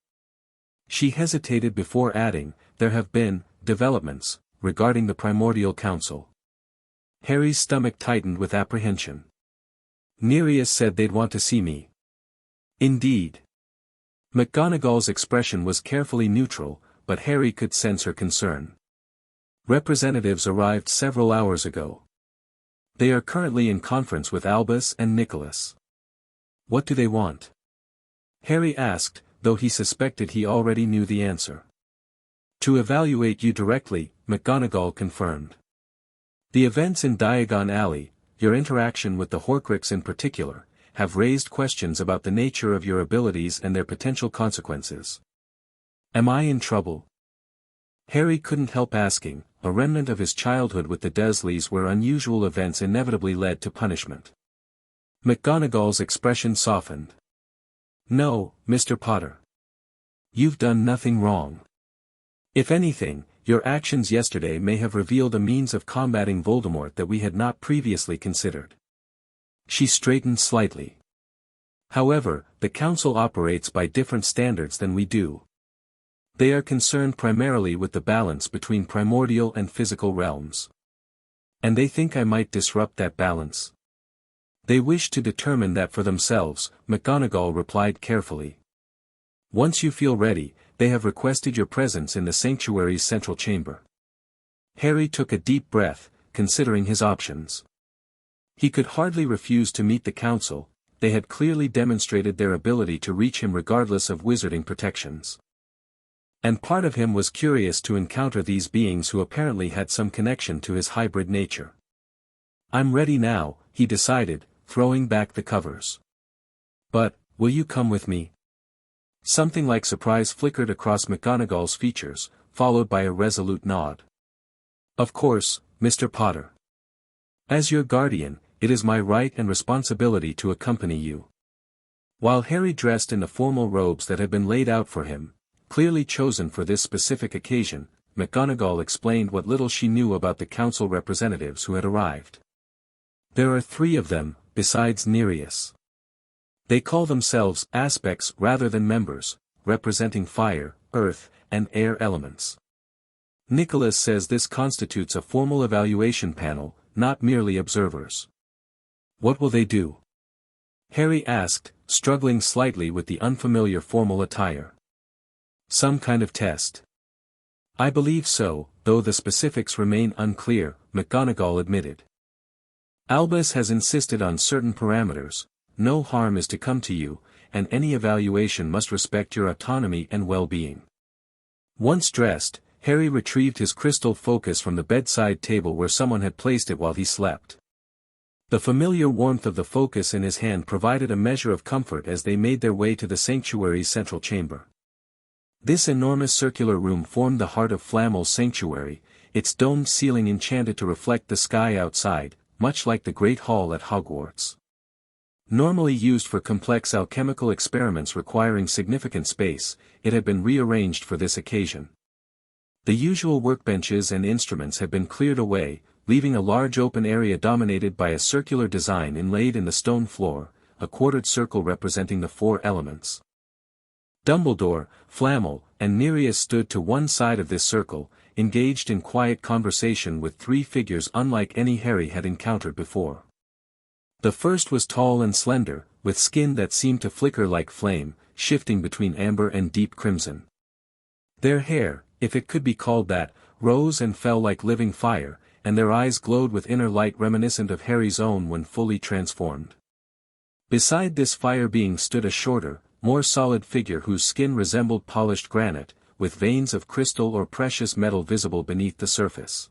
She hesitated before adding, "There have been developments regarding the Primordial Council." Harry's stomach tightened with apprehension. "Nereus said they'd want to see me." "Indeed." McGonagall's expression was carefully neutral, but Harry could sense her concern. "Representatives arrived several hours ago. They are currently in conference with Albus and Nicholas." "What do they want?" Harry asked, though he suspected he already knew the answer. "To evaluate you directly," McGonagall confirmed. "The events in Diagon Alley, your interaction with the Horcrux in particular, have raised questions about the nature of your abilities and their potential consequences." "Am I in trouble?" Harry couldn't help asking, a remnant of his childhood with the Dursleys where unusual events inevitably led to punishment. McGonagall's expression softened. "No, Mr. Potter. You've done nothing wrong. If anything, your actions yesterday may have revealed a means of combating Voldemort that we had not previously considered." She straightened slightly. However, the Council operates by different standards than we do. They are concerned primarily with the balance between primordial and physical realms. And they think I might disrupt that balance. They wish to determine that for themselves, McGonagall replied carefully. Once you feel ready, they have requested your presence in the sanctuary's central chamber. Harry took a deep breath, considering his options. He could hardly refuse to meet the Council. They had clearly demonstrated their ability to reach him regardless of wizarding protections. And part of him was curious to encounter these beings who apparently had some connection to his hybrid nature. I'm ready now, he decided, throwing back the covers. But, will you come with me? Something like surprise flickered across McGonagall's features, followed by a resolute nod. Of course, Mr. Potter. As your guardian, it is my right and responsibility to accompany you. While Harry dressed in the formal robes that had been laid out for him, clearly chosen for this specific occasion, McGonagall explained what little she knew about the Council representatives who had arrived. There are 3 of them, besides Nereus. They call themselves aspects rather than members, representing fire, earth, and air elements. Nicholas says this constitutes a formal evaluation panel, not merely observers. What will they do? Harry asked, struggling slightly with the unfamiliar formal attire. Some kind of test. I believe so, though the specifics remain unclear, McGonagall admitted. Albus has insisted on certain parameters. No harm is to come to you, and any evaluation must respect your autonomy and well-being. Once dressed, Harry retrieved his crystal focus from the bedside table where someone had placed it while he slept. The familiar warmth of the focus in his hand provided a measure of comfort as they made their way to the sanctuary's central chamber. This enormous circular room formed the heart of Flamel's sanctuary, its domed ceiling enchanted to reflect the sky outside, much like the Great Hall at Hogwarts. Normally used for complex alchemical experiments requiring significant space, it had been rearranged for this occasion. The usual workbenches and instruments had been cleared away, leaving a large open area dominated by a circular design inlaid in the stone floor, a quartered circle representing the 4 elements. Dumbledore, Flamel, and Nereus stood to one side of this circle, engaged in quiet conversation with 3 figures unlike any Harry had encountered before. The first was tall and slender, with skin that seemed to flicker like flame, shifting between amber and deep crimson. Their hair, if it could be called that, rose and fell like living fire, and their eyes glowed with inner light reminiscent of Harry's own when fully transformed. Beside this fire being stood a shorter, more solid figure whose skin resembled polished granite, with veins of crystal or precious metal visible beneath the surface.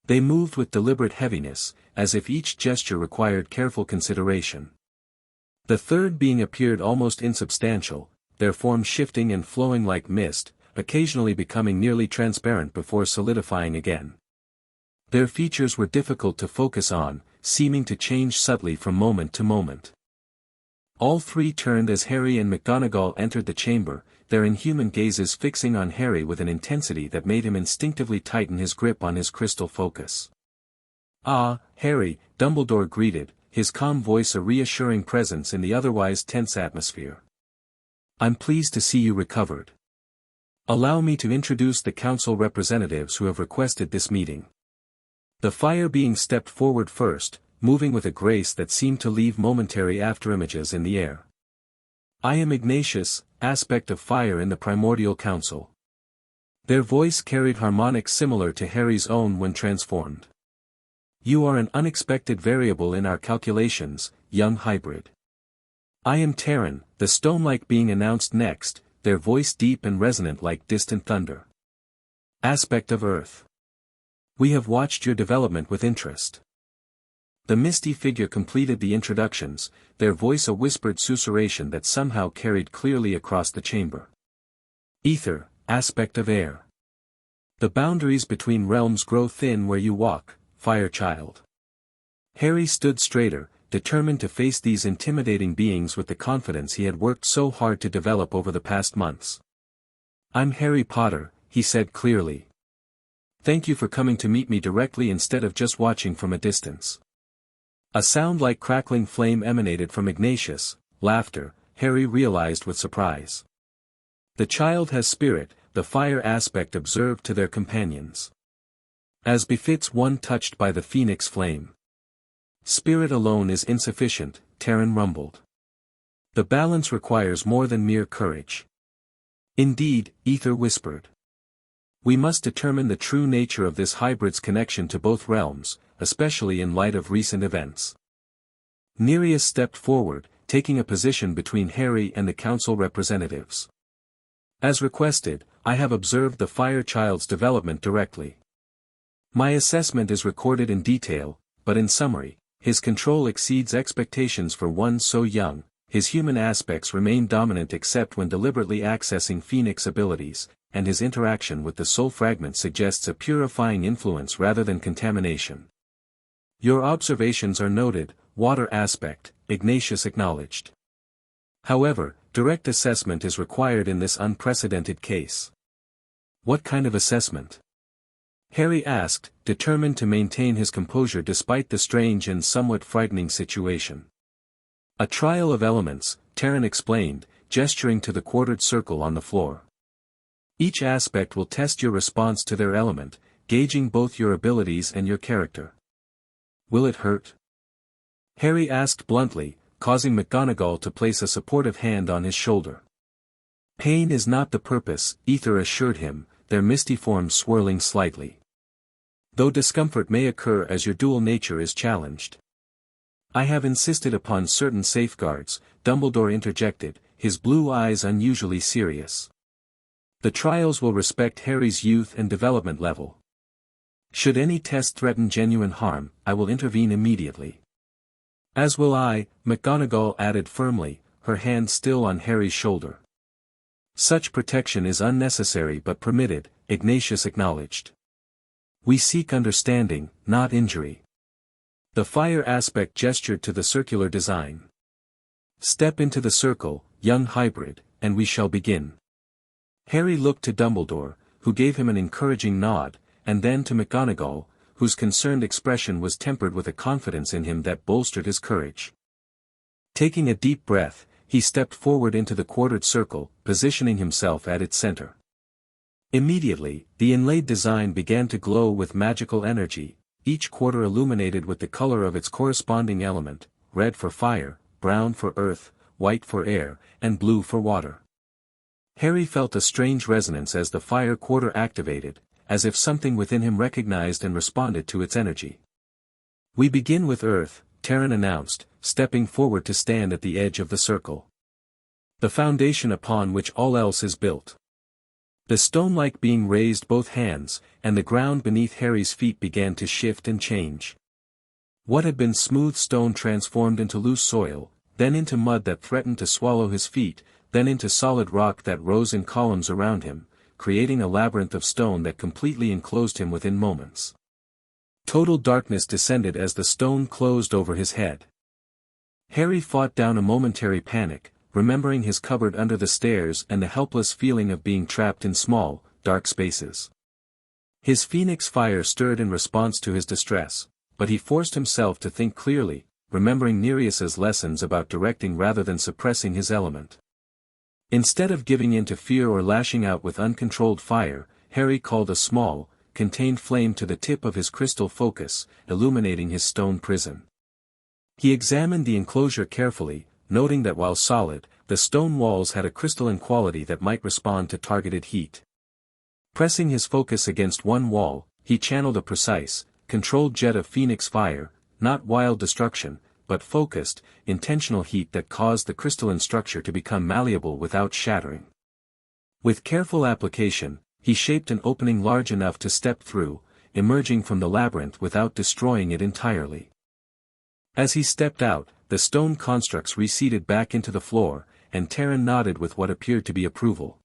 They moved with deliberate heaviness, as if each gesture required careful consideration. The third being appeared almost insubstantial, their form shifting and flowing like mist, occasionally becoming nearly transparent before solidifying again. Their features were difficult to focus on, seeming to change subtly from moment to moment. All 3 turned as Harry and McGonagall entered the chamber, their inhuman gazes fixing on Harry with an intensity that made him instinctively tighten his grip on his crystal focus. "Ah, Harry," Dumbledore greeted, his calm voice a reassuring presence in the otherwise tense atmosphere. "I'm pleased to see you recovered. Allow me to introduce the Council representatives who have requested this meeting." The fire being stepped forward first, moving with a grace that seemed to leave momentary afterimages in the air. "I am Ignatius, aspect of fire in the Primordial Council." Their voice carried harmonics similar to Harry's own when transformed. "You are an unexpected variable in our calculations, young hybrid." "I am Terran," the stone-like being announced next, their voice deep and resonant like distant thunder. "Aspect of Earth. We have watched your development with interest." The misty figure completed the introductions, their voice a whispered susurration that somehow carried clearly across the chamber. "Ether, aspect of air. The boundaries between realms grow thin where you walk, fire child." Harry stood straighter, determined to face these intimidating beings with the confidence he had worked so hard to develop over the past months. "I'm Harry Potter," he said clearly. "Thank you for coming to meet me directly instead of just watching from a distance." A sound like crackling flame emanated from Ignatius, laughter, Harry realized with surprise. The child has spirit, the fire aspect observed to their companions. As befits one touched by the phoenix flame. Spirit alone is insufficient, Terran rumbled. The balance requires more than mere courage. Indeed, Ether whispered. We must determine the true nature of this hybrid's connection to both realms, especially in light of recent events. Nereus stepped forward, taking a position between Harry and the council representatives. As requested, I have observed the fire child's development directly. My assessment is recorded in detail, but in summary, his control exceeds expectations for one so young. His human aspects remain dominant except when deliberately accessing Phoenix abilities, and his interaction with the soul fragment suggests a purifying influence rather than contamination. Your observations are noted, water aspect, Ignatius acknowledged. However, direct assessment is required in this unprecedented case. What kind of assessment? Harry asked, determined to maintain his composure despite the strange and somewhat frightening situation. A trial of elements, Terran explained, gesturing to the quartered circle on the floor. Each aspect will test your response to their element, gauging both your abilities and your character. Will it hurt? Harry asked bluntly, causing McGonagall to place a supportive hand on his shoulder. Pain is not the purpose, Ether assured him, their misty forms swirling slightly. Though discomfort may occur as your dual nature is challenged. I have insisted upon certain safeguards, Dumbledore interjected, his blue eyes unusually serious. The trials will respect Harry's youth and development level. Should any test threaten genuine harm, I will intervene immediately. As will I, McGonagall added firmly, her hand still on Harry's shoulder. Such protection is unnecessary but permitted, Ignatius acknowledged. We seek understanding, not injury. The fire aspect gestured to the circular design. Step into the circle, young hybrid, and we shall begin. Harry looked to Dumbledore, who gave him an encouraging nod, and then to McGonagall, whose concerned expression was tempered with a confidence in him that bolstered his courage. Taking a deep breath, he stepped forward into the quartered circle, positioning himself at its center. Immediately, the inlaid design began to glow with magical energy, each quarter illuminated with the color of its corresponding element, red for fire, brown for earth, white for air, and blue for water. Harry felt a strange resonance as the fire quarter activated, as if something within him recognized and responded to its energy. We begin with Earth, Terran announced, stepping forward to stand at the edge of the circle. The foundation upon which all else is built. The stone-like being raised both hands, and the ground beneath Harry's feet began to shift and change. What had been smooth stone transformed into loose soil, then into mud that threatened to swallow his feet, then into solid rock that rose in columns around him, creating a labyrinth of stone that completely enclosed him within moments. Total darkness descended as the stone closed over his head. Harry fought down a momentary panic, remembering his cupboard under the stairs and the helpless feeling of being trapped in small, dark spaces. His phoenix fire stirred in response to his distress, but he forced himself to think clearly, remembering Nereus's lessons about directing rather than suppressing his element. Instead of giving in to fear or lashing out with uncontrolled fire, Harry called a small, contained flame to the tip of his crystal focus, illuminating his stone prison. He examined the enclosure carefully, noting that while solid, the stone walls had a crystalline quality that might respond to targeted heat. Pressing his focus against one wall, he channeled a precise, controlled jet of phoenix fire, not wild destruction, but focused, intentional heat that caused the crystalline structure to become malleable without shattering. With careful application, he shaped an opening large enough to step through, emerging from the labyrinth without destroying it entirely. As he stepped out, the stone constructs receded back into the floor, and Terran nodded with what appeared to be approval.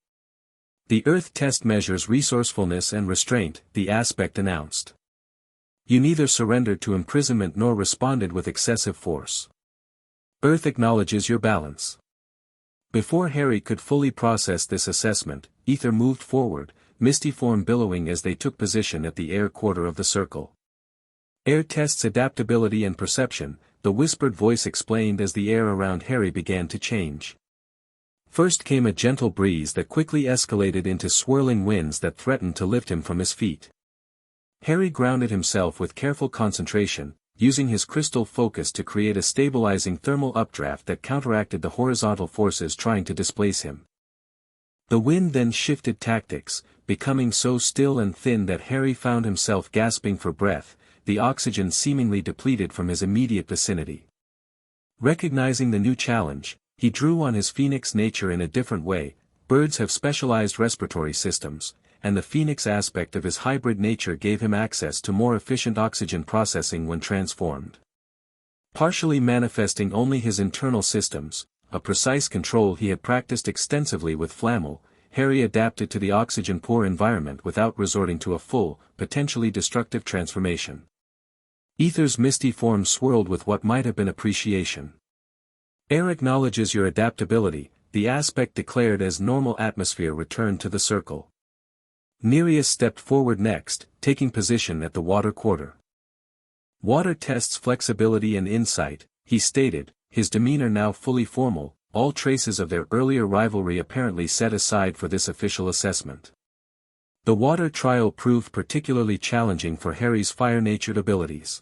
The Earth test measures resourcefulness and restraint, the aspect announced. You neither surrendered to imprisonment nor responded with excessive force. Earth acknowledges your balance. Before Harry could fully process this assessment, Ether moved forward, misty form billowing as they took position at the air quarter of the circle. Air tests adaptability and perception, the whispered voice explained as the air around Harry began to change. First came a gentle breeze that quickly escalated into swirling winds that threatened to lift him from his feet. Harry grounded himself with careful concentration, using his crystal focus to create a stabilizing thermal updraft that counteracted the horizontal forces trying to displace him. The wind then shifted tactics, becoming so still and thin that Harry found himself gasping for breath, the oxygen seemingly depleted from his immediate vicinity. Recognizing the new challenge, he drew on his phoenix nature in a different way. Birds have specialized respiratory systems, and the phoenix aspect of his hybrid nature gave him access to more efficient oxygen processing when transformed. Partially manifesting only his internal systems, a precise control he had practiced extensively with Flammel, Harry adapted to the oxygen-poor environment without resorting to a full, potentially destructive transformation. Ether's misty form swirled with what might have been appreciation. Air acknowledges your adaptability, the aspect declared as normal atmosphere returned to the circle. Nereus stepped forward next, taking position at the water quarter. Water tests flexibility and insight, he stated, his demeanor now fully formal, all traces of their earlier rivalry apparently set aside for this official assessment. The water trial proved particularly challenging for Harry's fire-natured abilities.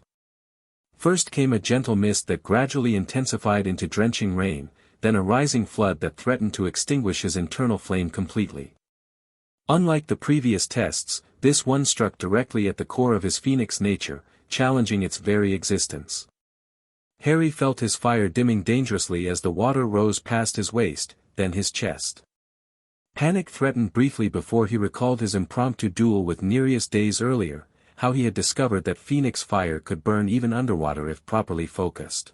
First came a gentle mist that gradually intensified into drenching rain, then a rising flood that threatened to extinguish his internal flame completely. Unlike the previous tests, this one struck directly at the core of his phoenix nature, challenging its very existence. Harry felt his fire dimming dangerously as the water rose past his waist, then his chest. Panic threatened briefly before he recalled his impromptu duel with Nereus days earlier, how he had discovered that phoenix fire could burn even underwater if properly focused.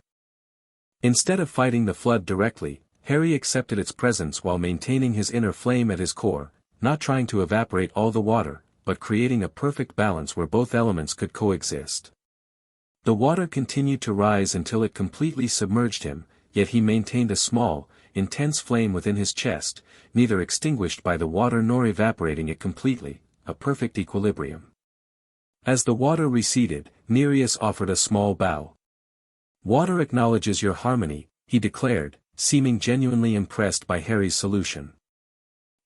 Instead of fighting the flood directly, Harry accepted its presence while maintaining his inner flame at his core, not trying to evaporate all the water, but creating a perfect balance where both elements could coexist. The water continued to rise until it completely submerged him, yet he maintained a small, intense flame within his chest, neither extinguished by the water nor evaporating it completely, a perfect equilibrium. As the water receded, Nereus offered a small bow. "Water acknowledges your harmony," he declared, seeming genuinely impressed by Harry's solution.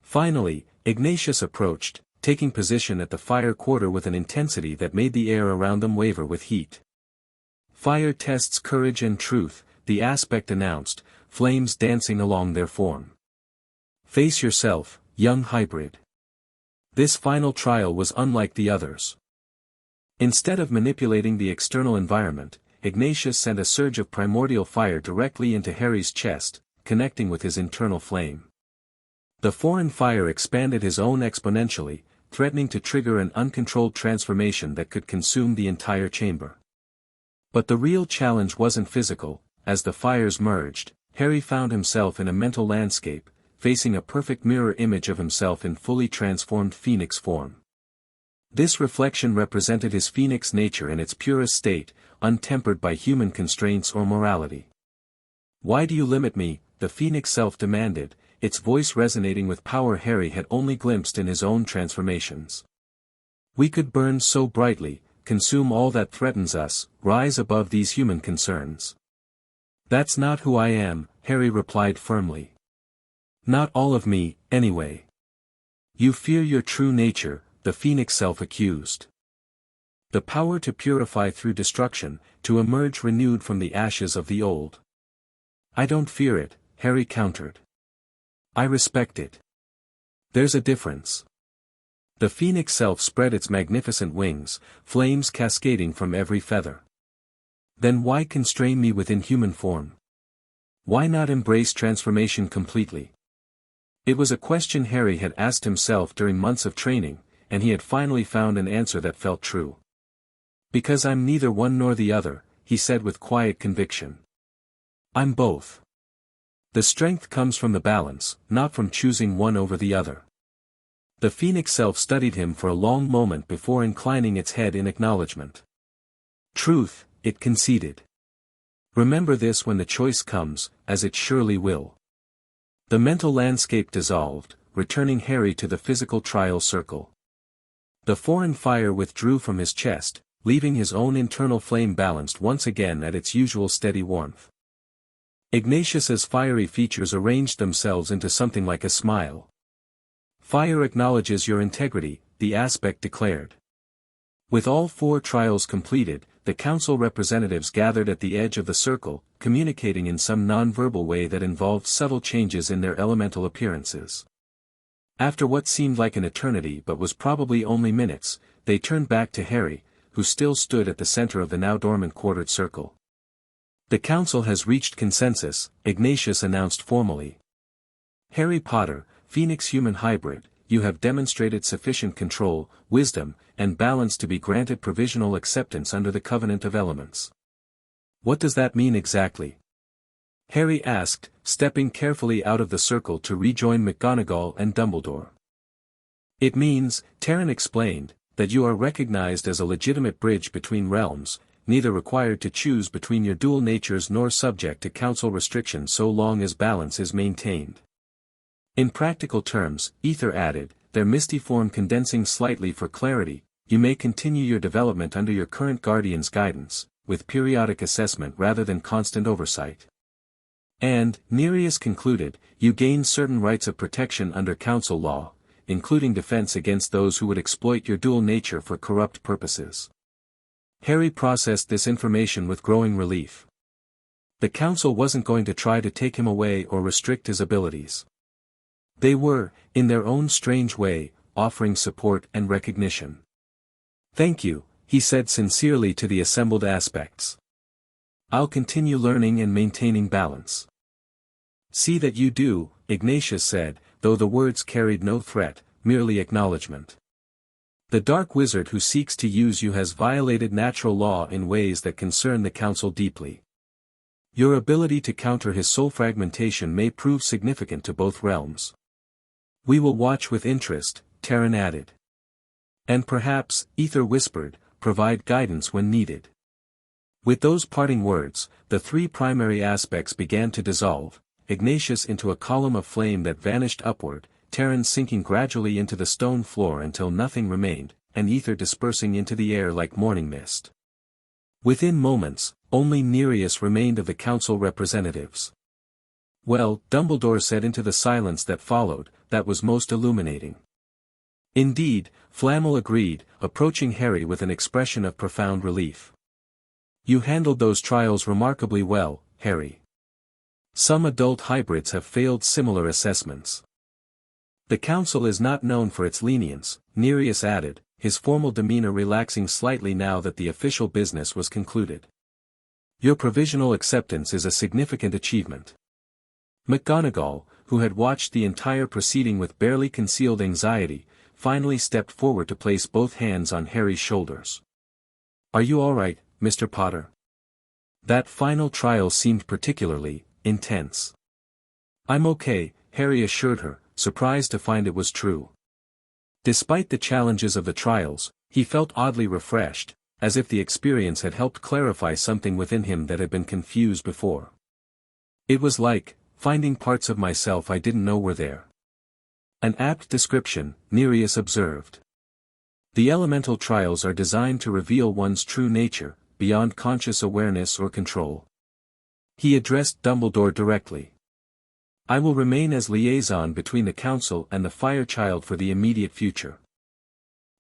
Finally, Ignatius approached, taking position at the fire quarter with an intensity that made the air around them waver with heat. "Fire tests courage and truth," the aspect announced, flames dancing along their form. "Face yourself, young hybrid." This final trial was unlike the others. Instead of manipulating the external environment, Ignatius sent a surge of primordial fire directly into Harry's chest, connecting with his internal flame. The foreign fire expanded his own exponentially, threatening to trigger an uncontrolled transformation that could consume the entire chamber. But the real challenge wasn't physical. As the fires merged, Harry found himself in a mental landscape, facing a perfect mirror image of himself in fully transformed phoenix form. This reflection represented his phoenix nature in its purest state, untempered by human constraints or morality. "Why do you limit me?" the phoenix self demanded, its voice resonating with power Harry had only glimpsed in his own transformations. "We could burn so brightly, consume all that threatens us, rise above these human concerns." "That's not who I am," Harry replied firmly. "Not all of me, anyway." "You fear your true nature," the phoenix self accused. "The power to purify through destruction, to emerge renewed from the ashes of the old." "I don't fear it," Harry countered. "I respect it. There's a difference." The phoenix self spread its magnificent wings, flames cascading from every feather. "Then why constrain me within human form? Why not embrace transformation completely?" It was a question Harry had asked himself during months of training, and he had finally found an answer that felt true. "Because I'm neither one nor the other," he said with quiet conviction. "I'm both. The strength comes from the balance, not from choosing one over the other." The phoenix self studied him for a long moment before inclining its head in acknowledgement. "Truth," it conceded. "Remember this when the choice comes, as it surely will." The mental landscape dissolved, returning Harry to the physical trial circle. The foreign fire withdrew from his chest, leaving his own internal flame balanced once again at its usual steady warmth. Ignatius's fiery features arranged themselves into something like a smile. "Fire acknowledges your integrity," the aspect declared. With all 4 trials completed, the council representatives gathered at the edge of the circle, communicating in some non-verbal way that involved subtle changes in their elemental appearances. After what seemed like an eternity but was probably only minutes, they turned back to Harry, who still stood at the center of the now dormant quartered circle. "The council has reached consensus," Ignatius announced formally. "Harry Potter, Phoenix-human hybrid, you have demonstrated sufficient control, wisdom, and balance to be granted provisional acceptance under the Covenant of Elements." "What does that mean exactly?" Harry asked, stepping carefully out of the circle to rejoin McGonagall and Dumbledore. "It means," Terran explained, "that you are recognized as a legitimate bridge between realms, neither required to choose between your dual natures nor subject to council restrictions so long as balance is maintained." In practical terms, Ether added, their misty form condensing slightly for clarity, "you may continue your development under your current guardian's guidance, with periodic assessment rather than constant oversight." And, Nereus concluded, "you gain certain rights of protection under council law, including defense against those who would exploit your dual nature for corrupt purposes." Harry processed this information with growing relief. The council wasn't going to try to take him away or restrict his abilities. They were, in their own strange way, offering support and recognition. "Thank you," he said sincerely to the assembled aspects. "I'll continue learning and maintaining balance." "See that you do," Ignatius said, though the words carried no threat, merely acknowledgement. "The dark wizard who seeks to use you has violated natural law in ways that concern the council deeply. Your ability to counter his soul fragmentation may prove significant to both realms." "We will watch with interest," Terran added. "And perhaps," Ether whispered, "provide guidance when needed." With those parting words, the 3 primary aspects began to dissolve, Ignatius into a column of flame that vanished upward, Terran sinking gradually into the stone floor until nothing remained, and Ether dispersing into the air like morning mist. Within moments, only Nereus remained of the council representatives. "Well," Dumbledore said into the silence that followed, "that was most illuminating." "Indeed," Flamel agreed, approaching Harry with an expression of profound relief. "You handled those trials remarkably well, Harry. Some adult hybrids have failed similar assessments." "The council is not known for its lenience," Nereus added, his formal demeanor relaxing slightly now that the official business was concluded. "Your provisional acceptance is a significant achievement." McGonagall, who had watched the entire proceeding with barely concealed anxiety, finally stepped forward to place both hands on Harry's shoulders. "Are you all right, Mr. Potter?" That final trial seemed particularly intense. "I'm okay," Harry assured her, surprised to find it was true. Despite the challenges of the trials, he felt oddly refreshed, as if the experience had helped clarify something within him that had been confused before. "It was like finding parts of myself I didn't know were there." An apt description, Nereus observed. The elemental trials are designed to reveal one's true nature, beyond conscious awareness or control. He addressed Dumbledore directly. "I will remain as liaison between the council and the Fire Child for the immediate future.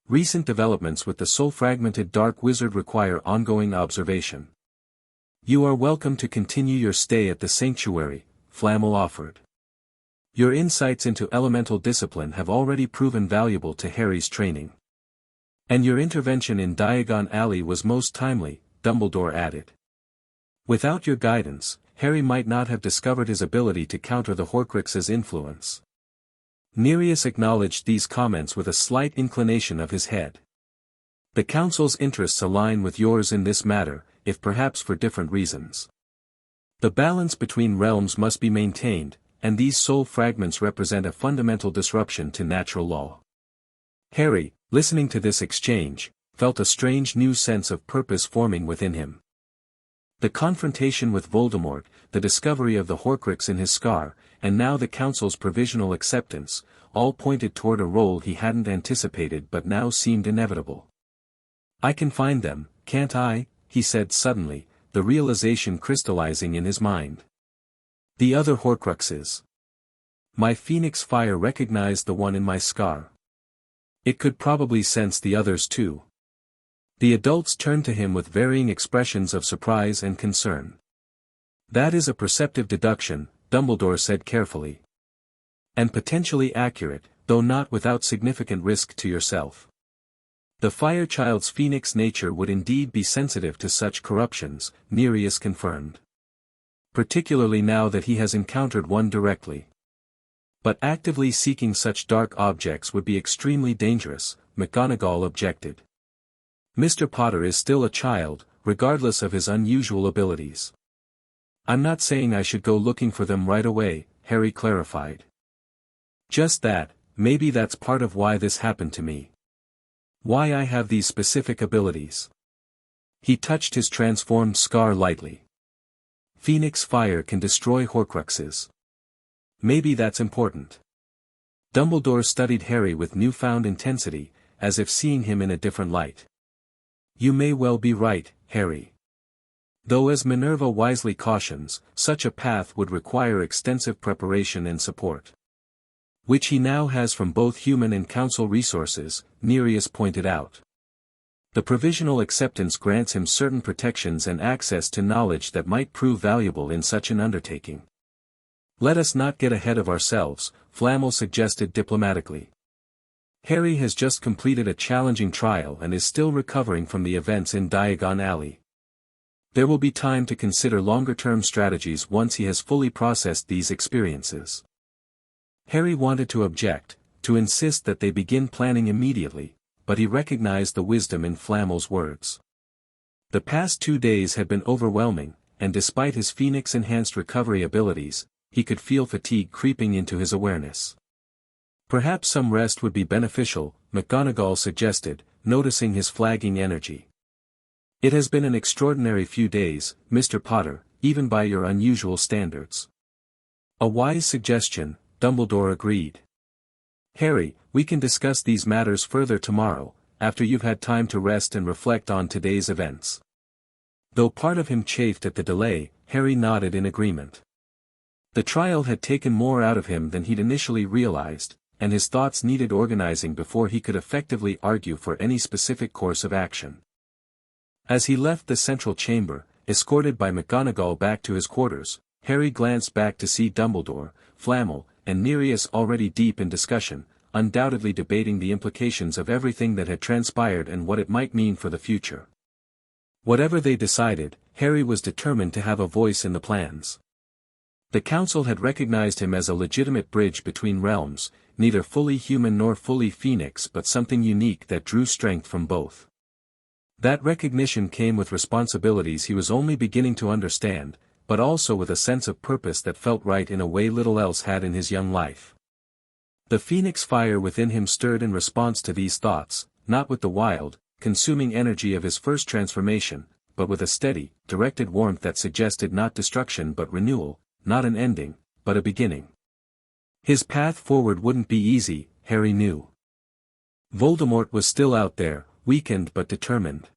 Recent developments with the soul-fragmented dark wizard require ongoing observation. You are welcome to continue your stay at the sanctuary," Flamel offered. "Your insights into elemental discipline have already proven valuable to Harry's training. And your intervention in Diagon Alley was most timely," Dumbledore added. "Without your guidance, Harry might not have discovered his ability to counter the Horcrux's influence." Nereus acknowledged these comments with a slight inclination of his head. "The council's interests align with yours in this matter, if perhaps for different reasons. The balance between realms must be maintained, and these soul fragments represent a fundamental disruption to natural law." Harry, listening to this exchange, felt a strange new sense of purpose forming within him. The confrontation with Voldemort, the discovery of the Horcrux in his scar, and now the council's provisional acceptance, all pointed toward a role he hadn't anticipated but now seemed inevitable. "I can find them," "Can't I?" he said suddenly, the realization crystallizing in his mind. "The other Horcruxes. My phoenix fire recognized the one in my scar. It could probably sense the others too." The adults turned to him with varying expressions of surprise and concern. "That is a perceptive deduction," Dumbledore said carefully. "And potentially accurate, though not without significant risk to yourself. The Fire Child's phoenix nature would indeed be sensitive to such corruptions," Nereus confirmed. "Particularly now that he has encountered one directly. But actively seeking such dark objects would be extremely dangerous," McGonagall objected. "Mr. Potter is still a child, regardless of his unusual abilities." "I'm not saying I should go looking for them right away," Harry clarified. "Just that, maybe that's part of why this happened to me. Why I have these specific abilities." He touched his transformed scar lightly. "Phoenix fire can destroy Horcruxes. Maybe that's important." Dumbledore studied Harry with newfound intensity, as if seeing him in a different light. "You may well be right, Harry. Though as Minerva wisely cautions, such a path would require extensive preparation and support. Which he now has from both human and council resources," Nereus pointed out. "The provisional acceptance grants him certain protections and access to knowledge that might prove valuable in such an undertaking." "Let us not get ahead of ourselves," Flamel suggested diplomatically. "Harry has just completed a challenging trial and is still recovering from the events in Diagon Alley. There will be time to consider longer-term strategies once he has fully processed these experiences." Harry wanted to object, to insist that they begin planning immediately, but he recognized the wisdom in Flamel's words. The past 2 days had been overwhelming, and despite his Phoenix-enhanced recovery abilities, he could feel fatigue creeping into his awareness. "Perhaps some rest would be beneficial," McGonagall suggested, noticing his flagging energy. "It has been an extraordinary few days, Mr. Potter, even by your unusual standards." "A wise suggestion," Dumbledore agreed. "Harry, we can discuss these matters further tomorrow, after you've had time to rest and reflect on today's events." Though part of him chafed at the delay, Harry nodded in agreement. The trial had taken more out of him than he'd initially realized, and his thoughts needed organizing before he could effectively argue for any specific course of action. As he left the central chamber, escorted by McGonagall back to his quarters, Harry glanced back to see Dumbledore, Flamel, and Nereus already deep in discussion, undoubtedly debating the implications of everything that had transpired and what it might mean for the future. Whatever they decided, Harry was determined to have a voice in the plans. The council had recognized him as a legitimate bridge between realms, neither fully human nor fully phoenix but something unique that drew strength from both. That recognition came with responsibilities he was only beginning to understand, but also with a sense of purpose that felt right in a way little else had in his young life. The phoenix fire within him stirred in response to these thoughts, not with the wild, consuming energy of his first transformation, but with a steady, directed warmth that suggested not destruction but renewal, not an ending, but a beginning. His path forward wouldn't be easy, Harry knew. Voldemort was still out there, weakened but determined.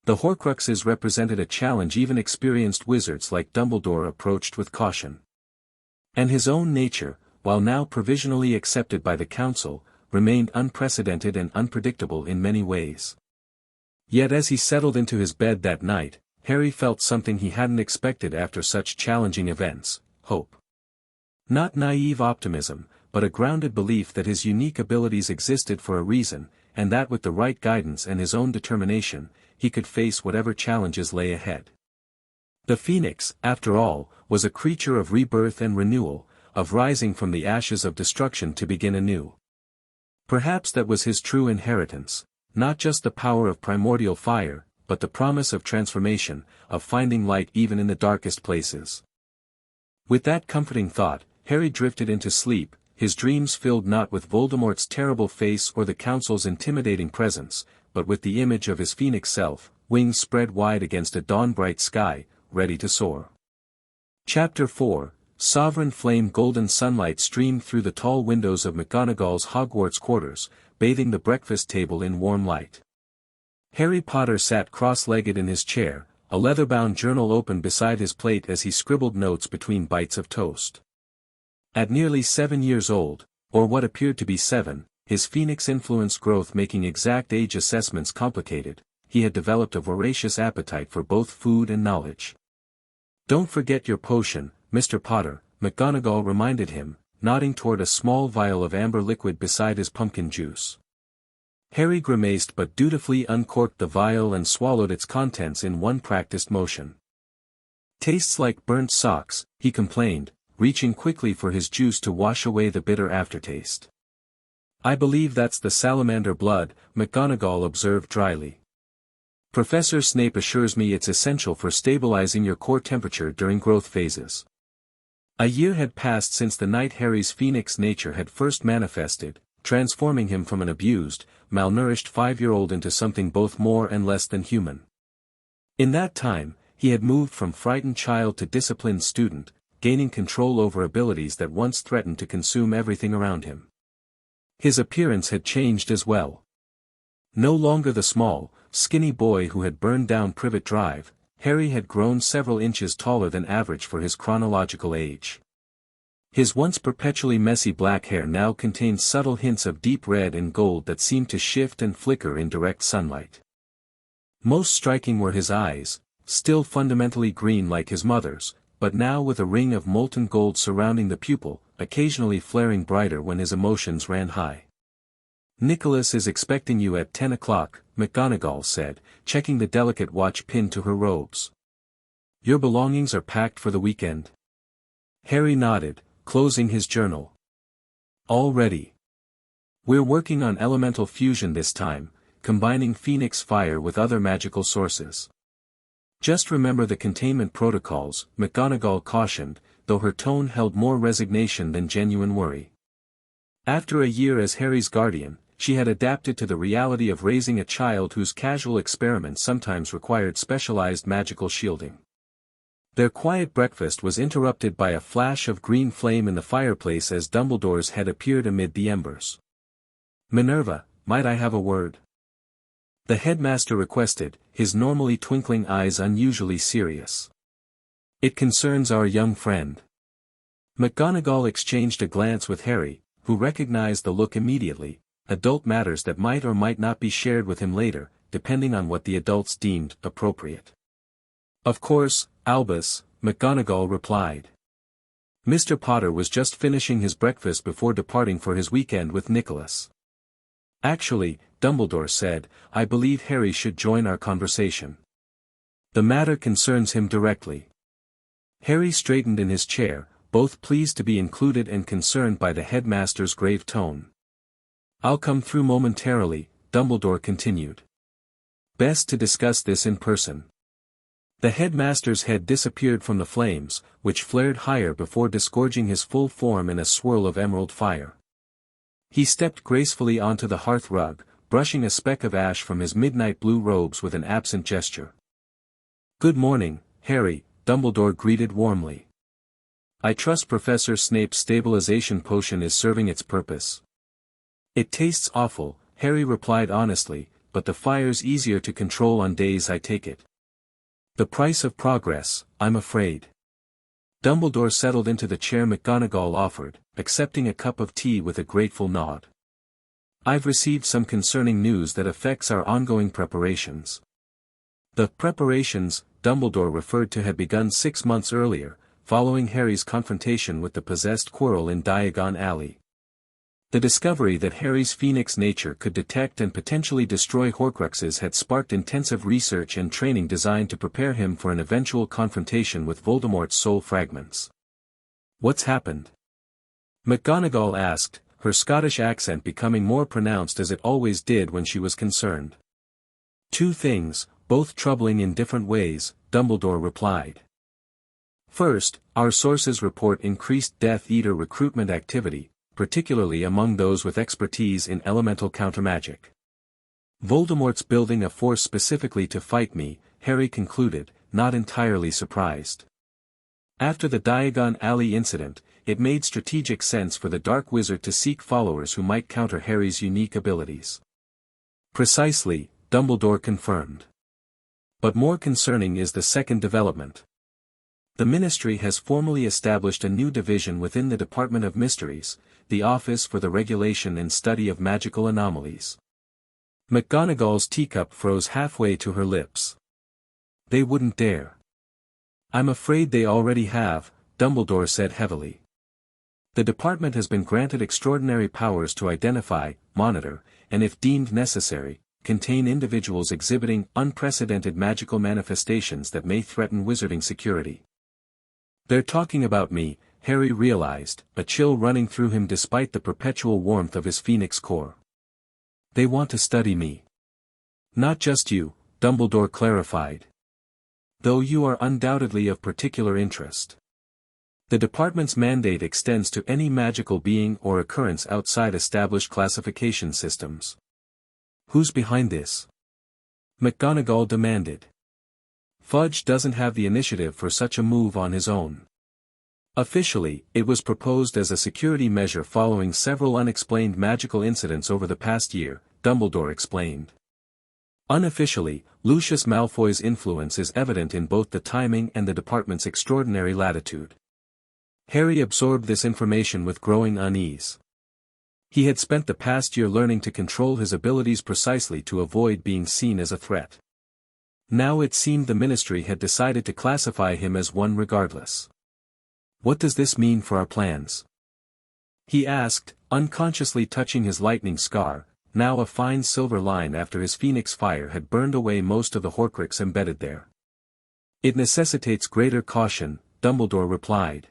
The Horcruxes represented a challenge even experienced wizards like Dumbledore approached with caution. And his own nature, while now provisionally accepted by the council, remained unprecedented and unpredictable in many ways. Yet as he settled into his bed that night, Harry felt something he hadn't expected after such challenging events: hope. Not naive optimism, but a grounded belief that his unique abilities existed for a reason, and that with the right guidance and his own determination, he could face whatever challenges lay ahead. The Phoenix, after all, was a creature of rebirth and renewal, of rising from the ashes of destruction to begin anew. Perhaps that was his true inheritance, not just the power of primordial fire, but the promise of transformation, of finding light even in the darkest places. With that comforting thought, Harry drifted into sleep, his dreams filled not with Voldemort's terrible face or the council's intimidating presence, but with the image of his phoenix self, wings spread wide against a dawn-bright sky, ready to soar. Chapter 4, Sovereign Flame. Golden sunlight streamed through the tall windows of McGonagall's Hogwarts quarters, bathing the breakfast table in warm light. Harry Potter sat cross-legged in his chair, a leather-bound journal open beside his plate as he scribbled notes between bites of toast. At nearly 7 years old, or what appeared to be 7, his phoenix influenced growth making exact age assessments complicated, he had developed a voracious appetite for both food and knowledge. "Don't forget your potion, Mr. Potter," McGonagall reminded him, nodding toward a small vial of amber liquid beside his pumpkin juice. Harry grimaced but dutifully uncorked the vial and swallowed its contents in one practiced motion. "Tastes like burnt socks," he complained, reaching quickly for his juice to wash away the bitter aftertaste. "I believe that's the salamander blood," McGonagall observed dryly. "Professor Snape assures me it's essential for stabilizing your core temperature during growth phases." A year had passed since the night Harry's phoenix nature had first manifested, transforming him from an abused, malnourished 5-year-old into something both more and less than human. In that time, he had moved from frightened child to disciplined student, gaining control over abilities that once threatened to consume everything around him. His appearance had changed as well. No longer the small, skinny boy who had burned down Privet Drive, Harry had grown several inches taller than average for his chronological age. His once perpetually messy black hair now contained subtle hints of deep red and gold that seemed to shift and flicker in direct sunlight. Most striking were his eyes, still fundamentally green like his mother's, but now with a ring of molten gold surrounding the pupil, occasionally flaring brighter when his emotions ran high. "Nicholas is expecting you at 10 o'clock, McGonagall said, checking the delicate watch pinned to her robes. "Your belongings are packed for the weekend?" Harry nodded, closing his journal. "All ready. We're working on elemental fusion this time, combining phoenix fire with other magical sources. Just remember the containment protocols," McGonagall cautioned, though her tone held more resignation than genuine worry. After a year as Harry's guardian, she had adapted to the reality of raising a child whose casual experiments sometimes required specialized magical shielding. Their quiet breakfast was interrupted by a flash of green flame in the fireplace as Dumbledore's head appeared amid the embers. "Minerva, might I have a word?" the headmaster requested, his normally twinkling eyes unusually serious. "It concerns our young friend." McGonagall exchanged a glance with Harry, who recognized the look immediately, adult matters that might or might not be shared with him later, depending on what the adults deemed appropriate. "Of course, Albus," McGonagall replied. Mr. Potter was just finishing his breakfast before departing for his weekend with Nicholas. "Actually," Dumbledore said, "I believe Harry should join our conversation. The matter concerns him directly." Harry straightened in his chair, both pleased to be included and concerned by the headmaster's grave tone. "I'll come through momentarily," Dumbledore continued. "Best to discuss this in person." The headmaster's head disappeared from the flames, which flared higher before disgorging his full form in a swirl of emerald fire. He stepped gracefully onto the hearth rug, brushing a speck of ash from his midnight blue robes with an absent gesture. "Good morning, Harry," Dumbledore greeted warmly. "I trust Professor Snape's stabilization potion is serving its purpose." "It tastes awful," Harry replied honestly, "but the fire's easier to control on days I take it." "The price of progress, I'm afraid." Dumbledore settled into the chair McGonagall offered, accepting a cup of tea with a grateful nod. "I've received some concerning news that affects our ongoing preparations." The preparations, Dumbledore referred to had begun 6 months earlier, following Harry's confrontation with the possessed Quirrell in Diagon Alley. The discovery that Harry's phoenix nature could detect and potentially destroy Horcruxes had sparked intensive research and training designed to prepare him for an eventual confrontation with Voldemort's soul fragments. "What's happened?" McGonagall asked, her Scottish accent becoming more pronounced as it always did when she was concerned. "Two things, both troubling in different ways," Dumbledore replied. "First, our sources report increased Death Eater recruitment activity, particularly among those with expertise in elemental countermagic. Voldemort's building a force specifically to fight me," Harry concluded, not entirely surprised. After the Diagon Alley incident, it made strategic sense for the Dark Wizard to seek followers who might counter Harry's unique abilities. "Precisely," Dumbledore confirmed. But more concerning is the second development. The Ministry has formally established a new division within the Department of Mysteries, the Office for the Regulation and Study of Magical Anomalies. McGonagall's teacup froze halfway to her lips. They wouldn't dare. I'm afraid they already have, Dumbledore said heavily. The department has been granted extraordinary powers to identify, monitor, and if deemed necessary, contain individuals exhibiting unprecedented magical manifestations that may threaten wizarding security. They're talking about me, Harry realized, a chill running through him despite the perpetual warmth of his phoenix core. They want to study me. Not just you, Dumbledore clarified. Though you are undoubtedly of particular interest. The department's mandate extends to any magical being or occurrence outside established classification systems. Who's behind this? McGonagall demanded. Fudge doesn't have the initiative for such a move on his own. Officially, it was proposed as a security measure following several unexplained magical incidents over the past year, Dumbledore explained. Unofficially, Lucius Malfoy's influence is evident in both the timing and the department's extraordinary latitude. Harry absorbed this information with growing unease. He had spent the past year learning to control his abilities precisely to avoid being seen as a threat. Now it seemed the Ministry had decided to classify him as one regardless. What does this mean for our plans? He asked, unconsciously touching his lightning scar, now a fine silver line after his phoenix fire had burned away most of the Horcrux embedded there. It necessitates greater caution, Dumbledore replied.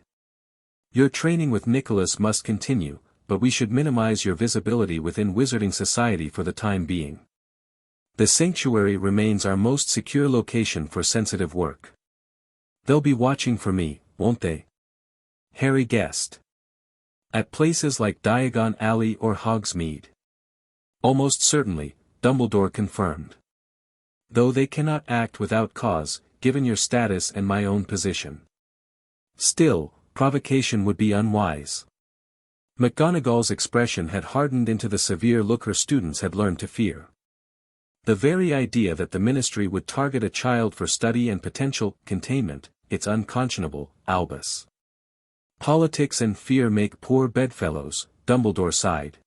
Your training with Nicholas must continue, but we should minimize your visibility within Wizarding Society for the time being. The sanctuary remains our most secure location for sensitive work. They'll be watching for me, won't they? Harry guessed. At places like Diagon Alley or Hogsmeade. Almost certainly, Dumbledore confirmed. Though they cannot act without cause, given your status and my own position. Still, provocation would be unwise. McGonagall's expression had hardened into the severe look her students had learned to fear. The very idea that the Ministry would target a child for study and potential containment, it's unconscionable, Albus. Politics and fear make poor bedfellows, Dumbledore sighed.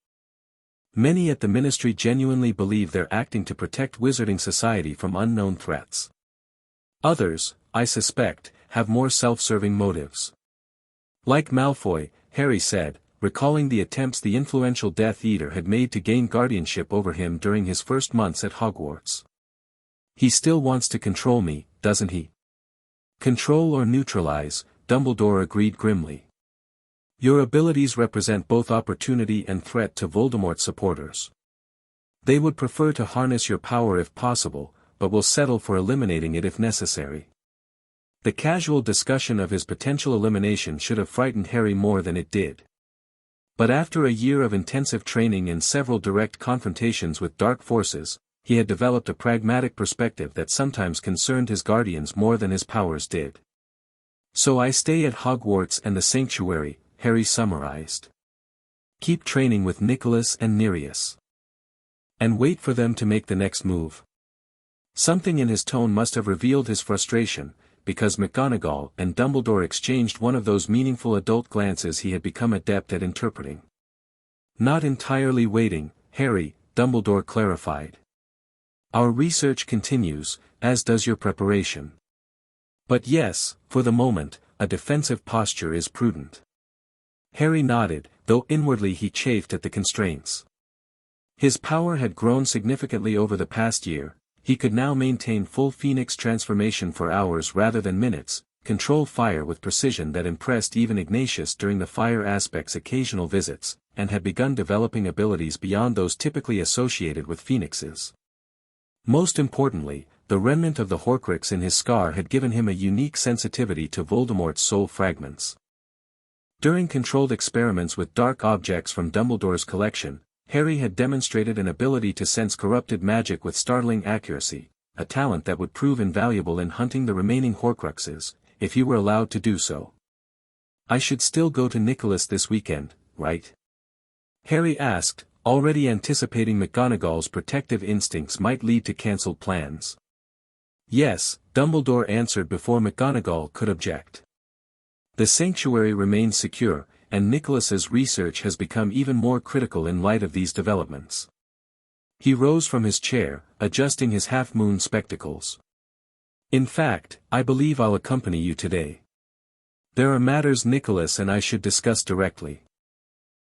Many at the Ministry genuinely believe they're acting to protect Wizarding Society from unknown threats. Others, I suspect, have more self-serving motives. Like Malfoy, Harry said, recalling the attempts the influential Death Eater had made to gain guardianship over him during his first months at Hogwarts. He still wants to control me, doesn't he? Control or neutralize, Dumbledore agreed grimly. Your abilities represent both opportunity and threat to Voldemort's supporters. They would prefer to harness your power if possible, but will settle for eliminating it if necessary. The casual discussion of his potential elimination should have frightened Harry more than it did. But after a year of intensive training and several direct confrontations with dark forces, he had developed a pragmatic perspective that sometimes concerned his guardians more than his powers did. So I stay at Hogwarts and the Sanctuary, Harry summarized. Keep training with Nicholas and Nereus. And wait for them to make the next move. Something in his tone must have revealed his frustration, because McGonagall and Dumbledore exchanged one of those meaningful adult glances he had become adept at interpreting. Not entirely waiting, Harry, Dumbledore clarified. Our research continues, as does your preparation. But yes, for the moment, a defensive posture is prudent. Harry nodded, though inwardly he chafed at the constraints. His power had grown significantly over the past year. He could now maintain full phoenix transformation for hours rather than minutes, control fire with precision that impressed even Ignatius during the fire aspect's occasional visits, and had begun developing abilities beyond those typically associated with phoenixes. Most importantly, the remnant of the Horcrux in his scar had given him a unique sensitivity to Voldemort's soul fragments. During controlled experiments with dark objects from Dumbledore's collection, Harry had demonstrated an ability to sense corrupted magic with startling accuracy, a talent that would prove invaluable in hunting the remaining Horcruxes, if he were allowed to do so. I should still go to Nicholas this weekend, right? Harry asked, already anticipating McGonagall's protective instincts might lead to cancelled plans. Yes, Dumbledore answered before McGonagall could object. The sanctuary remains secure, and Nicholas's research has become even more critical in light of these developments. He rose from his chair, adjusting his half-moon spectacles. In fact, I believe I'll accompany you today. There are matters Nicholas and I should discuss directly.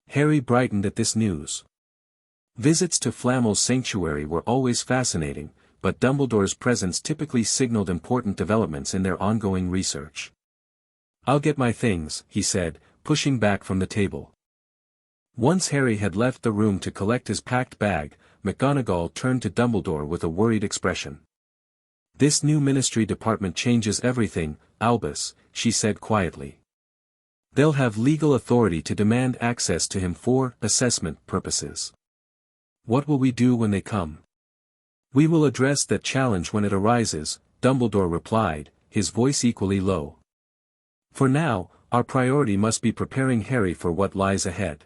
Harry brightened at this news. Visits to Flamel's sanctuary were always fascinating, but Dumbledore's presence typically signaled important developments in their ongoing research. I'll get my things, he said, pushing back from the table. Once Harry had left the room to collect his packed bag, McGonagall turned to Dumbledore with a worried expression. This new ministry department changes everything, Albus, she said quietly. They'll have legal authority to demand access to him for assessment purposes. What will we do when they come? We will address that challenge when it arises, Dumbledore replied, his voice equally low. For now, our priority must be preparing Harry for what lies ahead.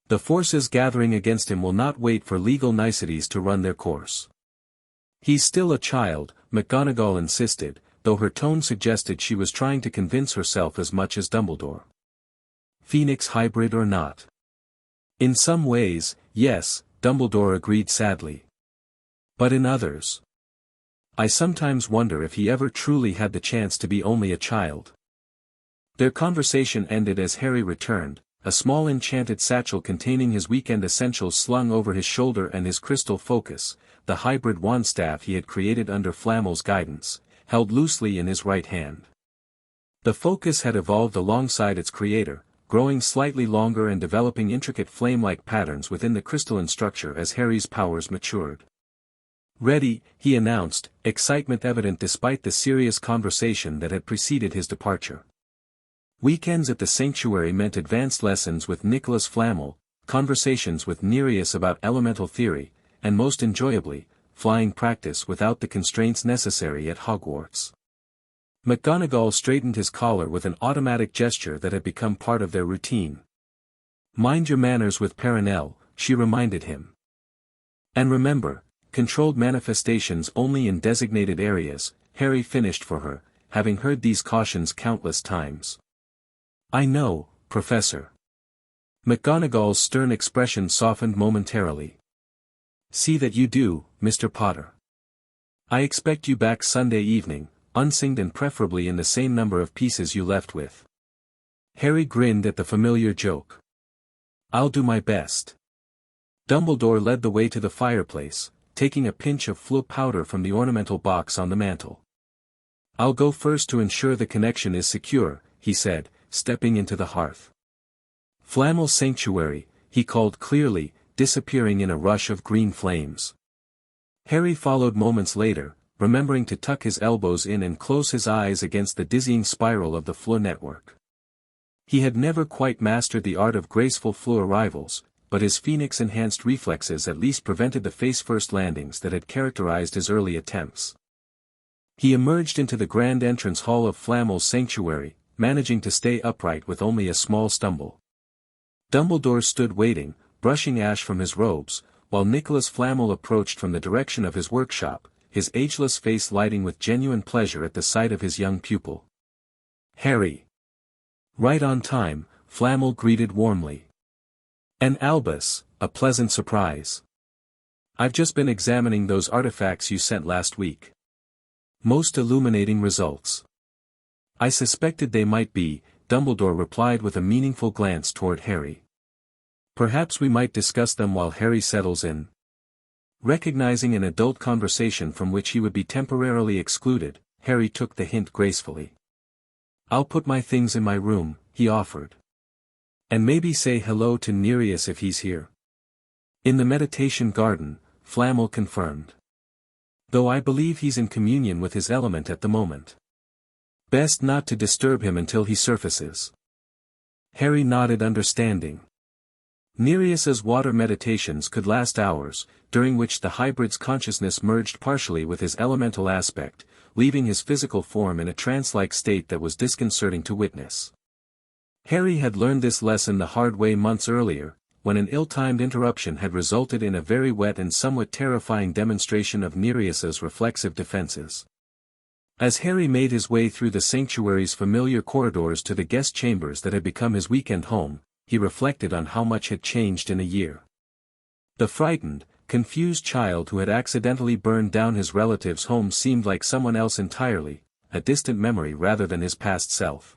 The forces gathering against him will not wait for legal niceties to run their course. He's still a child, McGonagall insisted, though her tone suggested she was trying to convince herself as much as Dumbledore. Phoenix hybrid or not? In some ways, yes, Dumbledore agreed sadly. But in others, I sometimes wonder if he ever truly had the chance to be only a child. Their conversation ended as Harry returned, a small enchanted satchel containing his weekend essentials slung over his shoulder and his crystal focus, the hybrid wand staff he had created under Flamel's guidance, held loosely in his right hand. The focus had evolved alongside its creator, growing slightly longer and developing intricate flame-like patterns within the crystalline structure as Harry's powers matured. Ready, he announced, excitement evident despite the serious conversation that had preceded his departure. Weekends at the sanctuary meant advanced lessons with Nicholas Flamel, conversations with Nereus about elemental theory, and most enjoyably, flying practice without the constraints necessary at Hogwarts. McGonagall straightened his collar with an automatic gesture that had become part of their routine. Mind your manners with Perenelle, she reminded him. And remember, controlled manifestations only in designated areas, Harry finished for her, having heard these cautions countless times. I know, Professor. McGonagall's stern expression softened momentarily. See that you do, Mr. Potter. I expect you back Sunday evening, unsinged and preferably in the same number of pieces you left with. Harry grinned at the familiar joke. I'll do my best. Dumbledore led the way to the fireplace, taking a pinch of Floo powder from the ornamental box on the mantel. I'll go first to ensure the connection is secure, he said, stepping into the hearth. Flamel's sanctuary, he called clearly, disappearing in a rush of green flames. Harry followed moments later, remembering to tuck his elbows in and close his eyes against the dizzying spiral of the Floo network. He had never quite mastered the art of graceful Floo arrivals, but his phoenix-enhanced reflexes at least prevented the face-first landings that had characterized his early attempts. He emerged into the grand entrance hall of Flamel's sanctuary, managing to stay upright with only a small stumble. Dumbledore stood waiting, brushing ash from his robes, while Nicholas Flamel approached from the direction of his workshop, his ageless face lighting with genuine pleasure at the sight of his young pupil. Harry. Right on time, Flamel greeted warmly. And Albus, a pleasant surprise. I've just been examining those artifacts you sent last week. Most illuminating results. I suspected they might be, Dumbledore replied with a meaningful glance toward Harry. Perhaps we might discuss them while Harry settles in. Recognizing an adult conversation from which he would be temporarily excluded, Harry took the hint gracefully. I'll put my things in my room, he offered. And maybe say hello to Nereus if he's here. In the meditation garden, Flamel confirmed. Though I believe he's in communion with his element at the moment. Best not to disturb him until he surfaces. Harry nodded understanding. Nereus's water meditations could last hours, during which the hybrid's consciousness merged partially with his elemental aspect, leaving his physical form in a trance-like state that was disconcerting to witness. Harry had learned this lesson the hard way months earlier, when an ill-timed interruption had resulted in a very wet and somewhat terrifying demonstration of Nereus's reflexive defenses. As Harry made his way through the sanctuary's familiar corridors to the guest chambers that had become his weekend home, he reflected on how much had changed in a year. The frightened, confused child who had accidentally burned down his relative's home seemed like someone else entirely, a distant memory rather than his past self.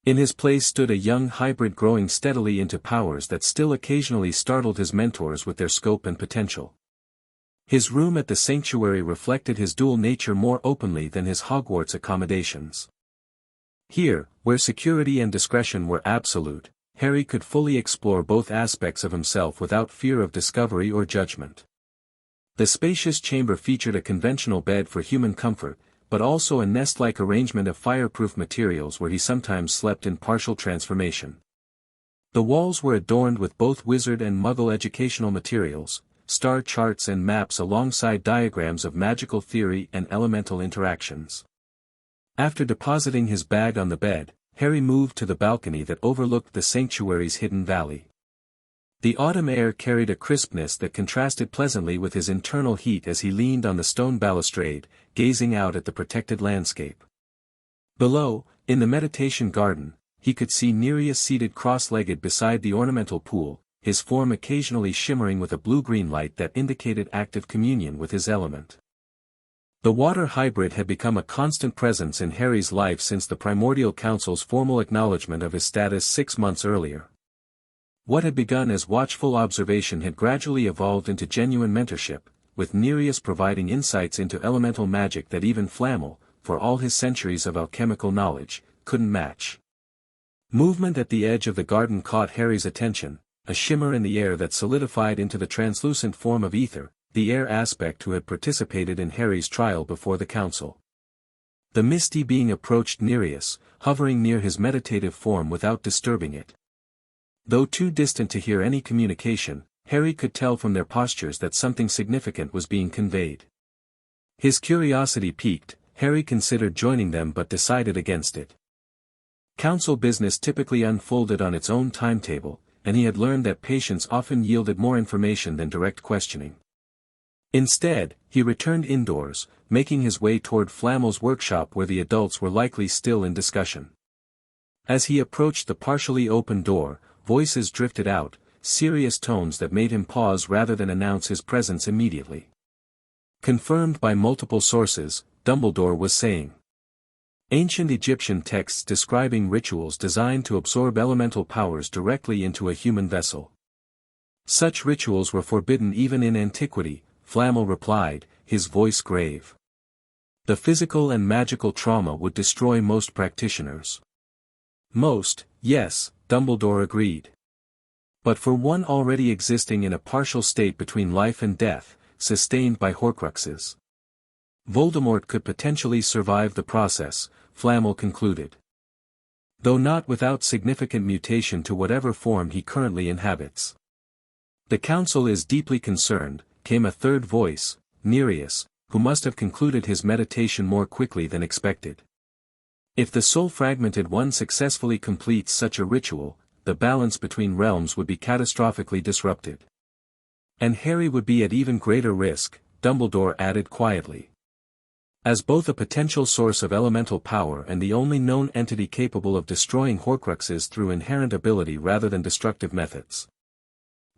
In his place stood a young hybrid growing steadily into powers that still occasionally startled his mentors with their scope and potential. His room at the sanctuary reflected his dual nature more openly than his Hogwarts accommodations. Here, where security and discretion were absolute, Harry could fully explore both aspects of himself without fear of discovery or judgment. The spacious chamber featured a conventional bed for human comfort, but also a nest-like arrangement of fireproof materials where he sometimes slept in partial transformation. The walls were adorned with both wizard and muggle educational materials, star charts and maps alongside diagrams of magical theory and elemental interactions. After depositing his bag on the bed, Harry moved to the balcony that overlooked the sanctuary's hidden valley. The autumn air carried a crispness that contrasted pleasantly with his internal heat as he leaned on the stone balustrade, gazing out at the protected landscape. Below, in the meditation garden, he could see Nereus seated cross-legged beside the ornamental pool, his form occasionally shimmering with a blue-green light that indicated active communion with his element. The water hybrid had become a constant presence in Harry's life since the Primordial Council's formal acknowledgement of his status 6 months earlier. What had begun as watchful observation had gradually evolved into genuine mentorship, with Nereus providing insights into elemental magic that even Flamel, for all his centuries of alchemical knowledge, couldn't match. Movement at the edge of the garden caught Harry's attention, a shimmer in the air that solidified into the translucent form of ether, the air aspect who had participated in Harry's trial before the council. The misty being approached Nereus, hovering near his meditative form without disturbing it. Though too distant to hear any communication, Harry could tell from their postures that something significant was being conveyed. His curiosity piqued, Harry considered joining them but decided against it. Council business typically unfolded on its own timetable, and he had learned that patience often yielded more information than direct questioning. Instead, he returned indoors, making his way toward Flamel's workshop where the adults were likely still in discussion. As he approached the partially open door, voices drifted out, serious tones that made him pause rather than announce his presence immediately. Confirmed by multiple sources, Dumbledore was saying. Ancient Egyptian texts describing rituals designed to absorb elemental powers directly into a human vessel. Such rituals were forbidden even in antiquity, Flamel replied, his voice grave. The physical and magical trauma would destroy most practitioners. Most, yes, Dumbledore agreed. But for one already existing in a partial state between life and death, sustained by Horcruxes. Voldemort could potentially survive the process, Flamel concluded. Though not without significant mutation to whatever form he currently inhabits. The council is deeply concerned, came a third voice, Nereus, who must have concluded his meditation more quickly than expected. If the soul-fragmented one successfully completes such a ritual, the balance between realms would be catastrophically disrupted. And Harry would be at even greater risk, Dumbledore added quietly. As both a potential source of elemental power and the only known entity capable of destroying Horcruxes through inherent ability rather than destructive methods.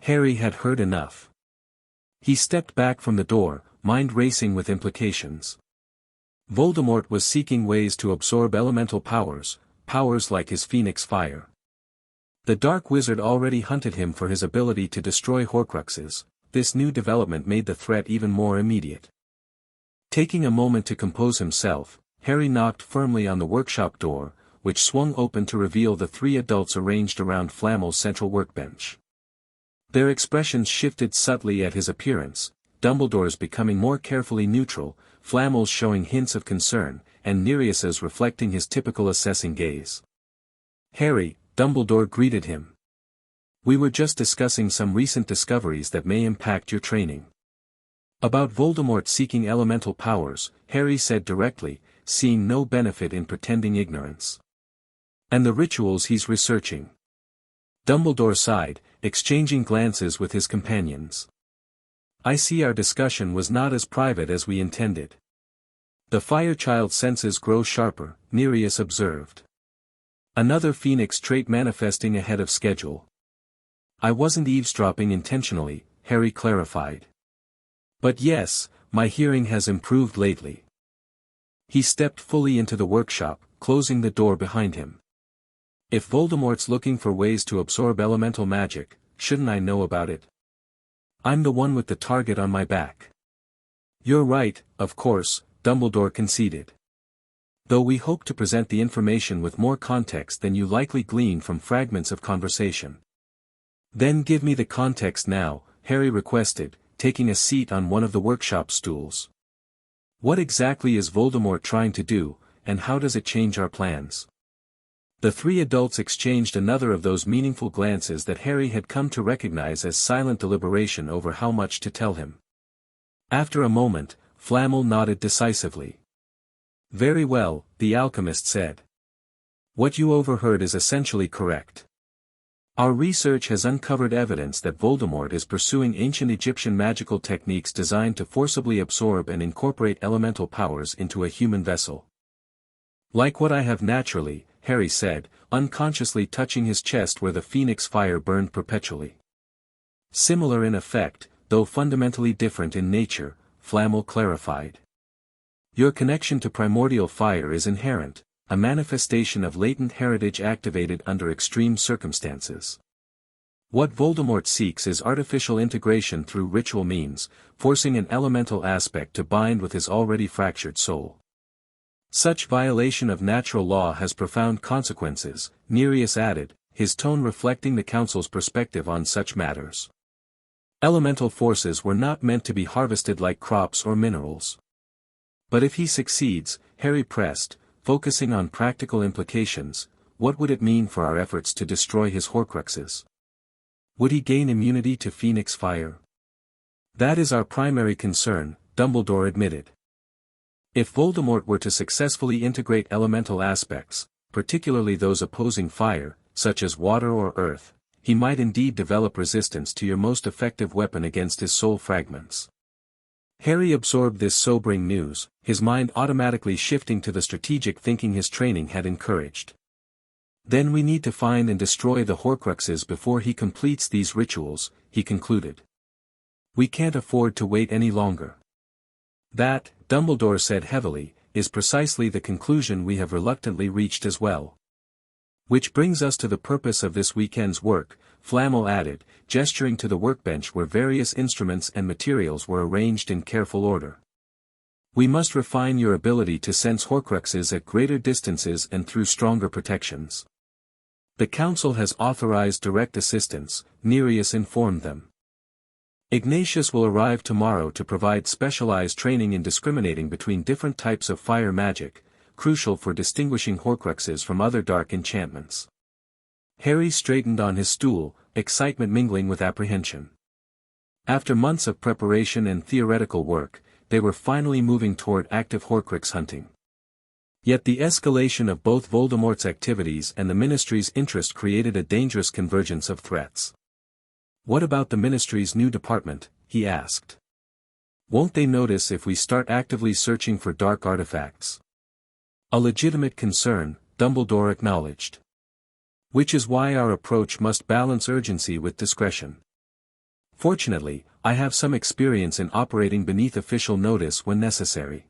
Harry had heard enough. He stepped back from the door, mind racing with implications. Voldemort was seeking ways to absorb elemental powers, powers like his phoenix fire. The Dark Wizard already hunted him for his ability to destroy Horcruxes. This new development made the threat even more immediate. Taking a moment to compose himself, Harry knocked firmly on the workshop door, which swung open to reveal the 3 adults arranged around Flamel's central workbench. Their expressions shifted subtly at his appearance, Dumbledore's becoming more carefully neutral, Flamel's showing hints of concern, and Nereus's reflecting his typical assessing gaze. "Harry," Dumbledore greeted him. "We were just discussing some recent discoveries that may impact your training." About Voldemort seeking elemental powers, Harry said directly, seeing no benefit in pretending ignorance. "And the rituals he's researching." Dumbledore sighed, exchanging glances with his companions. I see our discussion was not as private as we intended. The Firechild's senses grow sharper, Nereus observed. Another phoenix trait manifesting ahead of schedule. I wasn't eavesdropping intentionally, Harry clarified. But yes, my hearing has improved lately. He stepped fully into the workshop, closing the door behind him. If Voldemort's looking for ways to absorb elemental magic, shouldn't I know about it? I'm the one with the target on my back. You're right, of course, Dumbledore conceded. Though we hope to present the information with more context than you likely glean from fragments of conversation. Then give me the context now, Harry requested, taking a seat on one of the workshop stools. What exactly is Voldemort trying to do, and how does it change our plans? The three adults exchanged another of those meaningful glances that Harry had come to recognize as silent deliberation over how much to tell him. After a moment, Flamel nodded decisively. Very well, the alchemist said. What you overheard is essentially correct. Our research has uncovered evidence that Voldemort is pursuing ancient Egyptian magical techniques designed to forcibly absorb and incorporate elemental powers into a human vessel. Like what I have naturally, Harry said, unconsciously touching his chest where the phoenix fire burned perpetually. Similar in effect, though fundamentally different in nature, Flamel clarified. Your connection to primordial fire is inherent, a manifestation of latent heritage activated under extreme circumstances. What Voldemort seeks is artificial integration through ritual means, forcing an elemental aspect to bind with his already fractured soul. Such violation of natural law has profound consequences, Nereus added, his tone reflecting the Council's perspective on such matters. Elemental forces were not meant to be harvested like crops or minerals. But if he succeeds, Harry pressed, focusing on practical implications, what would it mean for our efforts to destroy his Horcruxes? Would he gain immunity to Phoenix fire? That is our primary concern, Dumbledore admitted. If Voldemort were to successfully integrate elemental aspects, particularly those opposing fire, such as water or earth, he might indeed develop resistance to your most effective weapon against his soul fragments. Harry absorbed this sobering news, his mind automatically shifting to the strategic thinking his training had encouraged. Then we need to find and destroy the Horcruxes before he completes these rituals, he concluded. We can't afford to wait any longer. That, Dumbledore said heavily, is precisely the conclusion we have reluctantly reached as well. Which brings us to the purpose of this weekend's work, Flamel added, gesturing to the workbench where various instruments and materials were arranged in careful order. We must refine your ability to sense Horcruxes at greater distances and through stronger protections. The Council has authorized direct assistance, Nereus informed them. Ignatius will arrive tomorrow to provide specialized training in discriminating between different types of fire magic, crucial for distinguishing Horcruxes from other dark enchantments. Harry straightened on his stool, excitement mingling with apprehension. After months of preparation and theoretical work, they were finally moving toward active Horcrux hunting. Yet the escalation of both Voldemort's activities and the Ministry's interest created a dangerous convergence of threats. What about the Ministry's new department, he asked. Won't they notice if we start actively searching for dark artifacts? A legitimate concern, Dumbledore acknowledged. Which is why our approach must balance urgency with discretion. Fortunately, I have some experience in operating beneath official notice when necessary.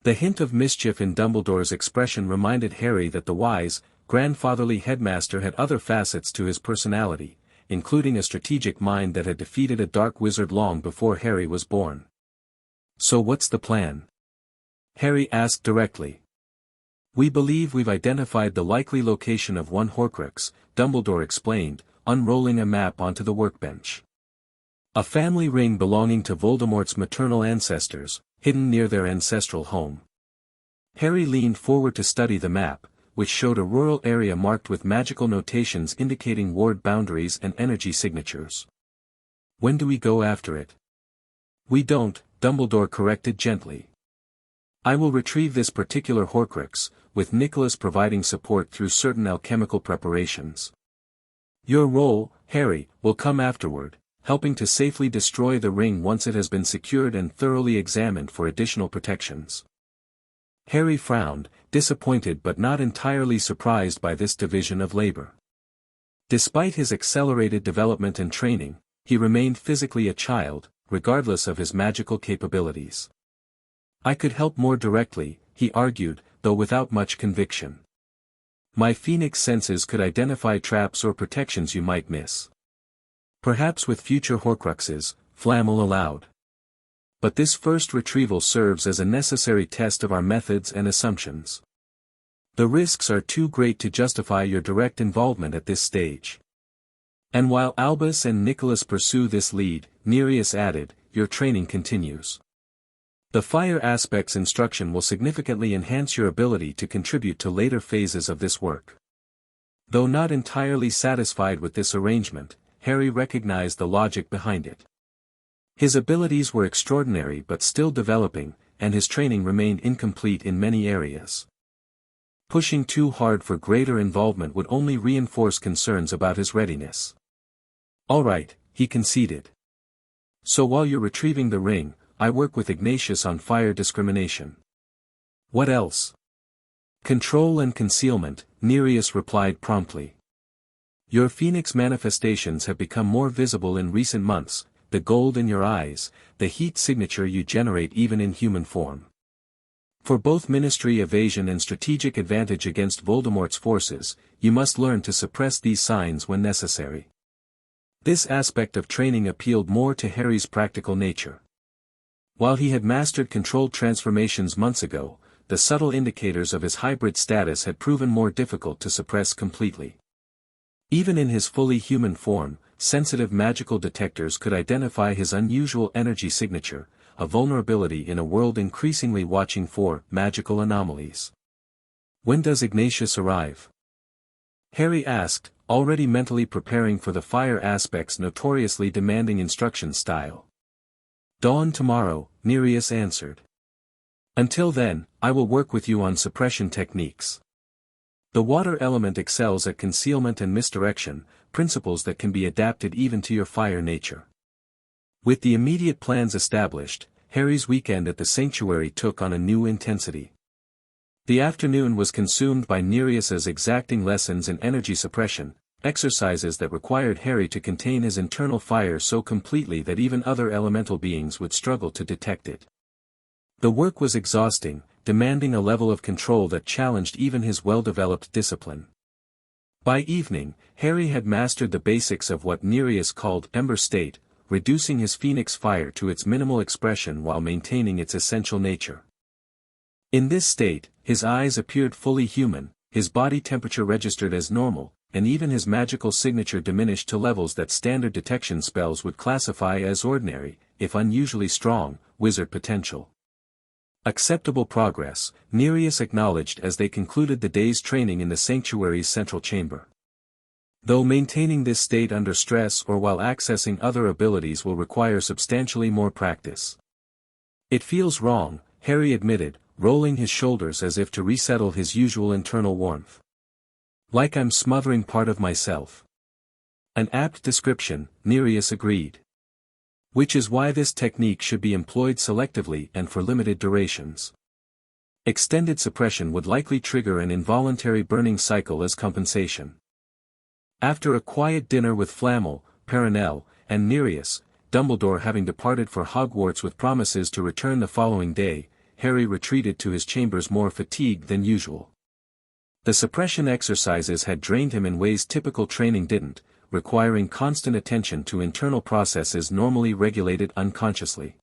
The hint of mischief in Dumbledore's expression reminded Harry that the wise, grandfatherly headmaster had other facets to his personality, including a strategic mind that had defeated a dark wizard long before Harry was born. So what's the plan? Harry asked directly. We believe we've identified the likely location of one Horcrux, Dumbledore explained, unrolling a map onto the workbench. A family ring belonging to Voldemort's maternal ancestors, hidden near their ancestral home. Harry leaned forward to study the map, which showed a rural area marked with magical notations indicating ward boundaries and energy signatures. When do we go after it? We don't, Dumbledore corrected gently. I will retrieve this particular Horcrux, with Nicholas providing support through certain alchemical preparations. Your role, Harry, will come afterward, helping to safely destroy the ring once it has been secured and thoroughly examined for additional protections. Harry frowned, disappointed but not entirely surprised by this division of labor. Despite his accelerated development and training, he remained physically a child, regardless of his magical capabilities. I could help more directly, he argued, though without much conviction. My phoenix senses could identify traps or protections you might miss. Perhaps with future Horcruxes, Flamel allowed. But this first retrieval serves as a necessary test of our methods and assumptions. The risks are too great to justify your direct involvement at this stage. And while Albus and Nicholas pursue this lead, Nereus added, your training continues. The fire aspects instruction will significantly enhance your ability to contribute to later phases of this work. Though not entirely satisfied with this arrangement, Harry recognized the logic behind it. His abilities were extraordinary but still developing, and his training remained incomplete in many areas. Pushing too hard for greater involvement would only reinforce concerns about his readiness. All right, he conceded. So while you're retrieving the ring, I work with Ignatius on fire discrimination. What else? Control and concealment, Nereus replied promptly. Your phoenix manifestations have become more visible in recent months, the gold in your eyes, the heat signature you generate even in human form. For both ministry evasion and strategic advantage against Voldemort's forces, you must learn to suppress these signs when necessary. This aspect of training appealed more to Harry's practical nature. While he had mastered controlled transformations months ago, the subtle indicators of his hybrid status had proven more difficult to suppress completely. Even in his fully human form, sensitive magical detectors could identify his unusual energy signature, a vulnerability in a world increasingly watching for magical anomalies. When does Ignatius arrive? Harry asked, already mentally preparing for the fire aspect's notoriously demanding instruction style. Dawn tomorrow, Nereus answered. Until then, I will work with you on suppression techniques. The water element excels at concealment and misdirection, principles that can be adapted even to your fire nature. With the immediate plans established, Harry's weekend at the sanctuary took on a new intensity. The afternoon was consumed by Nereus's exacting lessons in energy suppression, exercises that required Harry to contain his internal fire so completely that even other elemental beings would struggle to detect it. The work was exhausting, demanding a level of control that challenged even his well-developed discipline. By evening, Harry had mastered the basics of what Nereus called ember state, reducing his phoenix fire to its minimal expression while maintaining its essential nature. In this state, his eyes appeared fully human, his body temperature registered as normal, and even his magical signature diminished to levels that standard detection spells would classify as ordinary, if unusually strong, wizard potential. Acceptable progress, Nereus acknowledged as they concluded the day's training in the sanctuary's central chamber. Though maintaining this state under stress or while accessing other abilities will require substantially more practice. It feels wrong, Harry admitted, rolling his shoulders as if to resettle his usual internal warmth. Like I'm smothering part of myself. An apt description, Nereus agreed. Which is why this technique should be employed selectively and for limited durations. Extended suppression would likely trigger an involuntary burning cycle as compensation. After a quiet dinner with Flamel, Perenelle, and Nereus, Dumbledore having departed for Hogwarts with promises to return the following day, Harry retreated to his chambers more fatigued than usual. The suppression exercises had drained him in ways typical training didn't, requiring constant attention to internal processes normally regulated unconsciously.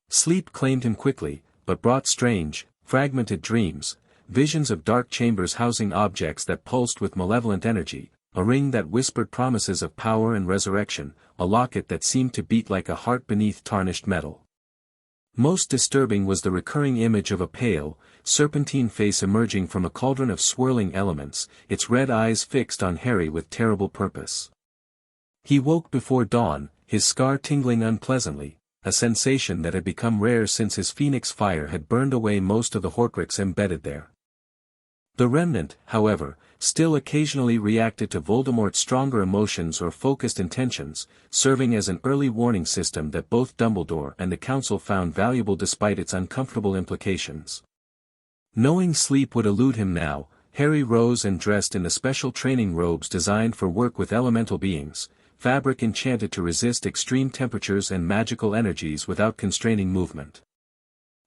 Sleep claimed him quickly, but brought strange, fragmented dreams, visions of dark chambers housing objects that pulsed with malevolent energy, a ring that whispered promises of power and resurrection, a locket that seemed to beat like a heart beneath tarnished metal. Most disturbing was the recurring image of a pale, serpentine face emerging from a cauldron of swirling elements, its red eyes fixed on Harry with terrible purpose. He woke before dawn, his scar tingling unpleasantly, a sensation that had become rare since his phoenix fire had burned away most of the Horcrux embedded there. The remnant, however, still occasionally reacted to Voldemort's stronger emotions or focused intentions, serving as an early warning system that both Dumbledore and the Council found valuable despite its uncomfortable implications. Knowing sleep would elude him now, Harry rose and dressed in the special training robes designed for work with elemental beings, fabric enchanted to resist extreme temperatures and magical energies without constraining movement.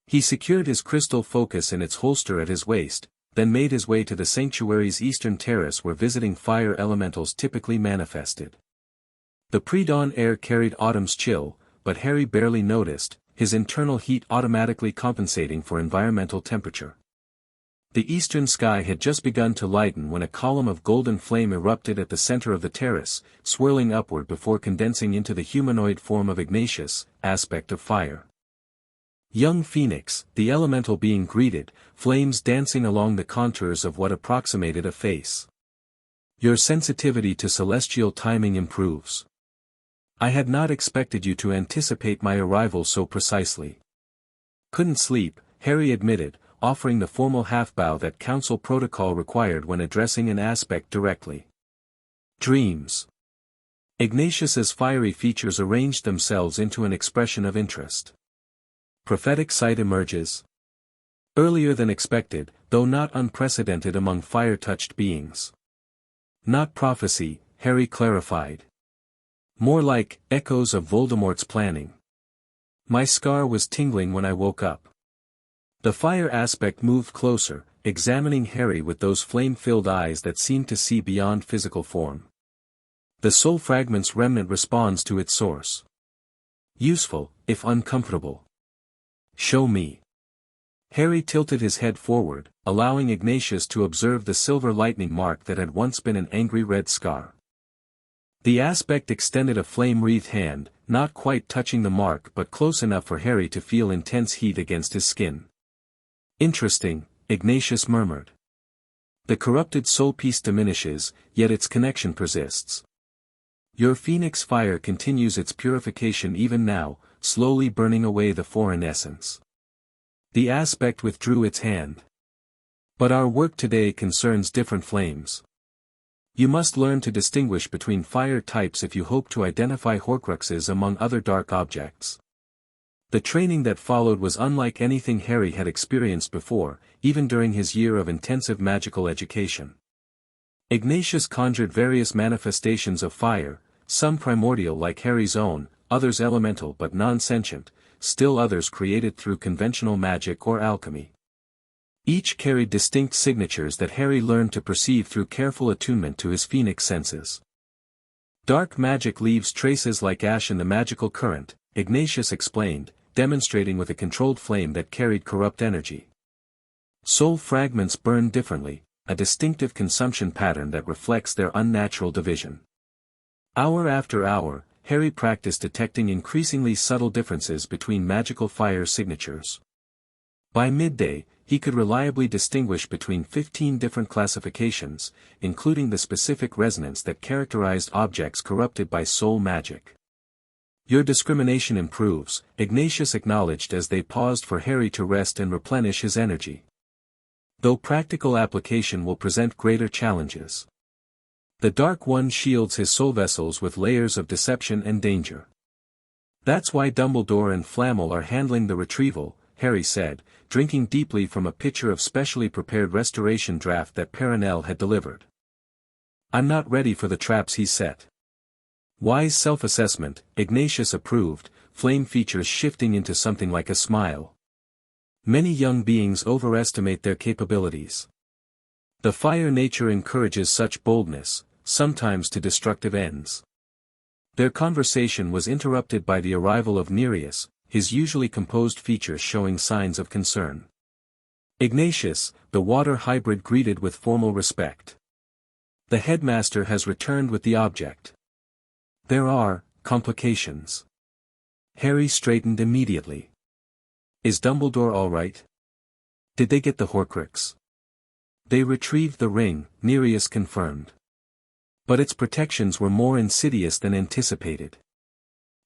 He secured his crystal focus in its holster at his waist, then made his way to the sanctuary's eastern terrace where visiting fire elementals typically manifested. The pre-dawn air carried autumn's chill, but Harry barely noticed, his internal heat automatically compensating for environmental temperature. The eastern sky had just begun to lighten when a column of golden flame erupted at the center of the terrace, swirling upward before condensing into the humanoid form of Ignatius, aspect of fire. Young Phoenix, the elemental being greeted, flames dancing along the contours of what approximated a face. Your sensitivity to celestial timing improves. I had not expected you to anticipate my arrival so precisely. Couldn't sleep, Harry admitted, offering the formal half-bow that council protocol required when addressing an aspect directly. Dreams. Ignatius's fiery features arranged themselves into an expression of interest. Prophetic sight emerges. Earlier than expected, though not unprecedented among fire-touched beings. Not prophecy, Harry clarified. More like echoes of Voldemort's planning. My scar was tingling when I woke up. The fire aspect moved closer, examining Harry with those flame-filled eyes that seemed to see beyond physical form. The soul fragment's remnant responds to its source. Useful, if uncomfortable. Show me. Harry tilted his head forward, allowing Ignatius to observe the silver lightning mark that had once been an angry red scar. The aspect extended a flame-wreathed hand, not quite touching the mark but close enough for Harry to feel intense heat against his skin. Interesting, Ignatius murmured. The corrupted soul piece diminishes, yet its connection persists. Your phoenix fire continues its purification even now, slowly burning away the foreign essence. The aspect withdrew its hand. But our work today concerns different flames. You must learn to distinguish between fire types if you hope to identify Horcruxes among other dark objects. The training that followed was unlike anything Harry had experienced before, even during his year of intensive magical education. Ignatius conjured various manifestations of fire, some primordial like Harry's own, others elemental but non-sentient, still others created through conventional magic or alchemy. Each carried distinct signatures that Harry learned to perceive through careful attunement to his phoenix senses. Dark magic leaves traces like ash in the magical current, Ignatius explained, demonstrating with a controlled flame that carried corrupt energy. Soul fragments burn differently, a distinctive consumption pattern that reflects their unnatural division. Hour after hour, Harry practiced detecting increasingly subtle differences between magical fire signatures. By midday, he could reliably distinguish between 15 different classifications, including the specific resonance that characterized objects corrupted by soul magic. Your discrimination improves, Ignatius acknowledged as they paused for Harry to rest and replenish his energy. Though practical application will present greater challenges. The Dark One shields his soul vessels with layers of deception and danger. That's why Dumbledore and Flammel are handling the retrieval, Harry said, drinking deeply from a pitcher of specially prepared restoration draft that Perenelle had delivered. I'm not ready for the traps he set. Wise self-assessment, Ignatius approved, flame features shifting into something like a smile. Many young beings overestimate their capabilities. The fire nature encourages such boldness, sometimes to destructive ends. Their conversation was interrupted by the arrival of Nereus, his usually composed features showing signs of concern. Ignatius, the water hybrid greeted with formal respect. The headmaster has returned with the object. There are complications. Harry straightened immediately. Is Dumbledore all right? Did they get the Horcrux? They retrieved the ring, Nereus confirmed. But its protections were more insidious than anticipated.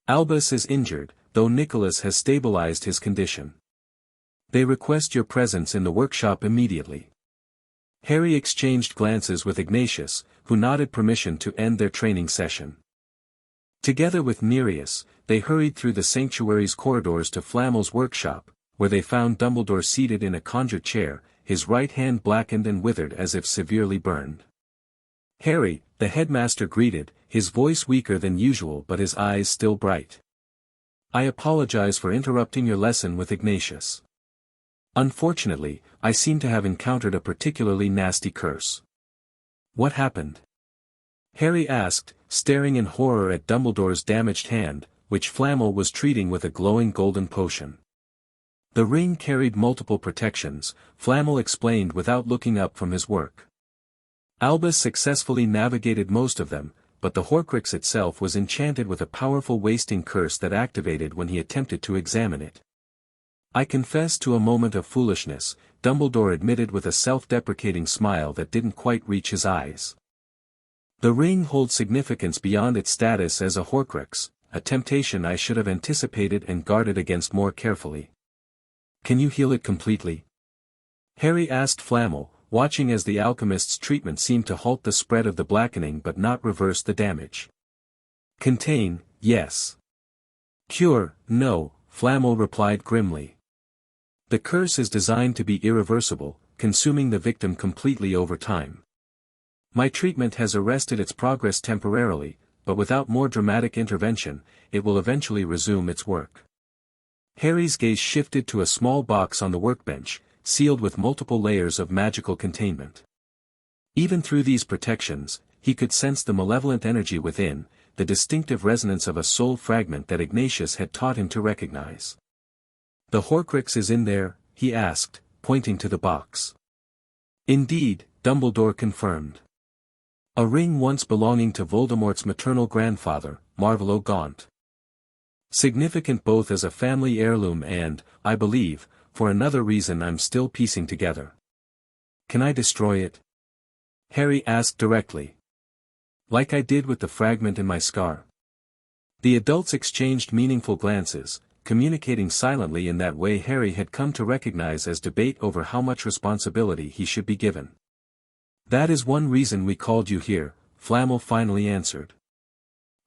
Albus is injured, though Nicholas has stabilized his condition. They request your presence in the workshop immediately. Harry exchanged glances with Ignatius, who nodded permission to end their training session. Together with Nereus, they hurried through the sanctuary's corridors to Flamel's workshop, where they found Dumbledore seated in a conjured chair, his right hand blackened and withered as if severely burned. "Harry," the headmaster greeted, his voice weaker than usual but his eyes still bright. "I apologize for interrupting your lesson with Ignatius. Unfortunately, I seem to have encountered a particularly nasty curse." "What happened?" Harry asked, staring in horror at Dumbledore's damaged hand, which Flamel was treating with a glowing golden potion. The ring carried multiple protections, Flamel explained without looking up from his work. Albus successfully navigated most of them, but the Horcrux itself was enchanted with a powerful wasting curse that activated when he attempted to examine it. "I confess to a moment of foolishness," Dumbledore admitted with a self-deprecating smile that didn't quite reach his eyes. "The ring holds significance beyond its status as a Horcrux, a temptation I should have anticipated and guarded against more carefully." "Can you heal it completely?" Harry asked Flamel, watching as the alchemist's treatment seemed to halt the spread of the blackening but not reverse the damage. "Contain, yes. Cure, no," Flamel replied grimly. "The curse is designed to be irreversible, consuming the victim completely over time. My treatment has arrested its progress temporarily, but without more dramatic intervention, it will eventually resume its work." Harry's gaze shifted to a small box on the workbench, sealed with multiple layers of magical containment. Even through these protections, he could sense the malevolent energy within, the distinctive resonance of a soul fragment that Ignatius had taught him to recognize. "The Horcrux is in there?" he asked, pointing to the box. "Indeed," Dumbledore confirmed. "A ring once belonging to Voldemort's maternal grandfather, Marvolo Gaunt. Significant both as a family heirloom and, I believe, for another reason I'm still piecing together." "Can I destroy it?" Harry asked directly. "Like I did with the fragment in my scar?" The adults exchanged meaningful glances, communicating silently in that way Harry had come to recognize as debate over how much responsibility he should be given. "That is one reason we called you here," Flamel finally answered.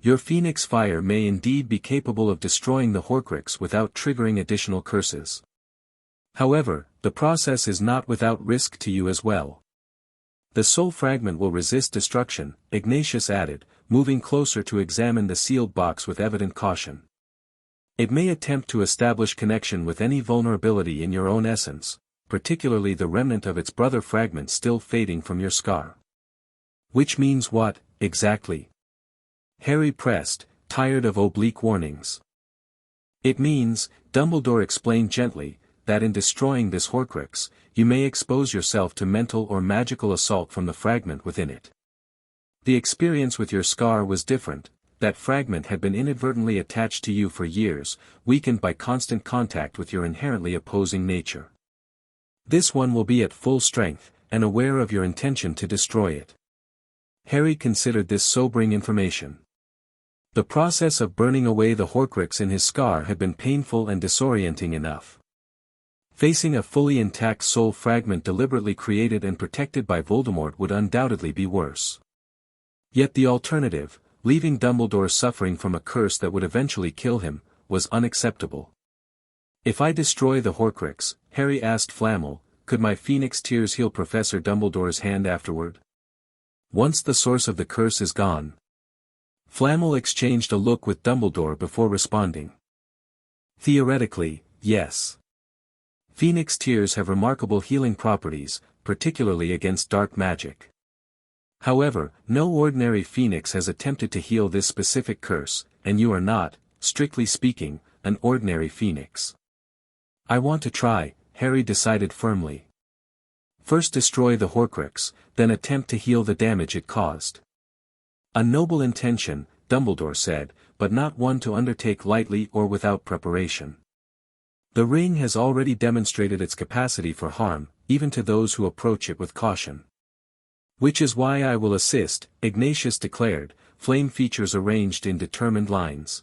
"Your Phoenix Fire may indeed be capable of destroying the Horcrux without triggering additional curses. However, the process is not without risk to you as well. The soul fragment will resist destruction," Ignatius added, moving closer to examine the sealed box with evident caution. "It may attempt to establish connection with any vulnerability in your own essence, particularly the remnant of its brother fragment still fading from your scar." "Which means what, exactly?" Harry pressed, tired of oblique warnings. "It means," Dumbledore explained gently, "that in destroying this Horcrux, you may expose yourself to mental or magical assault from the fragment within it. The experience with your scar was different, that fragment had been inadvertently attached to you for years, weakened by constant contact with your inherently opposing nature. This one will be at full strength, and aware of your intention to destroy it." Harry considered this sobering information. The process of burning away the Horcrux in his scar had been painful and disorienting enough. Facing a fully intact soul fragment deliberately created and protected by Voldemort would undoubtedly be worse. Yet the alternative, leaving Dumbledore suffering from a curse that would eventually kill him, was unacceptable. "If I destroy the Horcrux," Harry asked Flamel, "could my Phoenix tears heal Professor Dumbledore's hand afterward? Once the source of the curse is gone?" Flamel exchanged a look with Dumbledore before responding. "Theoretically, yes. Phoenix tears have remarkable healing properties, particularly against dark magic. However, no ordinary Phoenix has attempted to heal this specific curse, and you are not, strictly speaking, an ordinary Phoenix." "I want to try," Harry decided firmly. "First destroy the Horcrux, then attempt to heal the damage it caused." "A noble intention," Dumbledore said, "but not one to undertake lightly or without preparation. The ring has already demonstrated its capacity for harm, even to those who approach it with caution." "Which is why I will assist," Ignatius declared, flame features arranged in determined lines.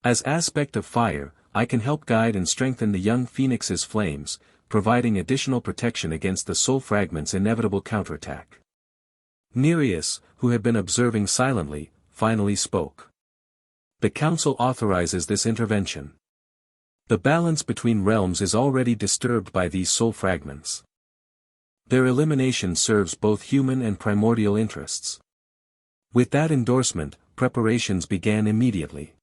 "As aspect of fire, I can help guide and strengthen the young Phoenix's flames, providing additional protection against the soul fragment's inevitable counterattack. Nereus, who had been observing silently, finally spoke. The Council authorizes this intervention. The balance between realms is already disturbed by these soul fragments. Their elimination serves both human and primordial interests. With that endorsement, preparations began immediately.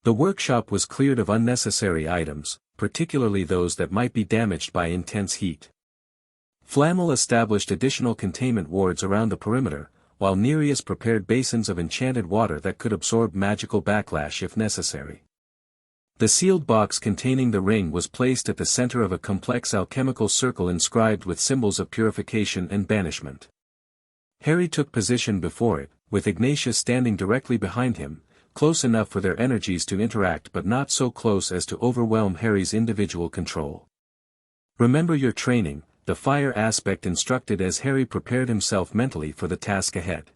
The workshop was cleared of unnecessary items, particularly those that might be damaged by intense heat. Flammel established additional containment wards around the perimeter, while Nereus prepared basins of enchanted water that could absorb magical backlash if necessary. The sealed box containing the ring was placed at the center of a complex alchemical circle inscribed with symbols of purification and banishment. Harry took position before it, with Ignatius standing directly behind him, close enough for their energies to interact but not so close as to overwhelm Harry's individual control. "Remember your training," the fire aspect instructed as Harry prepared himself mentally for the task ahead.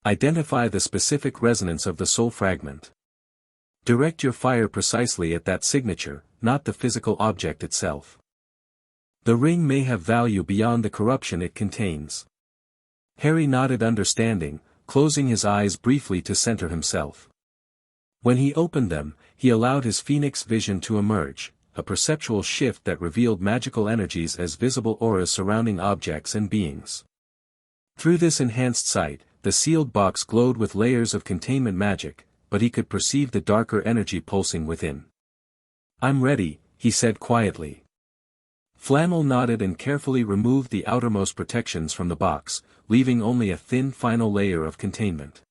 "Identify the specific resonance of the soul fragment. Direct your fire precisely at that signature, not the physical object itself. The ring may have value beyond the corruption it contains." Harry nodded understanding, closing his eyes briefly to center himself. When he opened them, he allowed his phoenix vision to emerge, a perceptual shift that revealed magical energies as visible auras surrounding objects and beings. Through this enhanced sight, the sealed box glowed with layers of containment magic, but he could perceive the darker energy pulsing within. "I'm ready," he said quietly. Flammel nodded and carefully removed the outermost protections from the box, leaving only a thin final layer of containment.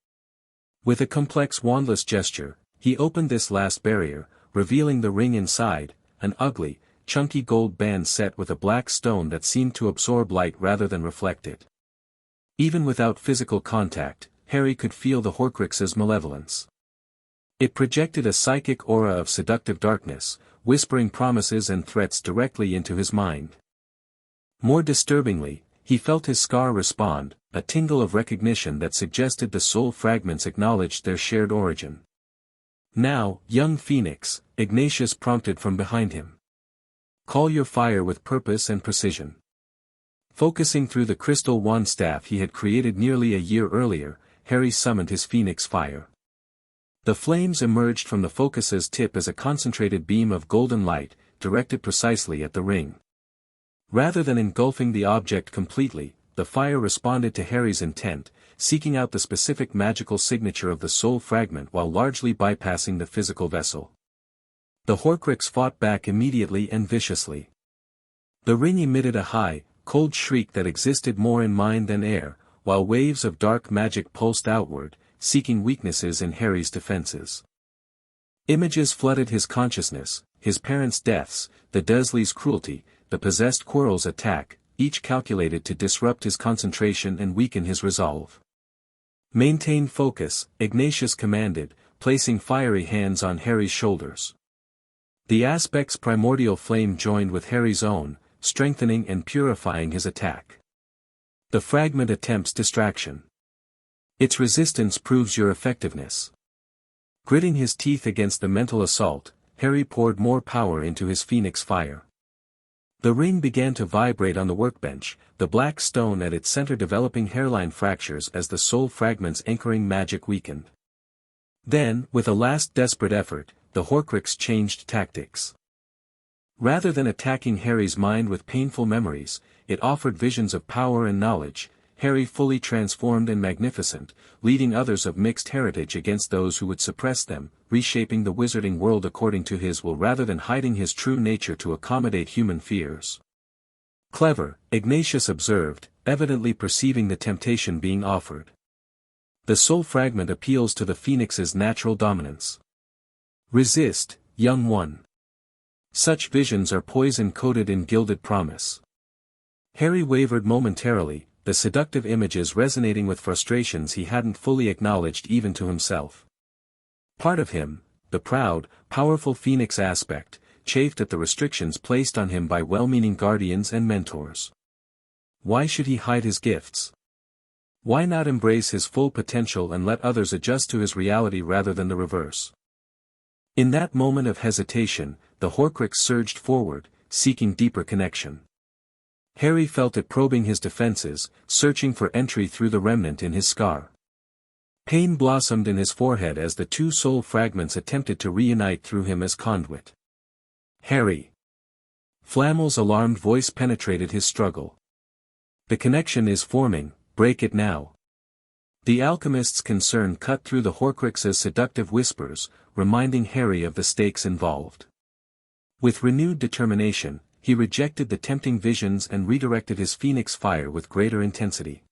With a complex wandless gesture, he opened this last barrier, revealing the ring inside, an ugly, chunky gold band set with a black stone that seemed to absorb light rather than reflect it. Even without physical contact, Harry could feel the Horcrux's malevolence. It projected a psychic aura of seductive darkness, whispering promises and threats directly into his mind. More disturbingly, he felt his scar respond, a tingle of recognition that suggested the soul fragments acknowledged their shared origin. "Now, young Phoenix," Ignatius prompted from behind him. "Call your fire with purpose and precision." Focusing through the crystal wand staff he had created nearly a year earlier, Harry summoned his phoenix fire. The flames emerged from the focus's tip as a concentrated beam of golden light, directed precisely at the ring. Rather than engulfing the object completely, the fire responded to Harry's intent, seeking out the specific magical signature of the soul fragment while largely bypassing the physical vessel. The Horcrux fought back immediately and viciously. The ring emitted a high, cold shriek that existed more in mind than air, while waves of dark magic pulsed outward, seeking weaknesses in Harry's defenses. Images flooded his consciousness, his parents' deaths, the Dursleys' cruelty, the possessed Quirrell's attack, each calculated to disrupt his concentration and weaken his resolve. "Maintain focus," Ignatius commanded, placing fiery hands on Harry's shoulders. The aspect's primordial flame joined with Harry's own, strengthening and purifying his attack. The fragment attempts distraction. Its resistance proves your effectiveness. Gritting his teeth against the mental assault, Harry poured more power into his phoenix fire. The ring began to vibrate on the workbench, the black stone at its center developing hairline fractures as the soul fragment's anchoring magic weakened. Then, with a last desperate effort, the Horcrux changed tactics. Rather than attacking Harry's mind with painful memories, it offered visions of power and knowledge, Harry fully transformed and magnificent, leading others of mixed heritage against those who would suppress them, reshaping the wizarding world according to his will rather than hiding his true nature to accommodate human fears. "Clever," Ignatius observed, evidently perceiving the temptation being offered. The soul fragment appeals to the phoenix's natural dominance. Resist, young one. Such visions are poison coated in gilded promise. Harry wavered momentarily, the seductive images resonating with frustrations he hadn't fully acknowledged even to himself. Part of him, the proud, powerful phoenix aspect, chafed at the restrictions placed on him by well-meaning guardians and mentors. Why should he hide his gifts? Why not embrace his full potential and let others adjust to his reality rather than the reverse? In that moment of hesitation, the Horcrux surged forward, seeking deeper connection. Harry felt it probing his defenses, searching for entry through the remnant in his scar. Pain blossomed in his forehead as the two soul fragments attempted to reunite through him as conduit. Harry! Flamel's alarmed voice penetrated his struggle. The connection is forming, break it now. The alchemist's concern cut through the Horcrux's seductive whispers, reminding Harry of the stakes involved. With renewed determination, he rejected the tempting visions and redirected his phoenix fire with greater intensity.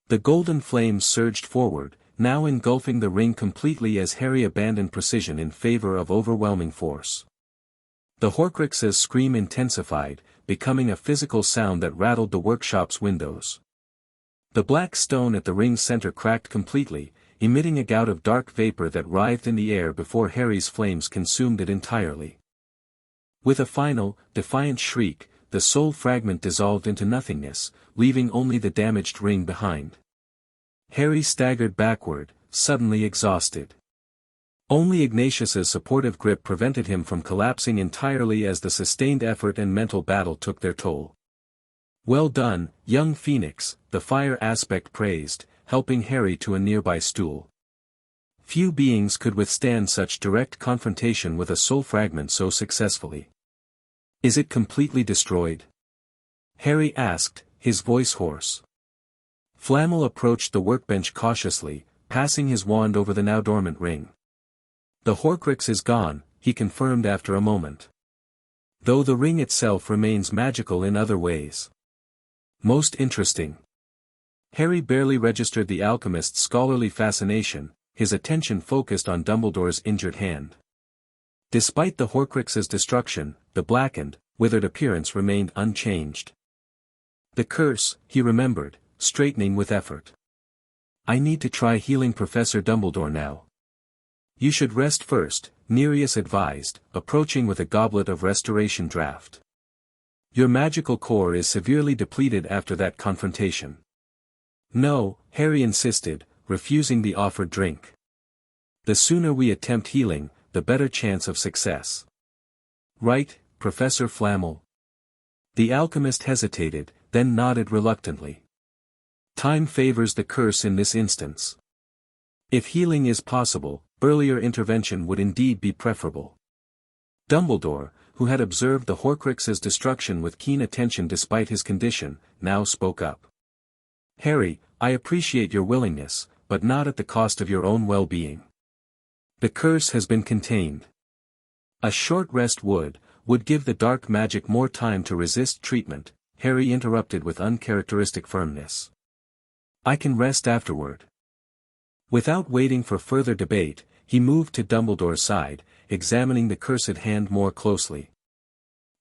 The golden flames surged forward, now engulfing the ring completely as Harry abandoned precision in favor of overwhelming force. The Horcrux's scream intensified, becoming a physical sound that rattled the workshop's windows. The black stone at the ring's center cracked completely, emitting a gout of dark vapor that writhed in the air before Harry's flames consumed it entirely. With a final, defiant shriek, the soul fragment dissolved into nothingness, leaving only the damaged ring behind. Harry staggered backward, suddenly exhausted. Only Ignatius's supportive grip prevented him from collapsing entirely as the sustained effort and mental battle took their toll. "Well done, young Phoenix," the fire aspect praised, helping Harry to a nearby stool. Few beings could withstand such direct confrontation with a soul fragment so successfully. "Is it completely destroyed?" Harry asked, his voice hoarse. Flamel approached the workbench cautiously, passing his wand over the now dormant ring. "The Horcrux is gone," he confirmed after a moment. "Though the ring itself remains magical in other ways." "Most interesting." Harry barely registered the alchemist's scholarly fascination, his attention focused on Dumbledore's injured hand. Despite the Horcrux's destruction, the blackened, withered appearance remained unchanged. The curse, he remembered, straightening with effort. "I need to try healing Professor Dumbledore now." "You should rest first," Nereus advised, approaching with a goblet of restoration draught. "Your magical core is severely depleted after that confrontation." "No," Harry insisted, refusing the offered drink. "The sooner we attempt healing, the better chance of success." "Right, Professor Flamel." The alchemist hesitated, then nodded reluctantly. "Time favors the curse in this instance. If healing is possible, earlier intervention would indeed be preferable." Dumbledore, who had observed the Horcrux's destruction with keen attention despite his condition, now spoke up. "Harry, I appreciate your willingness, but not at the cost of your own well-being. The curse has been contained. A short rest would give the dark magic more time to resist treatment," Harry interrupted with uncharacteristic firmness. "I can rest afterward." Without waiting for further debate, he moved to Dumbledore's side, examining the cursed hand more closely.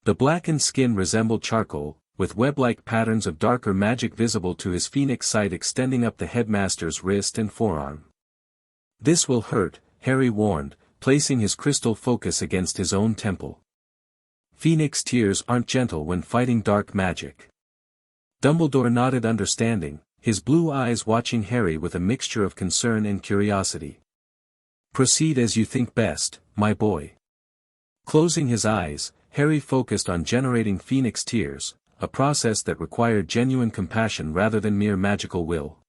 The blackened skin resembled charcoal, with web-like patterns of darker magic visible to his phoenix sight extending up the headmaster's wrist and forearm. "This will hurt," Harry warned, placing his crystal focus against his own temple. "Phoenix tears aren't gentle when fighting dark magic." Dumbledore nodded understanding, his blue eyes watching Harry with a mixture of concern and curiosity. "Proceed as you think best, my boy." Closing his eyes, Harry focused on generating phoenix tears, a process that required genuine compassion rather than mere magical will.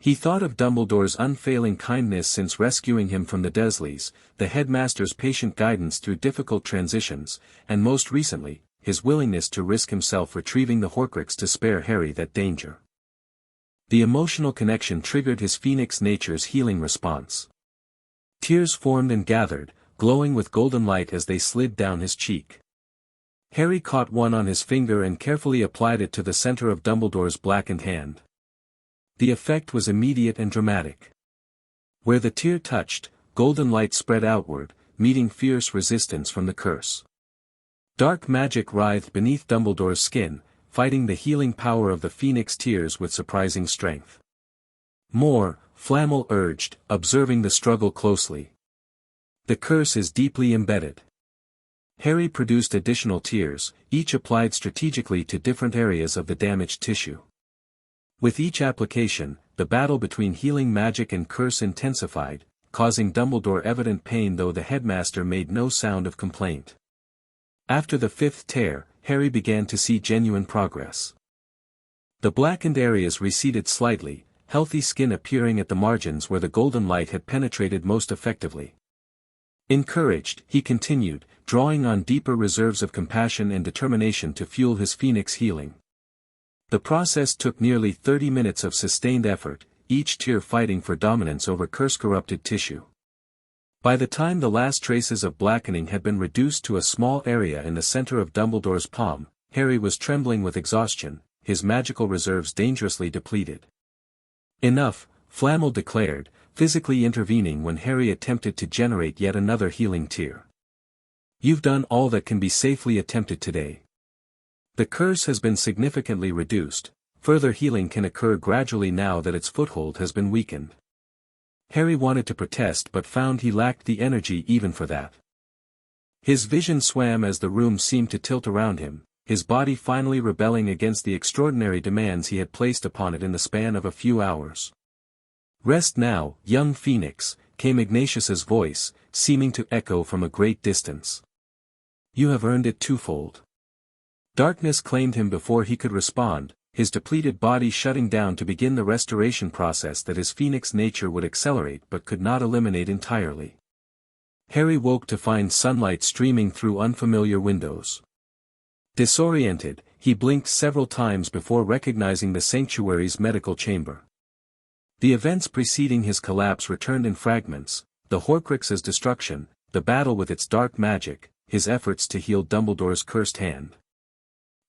He thought of Dumbledore's unfailing kindness since rescuing him from the Dursleys, the headmaster's patient guidance through difficult transitions, and most recently, his willingness to risk himself retrieving the Horcrux to spare Harry that danger. The emotional connection triggered his phoenix nature's healing response. Tears formed and gathered, glowing with golden light as they slid down his cheek. Harry caught one on his finger and carefully applied it to the center of Dumbledore's blackened hand. The effect was immediate and dramatic. Where the tear touched, golden light spread outward, meeting fierce resistance from the curse. Dark magic writhed beneath Dumbledore's skin, fighting the healing power of the phoenix tears with surprising strength. "More," Flamel urged, observing the struggle closely. "The curse is deeply embedded." Harry produced additional tears, each applied strategically to different areas of the damaged tissue. With each application, the battle between healing magic and curse intensified, causing Dumbledore evident pain though the headmaster made no sound of complaint. After the fifth tear, Harry began to see genuine progress. The blackened areas receded slightly, healthy skin appearing at the margins where the golden light had penetrated most effectively. Encouraged, he continued, drawing on deeper reserves of compassion and determination to fuel his phoenix healing. The process took nearly 30 minutes of sustained effort, each tear fighting for dominance over curse-corrupted tissue. By the time the last traces of blackening had been reduced to a small area in the center of Dumbledore's palm, Harry was trembling with exhaustion, his magical reserves dangerously depleted. Enough, Flamel declared, physically intervening when Harry attempted to generate yet another healing tear. You've done all that can be safely attempted today. The curse has been significantly reduced, further healing can occur gradually now that its foothold has been weakened. Harry wanted to protest but found he lacked the energy even for that. His vision swam as the room seemed to tilt around him, his body finally rebelling against the extraordinary demands he had placed upon it in the span of a few hours. "Rest now, young Phoenix," came Ignatius's voice, seeming to echo from a great distance. "You have earned it twofold." Darkness claimed him before he could respond, his depleted body shutting down to begin the restoration process that his phoenix nature would accelerate but could not eliminate entirely. Harry woke to find sunlight streaming through unfamiliar windows. Disoriented, he blinked several times before recognizing the sanctuary's medical chamber. The events preceding his collapse returned in fragments, the Horcrux's destruction, the battle with its dark magic, his efforts to heal Dumbledore's cursed hand.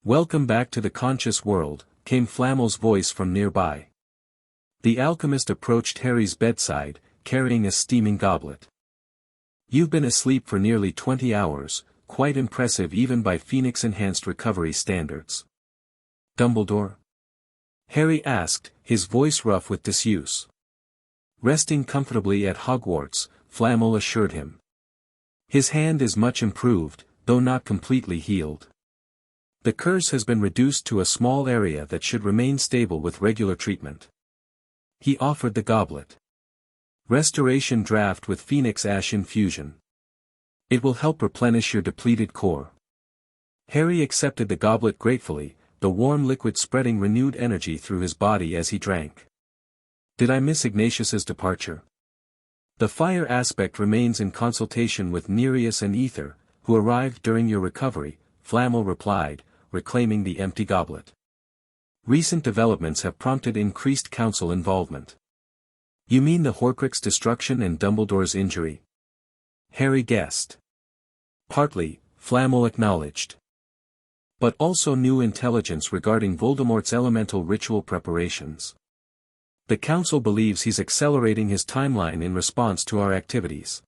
"Welcome back to the conscious world," came Flamel's voice from nearby. The alchemist approached Harry's bedside, carrying a steaming goblet. "You've been asleep for nearly 20 hours, quite impressive even by Phoenix-enhanced recovery standards." "Dumbledore?" Harry asked, his voice rough with disuse. "Resting comfortably at Hogwarts," Flamel assured him. "His hand is much improved, though not completely healed. The curse has been reduced to a small area that should remain stable with regular treatment." He offered the goblet. "Restoration draft with Phoenix Ash infusion. It will help replenish your depleted core." Harry accepted the goblet gratefully, the warm liquid spreading renewed energy through his body as he drank. "Did I miss Ignatius's departure?" "The fire aspect remains in consultation with Nereus and Ether, who arrived during your recovery," Flamel replied, reclaiming the empty goblet. "Recent developments have prompted increased council involvement." "You mean the Horcrux destruction and Dumbledore's injury?" Harry guessed. "Partly," Flamel acknowledged. "But also new intelligence regarding Voldemort's elemental ritual preparations. The council believes he's accelerating his timeline in response to our activities."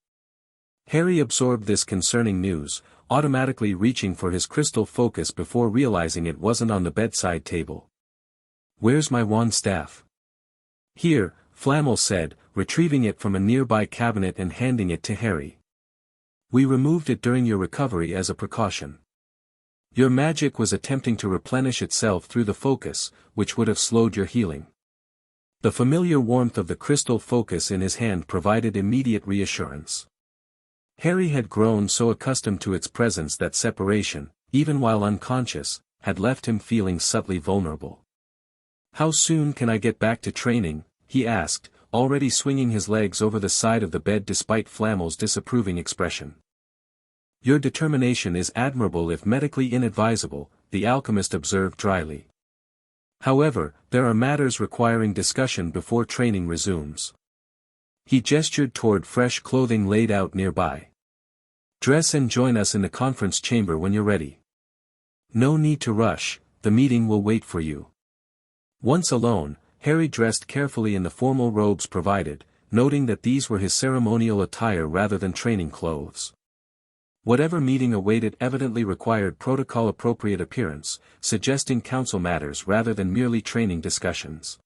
Harry absorbed this concerning news, automatically reaching for his crystal focus before realizing it wasn't on the bedside table. "Where's my wand staff?" "Here," Flamel said, retrieving it from a nearby cabinet and handing it to Harry. "We removed it during your recovery as a precaution. Your magic was attempting to replenish itself through the focus, which would have slowed your healing." The familiar warmth of the crystal focus in his hand provided immediate reassurance. Harry had grown so accustomed to its presence that separation, even while unconscious, had left him feeling subtly vulnerable. "How soon can I get back to training?" he asked, already swinging his legs over the side of the bed despite Flamel's disapproving expression. "Your determination is admirable if medically inadvisable," the alchemist observed dryly. "However, there are matters requiring discussion before training resumes." He gestured toward fresh clothing laid out nearby. "Dress and join us in the conference chamber when you're ready." "No need to rush, the meeting will wait for you." Once alone, Harry dressed carefully in the formal robes provided, noting that these were his ceremonial attire rather than training clothes. Whatever meeting awaited evidently required protocol-appropriate appearance, suggesting council matters rather than merely training discussions.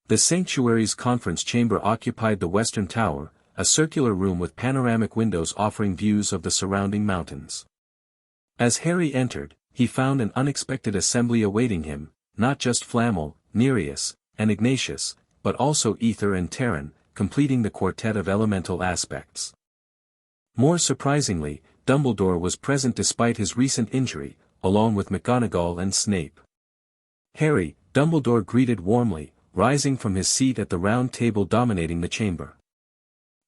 The sanctuary's conference chamber occupied the western tower, a circular room with panoramic windows offering views of the surrounding mountains. As Harry entered, he found an unexpected assembly awaiting him, not just Flamel, Nereus, and Ignatius, but also Ether and Terran, completing the quartet of elemental aspects. More surprisingly, Dumbledore was present despite his recent injury, along with McGonagall and Snape. "Harry," Dumbledore greeted warmly, rising from his seat at the round table dominating the chamber.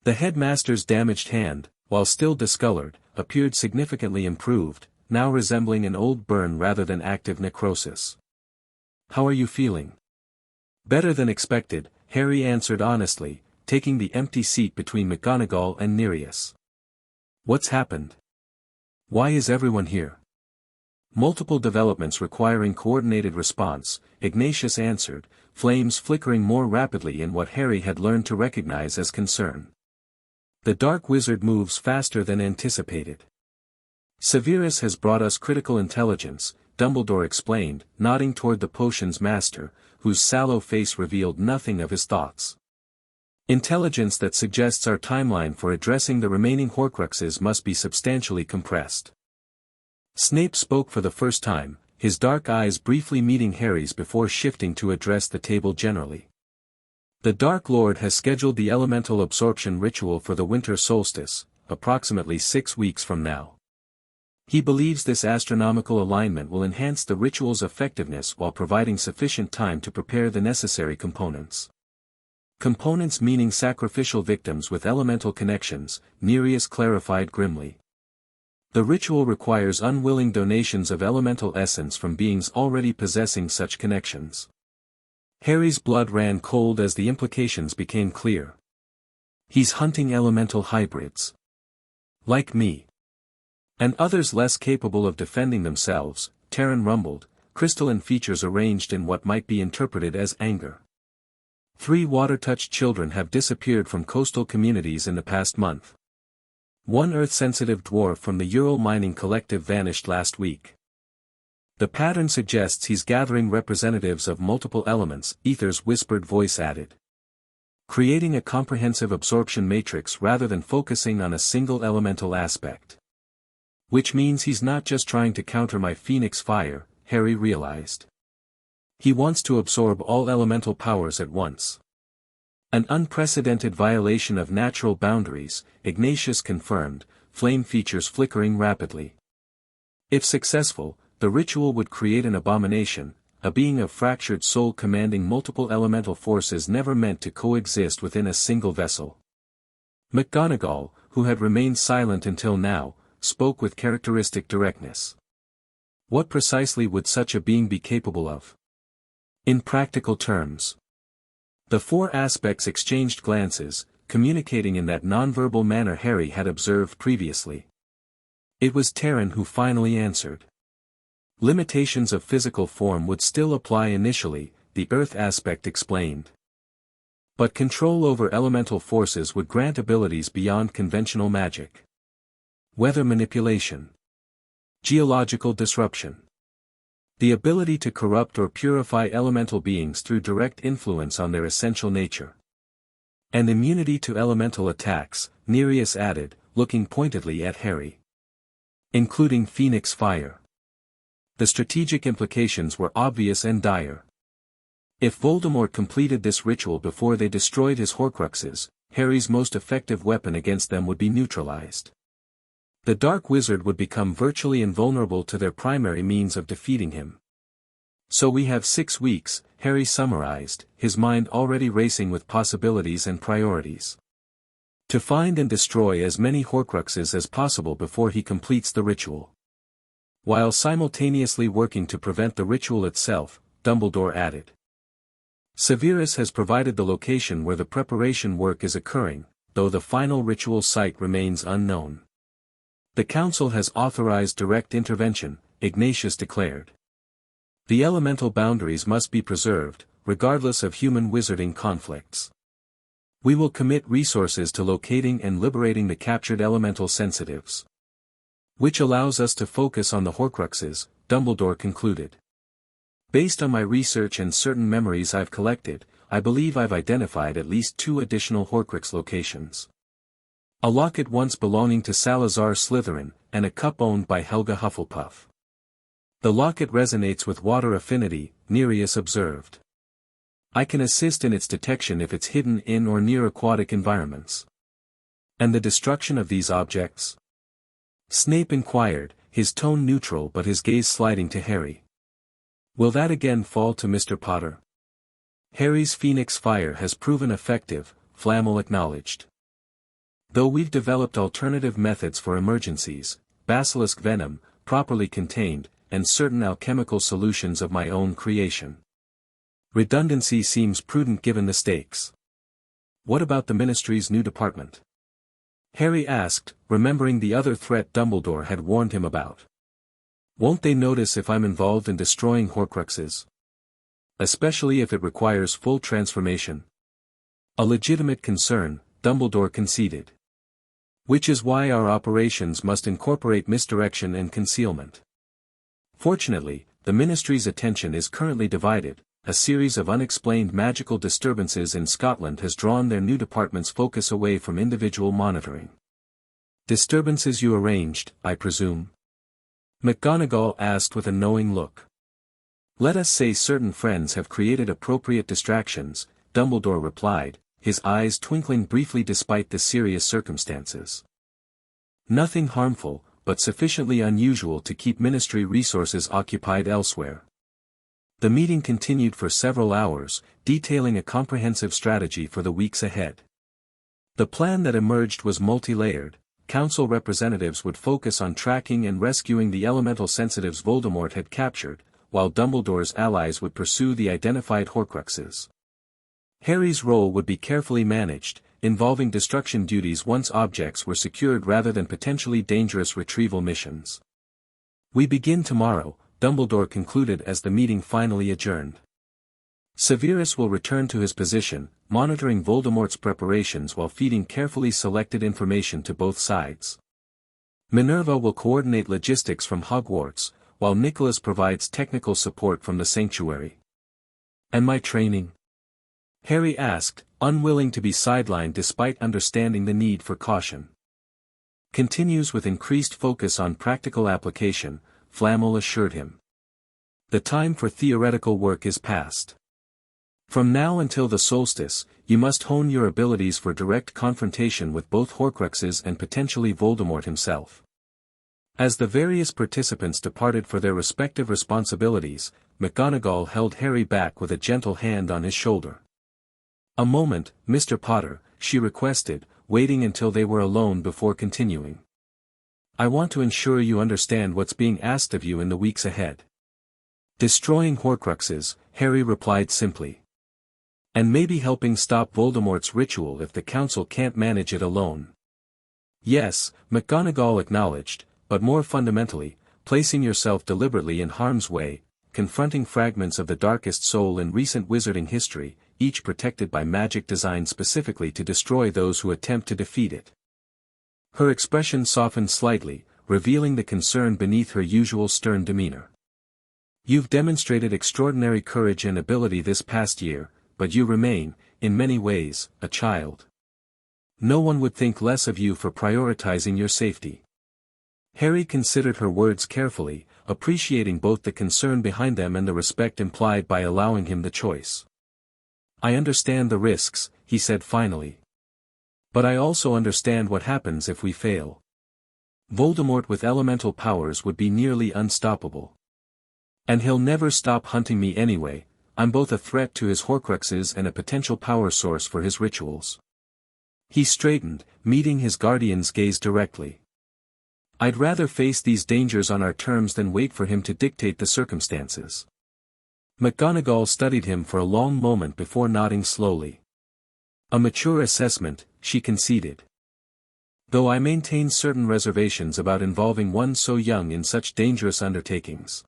The headmaster's damaged hand, while still discolored, appeared significantly improved, now resembling an old burn rather than active necrosis. "How are you feeling?" "Better than expected," Harry answered honestly, taking the empty seat between McGonagall and Nereus. "What's happened? Why is everyone here?" "Multiple developments requiring coordinated response," Ignatius answered, flames flickering more rapidly in what Harry had learned to recognize as concern. "The Dark Wizard moves faster than anticipated. Severus has brought us critical intelligence," Dumbledore explained, nodding toward the potion's master, whose sallow face revealed nothing of his thoughts. "Intelligence that suggests our timeline for addressing the remaining Horcruxes must be substantially compressed." Snape spoke for the first time, his dark eyes briefly meeting Harry's before shifting to address the table generally. "The Dark Lord has scheduled the elemental absorption ritual for the winter solstice, approximately 6 weeks from now. He believes this astronomical alignment will enhance the ritual's effectiveness while providing sufficient time to prepare the necessary components." "Components meaning sacrificial victims with elemental connections," Nereus clarified grimly. "The ritual requires unwilling donations of elemental essence from beings already possessing such connections." Harry's blood ran cold as the implications became clear. "He's hunting elemental hybrids. Like me. And others less capable of defending themselves," Terran rumbled, crystalline features arranged in what might be interpreted as anger. 3 water-touched children have disappeared from coastal communities in the past month. 1 Earth-sensitive dwarf from the Ural mining collective vanished last week. The pattern suggests he's gathering representatives of multiple elements, Ether's whispered voice added. Creating a comprehensive absorption matrix rather than focusing on a single elemental aspect. Which means he's not just trying to counter my Phoenix fire, Harry realized. He wants to absorb all elemental powers at once. An unprecedented violation of natural boundaries, Ignatius confirmed, flame features flickering rapidly. If successful, the ritual would create an abomination, a being of fractured soul commanding multiple elemental forces never meant to coexist within a single vessel. McGonagall, who had remained silent until now, spoke with characteristic directness. What precisely would such a being be capable of? In practical terms. The 4 aspects exchanged glances, communicating in that nonverbal manner Harry had observed previously. It was Terran who finally answered. Limitations of physical form would still apply initially, the Earth aspect explained. But control over elemental forces would grant abilities beyond conventional magic. Weather manipulation. Geological disruption. The ability to corrupt or purify elemental beings through direct influence on their essential nature. And immunity to elemental attacks, Nereus added, looking pointedly at Harry. Including Phoenix fire. The strategic implications were obvious and dire. If Voldemort completed this ritual before they destroyed his Horcruxes, Harry's most effective weapon against them would be neutralized. The Dark Wizard would become virtually invulnerable to their primary means of defeating him. So we have 6 weeks, Harry summarized, his mind already racing with possibilities and priorities. To find and destroy as many Horcruxes as possible before he completes the ritual. While simultaneously working to prevent the ritual itself, Dumbledore added. Severus has provided the location where the preparation work is occurring, though the final ritual site remains unknown. The Council has authorized direct intervention, Ignatius declared. The elemental boundaries must be preserved, regardless of human wizarding conflicts. We will commit resources to locating and liberating the captured elemental sensitives. Which allows us to focus on the Horcruxes, Dumbledore concluded. Based on my research and certain memories I've collected, I believe I've identified at least 2 additional Horcrux locations. A locket once belonging to Salazar Slytherin, and a cup owned by Helga Hufflepuff. The locket resonates with water affinity, Nereus observed. I can assist in its detection if it's hidden in or near aquatic environments. And the destruction of these objects? Snape inquired, his tone neutral but his gaze sliding to Harry. Will that again fall to Mr. Potter? Harry's Phoenix Fire has proven effective, Flamel acknowledged. Though we've developed alternative methods for emergencies, basilisk venom, properly contained, and certain alchemical solutions of my own creation. Redundancy seems prudent given the stakes. What about the Ministry's new department? Harry asked, remembering the other threat Dumbledore had warned him about. Won't they notice if I'm involved in destroying Horcruxes? Especially if it requires full transformation. A legitimate concern, Dumbledore conceded. Which is why our operations must incorporate misdirection and concealment. Fortunately, the Ministry's attention is currently divided. A series of unexplained magical disturbances in Scotland has drawn their new department's focus away from individual monitoring. Disturbances you arranged, I presume? McGonagall asked with a knowing look. Let us say certain friends have created appropriate distractions, Dumbledore replied, his eyes twinkling briefly despite the serious circumstances. Nothing harmful, but sufficiently unusual to keep Ministry resources occupied elsewhere. The meeting continued for several hours, detailing a comprehensive strategy for the weeks ahead. The plan that emerged was multi-layered. Council representatives would focus on tracking and rescuing the elemental sensitives Voldemort had captured, while Dumbledore's allies would pursue the identified Horcruxes. Harry's role would be carefully managed, involving destruction duties once objects were secured rather than potentially dangerous retrieval missions. We begin tomorrow, Dumbledore concluded as the meeting finally adjourned. Severus will return to his position, monitoring Voldemort's preparations while feeding carefully selected information to both sides. Minerva will coordinate logistics from Hogwarts, while Nicholas provides technical support from the sanctuary. And my training? Harry asked, unwilling to be sidelined despite understanding the need for caution. Continues with increased focus on practical application, Flamel assured him. The time for theoretical work is past. From now until the solstice, you must hone your abilities for direct confrontation with both Horcruxes and potentially Voldemort himself. As the various participants departed for their respective responsibilities, McGonagall held Harry back with a gentle hand on his shoulder. A moment, Mr. Potter, she requested, waiting until they were alone before continuing. I want to ensure you understand what's being asked of you in the weeks ahead. Destroying Horcruxes, Harry replied simply. And maybe helping stop Voldemort's ritual if the Council can't manage it alone. Yes, McGonagall acknowledged, but more fundamentally, placing yourself deliberately in harm's way, confronting fragments of the darkest soul in recent wizarding history, each protected by magic designed specifically to destroy those who attempt to defeat it. Her expression softened slightly, revealing the concern beneath her usual stern demeanor. You've demonstrated extraordinary courage and ability this past year, but you remain, in many ways, a child. No one would think less of you for prioritizing your safety. Harry considered her words carefully, appreciating both the concern behind them and the respect implied by allowing him the choice. I understand the risks, he said finally. But I also understand what happens if we fail. Voldemort with elemental powers would be nearly unstoppable. And he'll never stop hunting me anyway. I'm both a threat to his Horcruxes and a potential power source for his rituals. He straightened, meeting his guardian's gaze directly. I'd rather face these dangers on our terms than wait for him to dictate the circumstances. McGonagall studied him for a long moment before nodding slowly. A mature assessment, she conceded. Though I maintain certain reservations about involving one so young in such dangerous undertakings.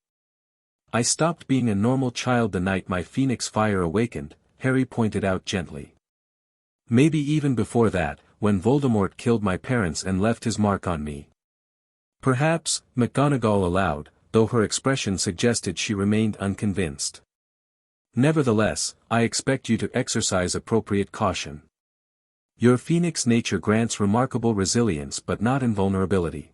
I stopped being a normal child the night my Phoenix Fire awakened, Harry pointed out gently. Maybe even before that, when Voldemort killed my parents and left his mark on me. Perhaps, McGonagall allowed, though her expression suggested she remained unconvinced. Nevertheless, I expect you to exercise appropriate caution. Your Phoenix nature grants remarkable resilience but not invulnerability.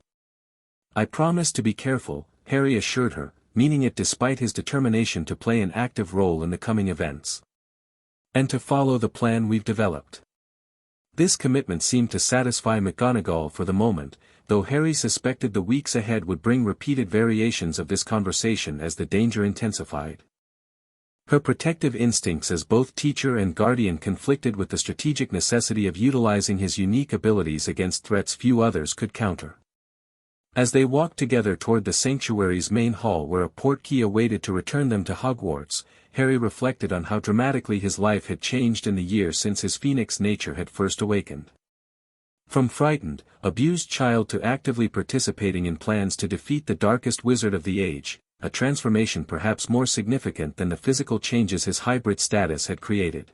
I promise to be careful, Harry assured her, meaning it despite his determination to play an active role in the coming events. And to follow the plan we've developed. This commitment seemed to satisfy McGonagall for the moment, though Harry suspected the weeks ahead would bring repeated variations of this conversation as the danger intensified. Her protective instincts as both teacher and guardian conflicted with the strategic necessity of utilizing his unique abilities against threats few others could counter. As they walked together toward the sanctuary's main hall where a portkey awaited to return them to Hogwarts, Harry reflected on how dramatically his life had changed in the year since his phoenix nature had first awakened. From frightened, abused child to actively participating in plans to defeat the darkest wizard of the age, a transformation perhaps more significant than the physical changes his hybrid status had created.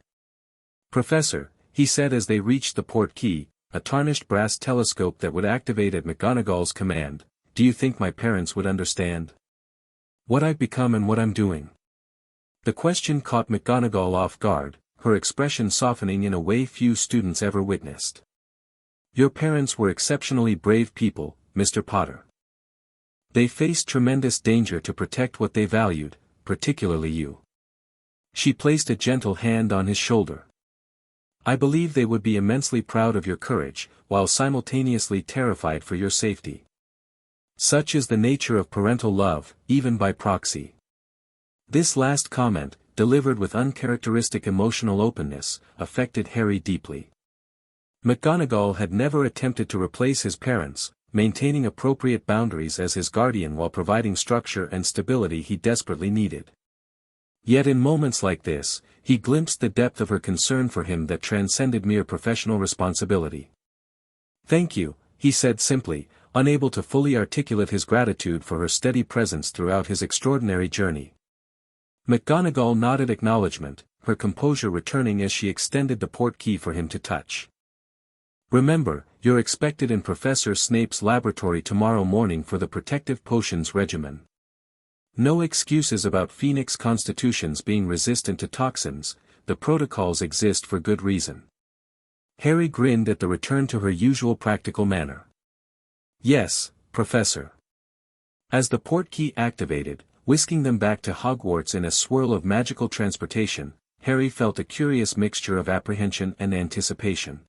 "Professor," he said as they reached the portkey, a tarnished brass telescope that would activate at McGonagall's command, "do you think my parents would understand what I've become and what I'm doing?" The question caught McGonagall off guard, her expression softening in a way few students ever witnessed. "Your parents were exceptionally brave people, Mr. Potter. They faced tremendous danger to protect what they valued, particularly you." She placed a gentle hand on his shoulder. "I believe they would be immensely proud of your courage, while simultaneously terrified for your safety. Such is the nature of parental love, even by proxy." This last comment, delivered with uncharacteristic emotional openness, affected Harry deeply. McGonagall had never attempted to replace his parents, maintaining appropriate boundaries as his guardian while providing structure and stability he desperately needed. Yet in moments like this, he glimpsed the depth of her concern for him that transcended mere professional responsibility. "Thank you," he said simply, unable to fully articulate his gratitude for her steady presence throughout his extraordinary journey. McGonagall nodded acknowledgement, her composure returning as she extended the portkey for him to touch. "Remember, you're expected in Professor Snape's laboratory tomorrow morning for the protective potions regimen. No excuses about Phoenix constitutions being resistant to toxins, the protocols exist for good reason." Harry grinned at the return to her usual practical manner. "Yes, Professor." As the portkey activated, whisking them back to Hogwarts in a swirl of magical transportation, Harry felt a curious mixture of apprehension and anticipation.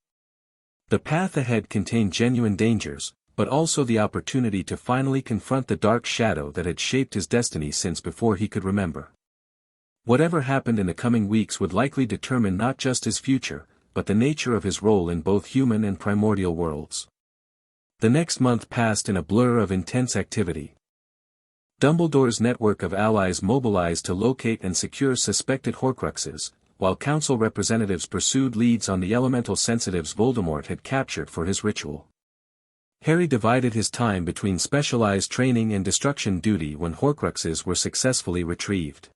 The path ahead contained genuine dangers, but also the opportunity to finally confront the dark shadow that had shaped his destiny since before he could remember. Whatever happened in the coming weeks would likely determine not just his future, but the nature of his role in both human and primordial worlds. The next month passed in a blur of intense activity. Dumbledore's network of allies mobilized to locate and secure suspected Horcruxes, while council representatives pursued leads on the elemental sensitives Voldemort had captured for his ritual. Harry divided his time between specialized training and destruction duty when Horcruxes were successfully retrieved.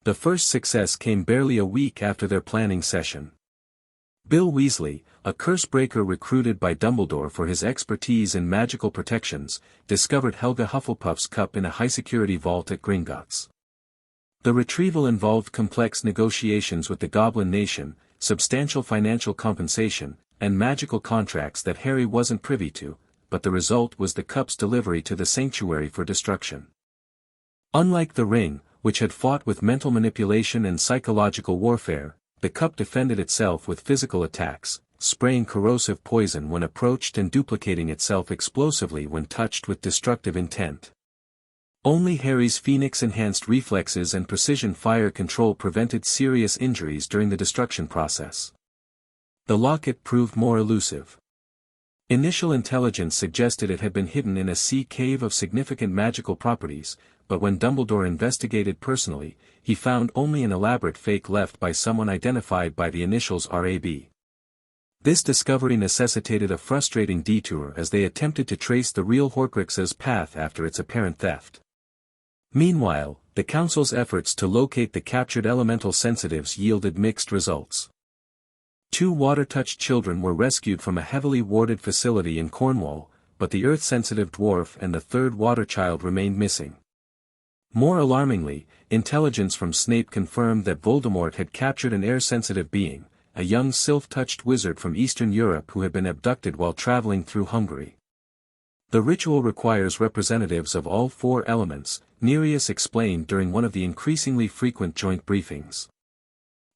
The first success came barely a week after their planning session. Bill Weasley, a curse-breaker recruited by Dumbledore for his expertise in magical protections, discovered Helga Hufflepuff's cup in a high-security vault at Gringotts. The retrieval involved complex negotiations with the Goblin Nation, substantial financial compensation, and magical contracts that Harry wasn't privy to, but the result was the cup's delivery to the sanctuary for destruction. Unlike the ring, which had fought with mental manipulation and psychological warfare, the cup defended itself with physical attacks, spraying corrosive poison when approached and duplicating itself explosively when touched with destructive intent. Only Harry's Phoenix-enhanced reflexes and precision fire control prevented serious injuries during the destruction process. The locket proved more elusive. Initial intelligence suggested it had been hidden in a sea cave of significant magical properties, but when Dumbledore investigated personally, he found only an elaborate fake left by someone identified by the initials RAB. This discovery necessitated a frustrating detour as they attempted to trace the real Horcrux's path after its apparent theft. Meanwhile, the Council's efforts to locate the captured elemental sensitives yielded mixed results. 2 water-touched children were rescued from a heavily warded facility in Cornwall, but the earth-sensitive dwarf and the 3rd water child remained missing. More alarmingly, intelligence from Snape confirmed that Voldemort had captured an air-sensitive being, a young sylph-touched wizard from Eastern Europe who had been abducted while traveling through Hungary. The ritual requires representatives of all 4 elements, Nereus explained during one of the increasingly frequent joint briefings.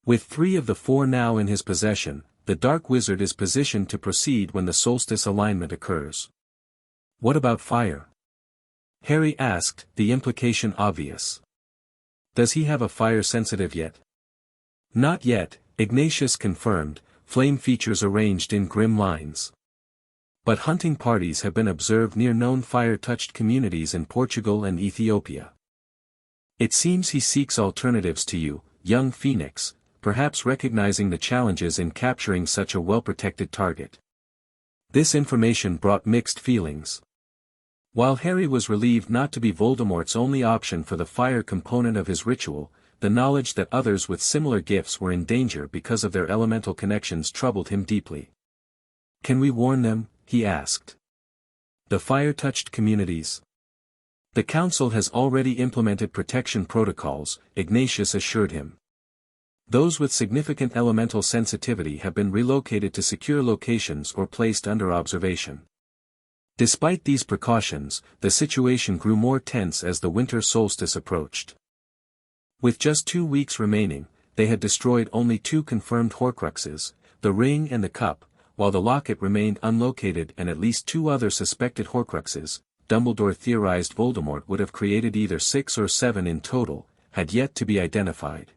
With 3 of the 4 now in his possession, the Dark Wizard is positioned to proceed when the solstice alignment occurs. What about fire? Harry asked, the implication obvious. Does he have a fire sensitive yet? Not yet, Ignatius confirmed, flame features arranged in grim lines. But hunting parties have been observed near known fire-touched communities in Portugal and Ethiopia. It seems he seeks alternatives to you, young Phoenix, perhaps recognizing the challenges in capturing such a well-protected target. This information brought mixed feelings. While Harry was relieved not to be Voldemort's only option for the fire component of his ritual, the knowledge that others with similar gifts were in danger because of their elemental connections troubled him deeply. Can we warn them? He asked. The fire-touched communities. The Council has already implemented protection protocols, Ignatius assured him. Those with significant elemental sensitivity have been relocated to secure locations or placed under observation. Despite these precautions, the situation grew more tense as the winter solstice approached. With just 2 weeks remaining, they had destroyed only 2 confirmed Horcruxes, the ring and the cup, while the locket remained unlocated and at least 2 other suspected Horcruxes, Dumbledore theorized Voldemort would have created either 6 or 7 in total, had yet to be identified.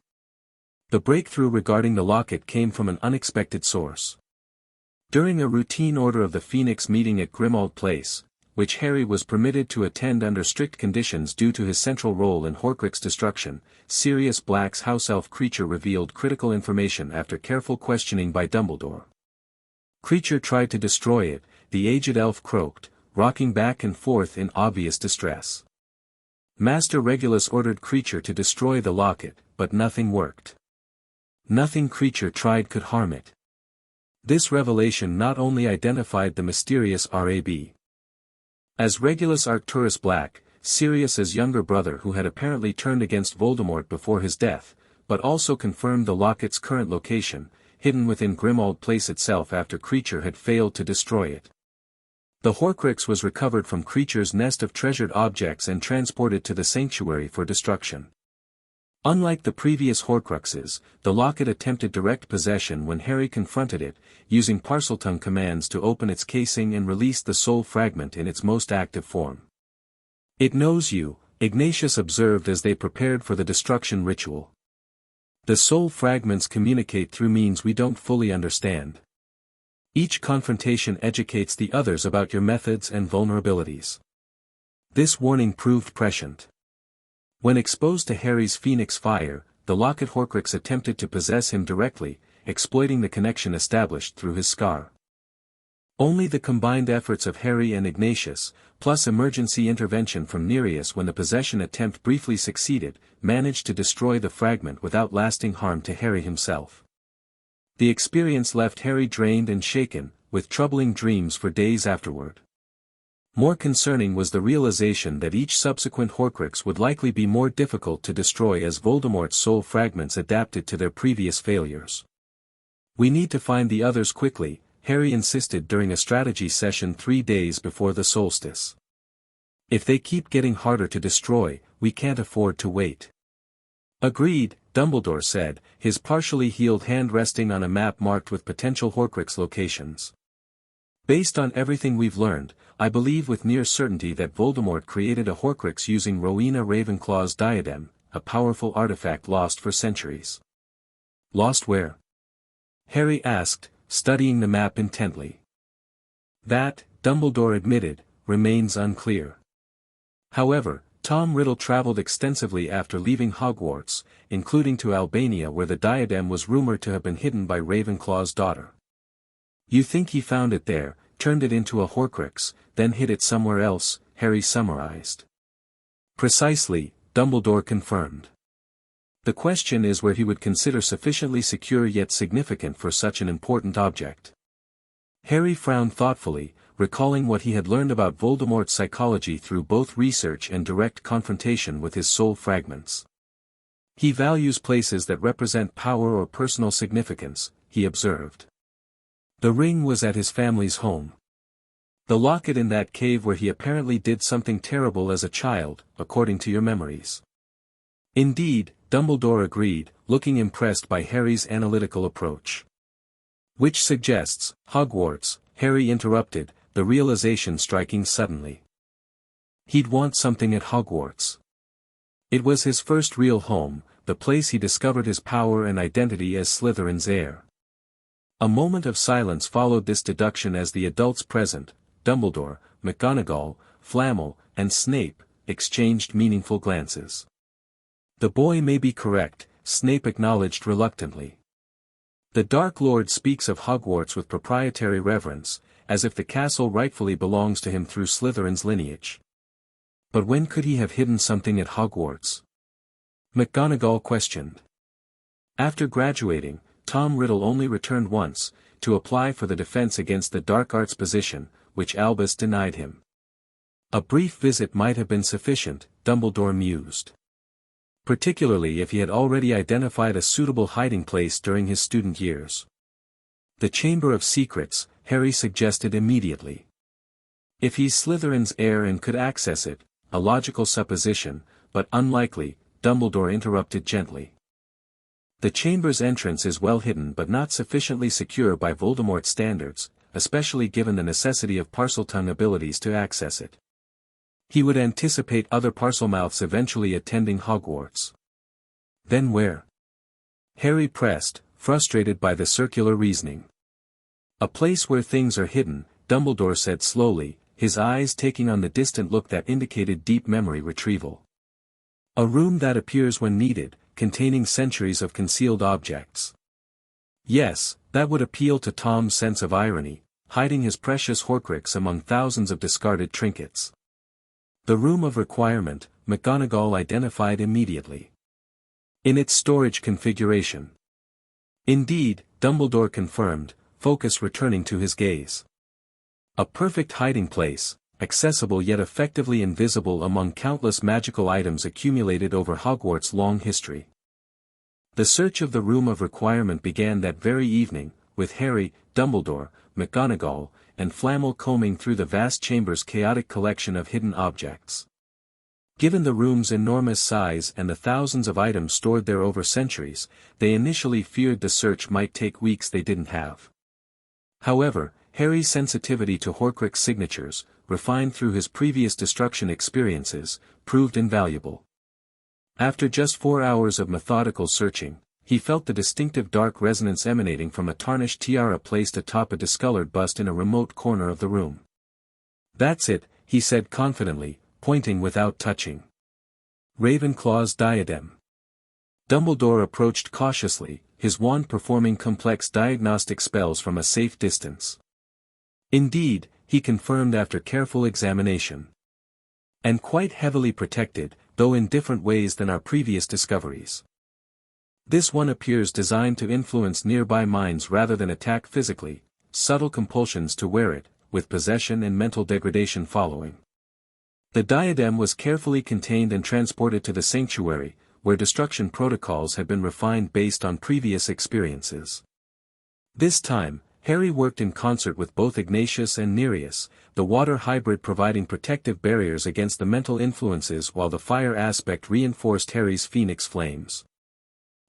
The breakthrough regarding the locket came from an unexpected source. During a routine Order of the Phoenix meeting at Grimmauld Place, which Harry was permitted to attend under strict conditions due to his central role in Horcrux destruction, Sirius Black's house elf Creature revealed critical information after careful questioning by Dumbledore. Creature tried to destroy it, the aged elf croaked, rocking back and forth in obvious distress. Master Regulus ordered Creature to destroy the locket, but nothing worked. Nothing Creature tried could harm it. This revelation not only identified the mysterious R.A.B. as Regulus Arcturus Black, Sirius's younger brother who had apparently turned against Voldemort before his death, but also confirmed the locket's current location, hidden within Grimmauld Place itself after Creature had failed to destroy it. The Horcrux was recovered from Creature's nest of treasured objects and transported to the sanctuary for destruction. Unlike the previous Horcruxes, the locket attempted direct possession when Harry confronted it, using Parseltongue commands to open its casing and release the soul fragment in its most active form. It knows you, Ignatius observed as they prepared for the destruction ritual. The soul fragments communicate through means we don't fully understand. Each confrontation educates the others about your methods and vulnerabilities. This warning proved prescient. When exposed to Harry's Phoenix fire, the locket Horcrux attempted to possess him directly, exploiting the connection established through his scar. Only the combined efforts of Harry and Ignatius, plus emergency intervention from Nereus when the possession attempt briefly succeeded, managed to destroy the fragment without lasting harm to Harry himself. The experience left Harry drained and shaken, with troubling dreams for days afterward. More concerning was the realization that each subsequent Horcrux would likely be more difficult to destroy as Voldemort's soul fragments adapted to their previous failures. We need to find the others quickly, Harry insisted during a strategy session 3 days before the solstice. If they keep getting harder to destroy, we can't afford to wait. Agreed, Dumbledore said, his partially healed hand resting on a map marked with potential Horcrux locations. Based on everything we've learned, I believe with near certainty that Voldemort created a Horcrux using Rowena Ravenclaw's diadem, a powerful artifact lost for centuries. Lost where? Harry asked, studying the map intently. That, Dumbledore admitted, remains unclear. However, Tom Riddle traveled extensively after leaving Hogwarts, including to Albania where the diadem was rumored to have been hidden by Ravenclaw's daughter. You think he found it there, turned it into a Horcrux, then hid it somewhere else, Harry summarized. Precisely, Dumbledore confirmed. The question is where he would consider sufficiently secure yet significant for such an important object. Harry frowned thoughtfully, recalling what he had learned about Voldemort's psychology through both research and direct confrontation with his soul fragments. He values places that represent power or personal significance, he observed. The ring was at his family's home. The locket in that cave where he apparently did something terrible as a child, according to your memories. Indeed, Dumbledore agreed, looking impressed by Harry's analytical approach. Which suggests, Hogwarts, Harry interrupted, the realization striking suddenly. He'd want something at Hogwarts. It was his first real home, the place he discovered his power and identity as Slytherin's heir. A moment of silence followed this deduction as the adults present, Dumbledore, McGonagall, Flamel, and Snape, exchanged meaningful glances. "The boy may be correct," Snape acknowledged reluctantly. "The Dark Lord speaks of Hogwarts with proprietary reverence, as if the castle rightfully belongs to him through Slytherin's lineage. But when could he have hidden something at Hogwarts?" McGonagall questioned. "After graduating, Tom Riddle only returned once, to apply for the defense against the dark arts position, which Albus denied him. A brief visit might have been sufficient," Dumbledore mused. "Particularly if he had already identified a suitable hiding place during his student years." "The Chamber of Secrets," Harry suggested immediately. "If he's Slytherin's heir and could access it, a logical supposition, but unlikely," Dumbledore interrupted gently. "The chamber's entrance is well hidden but not sufficiently secure by Voldemort's standards, especially given the necessity of Parseltongue abilities to access it. He would anticipate other Parselmouths eventually attending Hogwarts." "Then where?" Harry pressed, frustrated by the circular reasoning. "A place where things are hidden," Dumbledore said slowly, his eyes taking on the distant look that indicated deep memory retrieval. "A room that appears when needed, containing centuries of concealed objects." Yes, that would appeal to Tom's sense of irony, hiding his precious Horcrux among thousands of discarded trinkets. The Room of Requirement, McGonagall identified immediately. "In its storage configuration." "Indeed," Dumbledore confirmed, focus returning to his gaze. "A perfect hiding place, accessible yet effectively invisible among countless magical items accumulated over Hogwarts' long history." The search of the Room of Requirement began that very evening, with Harry, Dumbledore, McGonagall, and Flamel combing through the vast chamber's chaotic collection of hidden objects. Given the room's enormous size and the thousands of items stored there over centuries, they initially feared the search might take weeks they didn't have. However, Harry's sensitivity to Horcrux signatures, refined through his previous destruction experiences, proved invaluable. After just 4 hours of methodical searching, he felt the distinctive dark resonance emanating from a tarnished tiara placed atop a discolored bust in a remote corner of the room. "That's it," he said confidently, pointing without touching. "Ravenclaw's diadem." Dumbledore approached cautiously, his wand performing complex diagnostic spells from a safe distance. "Indeed," he confirmed after careful examination. "And quite heavily protected, though in different ways than our previous discoveries. This one appears designed to influence nearby minds rather than attack physically, subtle compulsions to wear it, with possession and mental degradation following." The diadem was carefully contained and transported to the sanctuary, where destruction protocols had been refined based on previous experiences. This time, Harry worked in concert with both Ignatius and Nereus, the water hybrid providing protective barriers against the mental influences while the fire aspect reinforced Harry's phoenix flames.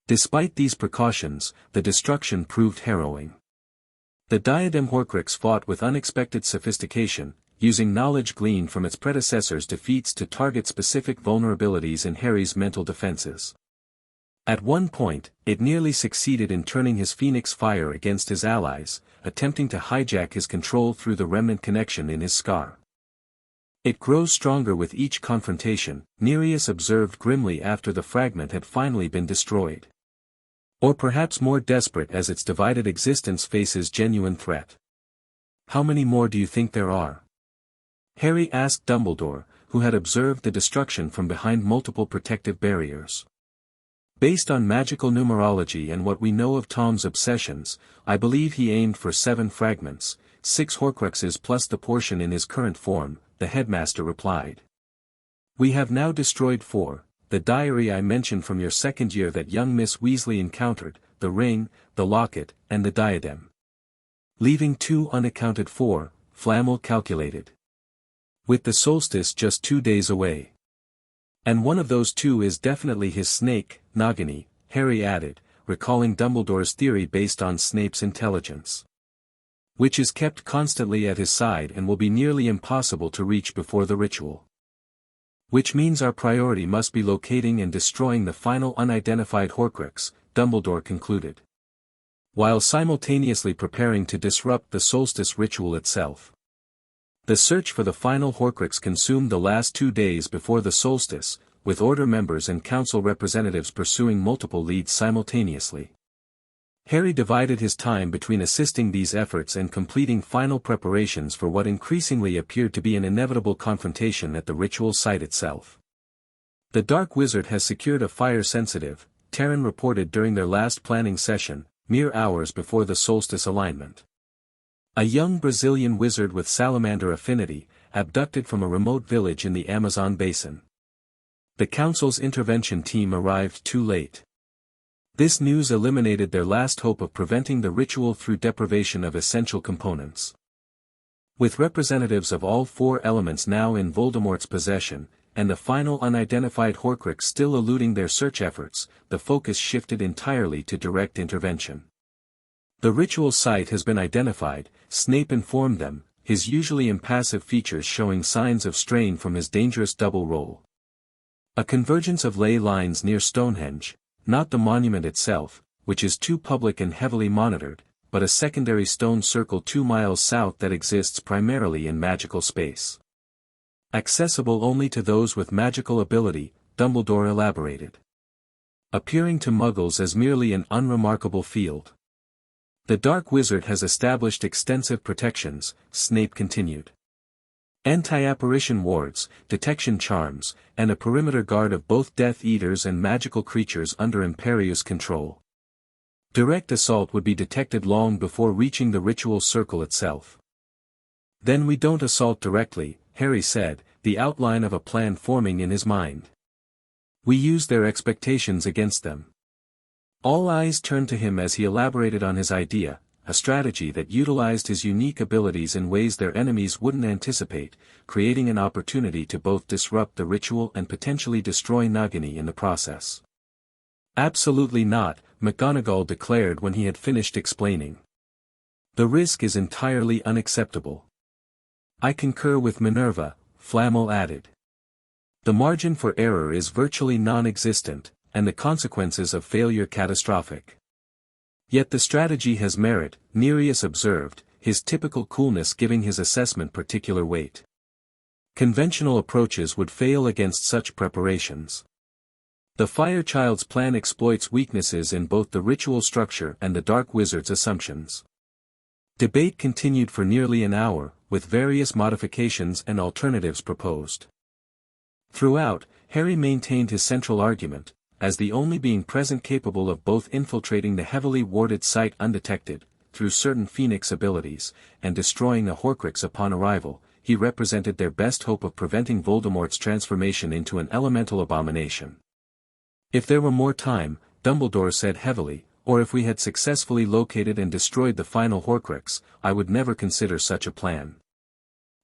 Despite these precautions, the destruction proved harrowing. The diadem Horcrux fought with unexpected sophistication, using knowledge gleaned from its predecessor's defeats to target specific vulnerabilities in Harry's mental defenses. At one point, it nearly succeeded in turning his phoenix fire against his allies, attempting to hijack his control through the remnant connection in his scar. "It grows stronger with each confrontation," Nereus observed grimly after the fragment had finally been destroyed. "Or perhaps more desperate as its divided existence faces genuine threat." "How many more do you think there are?" Harry asked Dumbledore, who had observed the destruction from behind multiple protective barriers. "Based on magical numerology and what we know of Tom's obsessions, I believe he aimed for 7 fragments, 6 Horcruxes plus the portion in his current form," the headmaster replied. "We have now destroyed 4, the diary I mentioned from your second year that young Miss Weasley encountered, the ring, the locket, and the diadem. Leaving 2 unaccounted for," Flamel calculated. "With the solstice just 2 days away. And one of those 2 is definitely his snake, Nagini," Harry added, recalling Dumbledore's theory based on Snape's intelligence. which is kept constantly at his side and will be nearly impossible to reach before the ritual. Which means our priority must be locating and destroying the final unidentified Horcrux, Dumbledore concluded, while simultaneously preparing to disrupt the solstice ritual itself. The search for the final Horcrux consumed the last 2 days before the solstice, with Order members and Council representatives pursuing multiple leads simultaneously. Harry divided his time between assisting these efforts and completing final preparations for what increasingly appeared to be an inevitable confrontation at the ritual site itself. The Dark Wizard has secured a fire-sensitive, Terran reported during their last planning session, mere hours before the solstice alignment. A young Brazilian wizard with salamander affinity, abducted from a remote village in the Amazon basin. The Council's intervention team arrived too late. This news eliminated their last hope of preventing the ritual through deprivation of essential components. With representatives of all 4 elements now in Voldemort's possession, and the final unidentified Horcrux still eluding their search efforts, the focus shifted entirely to direct intervention. The ritual site has been identified, Snape informed them, his usually impassive features showing signs of strain from his dangerous double role. A convergence of ley lines near Stonehenge, not the monument itself, which is too public and heavily monitored, but a secondary stone circle 2 miles south that exists primarily in magical space. Accessible only to those with magical ability, Dumbledore elaborated. Appearing to Muggles as merely an unremarkable field. The Dark Wizard has established extensive protections, Snape continued. Anti-apparition wards, detection charms, and a perimeter guard of both Death Eaters and magical creatures under Imperius control. Direct assault would be detected long before reaching the ritual circle itself. Then we don't assault directly, Harry said, the outline of a plan forming in his mind. We use their expectations against them. All eyes turned to him as he elaborated on his idea, a strategy that utilized his unique abilities in ways their enemies wouldn't anticipate, creating an opportunity to both disrupt the ritual and potentially destroy Nagini in the process. Absolutely not, McGonagall declared when he had finished explaining. The risk is entirely unacceptable. I concur with Minerva, Flamel added. The margin for error is virtually non-existent, and the consequences of failure catastrophic. Yet the strategy has merit, Nereus observed, his typical coolness giving his assessment particular weight. Conventional approaches would fail against such preparations. The Fire Child's plan exploits weaknesses in both the ritual structure and the Dark Wizard's assumptions. Debate continued for nearly an hour, with various modifications and alternatives proposed. Throughout, Harry maintained his central argument, as the only being present capable of both infiltrating the heavily warded site undetected, through certain Phoenix abilities, and destroying a Horcrux upon arrival, he represented their best hope of preventing Voldemort's transformation into an elemental abomination. If there were more time, Dumbledore said heavily, or if we had successfully located and destroyed the final Horcrux, I would never consider such a plan.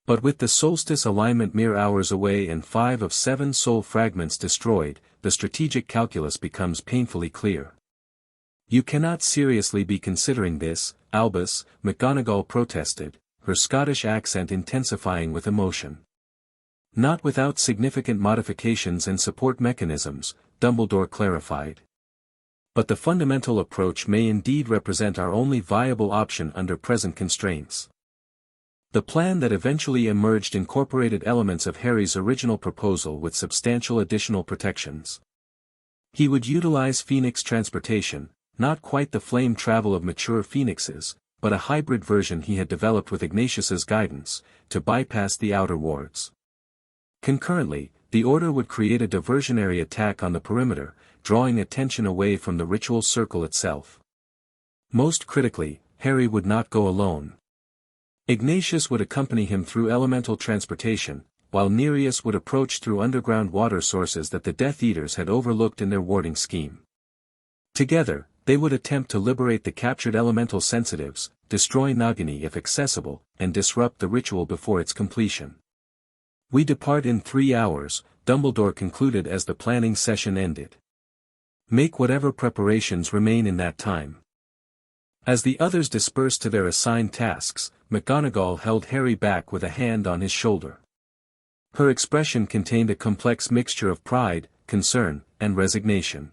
But with the solstice alignment mere hours away and 5 of 7 soul fragments destroyed, the strategic calculus becomes painfully clear. You cannot seriously be considering this, Albus, McGonagall protested, her Scottish accent intensifying with emotion. Not without significant modifications and support mechanisms, Dumbledore clarified. But the fundamental approach may indeed represent our only viable option under present constraints. The plan that eventually emerged incorporated elements of Harry's original proposal with substantial additional protections. He would utilize Phoenix transportation, not quite the flame travel of mature Phoenixes, but a hybrid version he had developed with Ignatius's guidance, to bypass the outer wards. Concurrently, the Order would create a diversionary attack on the perimeter, drawing attention away from the ritual circle itself. Most critically, Harry would not go alone. Ignatius would accompany him through elemental transportation, while Nereus would approach through underground water sources that the Death Eaters had overlooked in their warding scheme. Together, they would attempt to liberate the captured elemental sensitives, destroy Nagini if accessible, and disrupt the ritual before its completion. We depart in 3 hours, Dumbledore concluded as the planning session ended. Make whatever preparations remain in that time. As the others dispersed to their assigned tasks, McGonagall held Harry back with a hand on his shoulder. Her expression contained a complex mixture of pride, concern, and resignation.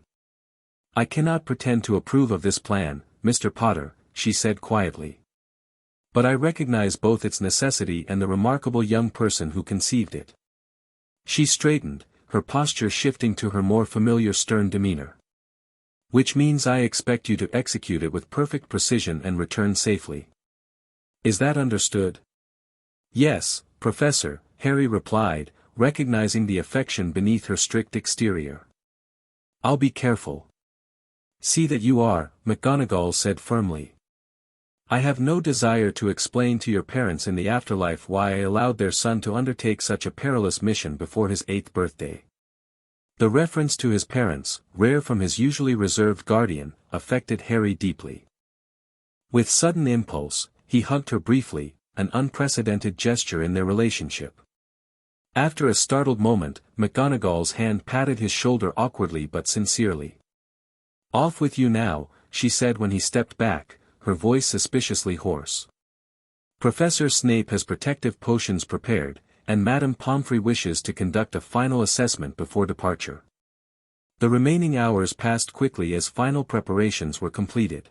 "I cannot pretend to approve of this plan, Mr. Potter," she said quietly. "But I recognize both its necessity and the remarkable young person who conceived it." She straightened, her posture shifting to her more familiar stern demeanor. "Which means I expect you to execute it with perfect precision and return safely. Is that understood?" "Yes, Professor," Harry replied, recognizing the affection beneath her strict exterior. "I'll be careful." "See that you are," McGonagall said firmly. "I have no desire to explain to your parents in the afterlife why I allowed their son to undertake such a perilous mission before his 8th birthday." The reference to his parents, rare from his usually reserved guardian, affected Harry deeply. With sudden impulse, he hugged her briefly, an unprecedented gesture in their relationship. After a startled moment, McGonagall's hand patted his shoulder awkwardly but sincerely. "Off with you now," she said when he stepped back, her voice suspiciously hoarse. "Professor Snape has protective potions prepared, and Madame Pomfrey wishes to conduct a final assessment before departure." The remaining hours passed quickly as final preparations were completed.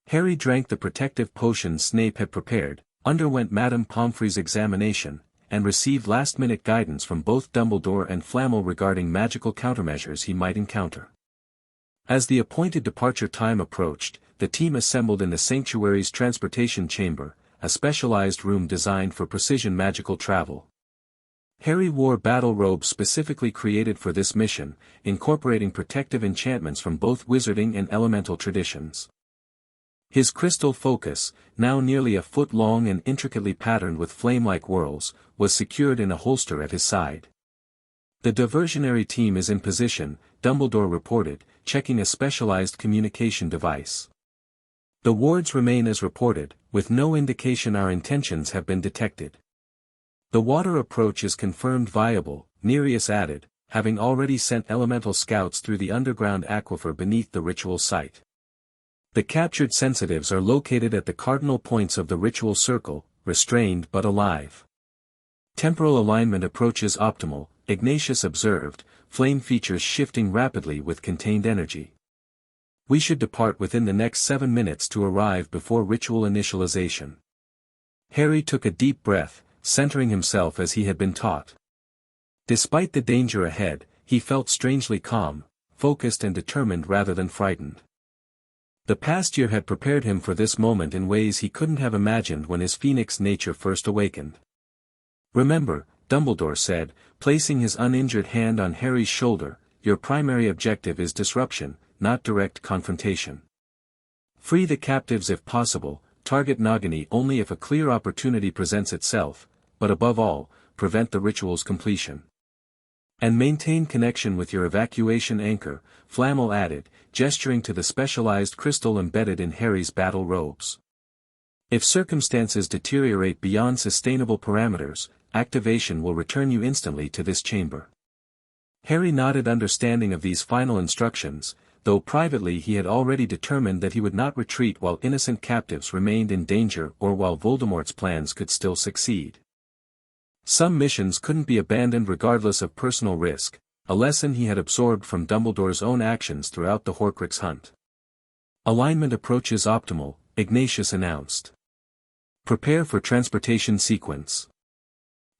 Harry drank the protective potions Snape had prepared, underwent Madame Pomfrey's examination, and received last-minute guidance from both Dumbledore and Flamel regarding magical countermeasures he might encounter. As the appointed departure time approached, the team assembled in the sanctuary's transportation chamber, a specialized room designed for precision magical travel. Harry wore battle robes specifically created for this mission, incorporating protective enchantments from both wizarding and elemental traditions. His crystal focus, now nearly a foot long and intricately patterned with flame-like whorls, was secured in a holster at his side. "The diversionary team is in position," Dumbledore reported, checking a specialized communication device. "The wards remain as reported, with no indication our intentions have been detected. The water approach is confirmed viable," Nereus added, having already sent elemental scouts through the underground aquifer beneath the ritual site. "The captured sensitives are located at the cardinal points of the ritual circle, restrained but alive. Temporal alignment approaches optimal," Ignatius observed, flame features shifting rapidly with contained energy. "We should depart within the next 7 minutes to arrive before ritual initialization." Harry took a deep breath, centering himself as he had been taught. Despite the danger ahead, he felt strangely calm, focused and determined rather than frightened. The past year had prepared him for this moment in ways he couldn't have imagined when his phoenix nature first awakened. "Remember," Dumbledore said, placing his uninjured hand on Harry's shoulder, "your primary objective is disruption, not direct confrontation. Free the captives if possible, target Nagini only if a clear opportunity presents itself, but above all, prevent the ritual's completion. And maintain connection with your evacuation anchor," Flamel added, gesturing to the specialized crystal embedded in Harry's battle robes. "If circumstances deteriorate beyond sustainable parameters, activation will return you instantly to this chamber." Harry nodded understanding of these final instructions, though privately he had already determined that he would not retreat while innocent captives remained in danger or while Voldemort's plans could still succeed. Some missions couldn't be abandoned regardless of personal risk, a lesson he had absorbed from Dumbledore's own actions throughout the Horcrux hunt. "Alignment approaches optimal," Ignatius announced. "Prepare for transportation sequence."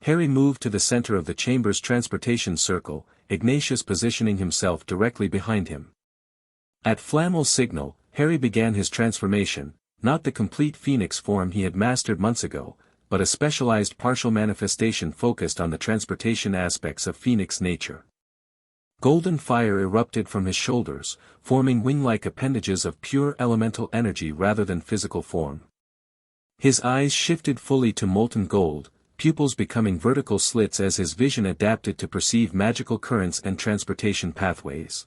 Harry moved to the center of the chamber's transportation circle, Ignatius positioning himself directly behind him. At Flamel's signal, Harry began his transformation, not the complete phoenix form he had mastered months ago, but a specialized partial manifestation focused on the transportation aspects of phoenix nature. Golden fire erupted from his shoulders, forming wing-like appendages of pure elemental energy rather than physical form. His eyes shifted fully to molten gold, pupils becoming vertical slits as his vision adapted to perceive magical currents and transportation pathways.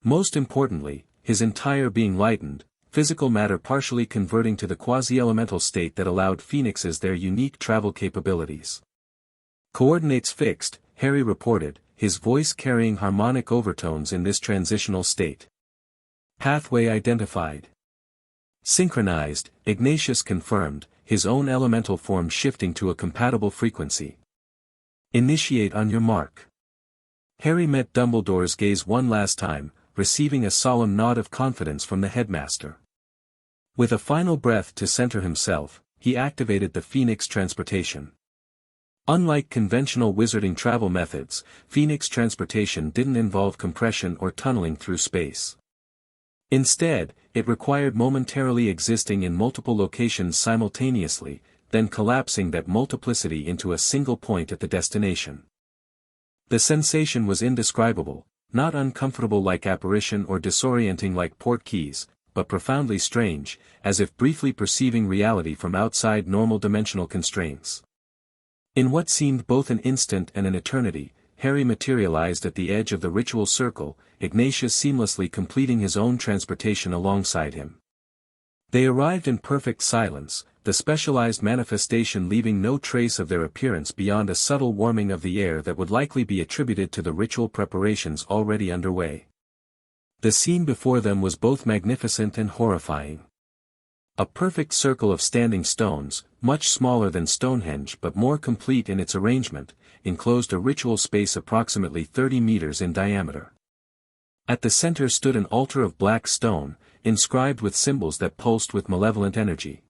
Most importantly, his entire being lightened, physical matter partially converting to the quasi-elemental state that allowed phoenixes their unique travel capabilities. "Coordinates fixed," Harry reported, his voice carrying harmonic overtones in this transitional state. "Pathway identified. Synchronized, Ignatius confirmed, his own elemental form shifting to a compatible frequency. Initiate on your mark. Harry met Dumbledore's gaze one last time, receiving a solemn nod of confidence from the headmaster. With a final breath to center himself, he activated the Phoenix transportation. Unlike conventional wizarding travel methods, Phoenix transportation didn't involve compression or tunneling through space. Instead, it required momentarily existing in multiple locations simultaneously, then collapsing that multiplicity into a single point at the destination. The sensation was indescribable, not uncomfortable like apparition or disorienting like port keys, but profoundly strange, as if briefly perceiving reality from outside normal dimensional constraints. In what seemed both an instant and an eternity, Harry materialized at the edge of the ritual circle, Ignatius seamlessly completing his own transportation alongside him. They arrived in perfect silence, the specialized manifestation leaving no trace of their appearance beyond a subtle warming of the air that would likely be attributed to the ritual preparations already underway. The scene before them was both magnificent and horrifying. A perfect circle of standing stones, much smaller than Stonehenge but more complete in its arrangement, enclosed a ritual space approximately 30 meters in diameter. At the center stood an altar of black stone, inscribed with symbols that pulsed with malevolent energy.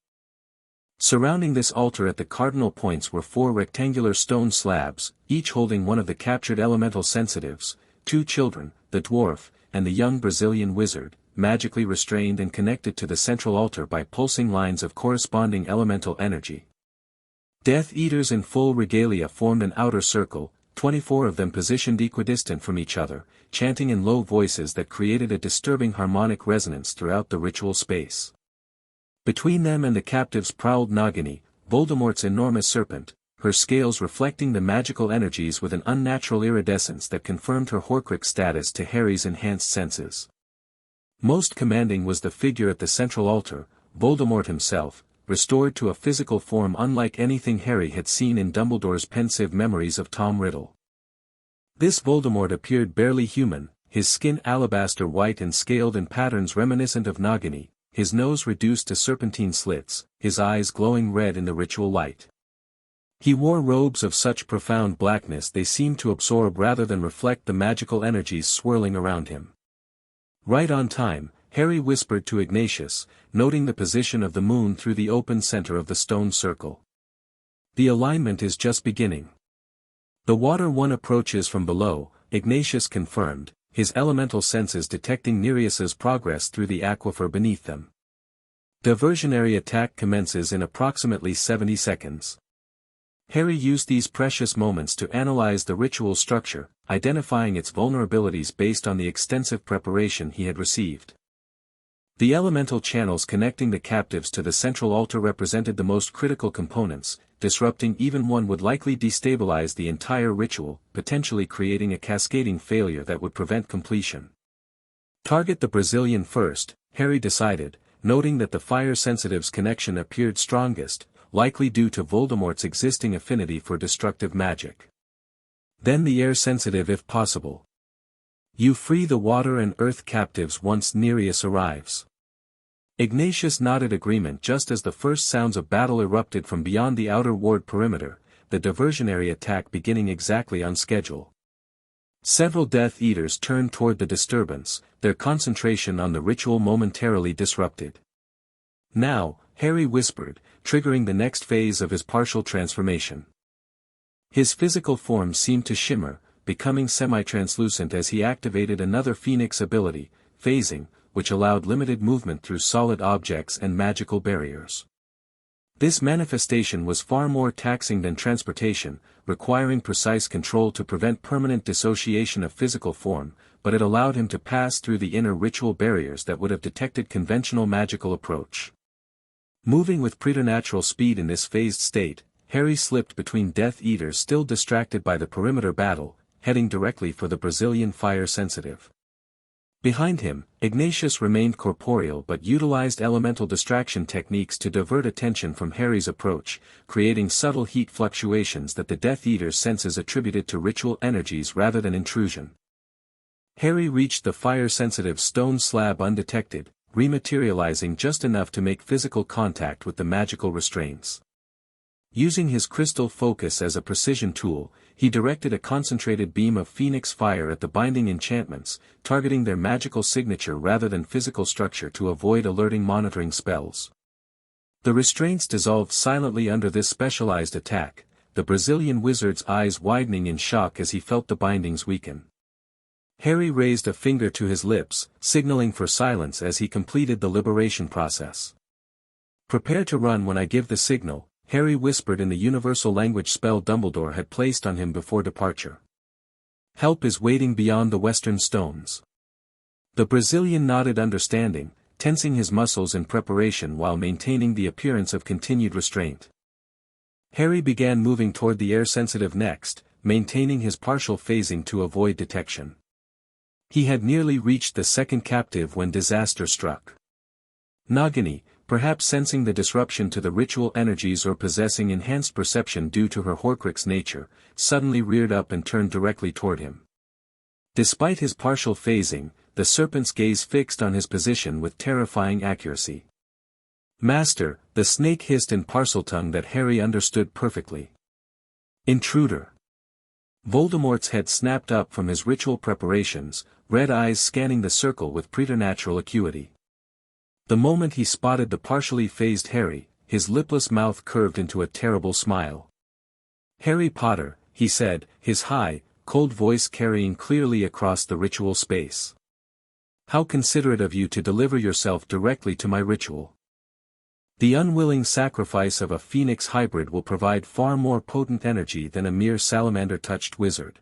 Surrounding this altar at the cardinal points were 4 rectangular stone slabs, each holding one of the captured elemental sensitives, 2 children, the dwarf, and the young Brazilian wizard, magically restrained and connected to the central altar by pulsing lines of corresponding elemental energy. Death Eaters in full regalia formed an outer circle, 24 of them positioned equidistant from each other, chanting in low voices that created a disturbing harmonic resonance throughout the ritual space. Between them and the captives prowled Nagini, Voldemort's enormous serpent, her scales reflecting the magical energies with an unnatural iridescence that confirmed her Horcrux status to Harry's enhanced senses. Most commanding was the figure at the central altar, Voldemort himself, restored to a physical form unlike anything Harry had seen in Dumbledore's pensive memories of Tom Riddle. This Voldemort appeared barely human, his skin alabaster white and scaled in patterns reminiscent of Nagini, his nose reduced to serpentine slits, his eyes glowing red in the ritual light. He wore robes of such profound blackness they seemed to absorb rather than reflect the magical energies swirling around him. Right on time, Harry whispered to Ignatius, noting the position of the moon through the open center of the stone circle. The alignment is just beginning. The water one approaches from below, Ignatius confirmed, his elemental senses detecting Nereus's progress through the aquifer beneath them. Diversionary attack commences in approximately 70 seconds. Harry used these precious moments to analyze the ritual structure, identifying its vulnerabilities based on the extensive preparation he had received. The elemental channels connecting the captives to the central altar represented the most critical components, disrupting even one would likely destabilize the entire ritual, potentially creating a cascading failure that would prevent completion. Target the Brazilian first, Harry decided, noting that the fire-sensitive's connection appeared strongest, likely due to Voldemort's existing affinity for destructive magic. Then the air-sensitive if possible. You free the water and earth captives once Nereus arrives. Ignatius nodded agreement just as the first sounds of battle erupted from beyond the outer ward perimeter, the diversionary attack beginning exactly on schedule. Several Death Eaters turned toward the disturbance, their concentration on the ritual momentarily disrupted. Now, Harry whispered, triggering the next phase of his partial transformation. His physical form seemed to shimmer, becoming semi-translucent as he activated another Phoenix ability, phasing, which allowed limited movement through solid objects and magical barriers. This manifestation was far more taxing than transportation, requiring precise control to prevent permanent dissociation of physical form, but it allowed him to pass through the inner ritual barriers that would have detected conventional magical approach. Moving with preternatural speed in this phased state, Harry slipped between Death Eaters still distracted by the perimeter battle, heading directly for the Brazilian fire-sensitive. Behind him, Ignatius remained corporeal but utilized elemental distraction techniques to divert attention from Harry's approach, creating subtle heat fluctuations that the Death Eater's senses attributed to ritual energies rather than intrusion. Harry reached the fire-sensitive stone slab undetected, rematerializing just enough to make physical contact with the magical restraints. Using his crystal focus as a precision tool, he directed a concentrated beam of phoenix fire at the binding enchantments, targeting their magical signature rather than physical structure to avoid alerting monitoring spells. The restraints dissolved silently under this specialized attack, the Brazilian wizard's eyes widening in shock as he felt the bindings weaken. Harry raised a finger to his lips, signaling for silence as he completed the liberation process. "Prepare to run when I give the signal," Harry whispered in the universal language spell Dumbledore had placed on him before departure. "Help is waiting beyond the western stones." The Brazilian nodded understanding, tensing his muscles in preparation while maintaining the appearance of continued restraint. Harry began moving toward the air-sensitive next, maintaining his partial phasing to avoid detection. He had nearly reached the second captive when disaster struck. Nagini, perhaps sensing the disruption to the ritual energies or possessing enhanced perception due to her Horcrux nature, suddenly reared up and turned directly toward him. Despite his partial phasing, the serpent's gaze fixed on his position with terrifying accuracy. "Master," the snake hissed in Parseltongue that Harry understood perfectly. "Intruder." Voldemort's head snapped up from his ritual preparations, red eyes scanning the circle with preternatural acuity. The moment he spotted the partially phased Harry, his lipless mouth curved into a terrible smile. "Harry Potter," he said, his high, cold voice carrying clearly across the ritual space. "How considerate of you to deliver yourself directly to my ritual. The unwilling sacrifice of a phoenix hybrid will provide far more potent energy than a mere salamander-touched wizard."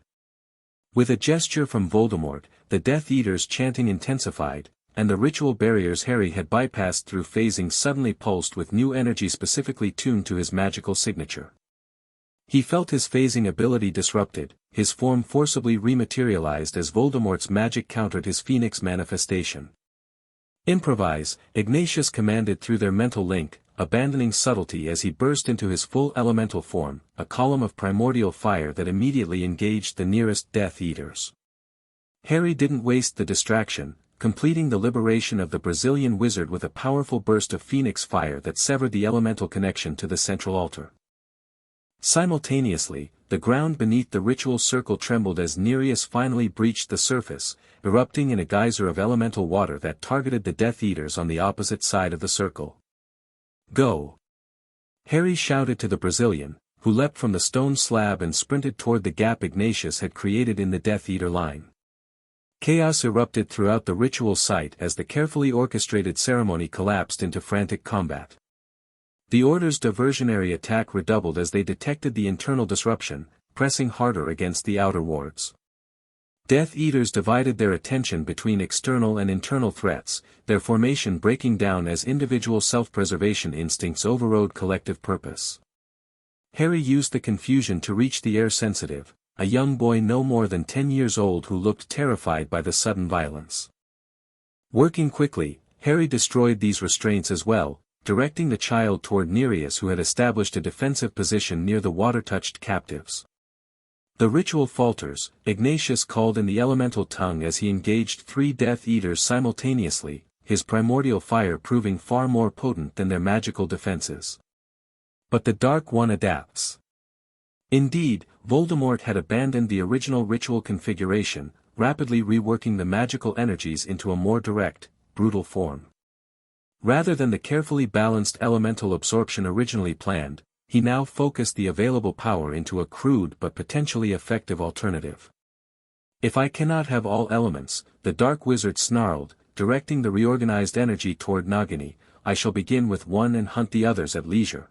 With a gesture from Voldemort, the Death Eater's chanting intensified, and the ritual barriers Harry had bypassed through phasing suddenly pulsed with new energy specifically tuned to his magical signature. He felt his phasing ability disrupted, his form forcibly rematerialized as Voldemort's magic countered his phoenix manifestation. "Improvise," Ignatius commanded through their mental link, abandoning subtlety as he burst into his full elemental form, a column of primordial fire that immediately engaged the nearest Death Eaters. Harry didn't waste the distraction, completing the liberation of the Brazilian wizard with a powerful burst of phoenix fire that severed the elemental connection to the central altar. Simultaneously, the ground beneath the ritual circle trembled as Nereus finally breached the surface, erupting in a geyser of elemental water that targeted the Death Eaters on the opposite side of the circle. "Go!" Harry shouted to the Brazilian, who leapt from the stone slab and sprinted toward the gap Ignatius had created in the Death Eater line. Chaos erupted throughout the ritual site as the carefully orchestrated ceremony collapsed into frantic combat. The Order's diversionary attack redoubled as they detected the internal disruption, pressing harder against the outer wards. Death Eaters divided their attention between external and internal threats, their formation breaking down as individual self-preservation instincts overrode collective purpose. Harry used the confusion to reach the air-sensitive, a young boy no more than 10 years old who looked terrified by the sudden violence. Working quickly, Harry destroyed these restraints as well, directing the child toward Nereus who had established a defensive position near the water-touched captives. "The ritual falters," Ignatius called in the elemental tongue as he engaged 3 Death Eaters simultaneously, his primordial fire proving far more potent than their magical defenses. "But the Dark One adapts." Indeed, Voldemort had abandoned the original ritual configuration, rapidly reworking the magical energies into a more direct, brutal form. Rather than the carefully balanced elemental absorption originally planned, he now focused the available power into a crude but potentially effective alternative. "If I cannot have all elements," the Dark Wizard snarled, directing the reorganized energy toward Nagini, "I shall begin with one and hunt the others at leisure."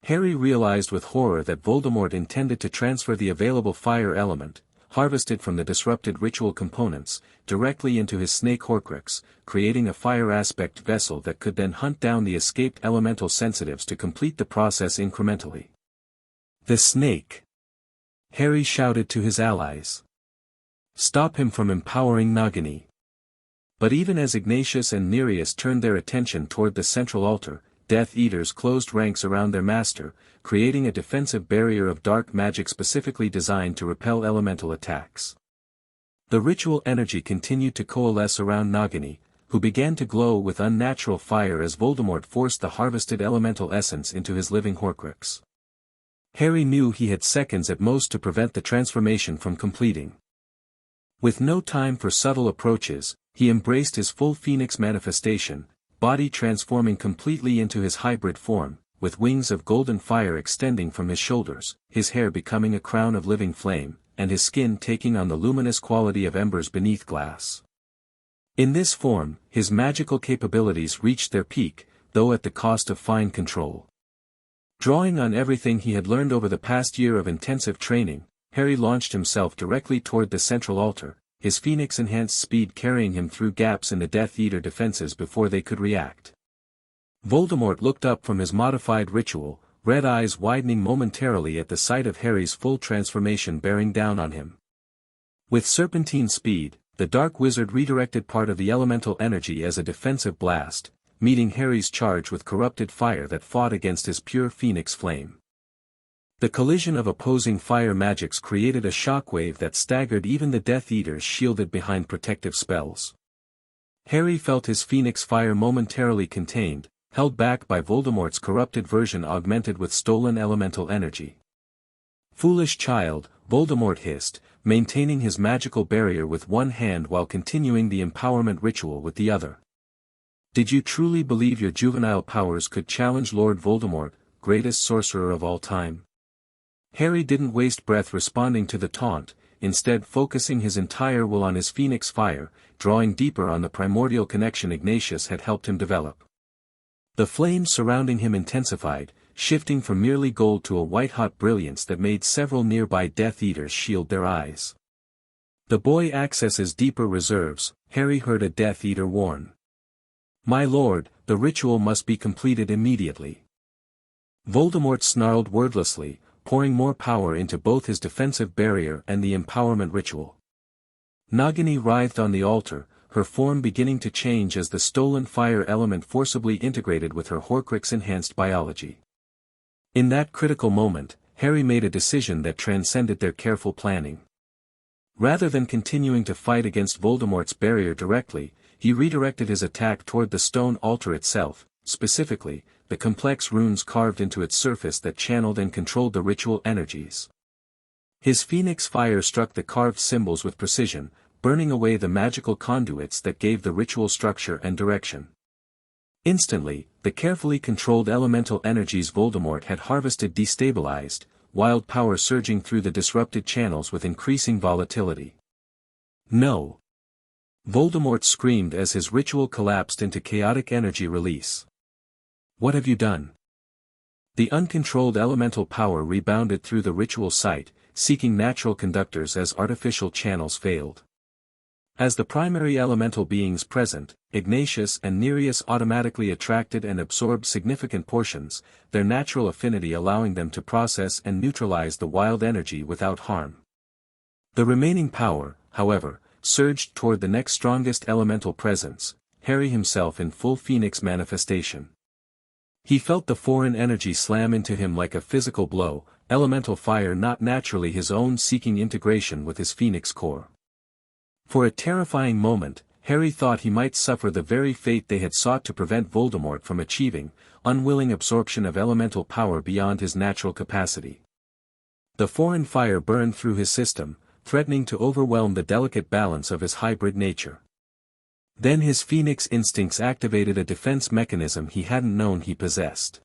Harry realized with horror that Voldemort intended to transfer the available fire element, harvested from the disrupted ritual components, directly into his snake Horcrux, creating a fire aspect vessel that could then hunt down the escaped elemental sensitives to complete the process incrementally. "The snake!" Harry shouted to his allies. "Stop him from empowering Nagini." But even as Ignatius and Nereus turned their attention toward the central altar, Death Eaters closed ranks around their master, creating a defensive barrier of dark magic specifically designed to repel elemental attacks. The ritual energy continued to coalesce around Nagini, who began to glow with unnatural fire as Voldemort forced the harvested elemental essence into his living Horcrux. Harry knew he had seconds at most to prevent the transformation from completing. With no time for subtle approaches, he embraced his full Phoenix manifestation, body transforming completely into his hybrid form, with wings of golden fire extending from his shoulders, his hair becoming a crown of living flame, and his skin taking on the luminous quality of embers beneath glass. In this form, his magical capabilities reached their peak, though at the cost of fine control. Drawing on everything he had learned over the past year of intensive training, Harry launched himself directly toward the central altar, his Phoenix-enhanced speed carrying him through gaps in the Death Eater defenses before they could react. Voldemort looked up from his modified ritual, red eyes widening momentarily at the sight of Harry's full transformation bearing down on him. With serpentine speed, the Dark Wizard redirected part of the elemental energy as a defensive blast, meeting Harry's charge with corrupted fire that fought against his pure Phoenix flame. The collision of opposing fire magics created a shockwave that staggered even the Death Eaters shielded behind protective spells. Harry felt his Phoenix fire momentarily contained, held back by Voldemort's corrupted version augmented with stolen elemental energy. "Foolish child," Voldemort hissed, maintaining his magical barrier with one hand while continuing the empowerment ritual with the other. "Did you truly believe your juvenile powers could challenge Lord Voldemort, greatest sorcerer of all time?" Harry didn't waste breath responding to the taunt, instead focusing his entire will on his Phoenix fire, drawing deeper on the primordial connection Ignatius had helped him develop. The flames surrounding him intensified, shifting from merely gold to a white-hot brilliance that made several nearby Death Eaters shield their eyes. "The boy accesses deeper reserves," Harry heard a Death Eater warn. "My lord, the ritual must be completed immediately." Voldemort snarled wordlessly, pouring more power into both his defensive barrier and the empowerment ritual. Nagini writhed on the altar, her form beginning to change as the stolen fire element forcibly integrated with her Horcrux-enhanced biology. In that critical moment, Harry made a decision that transcended their careful planning. Rather than continuing to fight against Voldemort's barrier directly, he redirected his attack toward the stone altar itself, specifically, the complex runes carved into its surface that channeled and controlled the ritual energies. His Phoenix fire struck the carved symbols with precision, burning away the magical conduits that gave the ritual structure and direction. Instantly, the carefully controlled elemental energies Voldemort had harvested destabilized, wild power surging through the disrupted channels with increasing volatility. "No!" Voldemort screamed as his ritual collapsed into chaotic energy release. "What have you done?" The uncontrolled elemental power rebounded through the ritual site, seeking natural conductors as artificial channels failed. As the primary elemental beings present, Ignatius and Nereus automatically attracted and absorbed significant portions, their natural affinity allowing them to process and neutralize the wild energy without harm. The remaining power, however, surged toward the next strongest elemental presence, Harry himself in full Phoenix manifestation. He felt the foreign energy slam into him like a physical blow, elemental fire not naturally his own seeking integration with his Phoenix core. For a terrifying moment, Harry thought he might suffer the very fate they had sought to prevent Voldemort from achieving, unwilling absorption of elemental power beyond his natural capacity. The foreign fire burned through his system, threatening to overwhelm the delicate balance of his hybrid nature. Then his Phoenix instincts activated a defense mechanism he hadn't known he possessed.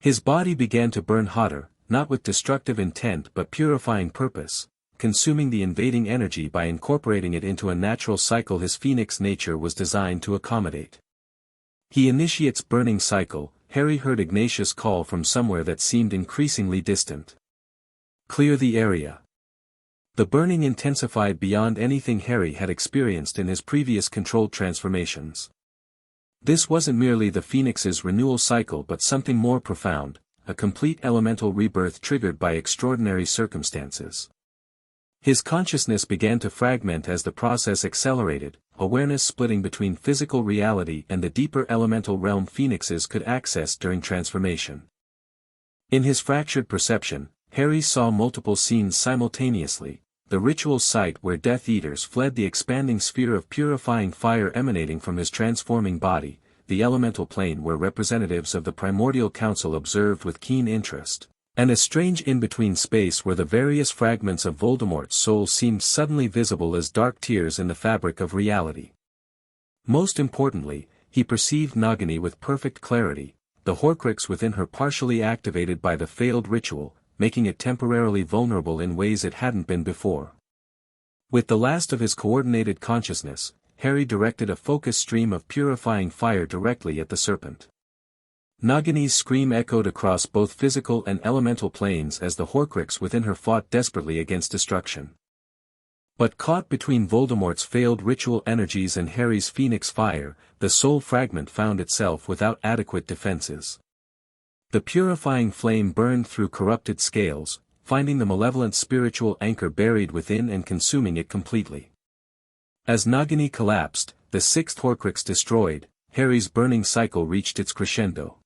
His body began to burn hotter, not with destructive intent but purifying purpose, consuming the invading energy by incorporating it into a natural cycle his Phoenix nature was designed to accommodate. He initiates burning cycle, Harry heard Ignatius call from somewhere that seemed increasingly distant. "Clear the area." The burning intensified beyond anything Harry had experienced in his previous controlled transformations. This wasn't merely the Phoenix's renewal cycle but something more profound, a complete elemental rebirth triggered by extraordinary circumstances. His consciousness began to fragment as the process accelerated, awareness splitting between physical reality and the deeper elemental realm Phoenixes could access during transformation. In his fractured perception, Harry saw multiple scenes simultaneously, the ritual site where Death Eaters fled, the expanding sphere of purifying fire emanating from his transforming body, the elemental plane where representatives of the Primordial Council observed with keen interest, and a strange in-between space where the various fragments of Voldemort's soul seemed suddenly visible as dark tears in the fabric of reality. Most importantly, he perceived Nagini with perfect clarity, the Horcrux within her partially activated by the failed ritual, making it temporarily vulnerable in ways it hadn't been before. With the last of his coordinated consciousness, Harry directed a focused stream of purifying fire directly at the serpent. Nagini's scream echoed across both physical and elemental planes as the Horcrux within her fought desperately against destruction. But caught between Voldemort's failed ritual energies and Harry's phoenix fire, the soul fragment found itself without adequate defenses. The purifying flame burned through corrupted scales, finding the malevolent spiritual anchor buried within and consuming it completely. As Nagini collapsed, the sixth Horcrux destroyed, Harry's burning cycle reached its crescendo.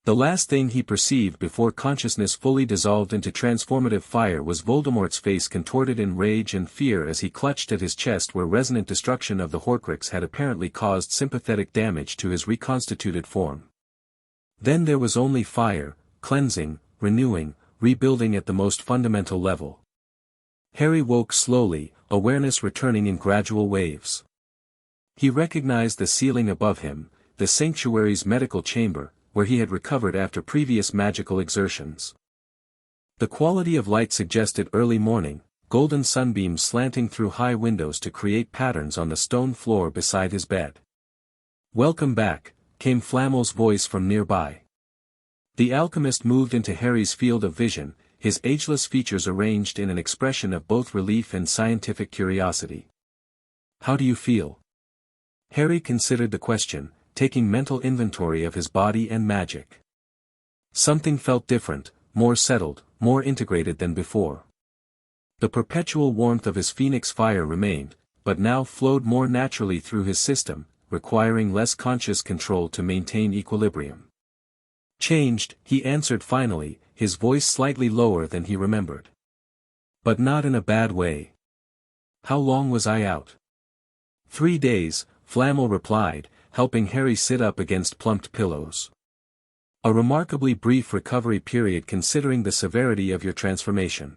The last thing he perceived before consciousness fully dissolved into transformative fire was Voldemort's face contorted in rage and fear as he clutched at his chest where resonant destruction of the Horcrux had apparently caused sympathetic damage to his reconstituted form. Then there was only fire, cleansing, renewing, rebuilding at the most fundamental level. Harry woke slowly, awareness returning in gradual waves. He recognized the ceiling above him, the sanctuary's medical chamber, where he had recovered after previous magical exertions. The quality of light suggested early morning, golden sunbeams slanting through high windows to create patterns on the stone floor beside his bed. "Welcome back," came Flamel's voice from nearby. The alchemist moved into Harry's field of vision, his ageless features arranged in an expression of both relief and scientific curiosity. "How do you feel?" Harry considered the question, taking mental inventory of his body and magic. Something felt different, more settled, more integrated than before. The perpetual warmth of his phoenix fire remained, but now flowed more naturally through his system, requiring less conscious control to maintain equilibrium. "Changed," he answered finally, his voice slightly lower than he remembered. "But not in a bad way." "How long was I out?" 3 days, Flamel replied, helping Harry sit up against plumped pillows. "A remarkably brief recovery period considering the severity of your transformation."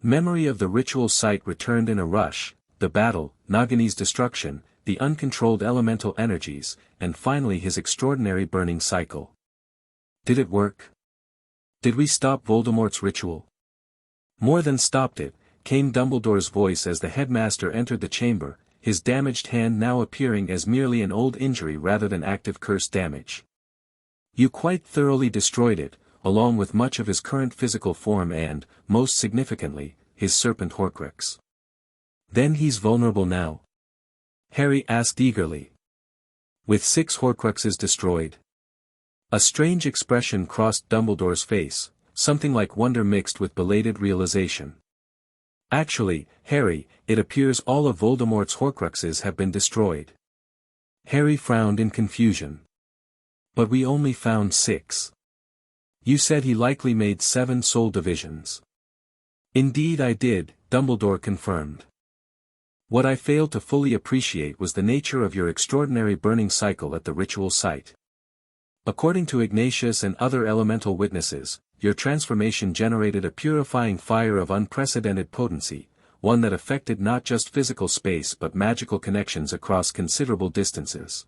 Memory of the ritual site returned in a rush, the battle, Nagini's destruction, the uncontrolled elemental energies, and finally his extraordinary burning cycle. Did it work? Did we stop Voldemort's ritual? More than stopped it, came Dumbledore's voice as the headmaster entered the chamber, his damaged hand now appearing as merely an old injury rather than active curse damage. "You quite thoroughly destroyed it, along with much of his current physical form and, most significantly, his serpent Horcrux." "Then he's vulnerable now?" Harry asked eagerly. "With 6 Horcruxes destroyed?" A strange expression crossed Dumbledore's face, something like wonder mixed with belated realization. "Actually, Harry, it appears all of Voldemort's Horcruxes have been destroyed." Harry frowned in confusion. "But we only found 6. You said he likely made 7 soul divisions." "Indeed I did," Dumbledore confirmed. "What I failed to fully appreciate was the nature of your extraordinary burning cycle at the ritual site. According to Ignatius and other elemental witnesses, your transformation generated a purifying fire of unprecedented potency, one that affected not just physical space but magical connections across considerable distances."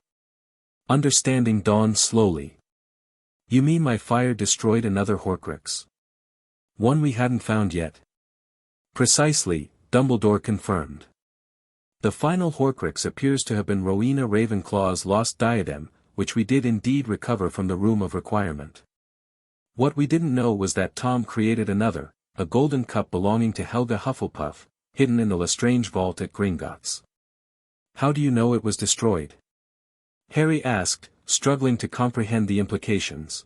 Understanding dawned slowly. "You mean my fire destroyed another Horcrux? One we hadn't found yet?" "Precisely," Dumbledore confirmed. "The final Horcrux appears to have been Rowena Ravenclaw's lost diadem, which we did indeed recover from the Room of Requirement. What we didn't know was that Tom created another, a golden cup belonging to Helga Hufflepuff, hidden in the Lestrange vault at Gringotts." "How do you know it was destroyed?" Harry asked, struggling to comprehend the implications.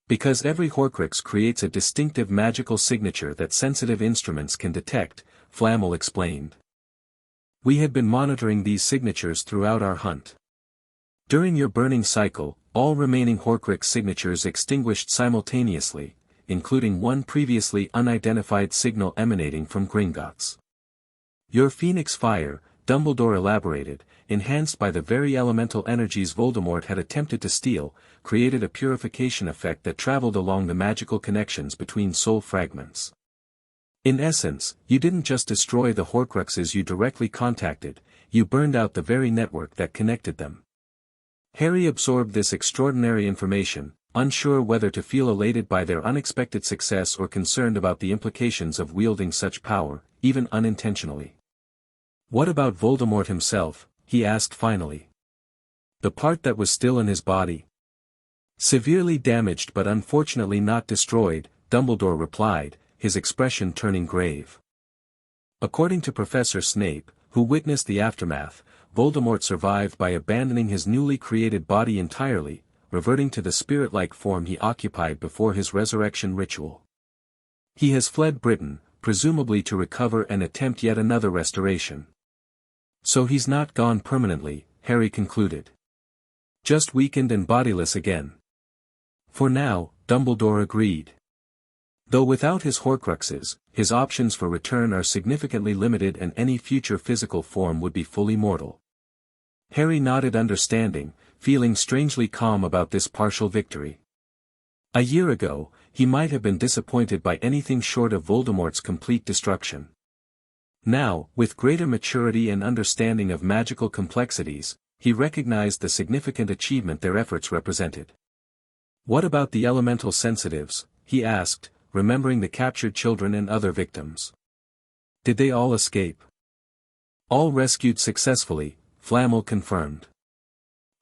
"Because every Horcrux creates a distinctive magical signature that sensitive instruments can detect," Flamel explained. "We had been monitoring these signatures throughout our hunt. During your burning cycle, all remaining Horcrux signatures extinguished simultaneously, including one previously unidentified signal emanating from Gringotts. Your phoenix fire, Dumbledore elaborated, enhanced by the very elemental energies Voldemort had attempted to steal, created a purification effect that traveled along the magical connections between soul fragments. In essence, you didn't just destroy the Horcruxes you directly contacted, you burned out the very network that connected them. Harry absorbed this extraordinary information, unsure whether to feel elated by their unexpected success or concerned about the implications of wielding such power, even unintentionally. "What about Voldemort himself?" he asked finally. "The part that was still in his body?" "Severely damaged but unfortunately not destroyed," Dumbledore replied, his expression turning grave. According to Professor Snape, who witnessed the aftermath, Voldemort survived by abandoning his newly created body entirely, reverting to the spirit-like form he occupied before his resurrection ritual. He has fled Britain, presumably to recover and attempt yet another restoration. "So he's not gone permanently," Harry concluded. "Just weakened and bodiless again." "For now," Dumbledore agreed. "Though without his Horcruxes, his options for return are significantly limited and any future physical form would be fully mortal." Harry nodded understanding, feeling strangely calm about this partial victory. A year ago, he might have been disappointed by anything short of Voldemort's complete destruction. Now, with greater maturity and understanding of magical complexities, he recognized the significant achievement their efforts represented. "What about the elemental sensitives?" he asked, remembering the captured children and other victims. "Did they all escape?" "All rescued successfully," Flamel confirmed.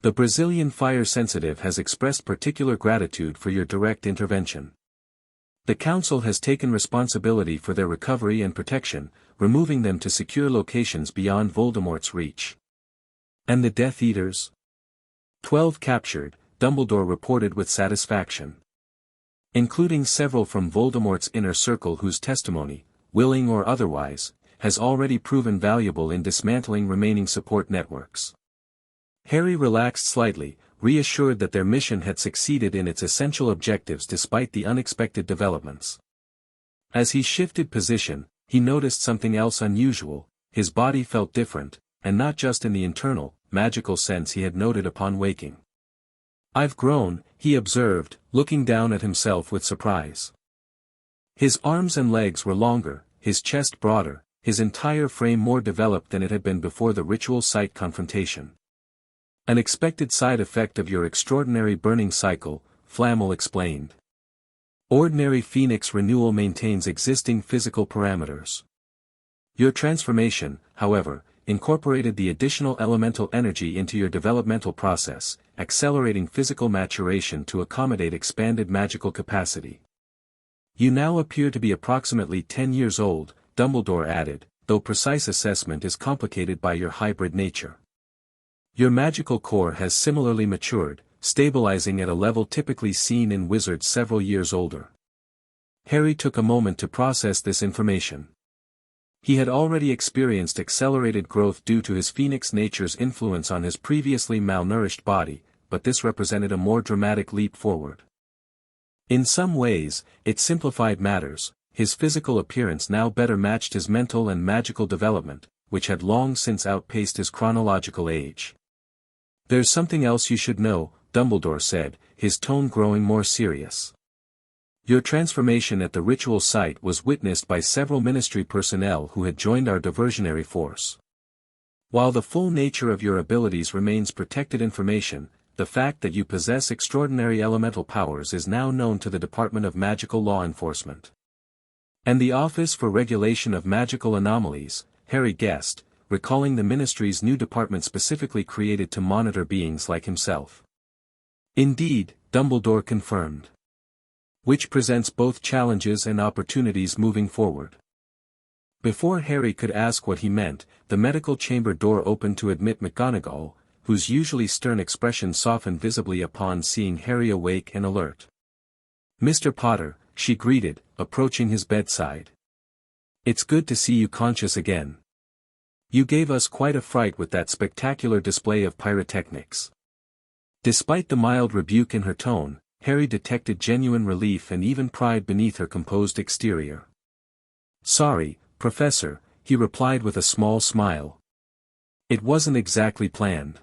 "The Brazilian fire sensitive has expressed particular gratitude for your direct intervention. The Council has taken responsibility for their recovery and protection, removing them to secure locations beyond Voldemort's reach." "And the Death Eaters?" 12 captured, Dumbledore reported with satisfaction. "Including several from Voldemort's inner circle whose testimony, willing or otherwise, has already proven valuable in dismantling remaining support networks." Harry relaxed slightly, reassured that their mission had succeeded in its essential objectives despite the unexpected developments. As he shifted position, he noticed something else unusual: his body felt different, and not just in the internal, magical sense he had noted upon waking. "I've grown," he observed, looking down at himself with surprise. His arms and legs were longer, his chest broader, his entire frame more developed than it had been before the ritual site confrontation. "An expected side effect of your extraordinary burning cycle," Flamel explained. "Ordinary phoenix renewal maintains existing physical parameters. Your transformation, however, incorporated the additional elemental energy into your developmental process, accelerating physical maturation to accommodate expanded magical capacity. You now appear to be approximately 10 years old," Dumbledore added, "though precise assessment is complicated by your hybrid nature. Your magical core has similarly matured, stabilizing at a level typically seen in wizards several years older." Harry took a moment to process this information. He had already experienced accelerated growth due to his phoenix nature's influence on his previously malnourished body, but this represented a more dramatic leap forward. In some ways, it simplified matters. His physical appearance now better matched his mental and magical development, which had long since outpaced his chronological age. "There's something else you should know," Dumbledore said, his tone growing more serious. "Your transformation at the ritual site was witnessed by several Ministry personnel who had joined our diversionary force. While the full nature of your abilities remains protected information, the fact that you possess extraordinary elemental powers is now known to the Department of Magical Law Enforcement. And the Office for Regulation of Magical Anomalies," Harry guessed, recalling the Ministry's new department specifically created to monitor beings like himself. "Indeed," Dumbledore confirmed. "Which presents both challenges and opportunities moving forward." Before Harry could ask what he meant, the medical chamber door opened to admit McGonagall, whose usually stern expression softened visibly upon seeing Harry awake and alert. "Mr. Potter," she greeted, approaching his bedside. "It's good to see you conscious again. You gave us quite a fright with that spectacular display of pyrotechnics." Despite the mild rebuke in her tone, Harry detected genuine relief and even pride beneath her composed exterior. "Sorry, Professor," he replied with a small smile. "It wasn't exactly planned.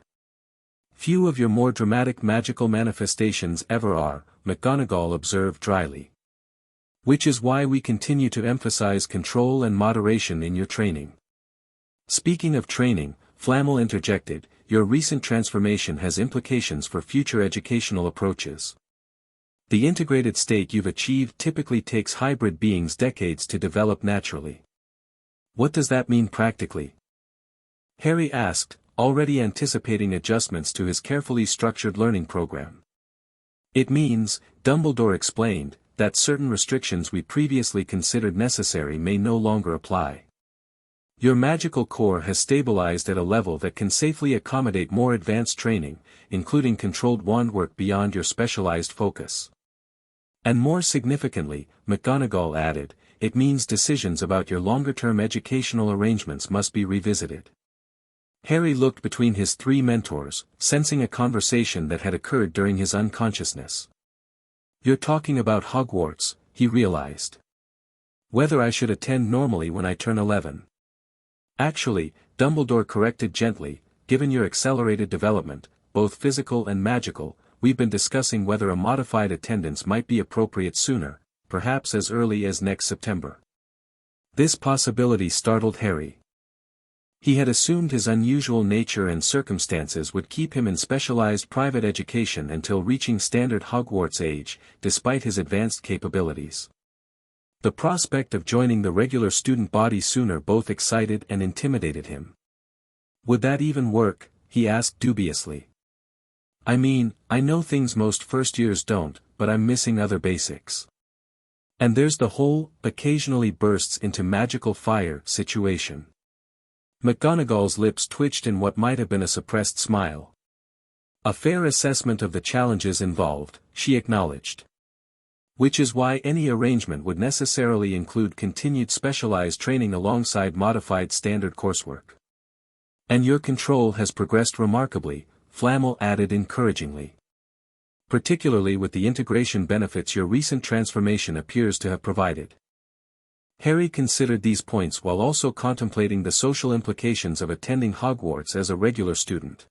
Few of your more dramatic magical manifestations ever are," McGonagall observed dryly. "Which is why we continue to emphasize control and moderation in your training." "Speaking of training," Flamel interjected, "your recent transformation has implications for future educational approaches. The integrated state you've achieved typically takes hybrid beings decades to develop naturally. What does that mean practically?" Harry asked, already anticipating adjustments to his carefully structured learning program. "It means," Dumbledore explained, "that certain restrictions we previously considered necessary may no longer apply. Your magical core has stabilized at a level that can safely accommodate more advanced training, including controlled wand work beyond your specialized focus. And more significantly," McGonagall added, "it means decisions about your longer-term educational arrangements must be revisited." Harry looked between his three mentors, sensing a conversation that had occurred during his unconsciousness. "You're talking about Hogwarts," he realized. "Whether I should attend normally when I turn 11. "Actually," Dumbledore corrected gently, "given your accelerated development, both physical and magical, we've been discussing whether a modified attendance might be appropriate sooner, perhaps as early as next September." This possibility startled Harry. He had assumed his unusual nature and circumstances would keep him in specialized private education until reaching standard Hogwarts age, despite his advanced capabilities. The prospect of joining the regular student body sooner both excited and intimidated him. "Would that even work?" he asked dubiously. "I mean, I know things most first years don't, but I'm missing other basics. And there's the whole, occasionally bursts into magical fire situation." McGonagall's lips twitched in what might have been a suppressed smile. "A fair assessment of the challenges involved," she acknowledged. "Which is why any arrangement would necessarily include continued specialized training alongside modified standard coursework. And your control has progressed remarkably," Flamel added encouragingly. "Particularly with the integration benefits your recent transformation appears to have provided." Harry considered these points while also contemplating the social implications of attending Hogwarts as a regular student.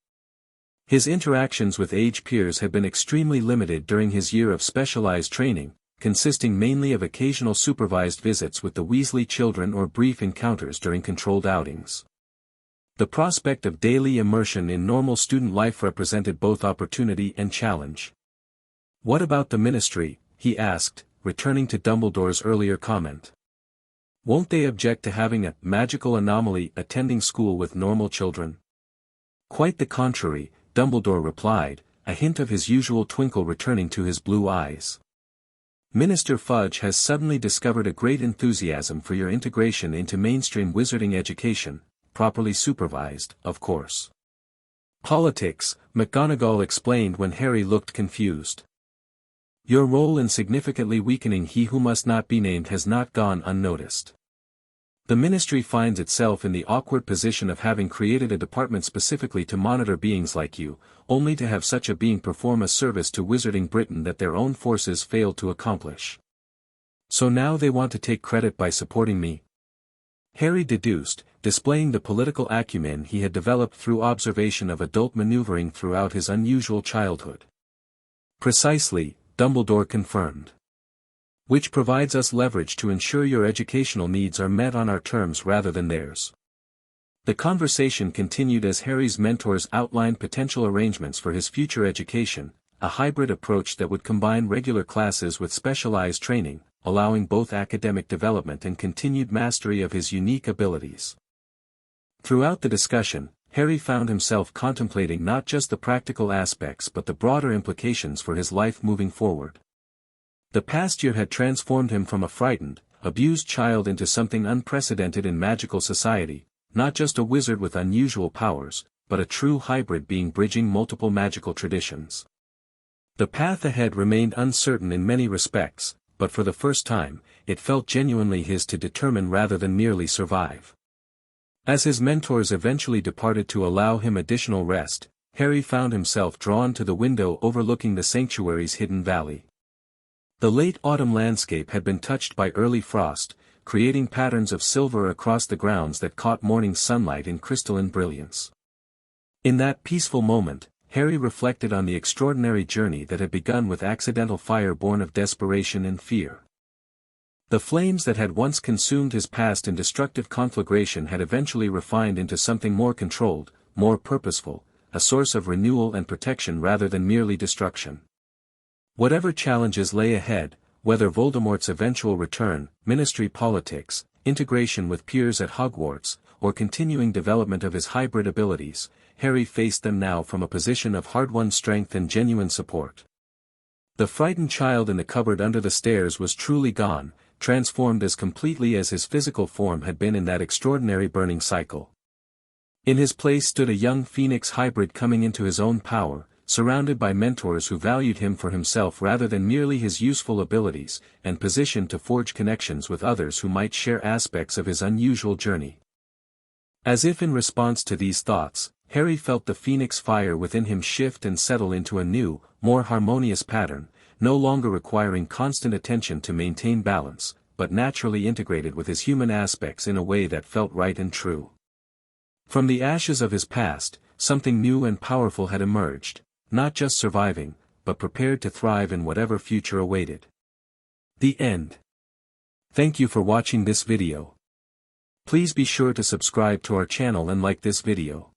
His interactions with age peers had been extremely limited during his year of specialized training, consisting mainly of occasional supervised visits with the Weasley children or brief encounters during controlled outings. The prospect of daily immersion in normal student life represented both opportunity and challenge. "What about the Ministry?" he asked, returning to Dumbledore's earlier comment. "Won't they object to having a magical anomaly attending school with normal children?" "Quite the contrary," Dumbledore replied, a hint of his usual twinkle returning to his blue eyes. "Minister Fudge has suddenly discovered a great enthusiasm for your integration into mainstream wizarding education, properly supervised, of course." "Politics," McGonagall explained when Harry looked confused. "Your role in significantly weakening He Who Must Not Be Named has not gone unnoticed. The Ministry finds itself in the awkward position of having created a department specifically to monitor beings like you, only to have such a being perform a service to Wizarding Britain that their own forces failed to accomplish. So now they want to take credit by supporting me?" Harry deduced, displaying the political acumen he had developed through observation of adult maneuvering throughout his unusual childhood. "Precisely," Dumbledore confirmed. "Which provides us leverage to ensure your educational needs are met on our terms rather than theirs." The conversation continued as Harry's mentors outlined potential arrangements for his future education, a hybrid approach that would combine regular classes with specialized training, allowing both academic development and continued mastery of his unique abilities. Throughout the discussion, Harry found himself contemplating not just the practical aspects but the broader implications for his life moving forward. The past year had transformed him from a frightened, abused child into something unprecedented in magical society, not just a wizard with unusual powers, but a true hybrid being bridging multiple magical traditions. The path ahead remained uncertain in many respects, but for the first time, it felt genuinely his to determine rather than merely survive. As his mentors eventually departed to allow him additional rest, Harry found himself drawn to the window overlooking the sanctuary's hidden valley. The late autumn landscape had been touched by early frost, creating patterns of silver across the grounds that caught morning sunlight in crystalline brilliance. In that peaceful moment, Harry reflected on the extraordinary journey that had begun with accidental fire born of desperation and fear. The flames that had once consumed his past in destructive conflagration had eventually refined into something more controlled, more purposeful, a source of renewal and protection rather than merely destruction. Whatever challenges lay ahead, whether Voldemort's eventual return, ministry politics, integration with peers at Hogwarts, or continuing development of his hybrid abilities, Harry faced them now from a position of hard-won strength and genuine support. The frightened child in the cupboard under the stairs was truly gone, transformed as completely as his physical form had been in that extraordinary burning cycle. In his place stood a young phoenix hybrid coming into his own power, surrounded by mentors who valued him for himself rather than merely his useful abilities, and positioned to forge connections with others who might share aspects of his unusual journey. As if in response to these thoughts, Harry felt the phoenix fire within him shift and settle into a new, more harmonious pattern, no longer requiring constant attention to maintain balance, but naturally integrated with his human aspects in a way that felt right and true. From the ashes of his past, something new and powerful had emerged, not just surviving, but prepared to thrive in whatever future awaited. The end. Thank you for watching this video. Please be sure to subscribe to our channel and like this video.